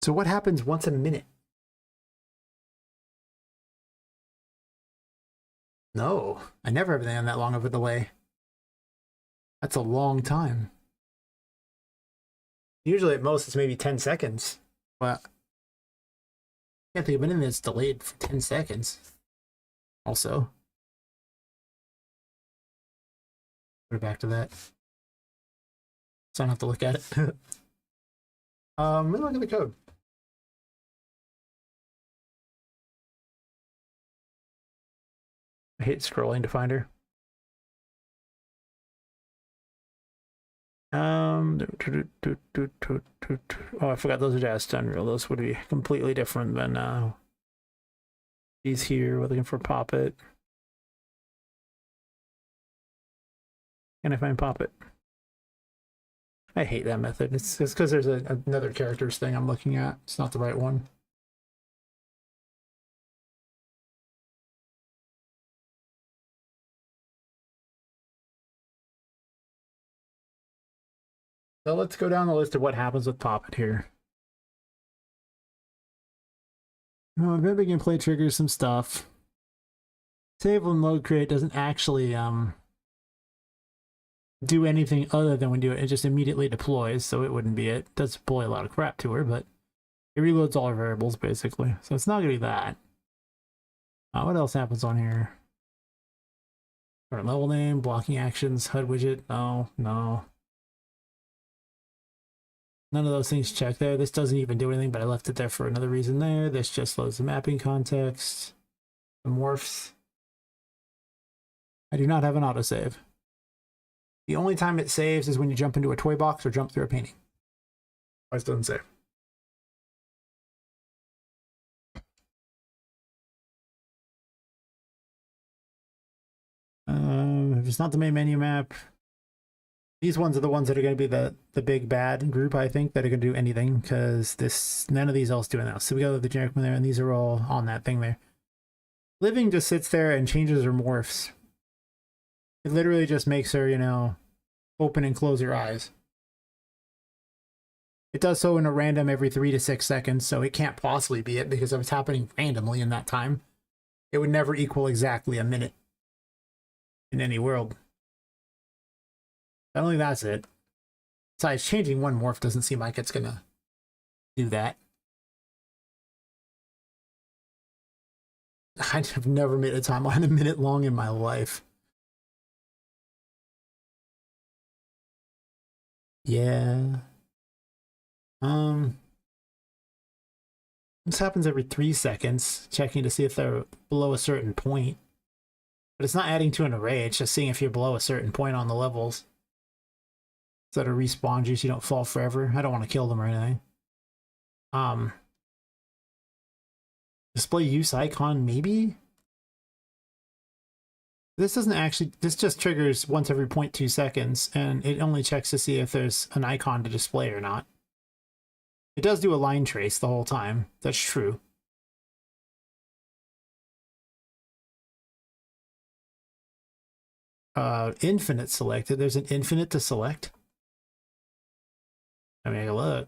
So what happens once a minute? No, I never have been on that long of a delay. That's a long time. Usually at most it's maybe 10 seconds. But I can't think of anything that's delayed for 10 seconds. Also. Put it back to that. So I don't have to look at it. Let me look at the code. I hate scrolling to find her. Oh, I forgot those are just Unreal. Those would be completely different than these here. We're looking for Poppet. Can I find Poppet? I hate that method. It's because there's another characters thing I'm looking at. It's not the right one. So let's go down the list of what happens with Poppet here. Very big gameplay triggers some stuff. Save and load create doesn't actually do anything other than when do it. It just immediately deploys, so it wouldn't be it. It does deploy a lot of crap to her, but it reloads all her variables basically. So it's not gonna be that. What else happens on here? Current level name, blocking actions, HUD widget. No. None of those things check there. This doesn't even do anything, but I left it there for another reason there. This just loads the mapping context. The morphs. I do not have an autosave. The only time it saves is when you jump into a toy box or jump through a painting. It doesn't save. If it's not the main menu map, these ones are the ones that are going to be the big bad group, I think, that are going to do anything, because none of these else do anything else. So we got the generic one there, and these are all on that thing there. Living just sits there and changes her morphs. It literally just makes her, you know, open and close her eyes. It does so in a random every 3 to 6 seconds, so it can't possibly be it, because if it's happening randomly in that time, it would never equal exactly a minute in any world. I don't think that's it. Besides, changing one morph doesn't seem like it's gonna do that. I've never made a timeline a minute long in my life. Yeah. This happens every 3 seconds, checking to see if they're below a certain point. But it's not adding to an array, it's just seeing if you're below a certain point on the levels. So that it respawns you so you don't fall forever. I don't want to kill them or anything. Display use icon, maybe? This doesn't actually, this just triggers once every 0.2 seconds, and it only checks to see if there's an icon to display or not. It does do a line trace the whole time. That's true. Infinite selected. There's an infinite to select. Let me take a look.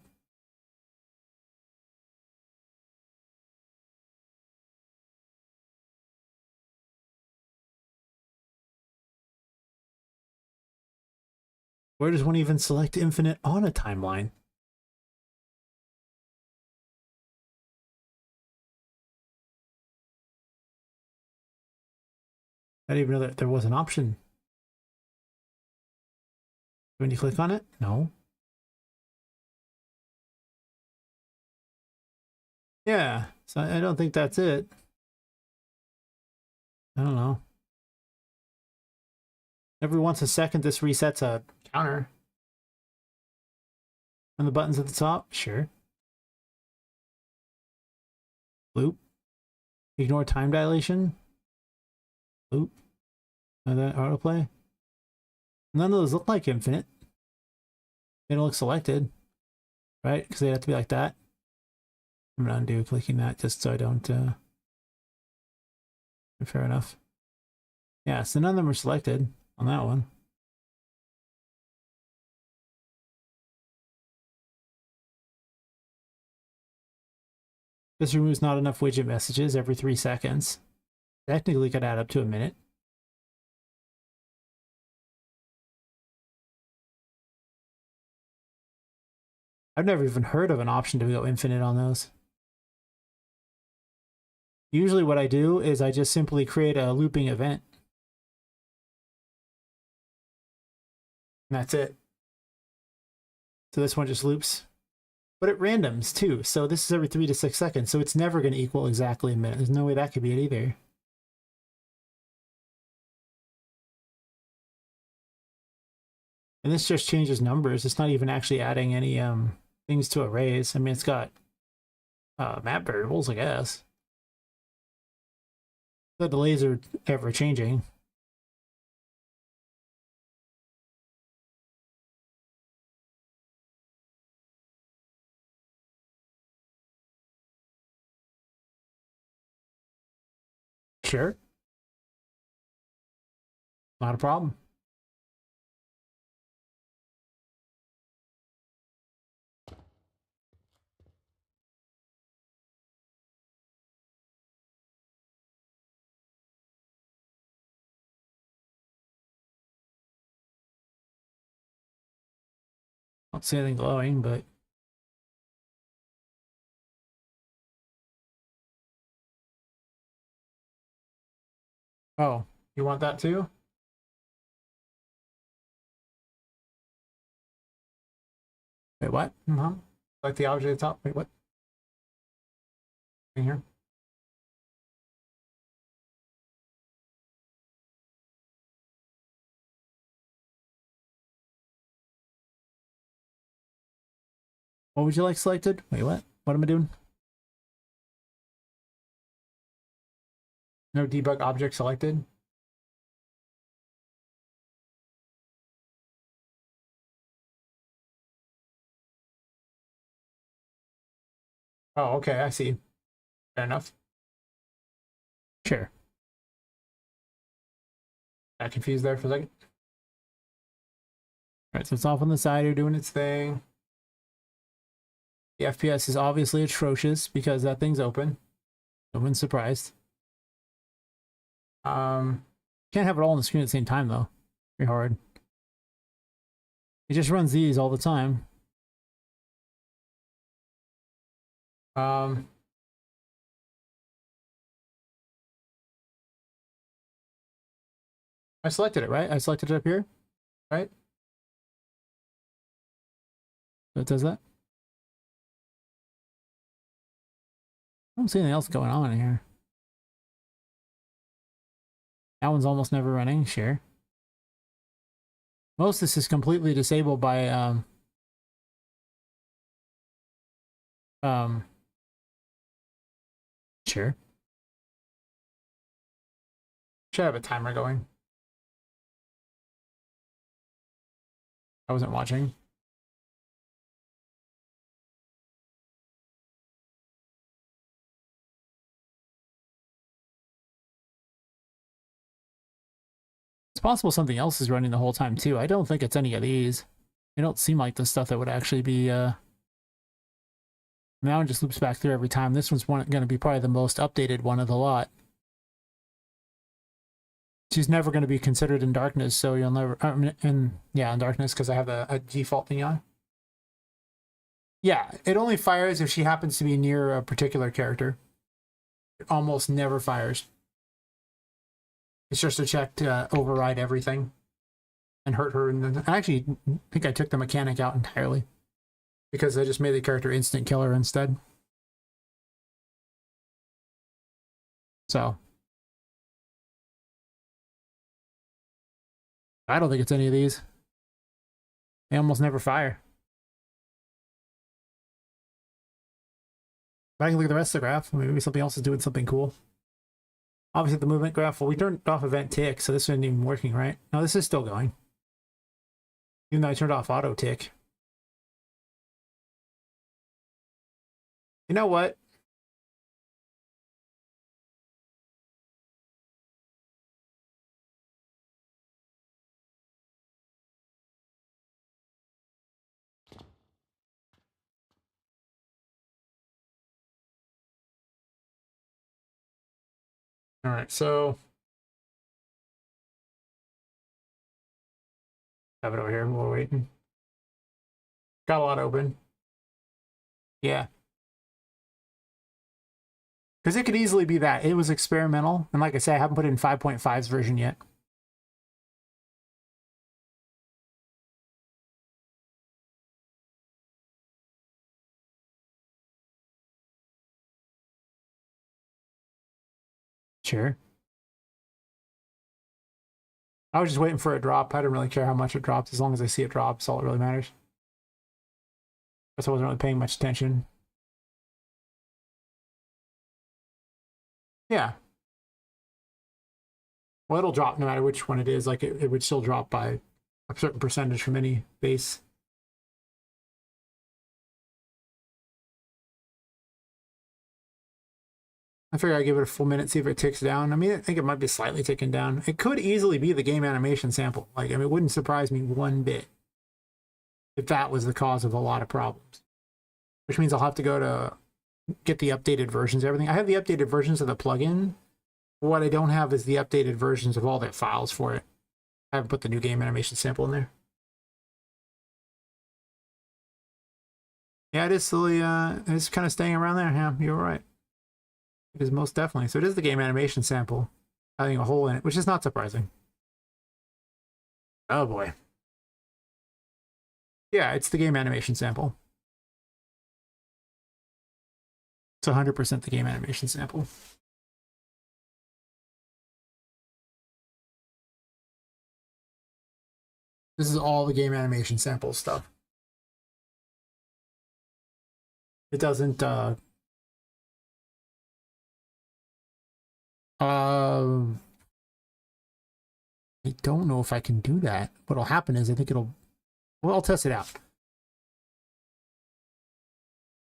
Where does one even select infinite on a timeline? I didn't even know that there was an option. When you click on it? No. Yeah, so I don't think that's it. I don't know. Every once a second, this resets a counter. And the buttons at the top? Sure. Loop. Ignore time dilation. Loop. And then autoplay. None of those look like infinite. They don't look selected. right? Because they have to be like that. I'm gonna undo clicking that just so I don't. Fair enough. Yeah, so none of them are selected on that one. This removes not enough widget messages every 3 seconds. Technically could add up to a minute. I've never even heard of an option to go infinite on those. Usually what I do is I just simply create a looping event. And that's it. So this one just loops. But it randoms too. So this is every 3 to 6 seconds. So it's never going to equal exactly a minute. There's no way that could be it either. And this just changes numbers. It's not even actually adding any things to arrays. I mean, it's got map variables, I guess. The delays are ever changing. Sure. Not a problem. Don't see anything glowing, but oh, you want that too? Wait, what? Like the object at the top? Wait, what? In here? What would you like selected? Wait, what? What am I doing? No debug object selected. Oh, okay, I see. Fair enough. Sure. Got confused there for a second. All right, so it's off on the side here doing its thing. The FPS is obviously atrocious because that thing's open. No one's surprised. Can't have it all on the screen at the same time though. Very hard. It just runs these all the time. I selected it, right? I selected it up here, right? So it does that. I don't see anything else going on in here. That one's almost never running, sure. Most of this is completely disabled by sure. Should have a timer going. I wasn't watching. It's possible something else is running the whole time too. I don't think it's any of these. They don't seem like the stuff that would actually be now it just loops back through every time. This one's going to be probably the most updated one of the lot. She's never going to be considered in darkness, so you'll never in darkness because I have a default thing on. Yeah, it only fires if she happens to be near a particular character. It almost never fires. It's just a check to override everything and hurt her. And I actually think I took the mechanic out entirely because I just made the character instant killer instead. So I don't think it's any of these. They almost never fire. But I can look at the rest of the graph. Maybe something else is doing something cool. Obviously, the movement graph, well, we turned off event tick, so this isn't even working, right? No, this is still going. Even though I turned off auto tick. You know what? All right, so have it over here while we're waiting. Got a lot open. Yeah. Because it could easily be that. It was experimental. And like I said, I haven't put it in 5.5's version yet. Sure. I was just waiting for it to drop. I didn't really care how much it drops. As long as I see it drop, that's all that really matters. Guess I wasn't really paying much attention. Yeah. Well, it'll drop no matter which one it is. Like, it would still drop by a certain percentage from any base. I figure I'd give it a full minute, see if it ticks down. I mean, I think it might be slightly ticking down. It could easily be the game animation sample. Like, I mean, it wouldn't surprise me one bit if that was the cause of a lot of problems. Which means I'll have to go to get the updated versions of everything. I have the updated versions of the plugin. What I don't have is the updated versions of all their files for it. I haven't put the new game animation sample in there. Yeah, it is slowly, it's kind of staying around there. Yeah, you're right. It is most definitely. So it is the game animation sample having a hole in it, which is not surprising. Oh boy. Yeah, it's the game animation sample. It's 100% the game animation sample. This is all the game animation sample stuff. It doesn't, I don't know if I can do that. What'll happen is I think it'll, well, I'll test it out.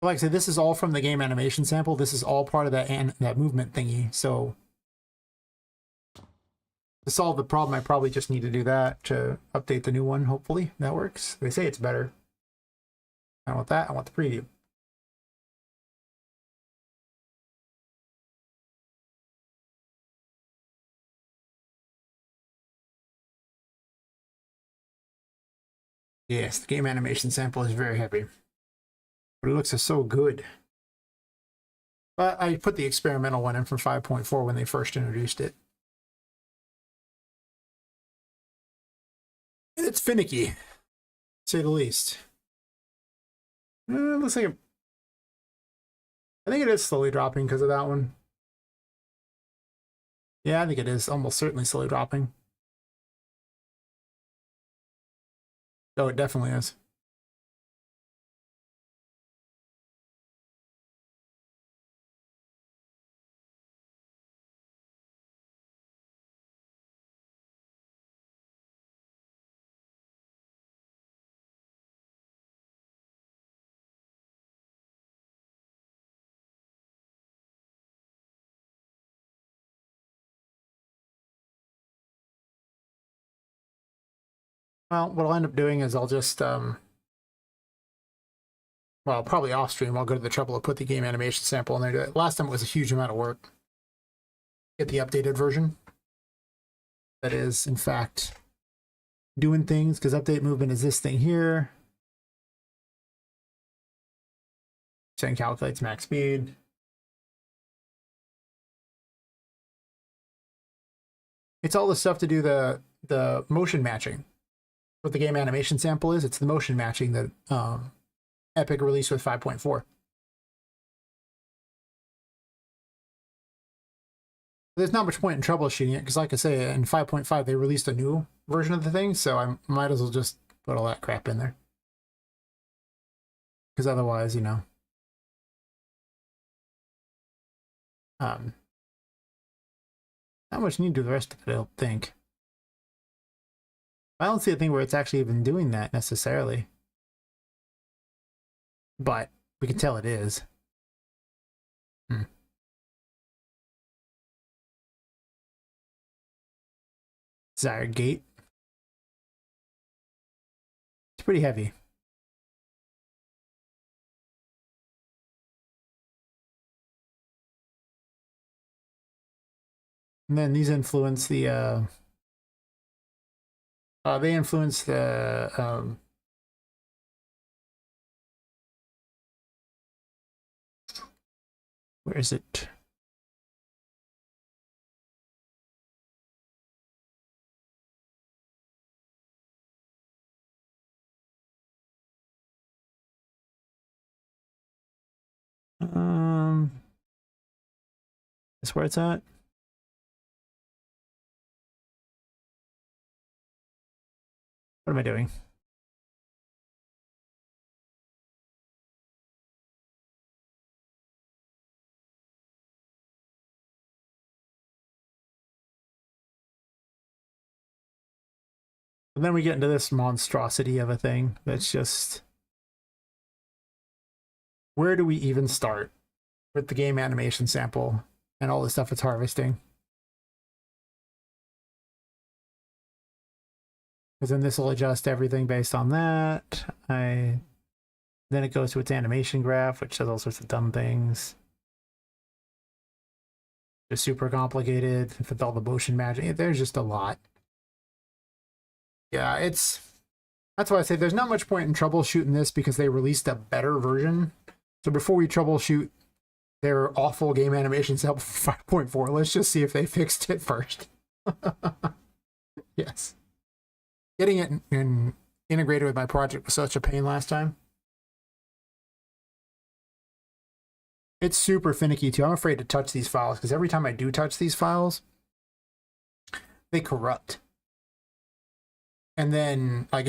Like I said, this is all from the game animation sample. This is all part of that movement thingy. So to solve the problem, I probably just need to do that to update the new one. Hopefully that works. They say it's better. I don't want that. I want the preview. Yes, the game animation sample is very heavy, but it looks so good. But I put the experimental one in from 5.4 when they first introduced it. It's finicky, to say the least. Looks like I think it is slowly dropping because of that one. Yeah, I think it is almost certainly slowly dropping. Oh, it definitely is. Well, what I'll end up doing is I'll just, well, probably off stream, I'll go to the trouble of put the game animation sample in there. Last time it was a huge amount of work. Get the updated version. That is, in fact, doing things, because update movement is this thing here. Then calculates max speed. It's all the stuff to do the motion matching. What the game animation sample is, it's the motion matching that Epic released with 5.4. There's not much point in troubleshooting it, because like I say, in 5.5 they released a new version of the thing, so I might as well just put all that crap in there. Because otherwise, you know, not much need to do the rest of it, I don't think. I don't see a thing where it's actually even doing that necessarily. But we can tell it is. Hmm. Desired gate. It's pretty heavy. And then these influence the they influence the where is it? That's where it's at. What am I doing? And then we get into this monstrosity of a thing that's just, where do we even start with the game animation sample and all the stuff it's harvesting? Because then this will adjust everything based on that. Then it goes to its animation graph, which does all sorts of dumb things. Just super complicated with all the motion magic. There's just a lot. Yeah, that's why I say there's not much point in troubleshooting this because they released a better version. So before we troubleshoot their awful game animation sample for 5.4, let's just see if they fixed it first. Yes. Getting it integrated with my project was such a pain last time. It's super finicky too. I'm afraid to touch these files because every time I do touch these files, they corrupt. And then like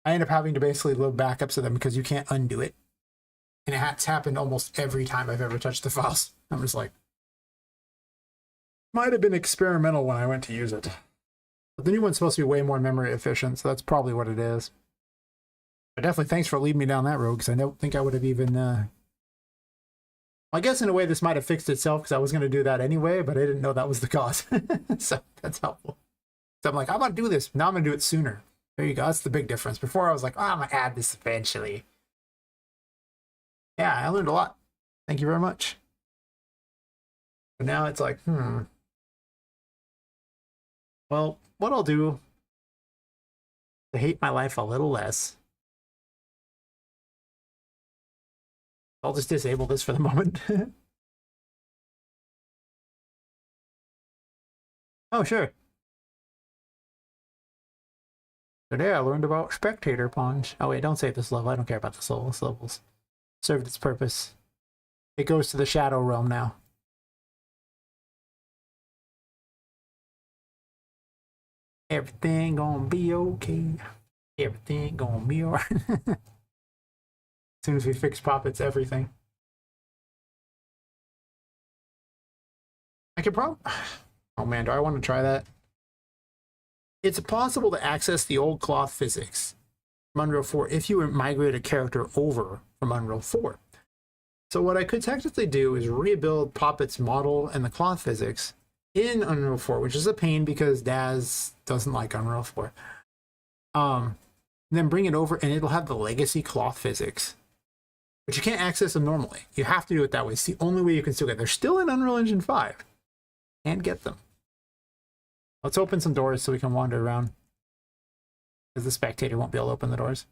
I end up having to basically load backups of them because you can't undo it. And it's happened almost every time I've ever touched the files. I'm just like, might have been experimental when I went to use it. But the new one's supposed to be way more memory efficient, so that's probably what it is. But definitely thanks for leading me down that road, because I don't think I would have even... I guess in a way this might have fixed itself, because I was going to do that anyway, but I didn't know that was the cause. So that's helpful. So I'm like, I'm going to do this. Now I'm going to do it sooner. There you go. That's the big difference. Before I was like, oh, I'm going to add this eventually. Yeah, I learned a lot. Thank you very much. But now it's like, well, what I'll do to hate my life a little less, I'll just disable this for the moment. Oh, sure. Today I learned about spectator pawns. Oh wait, don't save this level. I don't care about this level. This level's served its purpose. It goes to the shadow realm now. Everything gonna be okay. Everything gonna be alright. As soon as we fix Poppet's everything. I could probably... Oh man, do I want to try that? It's possible to access the old cloth physics from Unreal 4 if you migrate a character over from Unreal 4. So what I could technically do is rebuild Poppet's model and the cloth physics in Unreal 4, which is a pain because Daz doesn't like Unreal 4. Then bring it over and it'll have the legacy cloth physics. But you can't access them normally. You have to do it that way. It's the only way you can still get them. They're still in Unreal Engine 5. Can't get them. Let's open some doors so we can wander around. Because the spectator won't be able to open the doors.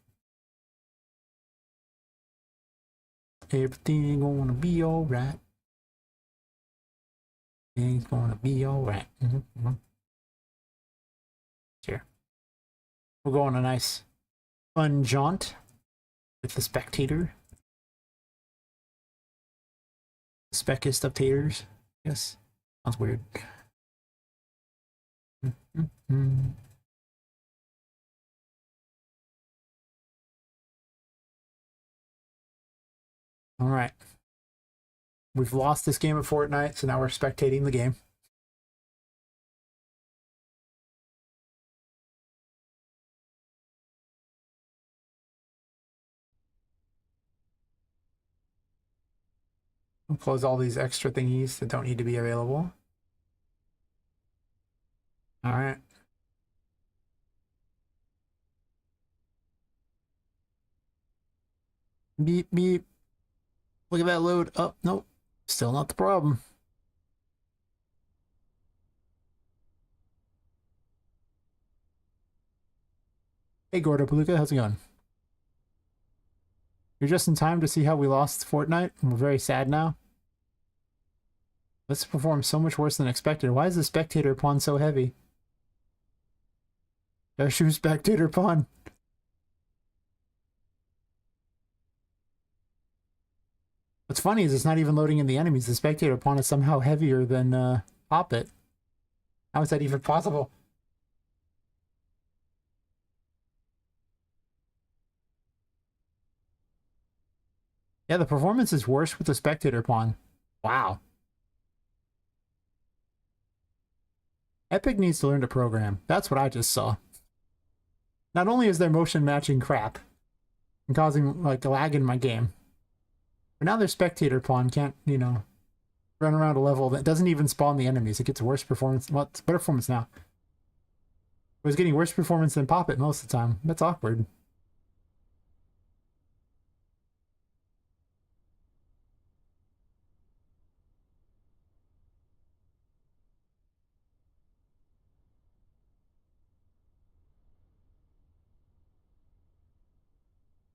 Everything gonna be alright. Everything's gonna be alright. Here. We'll go on a nice fun jaunt with the spectator. Speckist of taters. Yes. Sounds weird. All right. We've lost this game of Fortnite, so now we're spectating the game. close all these extra thingies that don't need to be available. All right. Beep, beep. Look at that load. Oh, nope. Still not the problem. Hey, Gordo Palooka, how's it going? You're just in time to see how we lost Fortnite, and we're very sad now. This performed so much worse than expected. Why is the spectator pawn so heavy? Shoot spectator pawn. What's funny is it's not even loading in the enemies. The spectator pawn is somehow heavier than Poppet. How is that even possible? Yeah, the performance is worse with the spectator pawn. Wow. Epic needs to learn to program. That's what I just saw. Not only is their motion matching crap and causing like lag in my game, but now their spectator pawn can't, you know, run around a level that doesn't even spawn the enemies. It gets worse performance. Well, it's better performance now. It was getting worse performance than Poppet most of the time. That's awkward.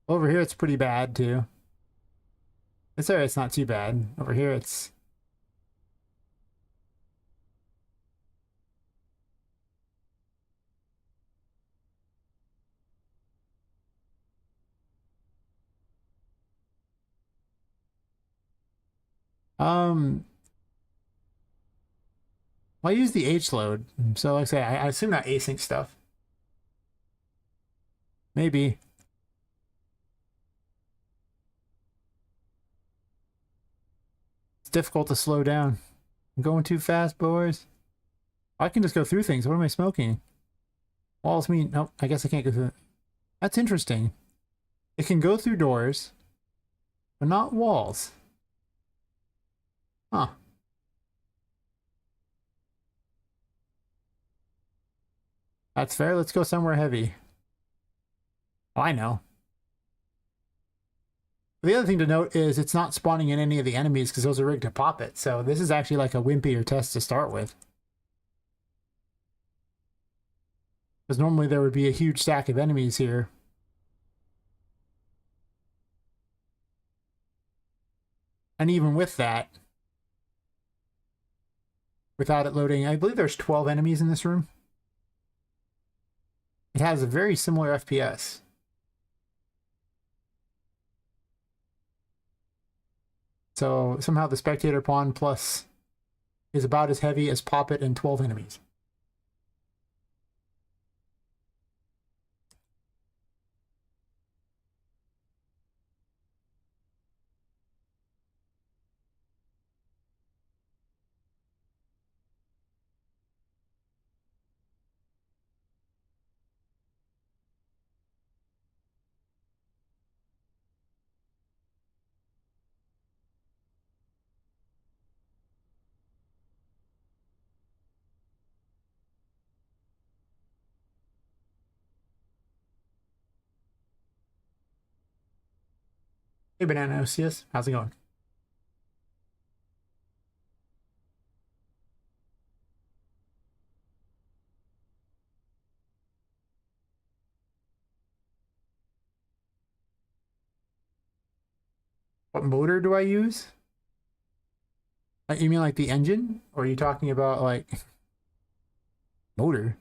Over here, it's pretty bad too. It's alright, it's not too bad. Over here, it's... Well, I use the H load. So like I say, I assume not async stuff. Maybe. It's difficult to slow down. I'm going too fast, boys. I can just go through things. What am I smoking? Walls mean... Nope, I guess I can't go through... That's interesting. It can go through doors, but not walls. Huh. That's fair. Let's go somewhere heavy. Oh, I know. The other thing to note is it's not spawning in any of the enemies because those are rigged to pop it. So this is actually like a wimpier test to start with. Because normally there would be a huge stack of enemies here. And even with that, without it loading, I believe there's 12 enemies in this room. It has a very similar FPS. So somehow the spectator pawn plus is about as heavy as Poppet and 12 enemies. Hey, Banana OCS, how's it going? What motor do I use? You mean like the engine? Or are you talking about like motor?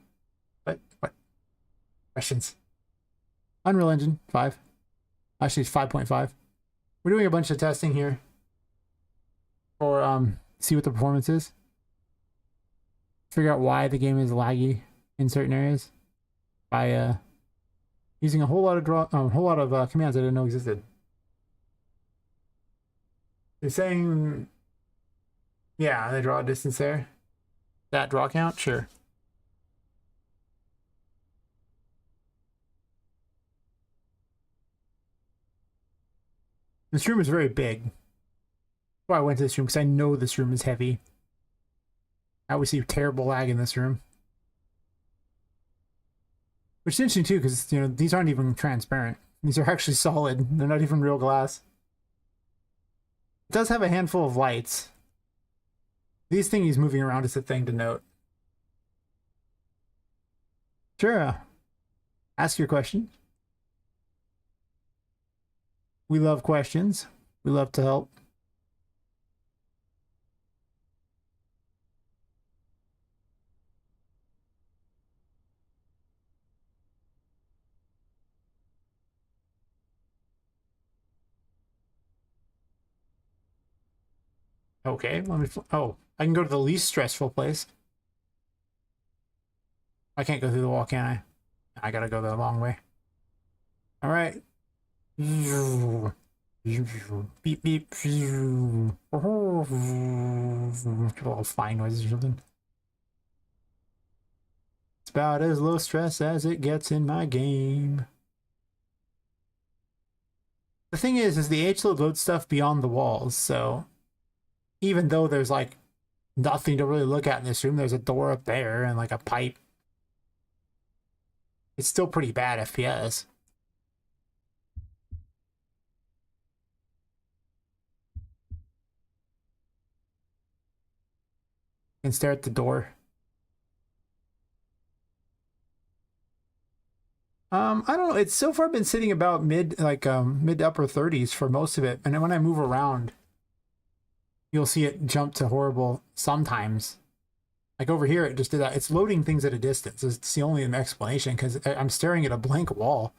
What? Questions? Unreal Engine 5. Actually, it's 5.5. We're doing a bunch of testing here for see what the performance is. Figure out why the game is laggy in certain areas by using a whole lot of commands I didn't know existed. They're saying, yeah, they draw a distance there. That draw count, sure. This room is very big. Why I went to this room, because I know this room is heavy. I always see terrible lag in this room. Which is interesting too, because you know these aren't even transparent. These are actually solid. They're not even real glass. It does have a handful of lights. These thingies moving around is a thing to note. Sure. Ask your question. We love questions. We love to help. Okay, let me. Oh, I can go to the least stressful place. I can't go through the wall, can I? I gotta go the long way. All right. Beep beep. Little flying noises or something. It's about as low stress as it gets in my game. The thing is the H-load loads stuff beyond the walls, so even though there's like nothing to really look at in this room, there's a door up there and like a pipe. It's still pretty bad FPS. And stare at the door. I don't know. It's so far been sitting about mid to upper 30s for most of it, and then when I move around, you'll see it jump to horrible sometimes. Like over here, it just did that. It's loading things at a distance. It's the only explanation because I'm staring at a blank wall.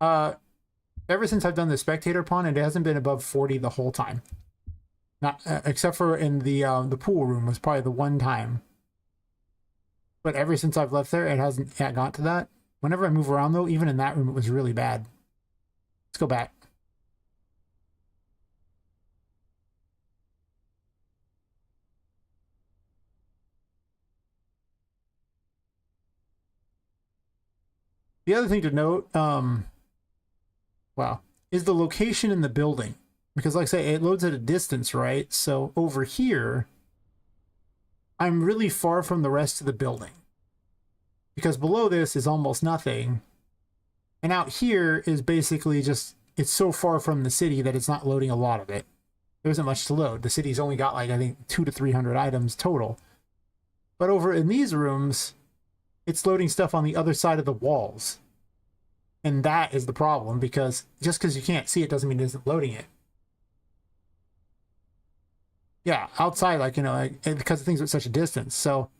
Ever since I've done the spectator pawn, it hasn't been above 40 the whole time. Not except for in the pool room was probably the one time. But ever since I've left there, it hasn't got to that. Whenever I move around though, even in that room, it was really bad. Let's go back. The other thing to note, wow, is the location in the building. Because like I say, it loads at a distance, right? So over here, I'm really far from the rest of the building. Because below this is almost nothing. And out here is basically just, it's so far from the city that it's not loading a lot of it. There isn't much to load. The city's only got like, I think, 200 to 300 items total. But over in these rooms, it's loading stuff on the other side of the walls. And that is the problem, because just because you can't see it doesn't mean it isn't loading it. Yeah, outside, like, you know, like, because things are at such a distance. So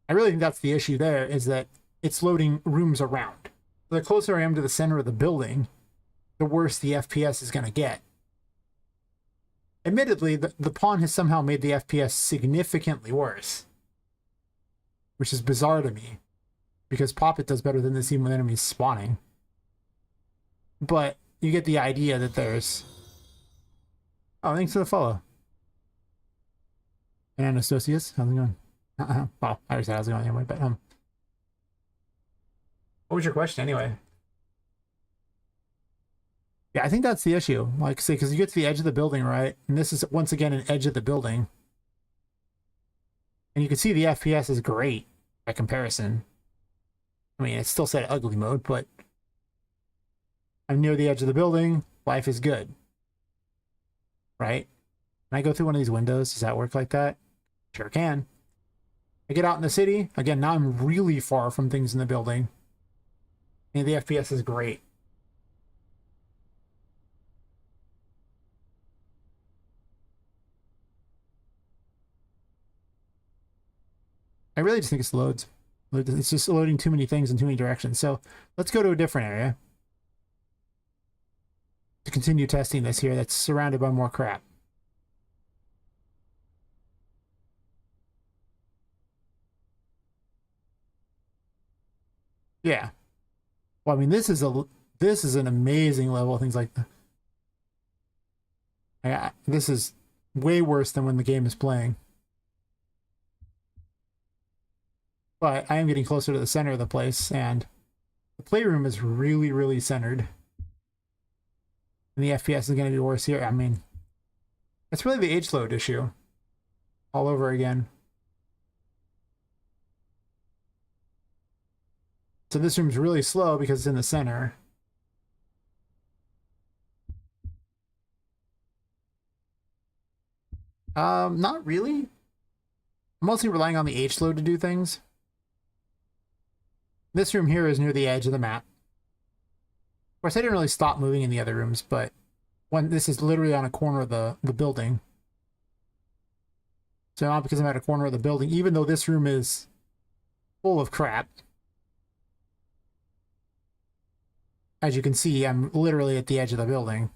I really think that's the issue there, is that it's loading rooms around. The closer I am to the center of the building, the worse the FPS is going to get. Admittedly, the pawn has somehow made the FPS significantly worse, which is bizarre to me, because Poppet does better than this even when enemies spawning. But you get the idea that there's... Oh, thanks for the follow. And Anastasius, how's it going? Well, I already said how's it going anyway, but what was your question anyway? Yeah, I think that's the issue. Like, say, because you get to the edge of the building, right? And this is once again an edge of the building. And you can see the FPS is great by comparison. I mean, it's still set at ugly mode, but I'm near the edge of the building. Life is good. Right? Can I go through one of these windows? Does that work like that? Sure can. I get out in the city. Again, now I'm really far from things in the building. And the FPS is great. I really just think it's loads. It's just loading too many things in too many directions. So let's go to a different area to continue testing this here that's surrounded by more crap. Yeah. Well, I mean, this is an amazing level of things like that. Yeah, this is way worse than when the game is playing. But I am getting closer to the center of the place, and the playroom is really, really centered. And the FPS is going to be worse here. I mean, it's really the age load issue all over again. So this room's really slow because it's in the center. Not really. I'm mostly relying on the H load to do things. This room here is near the edge of the map. Of course, I didn't really stop moving in the other rooms, but when this is literally on a corner of the building. So not because I'm at a corner of the building, even though this room is full of crap. As you can see, I'm literally at the edge of the building.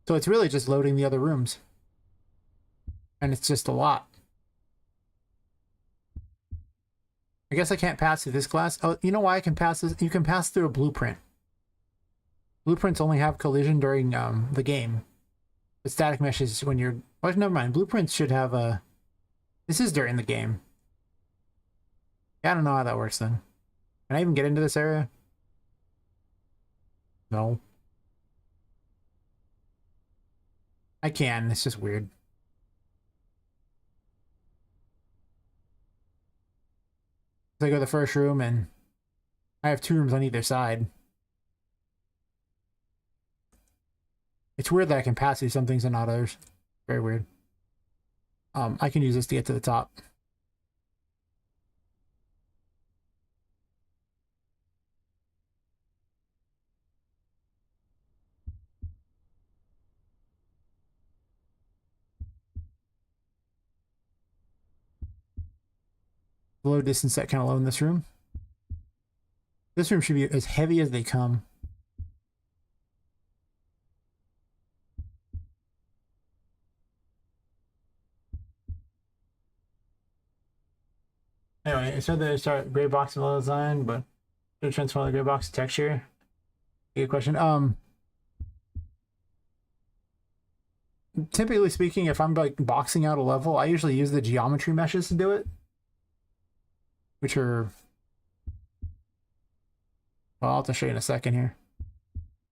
So it's really just loading the other rooms. And it's just a lot. I guess I can't pass through this glass. Oh, you know why I can pass this? You can pass through a blueprint. Blueprints only have collision during the game. The static mesh is when you're... Oh, never mind. Blueprints should have a... This is during the game. Yeah, I don't know how that works then. Can I even get into this area? No. I can. It's just weird. So I go to the first room, and I have 2 rooms on either side. It's weird that I can pass through some things and not others. Very weird. I can use this to get to the top. Low distance set kind of low in this room. This room should be as heavy as they come. Anyway, it said that it started gray box and low design, but to transform the gray box to texture. Good question. Typically speaking, if I'm like boxing out a level, I usually use the geometry meshes to do it, which are, well, I'll have to show you in a second here.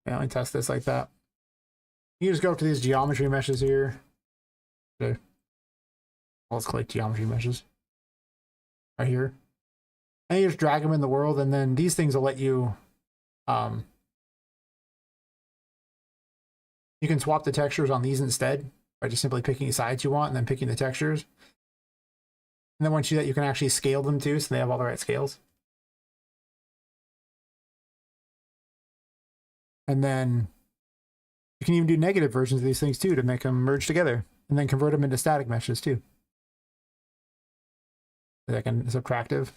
Yeah, let me test this like that. You just go up to these geometry meshes here. Okay. Let's click geometry meshes. Right here. And you just drag them in the world, and then these things will let you, you can swap the textures on these instead by just simply picking the sides you want and then picking the textures. And then once you do that, you can actually scale them too, so they have all the right scales. And then you can even do negative versions of these things too to make them merge together, and then convert them into static meshes too. That can subtractive.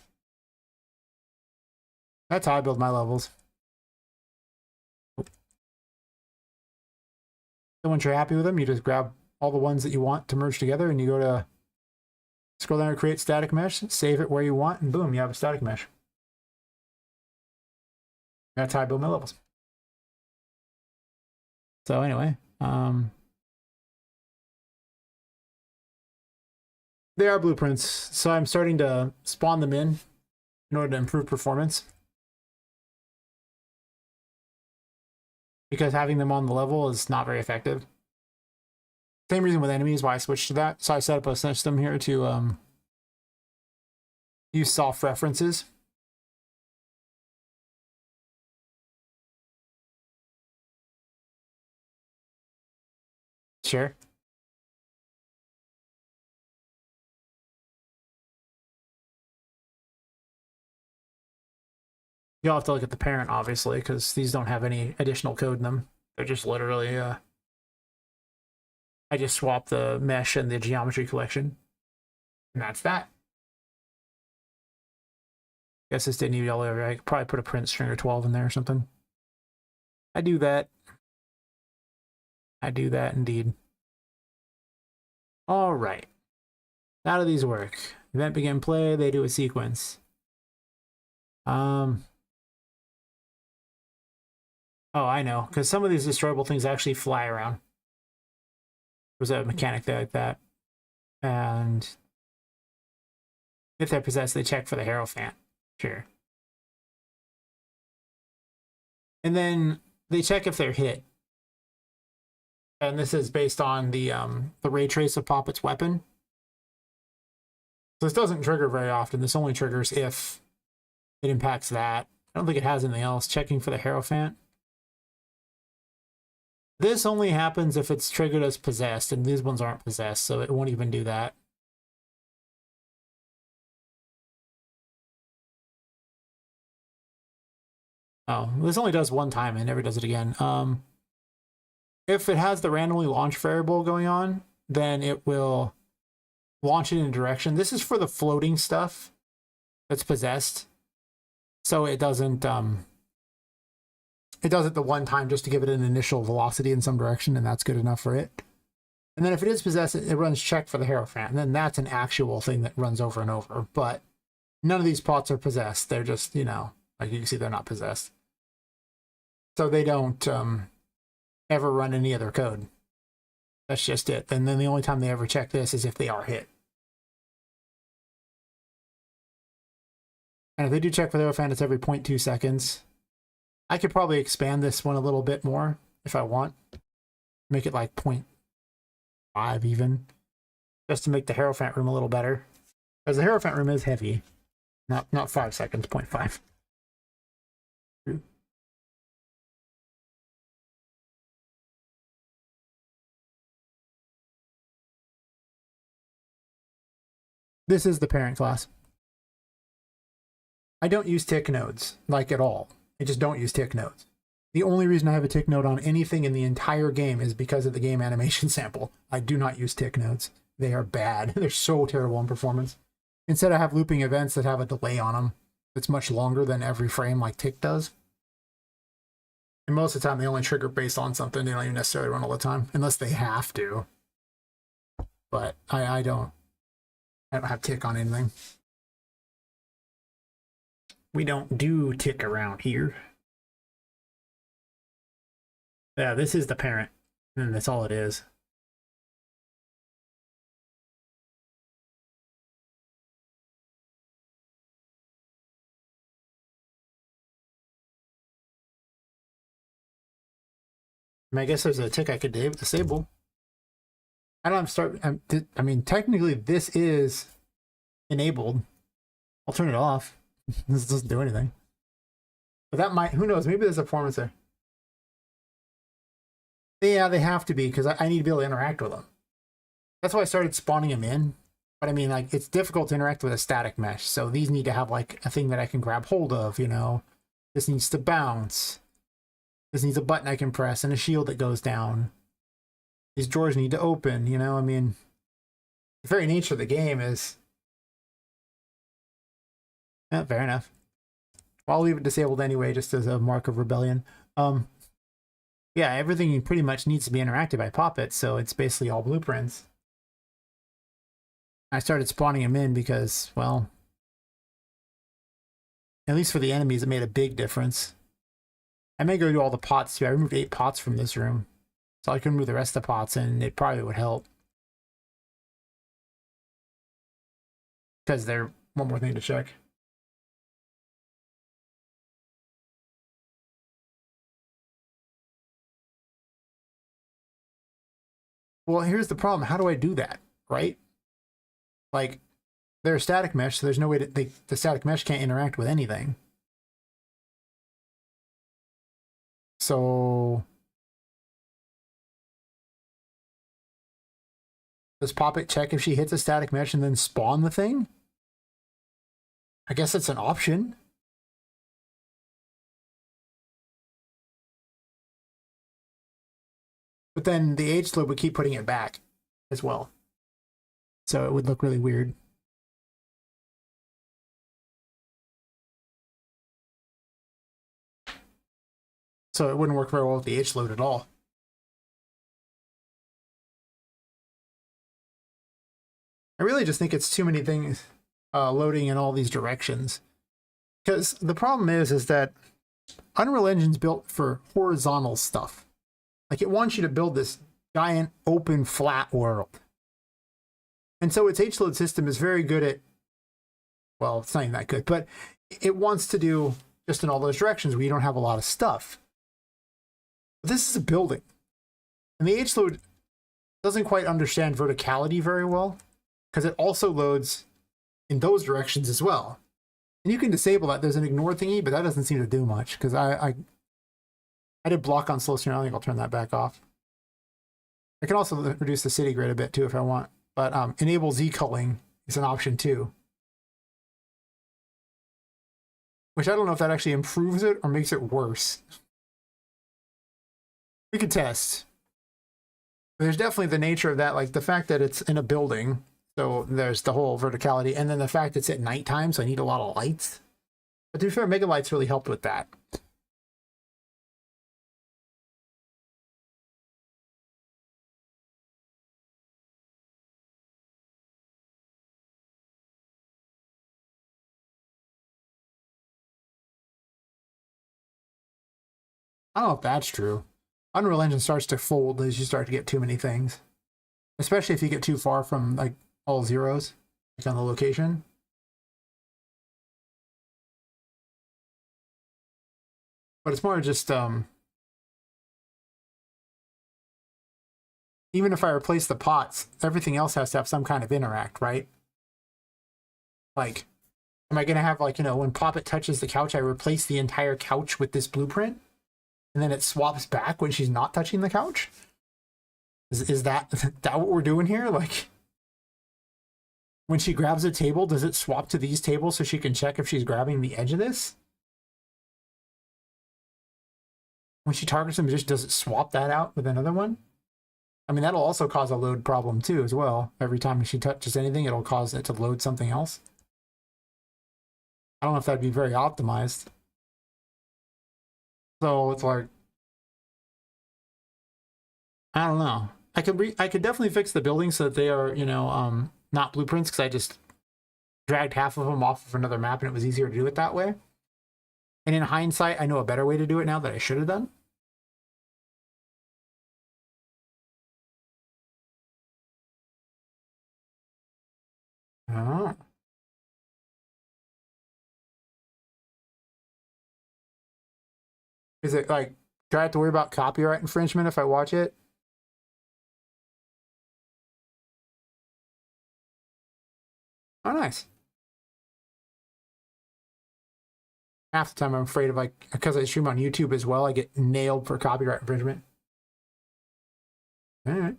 That's how I build my levels. So once you're happy with them, you just grab all the ones that you want to merge together, and you go to scroll down to create static mesh, save it where you want, and boom, you have a static mesh. That's how I build my levels. So anyway, they are blueprints, so I'm starting to spawn them in order to improve performance. Because having them on the level is not very effective. Same reason with enemies why I switched to that. So I set up a system here to use soft references. Sure. You'll have to look at the parent, obviously, because these don't have any additional code in them. They're just literally, I just swapped the mesh and the geometry collection. And that's that. Guess this didn't need all over. I could probably put a print stringer 12 in there or something. I do that. I do that indeed. All right. How do these work? Event begin play, they do a sequence. Oh, I know, because some of these destroyable things actually fly around. There's a mechanic there like that. And if they're possessed, they check for the Hierophant. Sure. And then they check if they're hit. And this is based on the ray trace of Poppet's weapon. So this doesn't trigger very often. This only triggers if it impacts that. I don't think it has anything else. Checking for the Hierophant. This only happens if it's triggered as possessed, and these ones aren't possessed, so it won't even do that. Oh, this only does one time and never does it again. If it has the randomly launch variable going on, then it will launch it in a direction. This is for the floating stuff that's possessed. So it doesn't it does it the one time just to give it an initial velocity in some direction, and that's good enough for it. And then if it is possessed, it runs check for the Hierophant, and then that's an actual thing that runs over and over. But none of these pots are possessed. They're just, you know, like you can see, they're not possessed. So they don't ever run any other code. That's just it. And then the only time they ever check this is if they are hit. And if they do check for the Hierophant, it's every 0.2 seconds. I could probably expand this one a little bit more if I want. Make it like 0.5 even. Just to make the Hierophant room a little better. Because the Hierophant room is heavy. Not 5 seconds, 0.5. This is the parent class. I don't use tick nodes, like at all. I just don't use tick nodes. The only reason I have a tick node on anything in the entire game is because of the game animation sample. I do not use tick nodes. They are bad. They're so terrible in performance. Instead, I have looping events that have a delay on them that's much longer than every frame like tick does. And most of the time, they only trigger based on something. They don't even necessarily run all the time, unless they have to. But I don't have tick on anything. We don't do tick around here. Yeah, this is the parent, and that's all it is. I guess there's a tick I could disable. I don't have to start. I mean, technically, this is enabled. I'll turn it off. This doesn't do anything. But that might, who knows? Maybe there's a performance there. Yeah, they have to be, because I need to be able to interact with them. That's why I started spawning them in. But I mean, like, it's difficult to interact with a static mesh. So these need to have, like, a thing that I can grab hold of, you know? This needs to bounce. This needs a button I can press and a shield that goes down. These drawers need to open, you know? I mean, the very nature of the game is... Yeah, fair enough. Well, I'll leave it disabled anyway, just as a mark of rebellion. Yeah, everything pretty much needs to be interacted by Poppet, so it's basically all blueprints. I started spawning them in because, well, at least for the enemies, it made a big difference. I may go do all the pots too. I removed 8 pots from this room, so I can remove the rest of the pots, and it probably would help. Because they're one more thing to check. Well, here's the problem. How do I do that, right? Like, they're a static mesh, so there's no way to... the static mesh can't interact with anything. So... does Poppet check if she hits a static mesh and then spawn the thing? I guess that's an option. But then the age slope would keep putting it back as well. So it would look really weird. So it wouldn't work very well with the age load at all. I really just think it's too many things loading in all these directions. Because the problem is that Unreal Engine's built for horizontal stuff. Like, it wants you to build this giant, open, flat world. And so its H-load system is very good at... well, it's not even that good, but it wants to do just in all those directions where you don't have a lot of stuff. This is a building. And the H load doesn't quite understand verticality very well, because it also loads in those directions as well. And you can disable that. There's an ignore thingy, but that doesn't seem to do much, because I did block on slow stream. I think I'll turn that back off. I can also reduce the city grid a bit too if I want, but enable Z culling is an option too. Which I don't know if that actually improves it or makes it worse. We could test. There's definitely the nature of that, like the fact that it's in a building, so there's the whole verticality, and then the fact it's at nighttime, so I need a lot of lights. But to be fair, Mega Lights really helped with that. I don't know if that's true. Unreal Engine starts to fold as you start to get too many things. Especially if you get too far from like all zeros, like on the location. But it's more just even if I replace the pots, everything else has to have some kind of interact, right? Like, am I gonna have like, you know, when Poppet touches the couch, I replace the entire couch with this blueprint? And then it swaps back when she's not touching the couch? Is that what we're doing here? Like, when she grabs a table, does it swap to these tables so she can check if she's grabbing the edge of this? When she targets them, just does it swap that out with another one? I mean, that'll also cause a load problem too as well. Every time she touches anything, it'll cause it to load something else. I don't know if that'd be very optimized. So it's like, I don't know. I could definitely fix the buildings so that they are, you know, not blueprints, because I just dragged half of them off of another map and it was easier to do it that way. And in hindsight, I know a better way to do it now that I should have done. Oh. Is it like, do I have to worry about copyright infringement if I watch it? Oh, nice. Half the time I'm afraid of, like, because I stream on YouTube as well, I get nailed for copyright infringement. All right.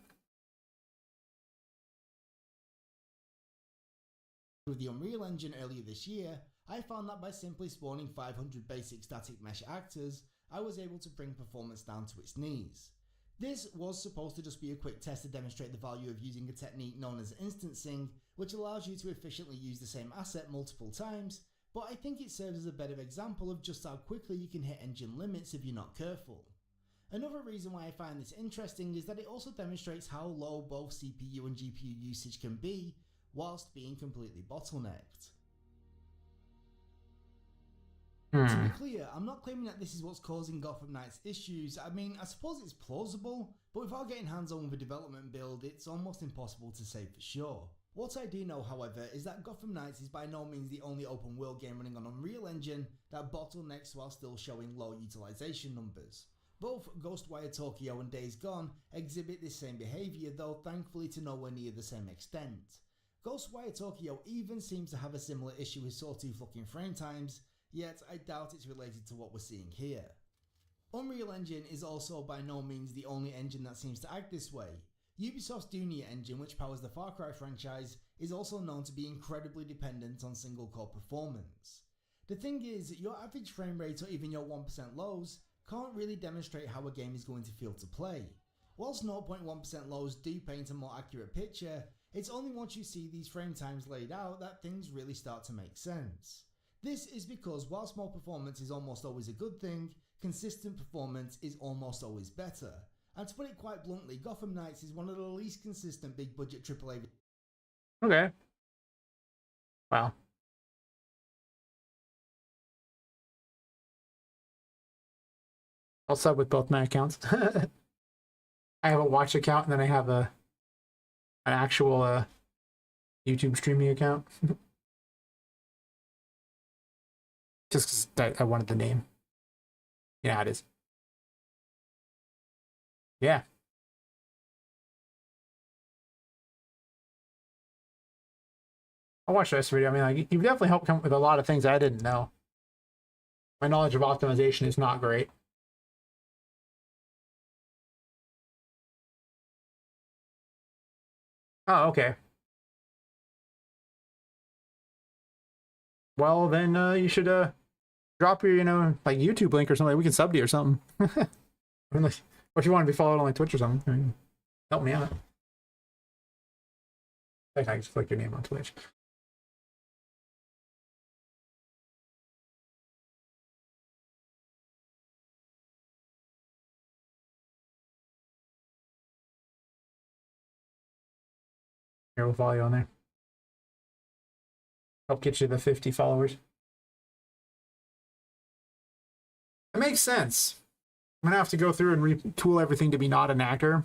With the Unreal Engine earlier this year, I found that by simply spawning 500 basic static mesh actors, I was able to bring performance down to its knees. This was supposed to just be a quick test to demonstrate the value of using a technique known as instancing, which allows you to efficiently use the same asset multiple times, but I think it serves as a better example of just how quickly you can hit engine limits if you're not careful. Another reason why I find this interesting is that it also demonstrates how low both CPU and GPU usage can be, whilst being completely bottlenecked. To be clear, I'm not claiming that this is what's causing Gotham Knights' issues. I mean, I suppose it's plausible, but without getting hands-on with a development build, it's almost impossible to say for sure. What I do know, however, is that Gotham Knights is by no means the only open world game running on Unreal Engine that bottlenecks while still showing low utilization numbers. Both Ghostwire Tokyo and Days Gone exhibit this same behaviour, though thankfully to nowhere near the same extent. Ghostwire Tokyo even seems to have a similar issue with sawtooth looking frame times, yet I doubt it's related to what we're seeing here. Unreal Engine is also by no means the only engine that seems to act this way. Ubisoft's Dunia engine, which powers the Far Cry franchise, is also known to be incredibly dependent on single core performance. The thing is, your average frame rate or even your 1% lows can't really demonstrate how a game is going to feel to play. Whilst 0.1% lows do paint a more accurate picture, it's only once you see these frame times laid out that things really start to make sense. This is because while small performance is almost always a good thing, consistent performance is almost always better. And to put it quite bluntly, Gotham Knights is one of the least consistent big budget AAA. Okay. Wow. I'll sub with both my accounts. I have a watch account and then I have an actual YouTube streaming account. Just because I wanted the name. Yeah, it is. Yeah. I'll watch this video. I mean, like, you've definitely helped come up with a lot of things I didn't know. My knowledge of optimization is not great. Oh, okay. Well, then you should drop your, like YouTube link or something. We can sub to you or something. Or if you want to be followed on like Twitch or something, I mean, help me out. I can just click your name on Twitch. Here, we'll follow you on there. Help get you the 50 followers. It makes sense. I'm gonna have to go through and retool everything to be not an actor.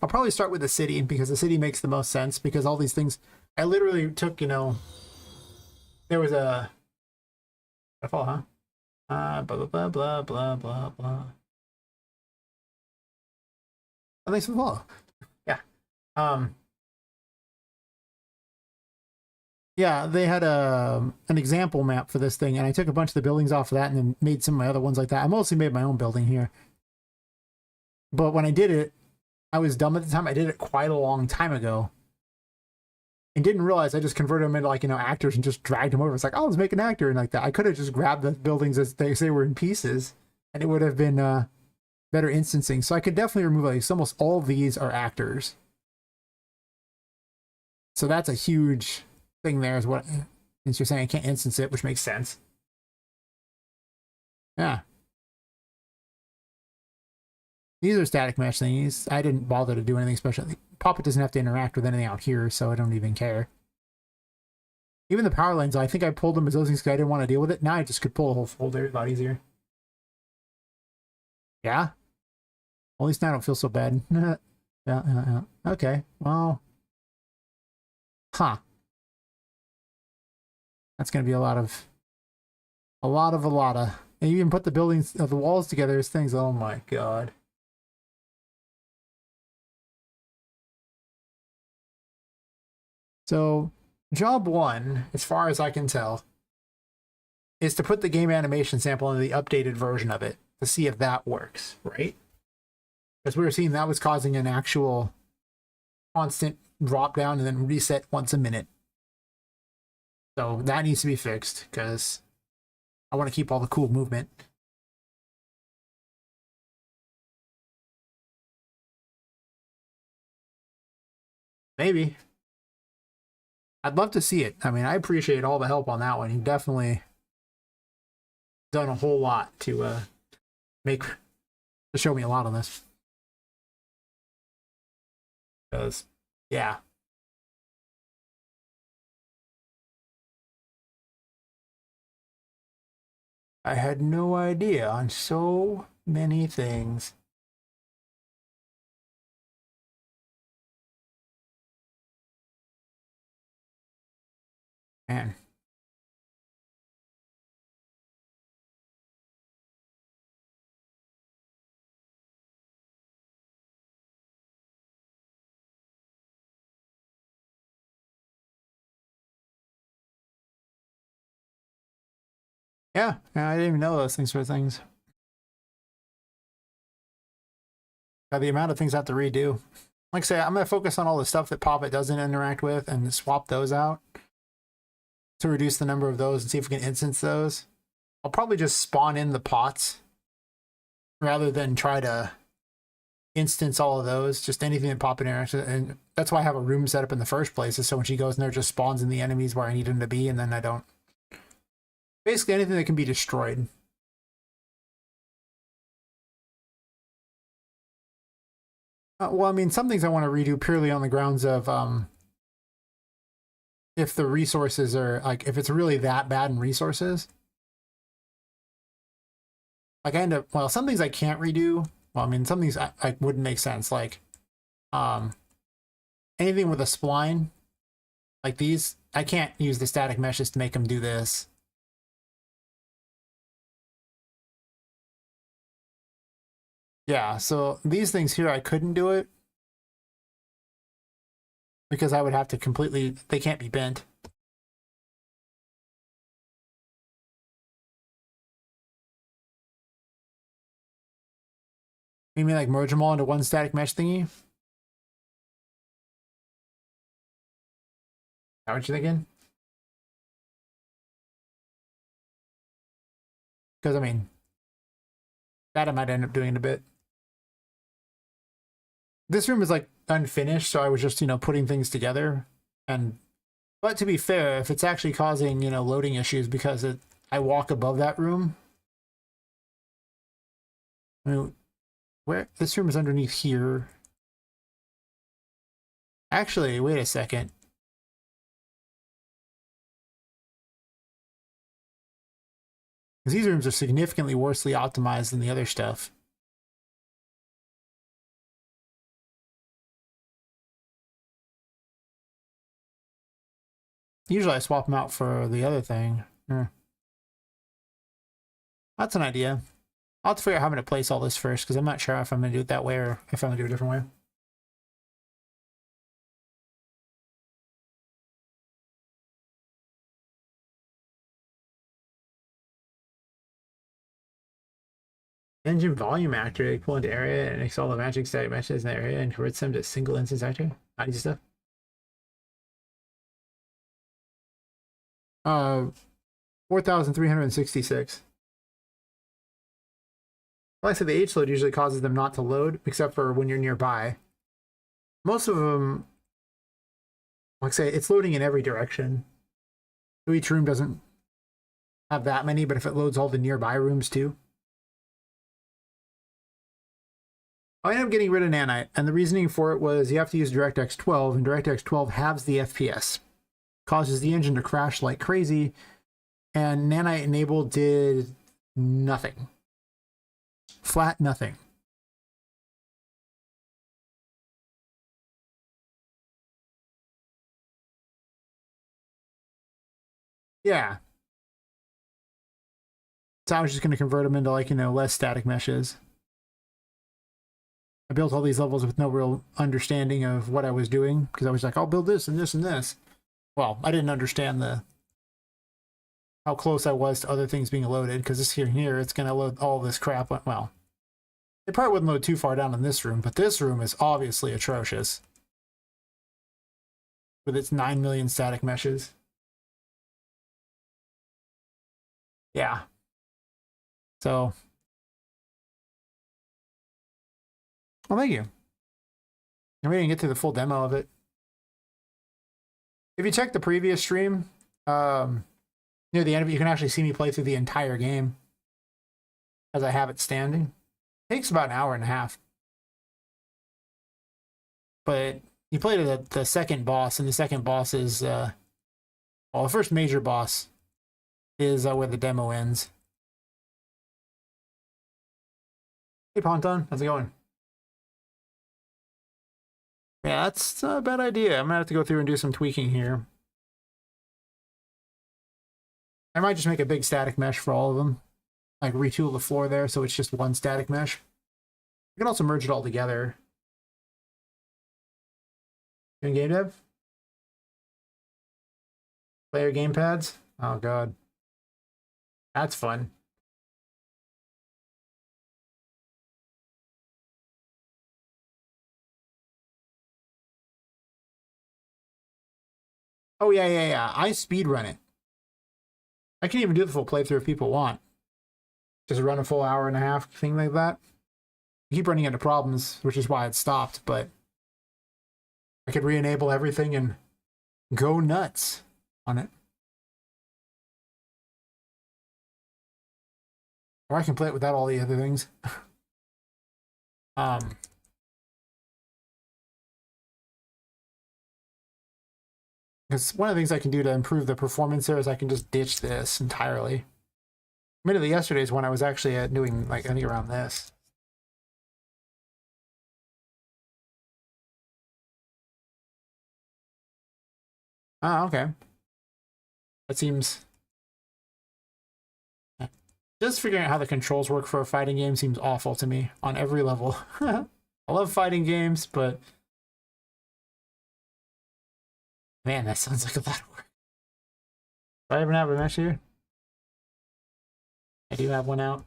I'll probably start with the city because the city makes the most sense because all these things I literally took, there was a fall, huh? Blah blah blah blah blah blah blah. Oh, thanks for the follow. Yeah. Yeah, they had an example map for this thing, and I took a bunch of the buildings off of that and then made some of my other ones like that. I mostly made my own building here. But when I did it, I was dumb at the time. I did it quite a long time ago. And didn't realize I just converted them into, like, actors and just dragged them over. It's like, oh, let's make an actor and like that. I could have just grabbed the buildings as they were in pieces, and it would have been better instancing. So I could definitely remove, like, almost all of these are actors. So that's a huge thing there, is what, since you're saying I can't instance it, which makes sense. Yeah. These are static mesh thingies. I didn't bother to do anything special. Poppet doesn't have to interact with anything out here, so I don't even care. Even the power lines, I think I pulled them as those things because I didn't want to deal with it. Now I just could pull the whole folder a lot easier. Yeah? Well, at least now I don't feel so bad. Yeah. Okay, well. Huh. That's going to be a lot of. And you even put the buildings, the walls together as things. Oh my god. So, job one, as far as I can tell, is to put the game animation sample into the updated version of it to see if that works, right? Because we were seeing that was causing an actual constant drop down and then reset once a minute. So that needs to be fixed because I want to keep all the cool movement. Maybe. I'd love to see it. I mean, I appreciate all the help on that one. You've definitely done a whole lot to show me a lot on this. Because, yeah. I had no idea on so many things. Man. Yeah, I didn't even know those things were things. The amount of things I have to redo. Like I say, I'm going to focus on all the stuff that Poppet doesn't interact with and swap those out to reduce the number of those and see if we can instance those. I'll probably just spawn in the pots rather than try to instance all of those, just anything that Poppet interacts with. And that's why I have a room set up in the first place, is so when she goes in there, just spawns in the enemies where I need them to be, and then I don't. Basically anything that can be destroyed. Well, I mean, some things I want to redo purely on the grounds of if the resources are, like, if it's really that bad in resources. Like, I end up, well, some things I can't redo. Well, I mean, some things I wouldn't make sense. Like, anything with a spline, like these, I can't use the static meshes to make them do this. Yeah, so these things here, I couldn't do it because I would have to completely, they can't be bent. You mean like merge them all into one static mesh thingy? Is that what you're thinking? Because, I mean, that I might end up doing in a bit. This room is like unfinished, so I was just, putting things together. But to be fair, if it's actually causing, loading issues because I walk above that room. I mean, this room is underneath here. Actually, wait a second. Because these rooms are significantly worsely optimized than the other stuff. Usually I swap them out for the other thing. That's an idea. I'll have to figure out how I'm going to place all this first, because I'm not sure if I'm going to do it that way or if I'm going to do it a different way. Engine volume actor, they pull into area and makes all the magic static meshes in the area and converts them to single instance actor. Not easy stuff. 4,366. Like I said, the H load usually causes them not to load, except for when you're nearby. Most of them, like I say, it's loading in every direction. So each room doesn't have that many, but if it loads all the nearby rooms too. I ended up getting rid of Nanite, and the reasoning for it was you have to use DirectX 12, and DirectX 12 halves the FPS. Causes the engine to crash like crazy, and Nanite enabled did nothing. Flat nothing. Yeah. So I was just going to convert them into less static meshes. I built all these levels with no real understanding of what I was doing, because I was like, I'll build this and this and this. Well, I didn't understand how close I was to other things being loaded, because this here, it's going to load all this crap. Well, it probably wouldn't load too far down in this room, but this room is obviously atrocious. With its 9 million static meshes. Yeah. So. Well, thank you. I'm ready to get to the full demo of it. If you check the previous stream, near the end of it, you can actually see me play through the entire game as I have it standing. It takes about an hour and a half. But you play to the second boss, and the second boss is, well, the first major boss is where the demo ends. Hey, Ponton, how's it going? Yeah, that's a bad idea. I'm gonna have to go through and do some tweaking here. I might just make a big static mesh for all of them. Like retool the floor there so it's just one static mesh. You can also merge it all together. In game dev? Player gamepads? Oh god. That's fun. Oh yeah. I speedrun it. I can even do the full playthrough if people want. Just run a full hour and a half, thing like that. I keep running into problems, which is why it stopped, but I could re-enable everything and go nuts on it. Or I can play it without all the other things. Because one of the things I can do to improve the performance there is I can just ditch this entirely. Admittedly, yesterday's one I was actually doing, like, I think around this. Oh, okay. That seems... Just figuring out how the controls work for a fighting game seems awful to me on every level. I love fighting games, but man, that sounds like a lot of work. Do I even have a mesh here? I do have one out.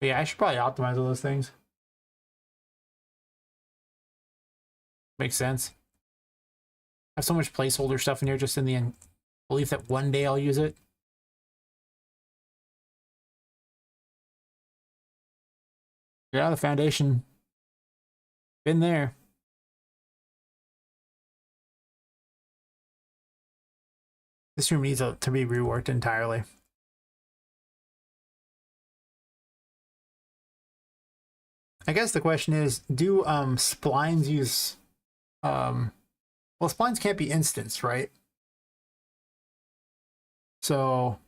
But yeah, I should probably optimize all those things. Makes sense. I have so much placeholder stuff in here just in the belief that one day I'll use it. Yeah, the foundation. Been there. This room needs to be reworked entirely. I guess the question is, do splines use... well, splines can't be instanced, right? So...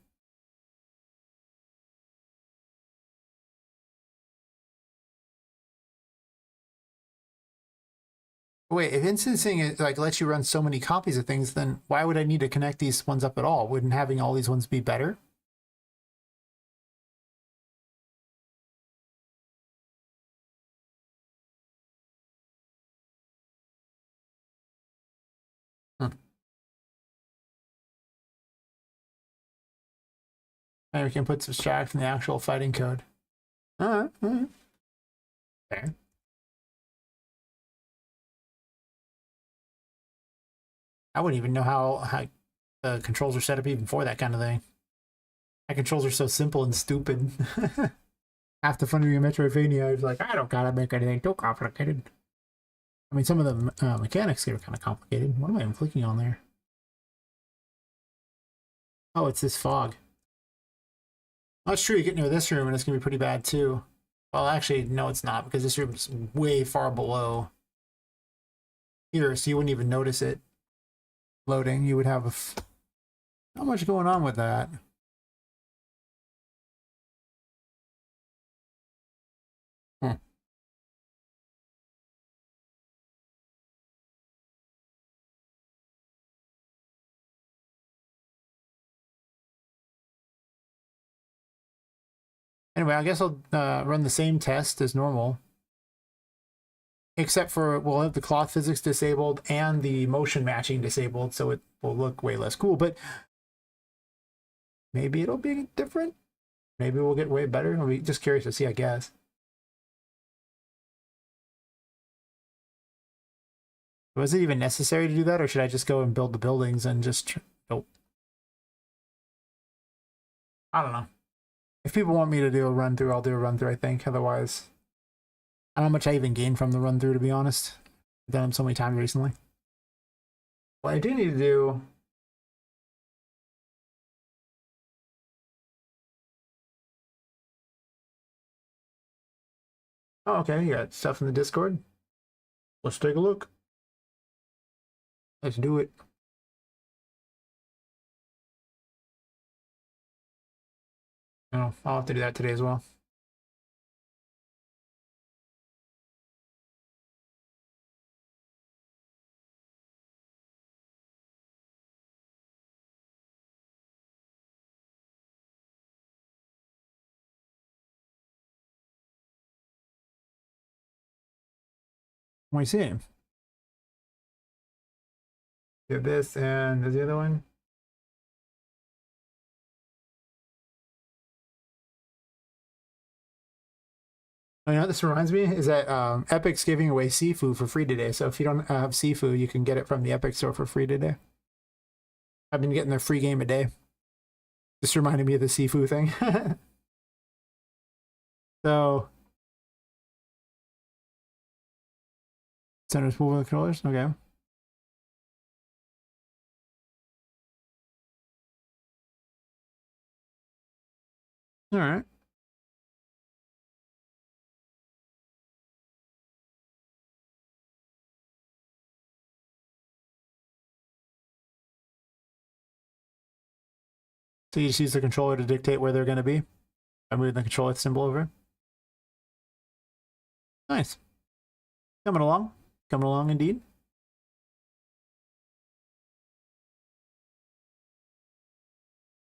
Wait, if instancing it like lets you run so many copies of things, then why would I need to connect these ones up at all? Wouldn't having all these ones be better? Hmm. And we can put subtract from the actual fighting code. All right. Fair. I wouldn't even know how the controls are set up even for that kind of thing. My controls are so simple and stupid. Half the fun of your Metroidvania is like, I don't gotta make anything too complicated. I mean, some of the mechanics here are kind of complicated. What am I even clicking on there? Oh, it's this fog. Oh, it's true, you get into this room and it's gonna be pretty bad too. Well, actually, no, it's not, because this room's way far below here, so you wouldn't even notice it loading. You would have not much going on with that. Hmm. Anyway, I guess I'll run the same test as normal. Except for we'll have the cloth physics disabled and the motion matching disabled, so it will look way less cool. But maybe it'll be different. Maybe we'll get way better. I'll be just curious to see, I guess. Was it even necessary to do that, or should I just go and build the buildings and just... Nope. I don't know. If people want me to do a run through, I'll do a run through, I think. Otherwise, I don't know how much I even gained from the run through, to be honest. I've done them so many times recently. What I do need to do... Oh, okay, you got stuff in the Discord. Let's take a look. Let's do it. Oh, I'll have to do that today as well. What do you see? The Abyss and there's the other one. Oh, you know what this reminds me is that Epic's giving away Sifu for free today. So if you don't have Sifu, you can get it from the Epic store for free today. I've been getting their free game a day. Just reminded me of the Sifu thing. So center's moving the controllers. Okay. All right. So you just use the controller to dictate where they're going to be. I move the controller symbol over. Nice. Coming along. Coming along indeed.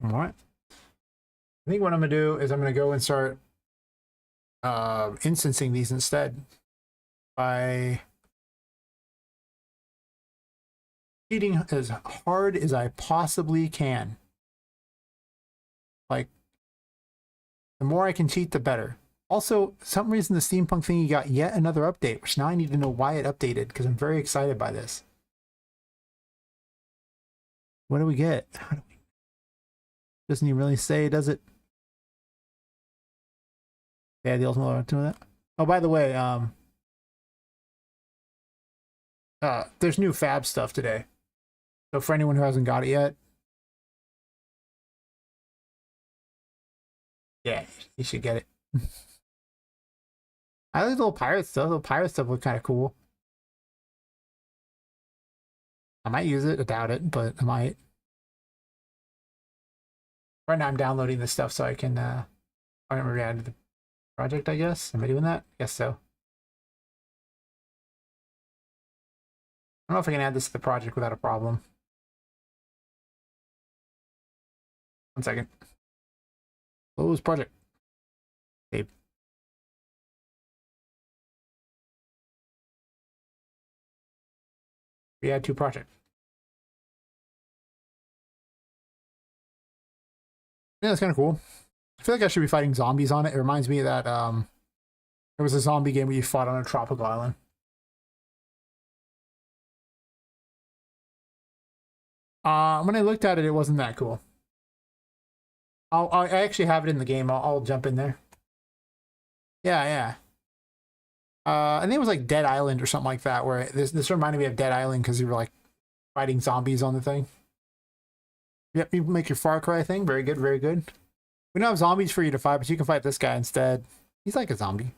All right. I think what I'm gonna do is I'm gonna go and start instancing these instead by cheating as hard as I possibly can. Like, the more I can cheat, the better. Also, for some reason the steampunk thingy got yet another update, which now I need to know why it updated, because I'm very excited by this. What do we get? How do we... Doesn't he really say, does it? Yeah, the ultimate to that. Oh, by the way, there's new fab stuff today. So for anyone who hasn't got it yet, yeah, you should get it. I like the little pirate stuff. The pirate stuff look kind of cool. I might use it. I doubt it, but I might. Right now I'm downloading this stuff so I can I remember add to the project, I guess. Am I doing that? Guess so. I don't know if I can add this to the project without a problem. 1 second. Close project. Save. We add to project. Yeah, that's kind of cool. I feel like I should be fighting zombies on it. It reminds me of that there was a zombie game where you fought on a tropical island. When I looked at it, it wasn't that cool. I actually have it in the game. I'll jump in there. Yeah, yeah. I think it was like Dead Island or something like that, where this reminded me of Dead Island because you were like fighting zombies on the thing. Yep, you make your Far Cry thing. Very good, very good. We don't have zombies for you to fight, but you can fight this guy instead. He's like a zombie.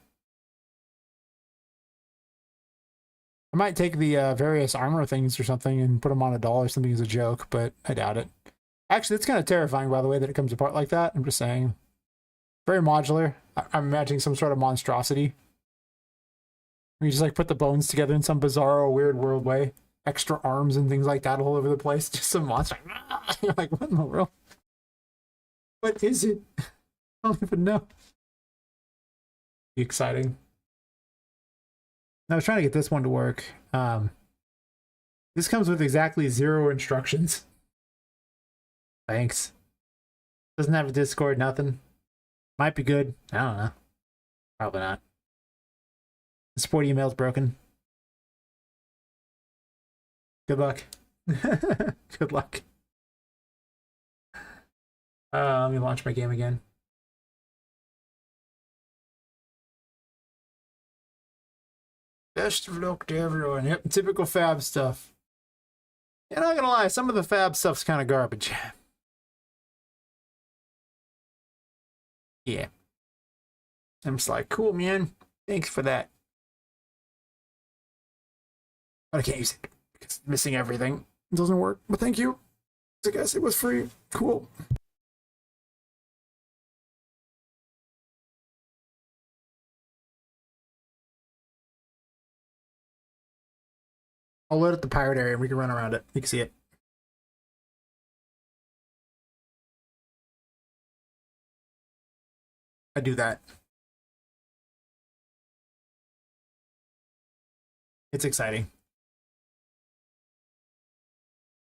I might take the various armor things or something and put them on a doll or something as a joke, but I doubt it. Actually, it's kind of terrifying, by the way, that it comes apart like that. I'm just saying. Very modular. I'm imagining some sort of monstrosity. You just like put the bones together in some bizarre, weird world way. Extra arms and things like that all over the place. Just some monster. You're like, what in the world? What is it? I don't even know. Be exciting. I was trying to get this one to work. This comes with exactly 0 instructions. Thanks. Doesn't have a Discord, nothing. Might be good. I don't know. Probably not. The support email's broken. Good luck. Good luck. Let me launch my game again. Best of luck to everyone. Yep, typical fab stuff. Yeah, not gonna lie, some of the fab stuff's kind of garbage. Yeah. I'm just like, cool, man. Thanks for that. But I can't use it. It's missing everything. It doesn't work, but thank you. I guess it was free. Cool. I'll load up the pirate area and we can run around it. You can see it. I do that. It's exciting.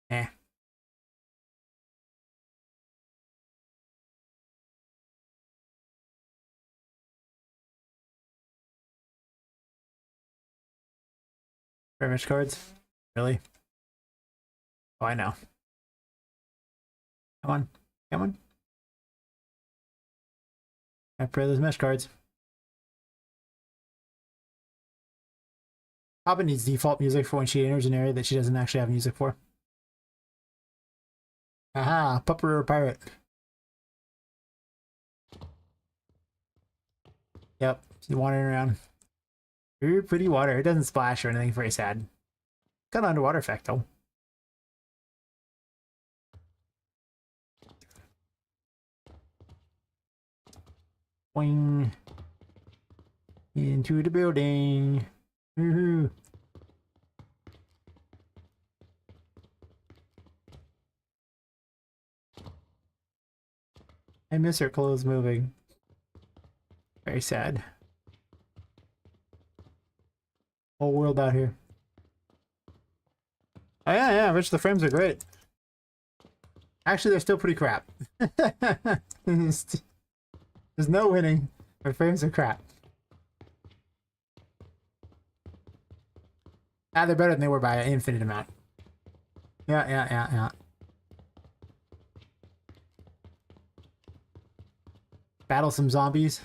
Eh. Damage cards? Really? Oh, I know. Come on. Come on. I pray those mesh cards. Poppet needs default music for when she enters an area that she doesn't actually have music for. Aha, pupper or pirate. Yep, she's wandering around. Very pretty water. It doesn't splash or anything, very sad. Got an underwater effect though. Boing. Into the building. Woohoo. I miss her clothes moving. Very sad. Whole world out here. Oh yeah, yeah, Rich, the frames are great. Actually, they're still pretty crap. There's no winning. The frames are crap. Ah, they're better than they were by an infinite amount. Yeah. Battle some zombies.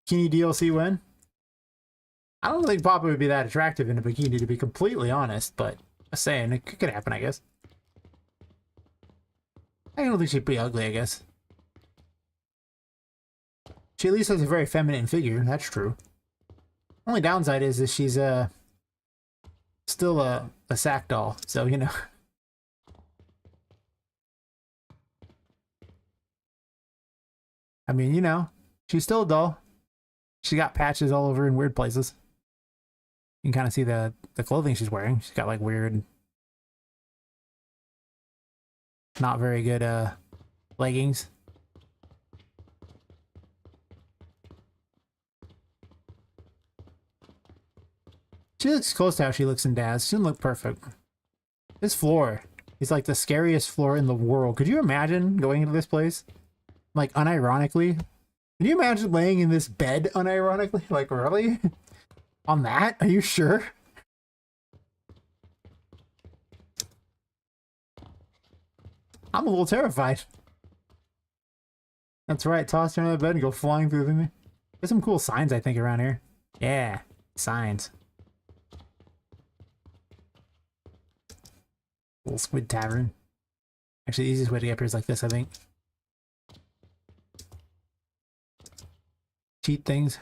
Bikini DLC win? I don't think Papa would be that attractive in a bikini, to be completely honest, but just saying, it could happen, I guess. I don't think she'd be ugly, I guess. She at least has a very feminine figure, that's true. Only downside is that she's still a sack doll, so you know. I mean, you know, she's still a doll. She got patches all over in weird places. You can kind of see the clothing she's wearing. She's got like weird, not very good leggings. She looks close to how she looks in Daz. She doesn't look perfect. This floor is like the scariest floor in the world. Could you imagine going into this place? Like, unironically? Can you imagine laying in this bed unironically? Like, really? On that? Are you sure? I'm a little terrified. That's right, toss her in the bed and go flying through the... There's some cool signs, I think, around here. Yeah, signs. Little Squid Tavern. Actually, the easiest way to get up here is like this, I think. Cheat things.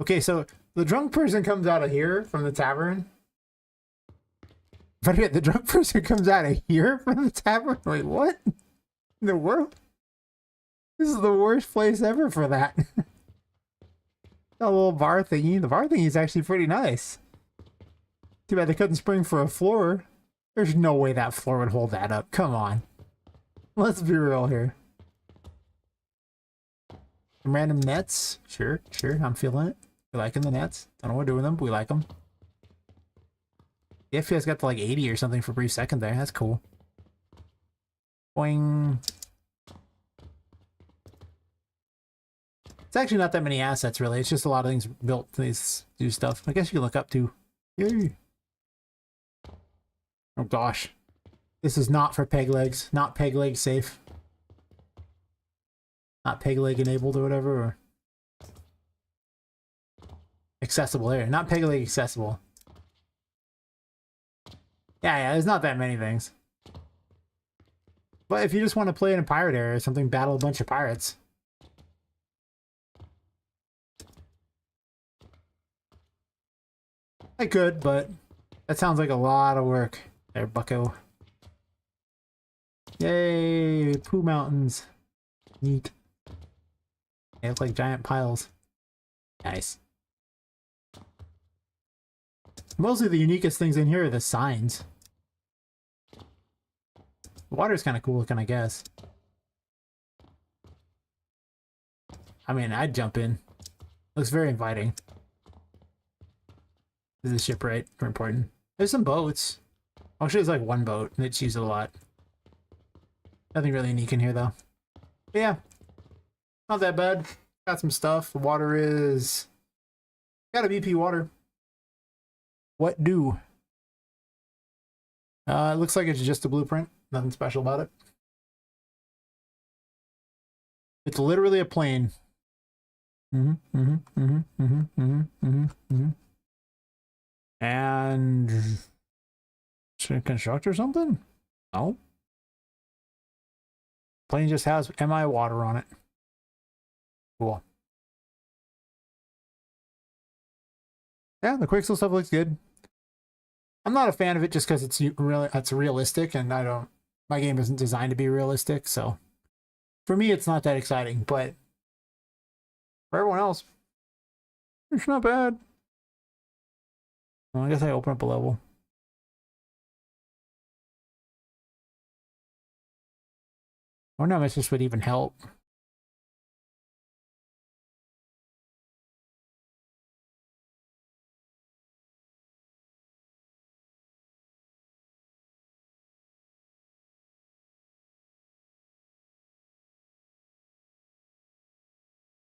Okay, so the drunk person comes out of here from the tavern. But the drunk person comes out of here from the tavern? Wait, what? In the world? This is the worst place ever for that. A little bar thingy. The bar thingy is actually pretty nice. Too bad they couldn't spring for a floor. There's no way that floor would hold that up. Come on. Let's be real here. Some random nets. Sure. I'm feeling it. We liking the nets. Don't know what to do with them, but we like them. The FPS got to like 80 or something for a brief second there. That's cool. Boing. It's actually not that many assets, really. It's just a lot of things built to do stuff. I guess you can look up to. Yay. Oh gosh. This is not for peg legs. Not peg leg safe. Not peg leg enabled or whatever. Or accessible there. Not peg leg accessible. Yeah, there's not that many things. But if you just want to play in a pirate area or something, battle a bunch of pirates. I could, but that sounds like a lot of work there, bucko. Yay, poo mountains. Neat. They look like giant piles. Nice. Mostly the uniquest things in here are the signs. The water's kind of cool looking, I guess. I mean, I'd jump in. Looks very inviting. Is the shipwright more important? There's some boats. Actually, there's like one boat, and it's used a lot. Nothing really unique in here, though. But yeah, not that bad. Got some stuff. The water is... Got a BP water. What do? It looks like it's just a blueprint. Nothing special about it. It's literally a plane. And should it construct or something? No. Plane just has MI water on it. Cool. Yeah, the Quixel stuff looks good. I'm not a fan of it just because it's realistic, and my game isn't designed to be realistic, so for me it's not that exciting, but for everyone else, it's not bad. Well, I guess I open up a level. Or no, this would even help.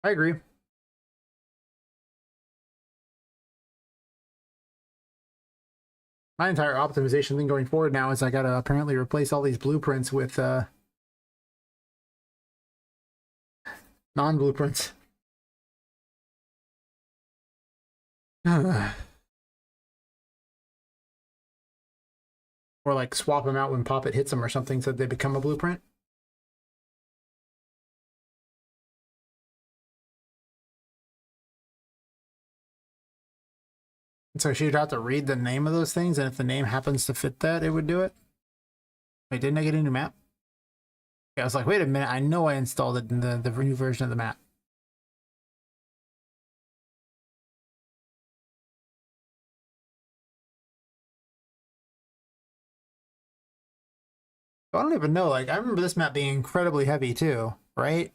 I agree. My entire optimization thing going forward now is I gotta apparently replace all these blueprints with non-blueprints. Or like swap them out when Poppet hits them or something so they become a blueprint. So she'd have to read the name of those things, and if the name happens to fit that, it would do it. Wait, didn't I get a new map? Yeah, I was like, wait a minute, I know I installed it in the new version of the map. I don't even know, like, I remember this map being incredibly heavy too, right?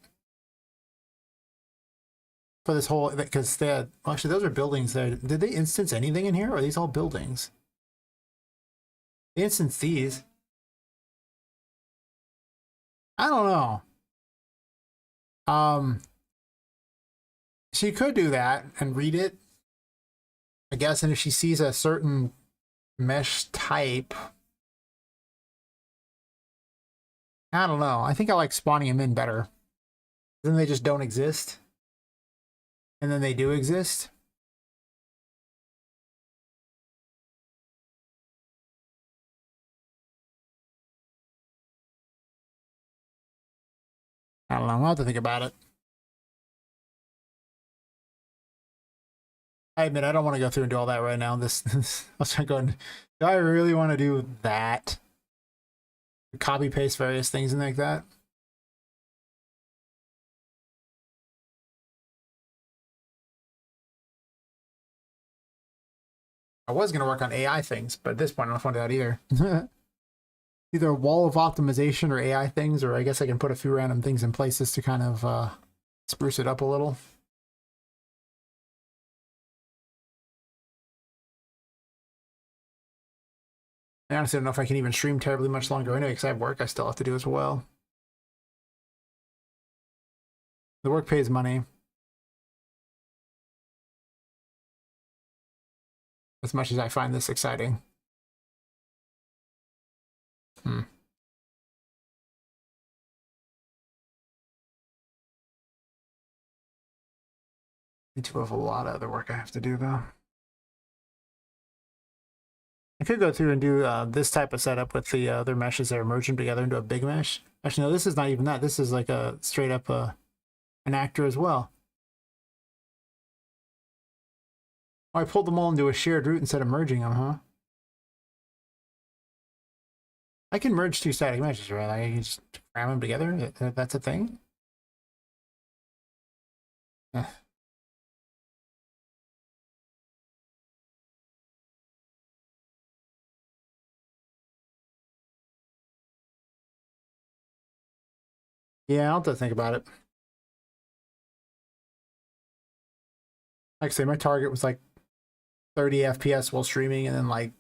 For this whole, because they had, well, actually those are buildings there. Did they instance anything in here, or are these all buildings? They instance these. I don't know. She could do that and read it, I guess, and if she sees a certain mesh type, I don't know. I think I like spawning them in better. Then they just don't exist. And then they do exist. I don't know. I'll have to think about it. I admit I don't want to go through and do all that right now. I was going, do I really want to do that? Copy paste various things and like that? I was going to work on AI things, but at this point I don't want to do that either. Either a wall of optimization or AI things, or I guess I can put a few random things in places to kind of spruce it up a little. I honestly don't know if I can even stream terribly much longer anyway, because I have work I still have to do as well. The work pays money. As much as I find this exciting. I do have a lot of other work I have to do, though. I could go through and do this type of setup with the other meshes that are merging together into a big mesh. Actually, no, this is not even that. This is like a straight up an actor as well. Oh, I pulled them all into a shared route instead of merging them, huh? I can merge two static meshes, right? I can just cram them together. That's a thing. Eh. Yeah, I'll have to think about it. Like I say, my target was like 30 FPS while streaming, and then like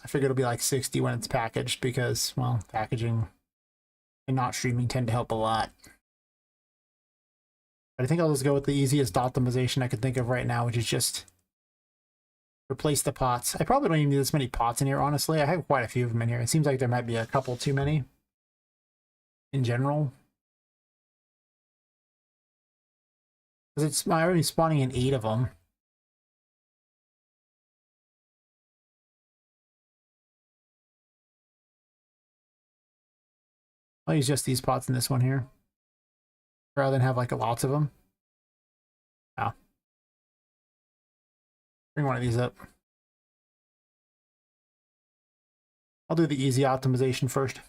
I figure it'll be like 60 when it's packaged because, well, packaging and not streaming tend to help a lot. But I think I'll just go with the easiest optimization I can think of right now, which is just replace the pots. I probably don't even need this many pots in here, honestly. I have quite a few of them in here. It seems like there might be a couple too many in general. Because it's already spawning in 8 of them. I'll use just these pots in this one here, rather than have like lots of them. Oh. Bring one of these up. I'll do the easy optimization first.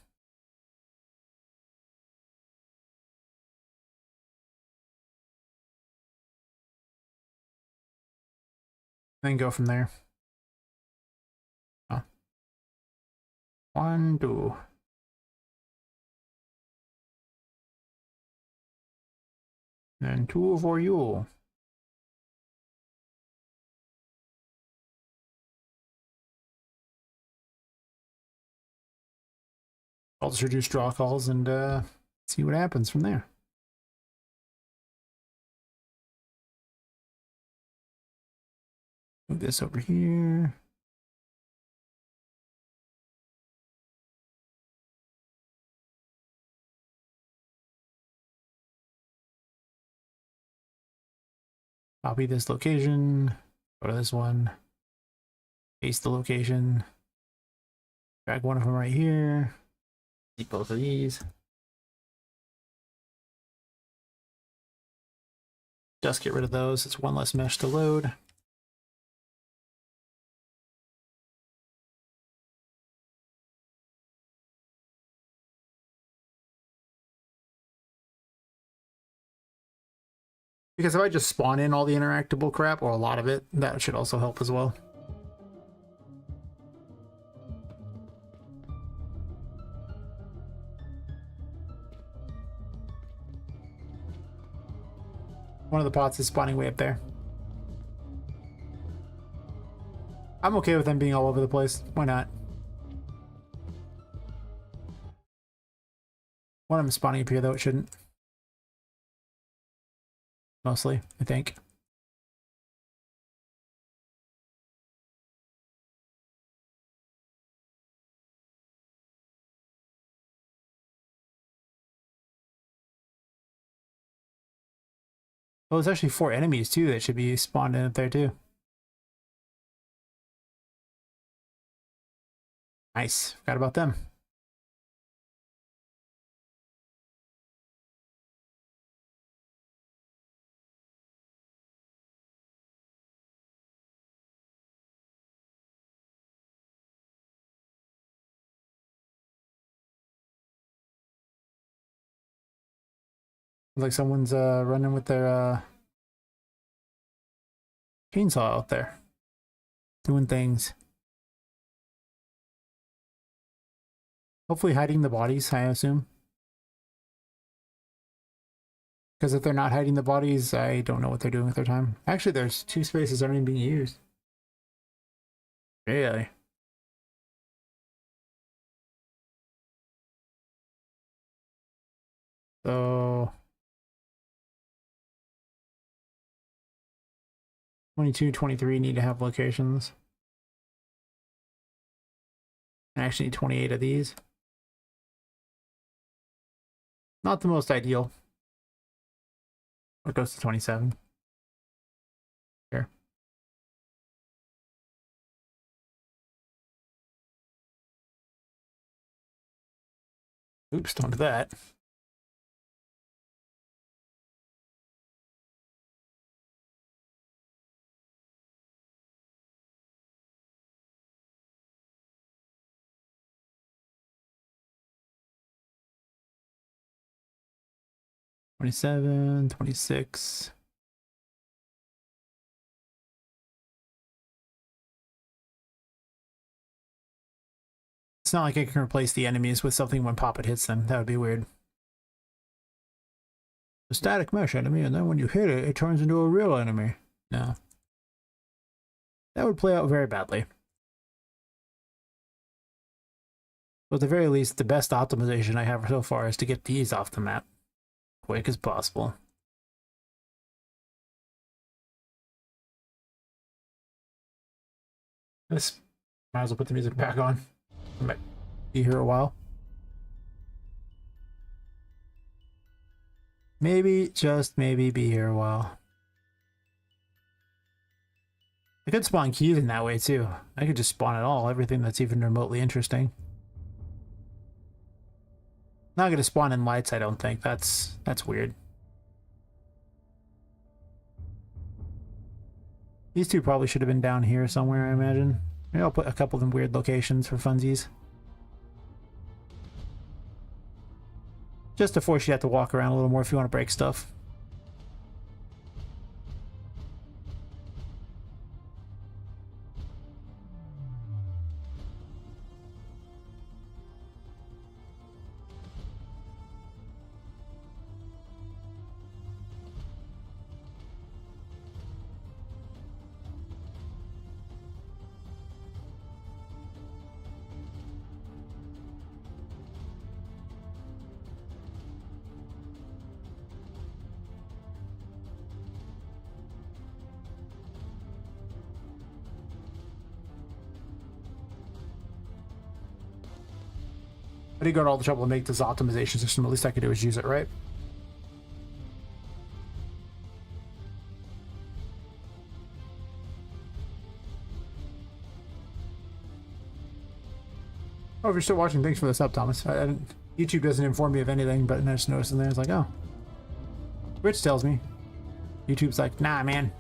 Then go from there. Oh. 1, 2. And two for you. I'll just reduce draw calls and see what happens from there. Move this over here. Copy this location. Go to this one. Paste the location. Drag one of them right here. Keep both of these. Just get rid of those. It's one less mesh to load. Because if I just spawn in all the interactable crap, or a lot of it, that should also help as well. One of the pots is spawning way up there. I'm okay with them being all over the place. Why not? One of them is spawning up here, though it shouldn't. Mostly, I think. Oh, there's actually 4 enemies too that should be spawned in up there too. Nice. Forgot about them. Looks like someone's running with their chainsaw out there. Doing things. Hopefully hiding the bodies, I assume. Because if they're not hiding the bodies, I don't know what they're doing with their time. Actually, there's 2 spaces that aren't even being used. Really? So 22, 23 need to have locations. I actually need 28 of these. Not the most ideal. It goes to 27. Here. Oops, don't do that. $27, $26. It's not like I can replace the enemies with something when Poppet hits them. That would be weird. A static mesh enemy, and then when you hit it, it turns into a real enemy. No. That would play out very badly. So at the very least, the best optimization I have so far is to get these off the map quick as possible. This might as well put the music back on. I might be here a while. Maybe, just maybe, be here a while. I could spawn keys in that way too. I could just spawn it all, everything that's even remotely interesting. Not gonna spawn in lights, I don't think. That's weird. These 2 probably should have been down here somewhere, I imagine. Maybe I'll put a couple in weird locations for funsies. Just to force you to have to walk around a little more if you want to break stuff. I did go to all the trouble to make this optimization system. At least I could do is use it, right? Oh, if you're still watching, thanks for this up, Thomas. YouTube doesn't inform me of anything, but I just noticed in there, it's like, oh. Rich tells me. YouTube's like, nah, man.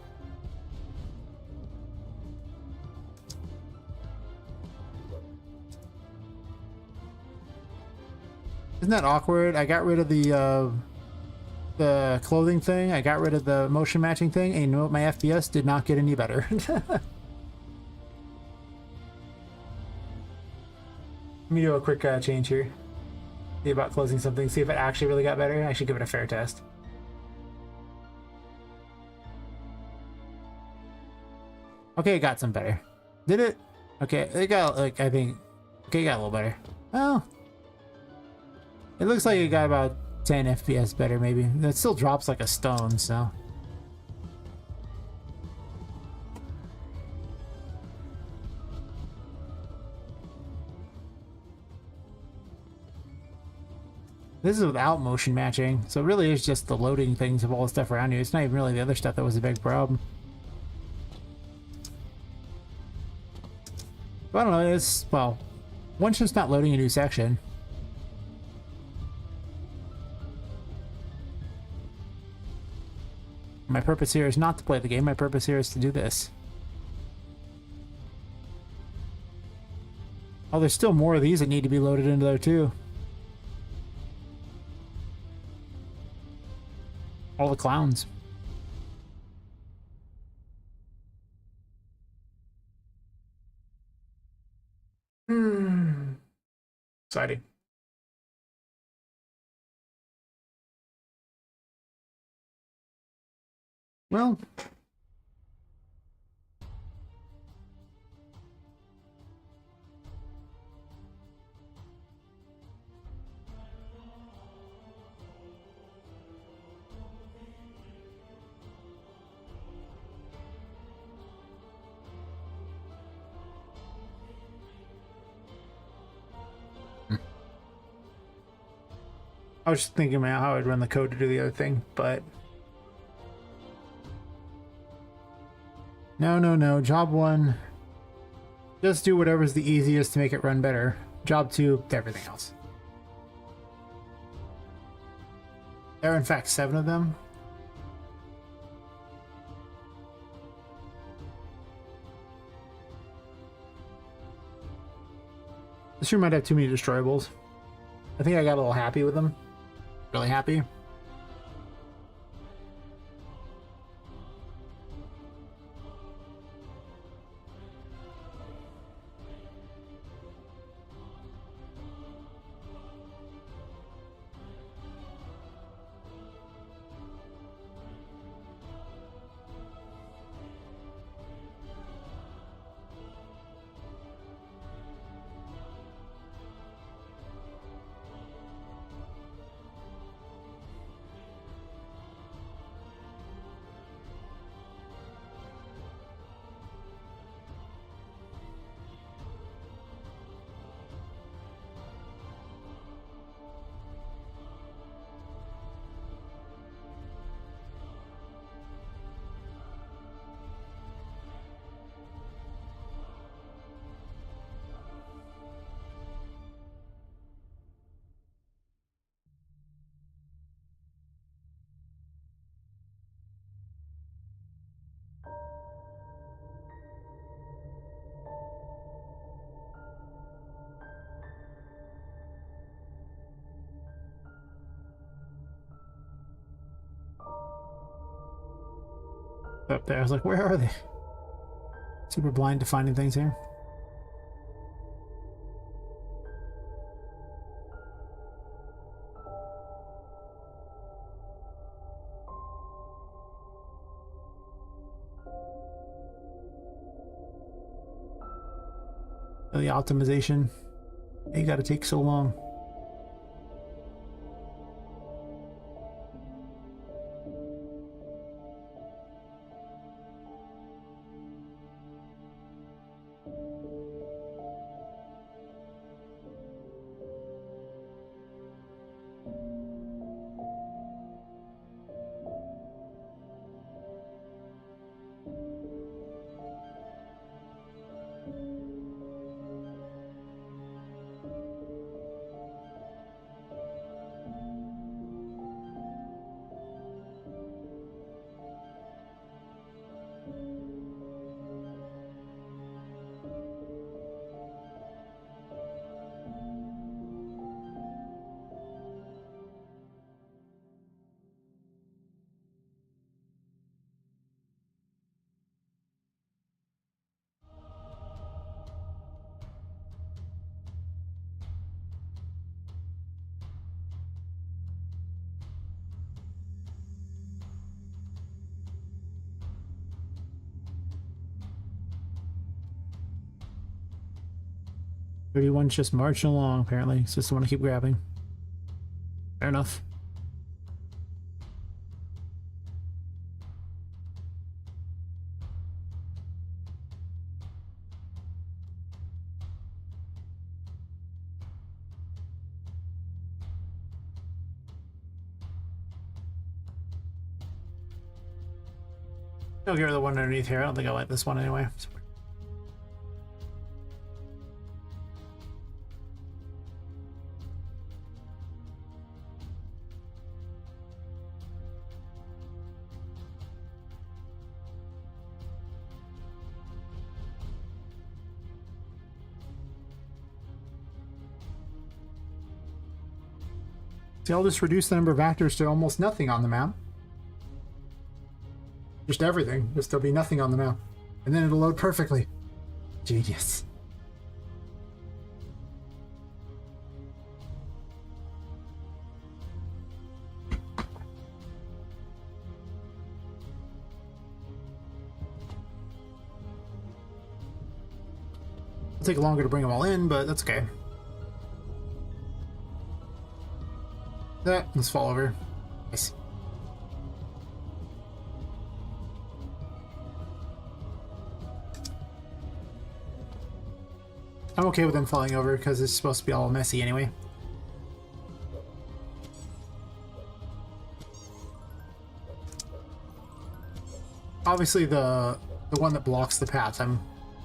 Isn't that awkward? I got rid of the clothing thing. I got rid of the motion matching thing. And you know what? My FPS did not get any better. Let me do a quick change here. See about closing something. See if it actually really got better. I should give it a fair test. Okay, it got some better. Did it? Okay, it got like, I think, okay, it got a little better. Well, it looks like it got about 10 FPS better, maybe. It still drops like a stone, so. This is without motion matching, so it really is just the loading things of all the stuff around you. It's not even really the other stuff that was a big problem. But I don't know, it's, well, once just not loading a new section. My purpose here is not to play the game, my purpose here is to do this. Oh, there's still more of these that need to be loaded into there too. All the clowns. Exciting. Well, I was just thinking about how I'd run the code to do the other thing, but no. Job 1, just do whatever's the easiest to make it run better. Job 2, everything else. There are in fact 7 of them. This room might have too many destroyables. I think I got a little happy with them. Really happy. Up there, I was like, where are they? Super blind to finding things here. The optimization. You gotta take so long. 31's just marching along, apparently. It's just the one to keep grabbing. Fair enough. I'll get rid of the one underneath here. I don't think I like this one anyway. See, I'll just reduce the number of actors to almost nothing on the map. Just everything. Just there'll be nothing on the map. And then it'll load perfectly. Genius. It'll take longer to bring them all in, but that's okay. Let's fall over. Nice. I'm okay with them falling over because it's supposed to be all messy anyway. Obviously the one that blocks the path, I'm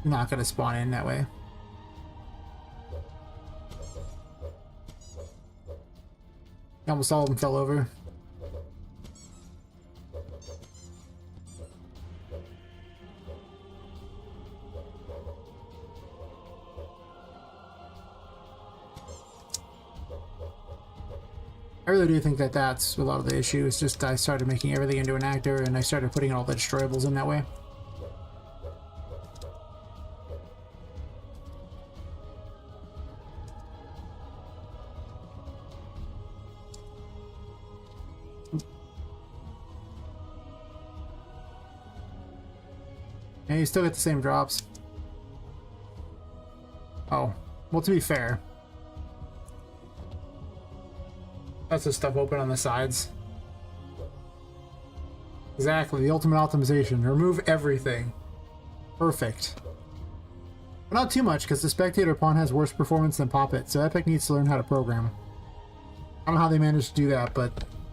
not going to spawn in that way. Almost all of them fell over. I really do think that that's a lot of the issue. It's just I started making everything into an actor and I started putting all the destroyables in that way. And you still get the same drops. Oh, well, to be fair, that's the stuff open on the sides. Exactly, the ultimate optimization. Remove everything. Perfect. But not too much, because the spectator pawn has worse performance than Poppet, so Epic needs to learn how to program. I don't know how they managed to do that, but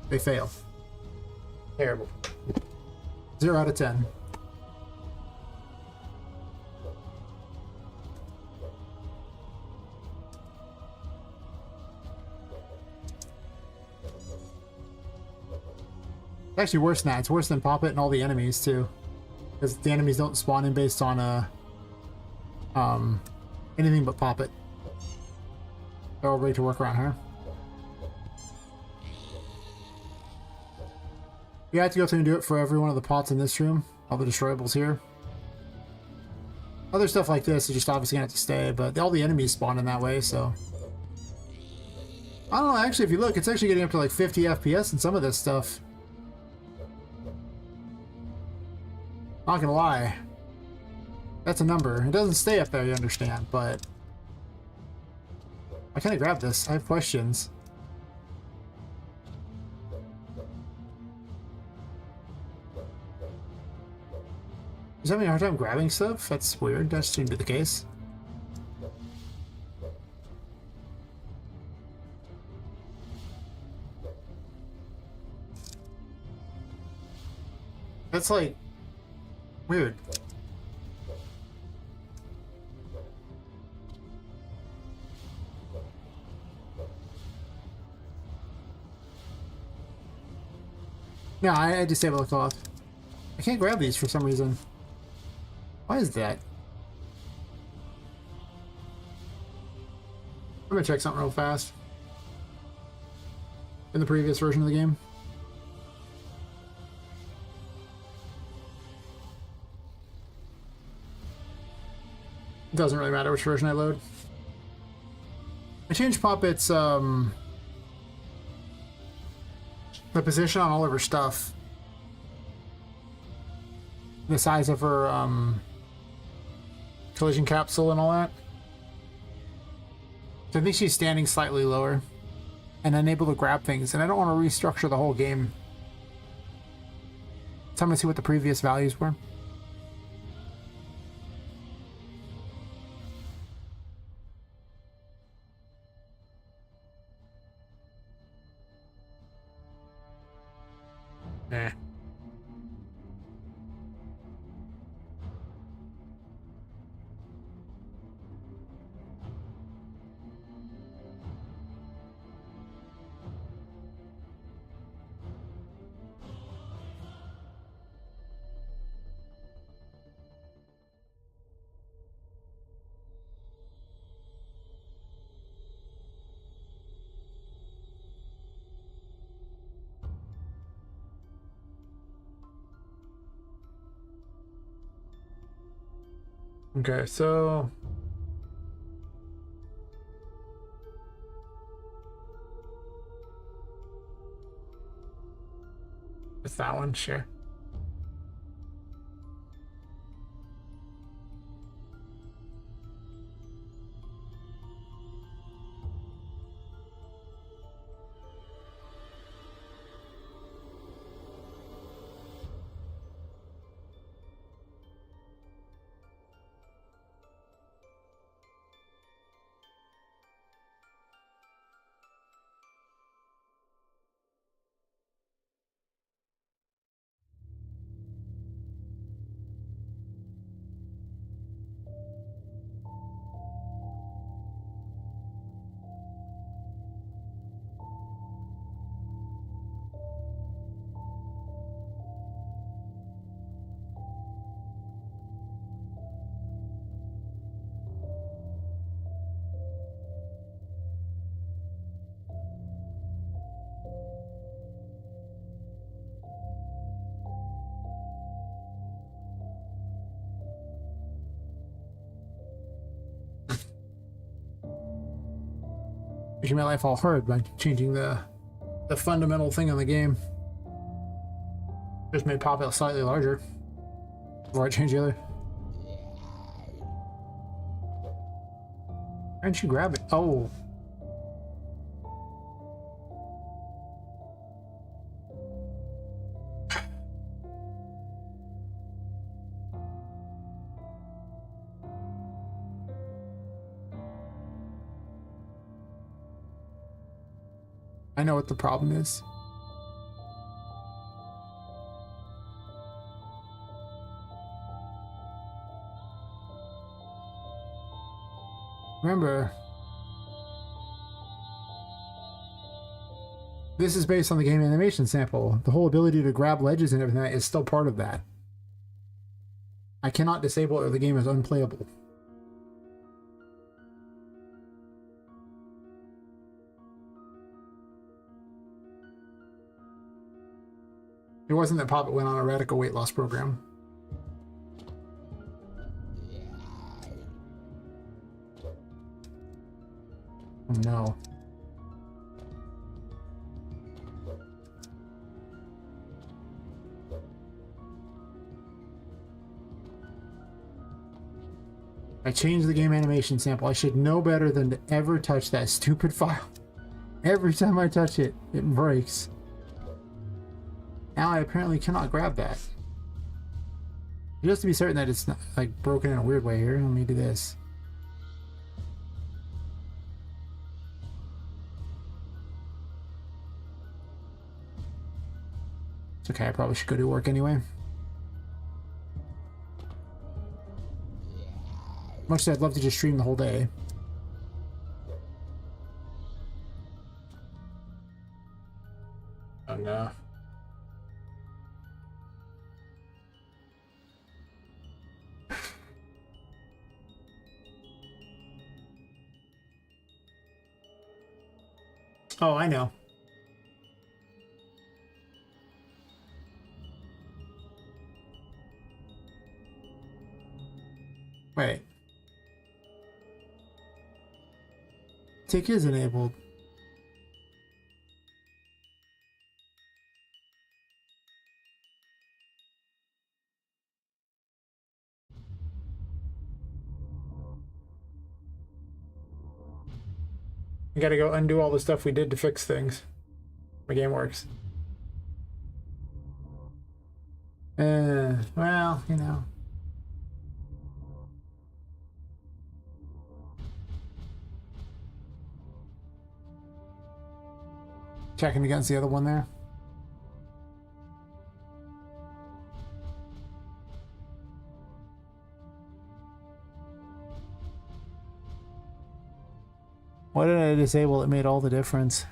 they fail. Terrible. 0 out of 10. It's actually worse than that. It's worse than Poppet and all the enemies too, because the enemies don't spawn in based on anything but Poppet. They're all ready to work around her. You have to go through and do it for every one of the pots in this room. All the destroyables here. Other stuff like this is just obviously gonna have to stay, but all the enemies spawn in that way, so. I don't know, actually, if you look, it's actually getting up to like 50 FPS in some of this stuff. Not gonna lie. That's a number. It doesn't stay up there, you understand, but... Why can't I grab this? I have questions. Is having a hard time grabbing stuff? That's weird. That shouldn't be the case. That's like... weird. No, I disable the cloth. I can't grab these for some reason. Why is that? I'm gonna check something real fast. In the previous version of the game. It doesn't really matter which version I load. I changed Poppet's the position on all of her stuff. The size of her collision capsule and all that. So I think she's standing slightly lower and unable to grab things, and I don't want to restructure the whole game. So I'm going to see what the previous values were. Nah. Okay, so it's that one, sure. Making my life all hard by changing the fundamental thing in the game. Just made Poppet slightly larger before I change the other. Why didn't you grab it? Oh. I know what the problem is. Remember, this is based on the game animation sample. The whole ability to grab ledges and everything is still part of that. I cannot disable it or the game is unplayable. It wasn't that Poppet went on a radical weight loss program. Oh no. I changed the game animation sample. I should know better than to ever touch that stupid file. Every time I touch it, it breaks. Now I apparently cannot grab that. Just to be certain that it's not like broken in a weird way here, let me do this. It's okay, I probably should go do work anyway. Much as I'd love to just stream the whole day. Oh no. Oh, I know. Wait. Tick is enabled. We gotta go undo all the stuff we did to fix things. My game works. Well, you know. Checking against the other one there. Why did I disable it? Made all the difference.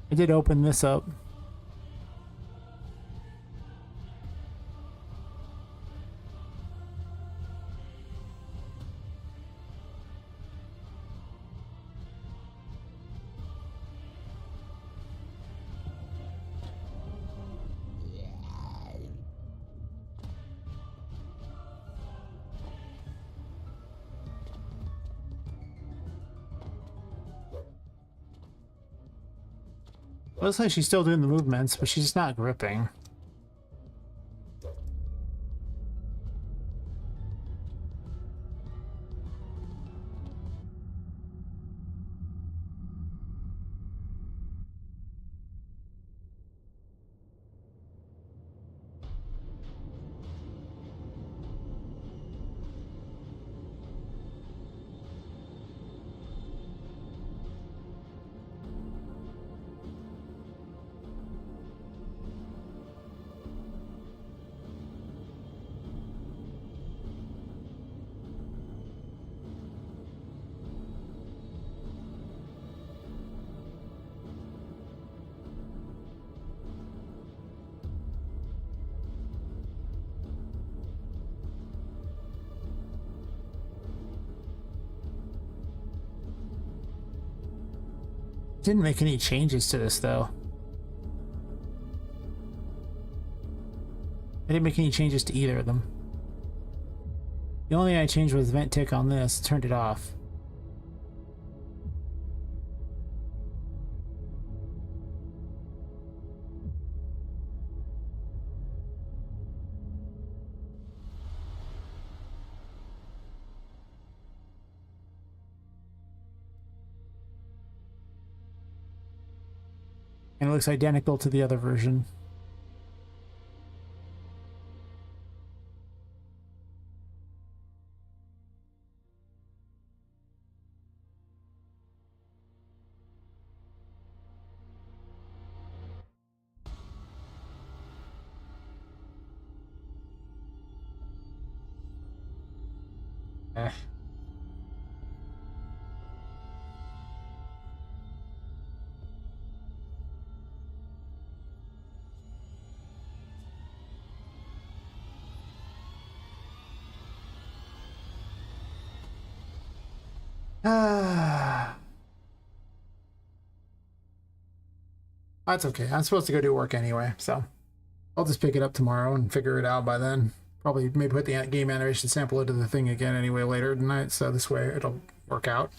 I did open this up. Looks like she's still doing the movements, but she's just not gripping. Didn't make any changes to this though. I didn't make any changes to either of them. The only thing I changed was vent tick on this, turned it off. And it looks identical to the other version. Eh. That's okay. I'm supposed to go do work anyway, so I'll just pick it up tomorrow and figure it out by then. Probably maybe put the game animation sample into the thing again anyway later tonight, so this way it'll work out.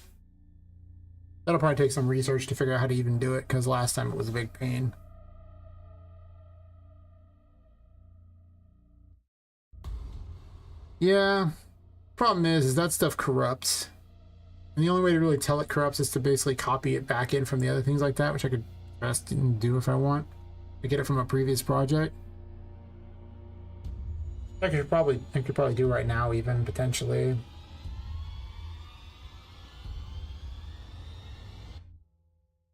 That'll probably take some research to figure out how to even do it, because last time it was a big pain. Yeah, problem is that stuff corrupts. And the only way to really tell it corrupts is to basically copy it back in from the other things like that, which I could rest and do if I want. To get it from a previous project. I could probably do right now even, potentially.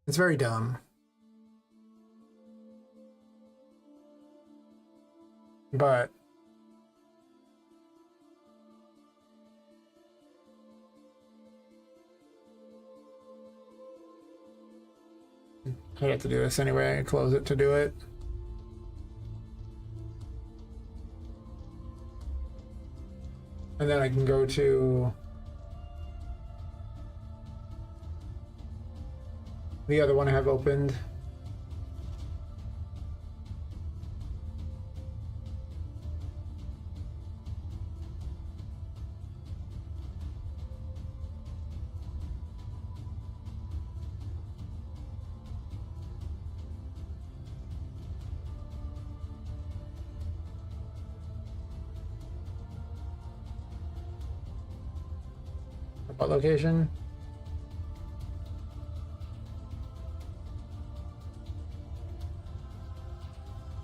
It's very dumb. But I have to do this anyway. I close it to do it. And then I can go to the other one I have opened. What location?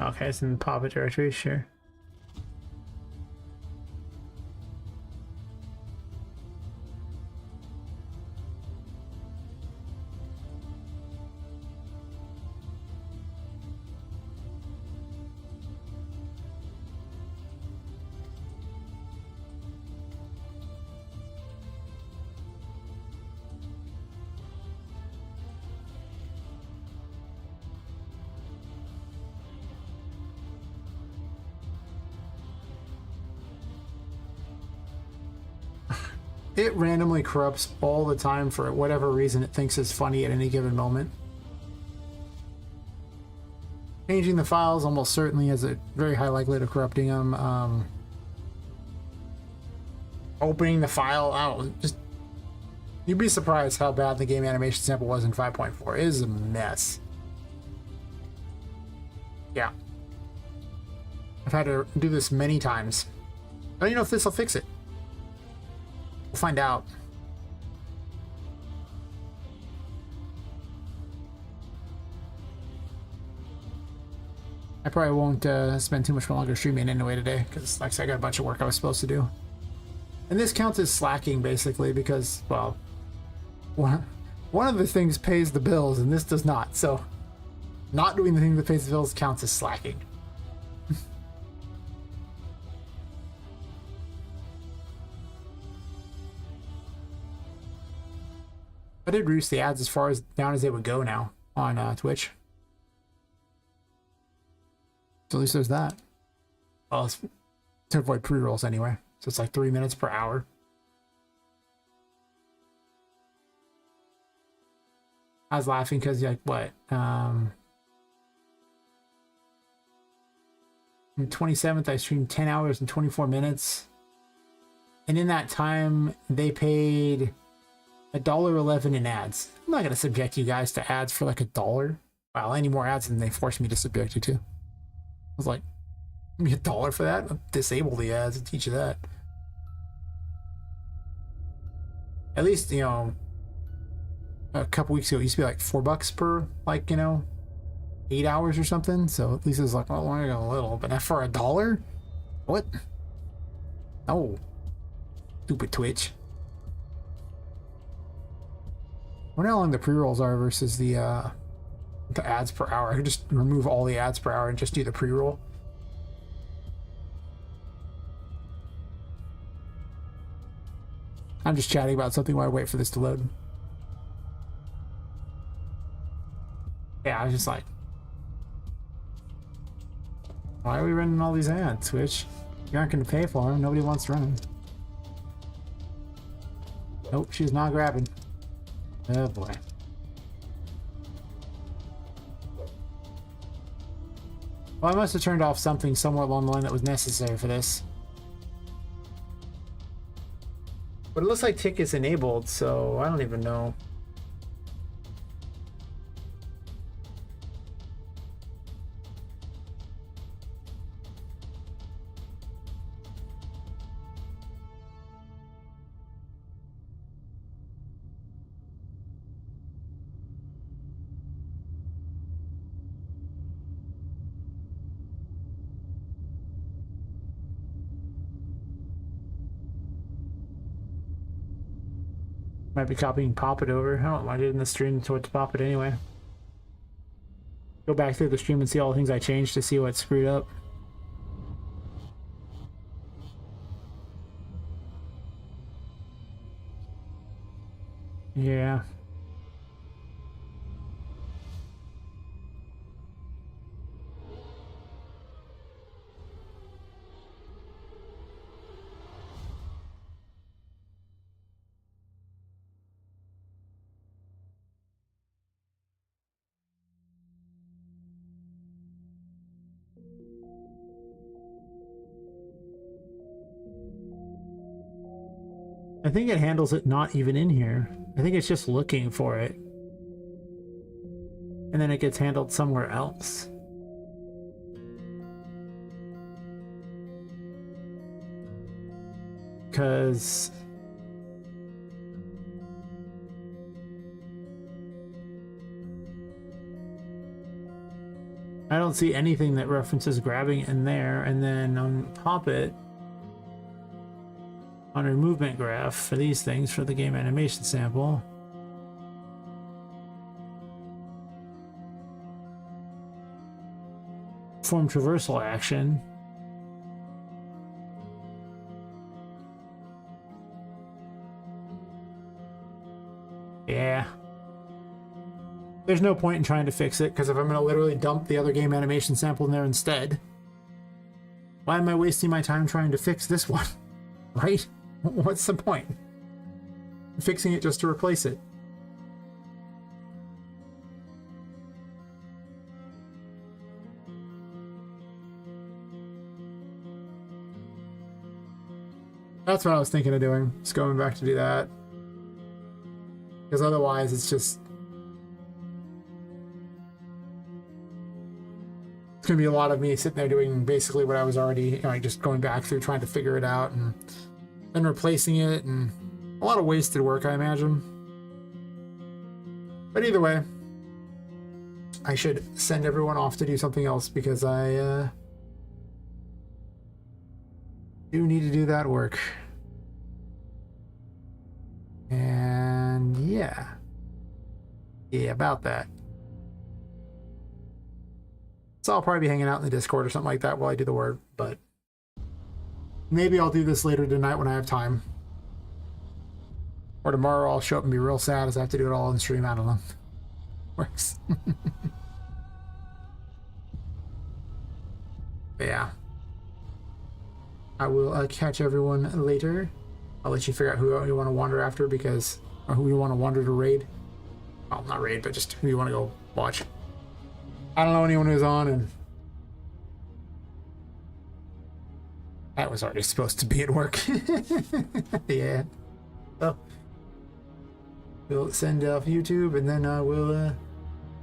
Okay, it's in the Poppet directory, sure. It randomly corrupts all the time for whatever reason it thinks is funny at any given moment. Changing the files almost certainly has a very high likelihood of corrupting them. Opening the file out, just you'd be surprised how bad the game animation sample was in 5.4. It is a mess. Yeah. I've had to do this many times. I don't even know if this will fix it. We'll find out. I probably won't spend too much longer streaming anyway today, because like I said, I got a bunch of work I was supposed to do. And this counts as slacking, basically, because, well, one of the things pays the bills, and this does not. So, not doing the thing that pays the bills counts as slacking. I did reduce the ads as far as down as they would go now on Twitch. So at least there's that. Well, it's to avoid pre-rolls anyway. So it's like 3 minutes per hour. I was laughing because like what? On the 27th, I streamed 10 hours and 24 minutes. And in that time, they paid $1.11 in ads. I'm not going to subject you guys to ads for like $1. Well, any more ads than they forced me to subject you to. I was like, give me $1 for that? I'll disable the ads and teach you that. At least, you know, a couple weeks ago, it used to be like $4 per, like, you know, 8 hours or something. So at least it's like, well, I got a little, but not for $1? What? No. Stupid Twitch. I wonder how long the pre-rolls are versus the ads per hour. I could just remove all the ads per hour and just do the pre-roll. I'm just chatting about something while I wait for this to load. Yeah, I was just like, why are we running all these ads, Twitch? You aren't going to pay for them. Nobody wants to run them. Nope, she's not grabbing. Oh boy. Well, I must have turned off something somewhere along the line that was necessary for this. But it looks like tick is enabled, so I don't even know. Might be copying Poppet over. I don't mind it in the stream towards Poppet anyway. Go back through the stream and see all the things I changed to see what screwed up. Yeah. I think it handles it not even in here. I think it's just looking for it. And then it gets handled somewhere else. Because I don't see anything that references grabbing in there. And then on Poppet, on our movement graph for these things for the game animation sample, perform traversal action. Yeah. There's no point in trying to fix it, because if I'm going to literally dump the other game animation sample in there instead, why am I wasting my time trying to fix this one? Right? What's the point? I'm fixing it just to replace it. That's what I was thinking of doing. Just going back to do that. Because otherwise it's just... it's going to be a lot of me sitting there doing basically what I was already, you know, just going back through trying to figure it out and then replacing it, and a lot of wasted work, I imagine. But either way, I should send everyone off to do something else, because I do need to do that work. And yeah, about that. So I'll probably be hanging out in the Discord or something like that while I do the work, but maybe I'll do this later tonight when I have time. Or tomorrow I'll show up and be real sad as I have to do it all on stream. I don't know. Works. But yeah. I will catch everyone later. I'll let you figure out who you want to wander after, because... or who you want to wander to raid. Well, not raid, but just who you want to go watch. I don't know anyone who's on, and... that was already supposed to be at work. Yeah. So, we'll send off YouTube, and then we'll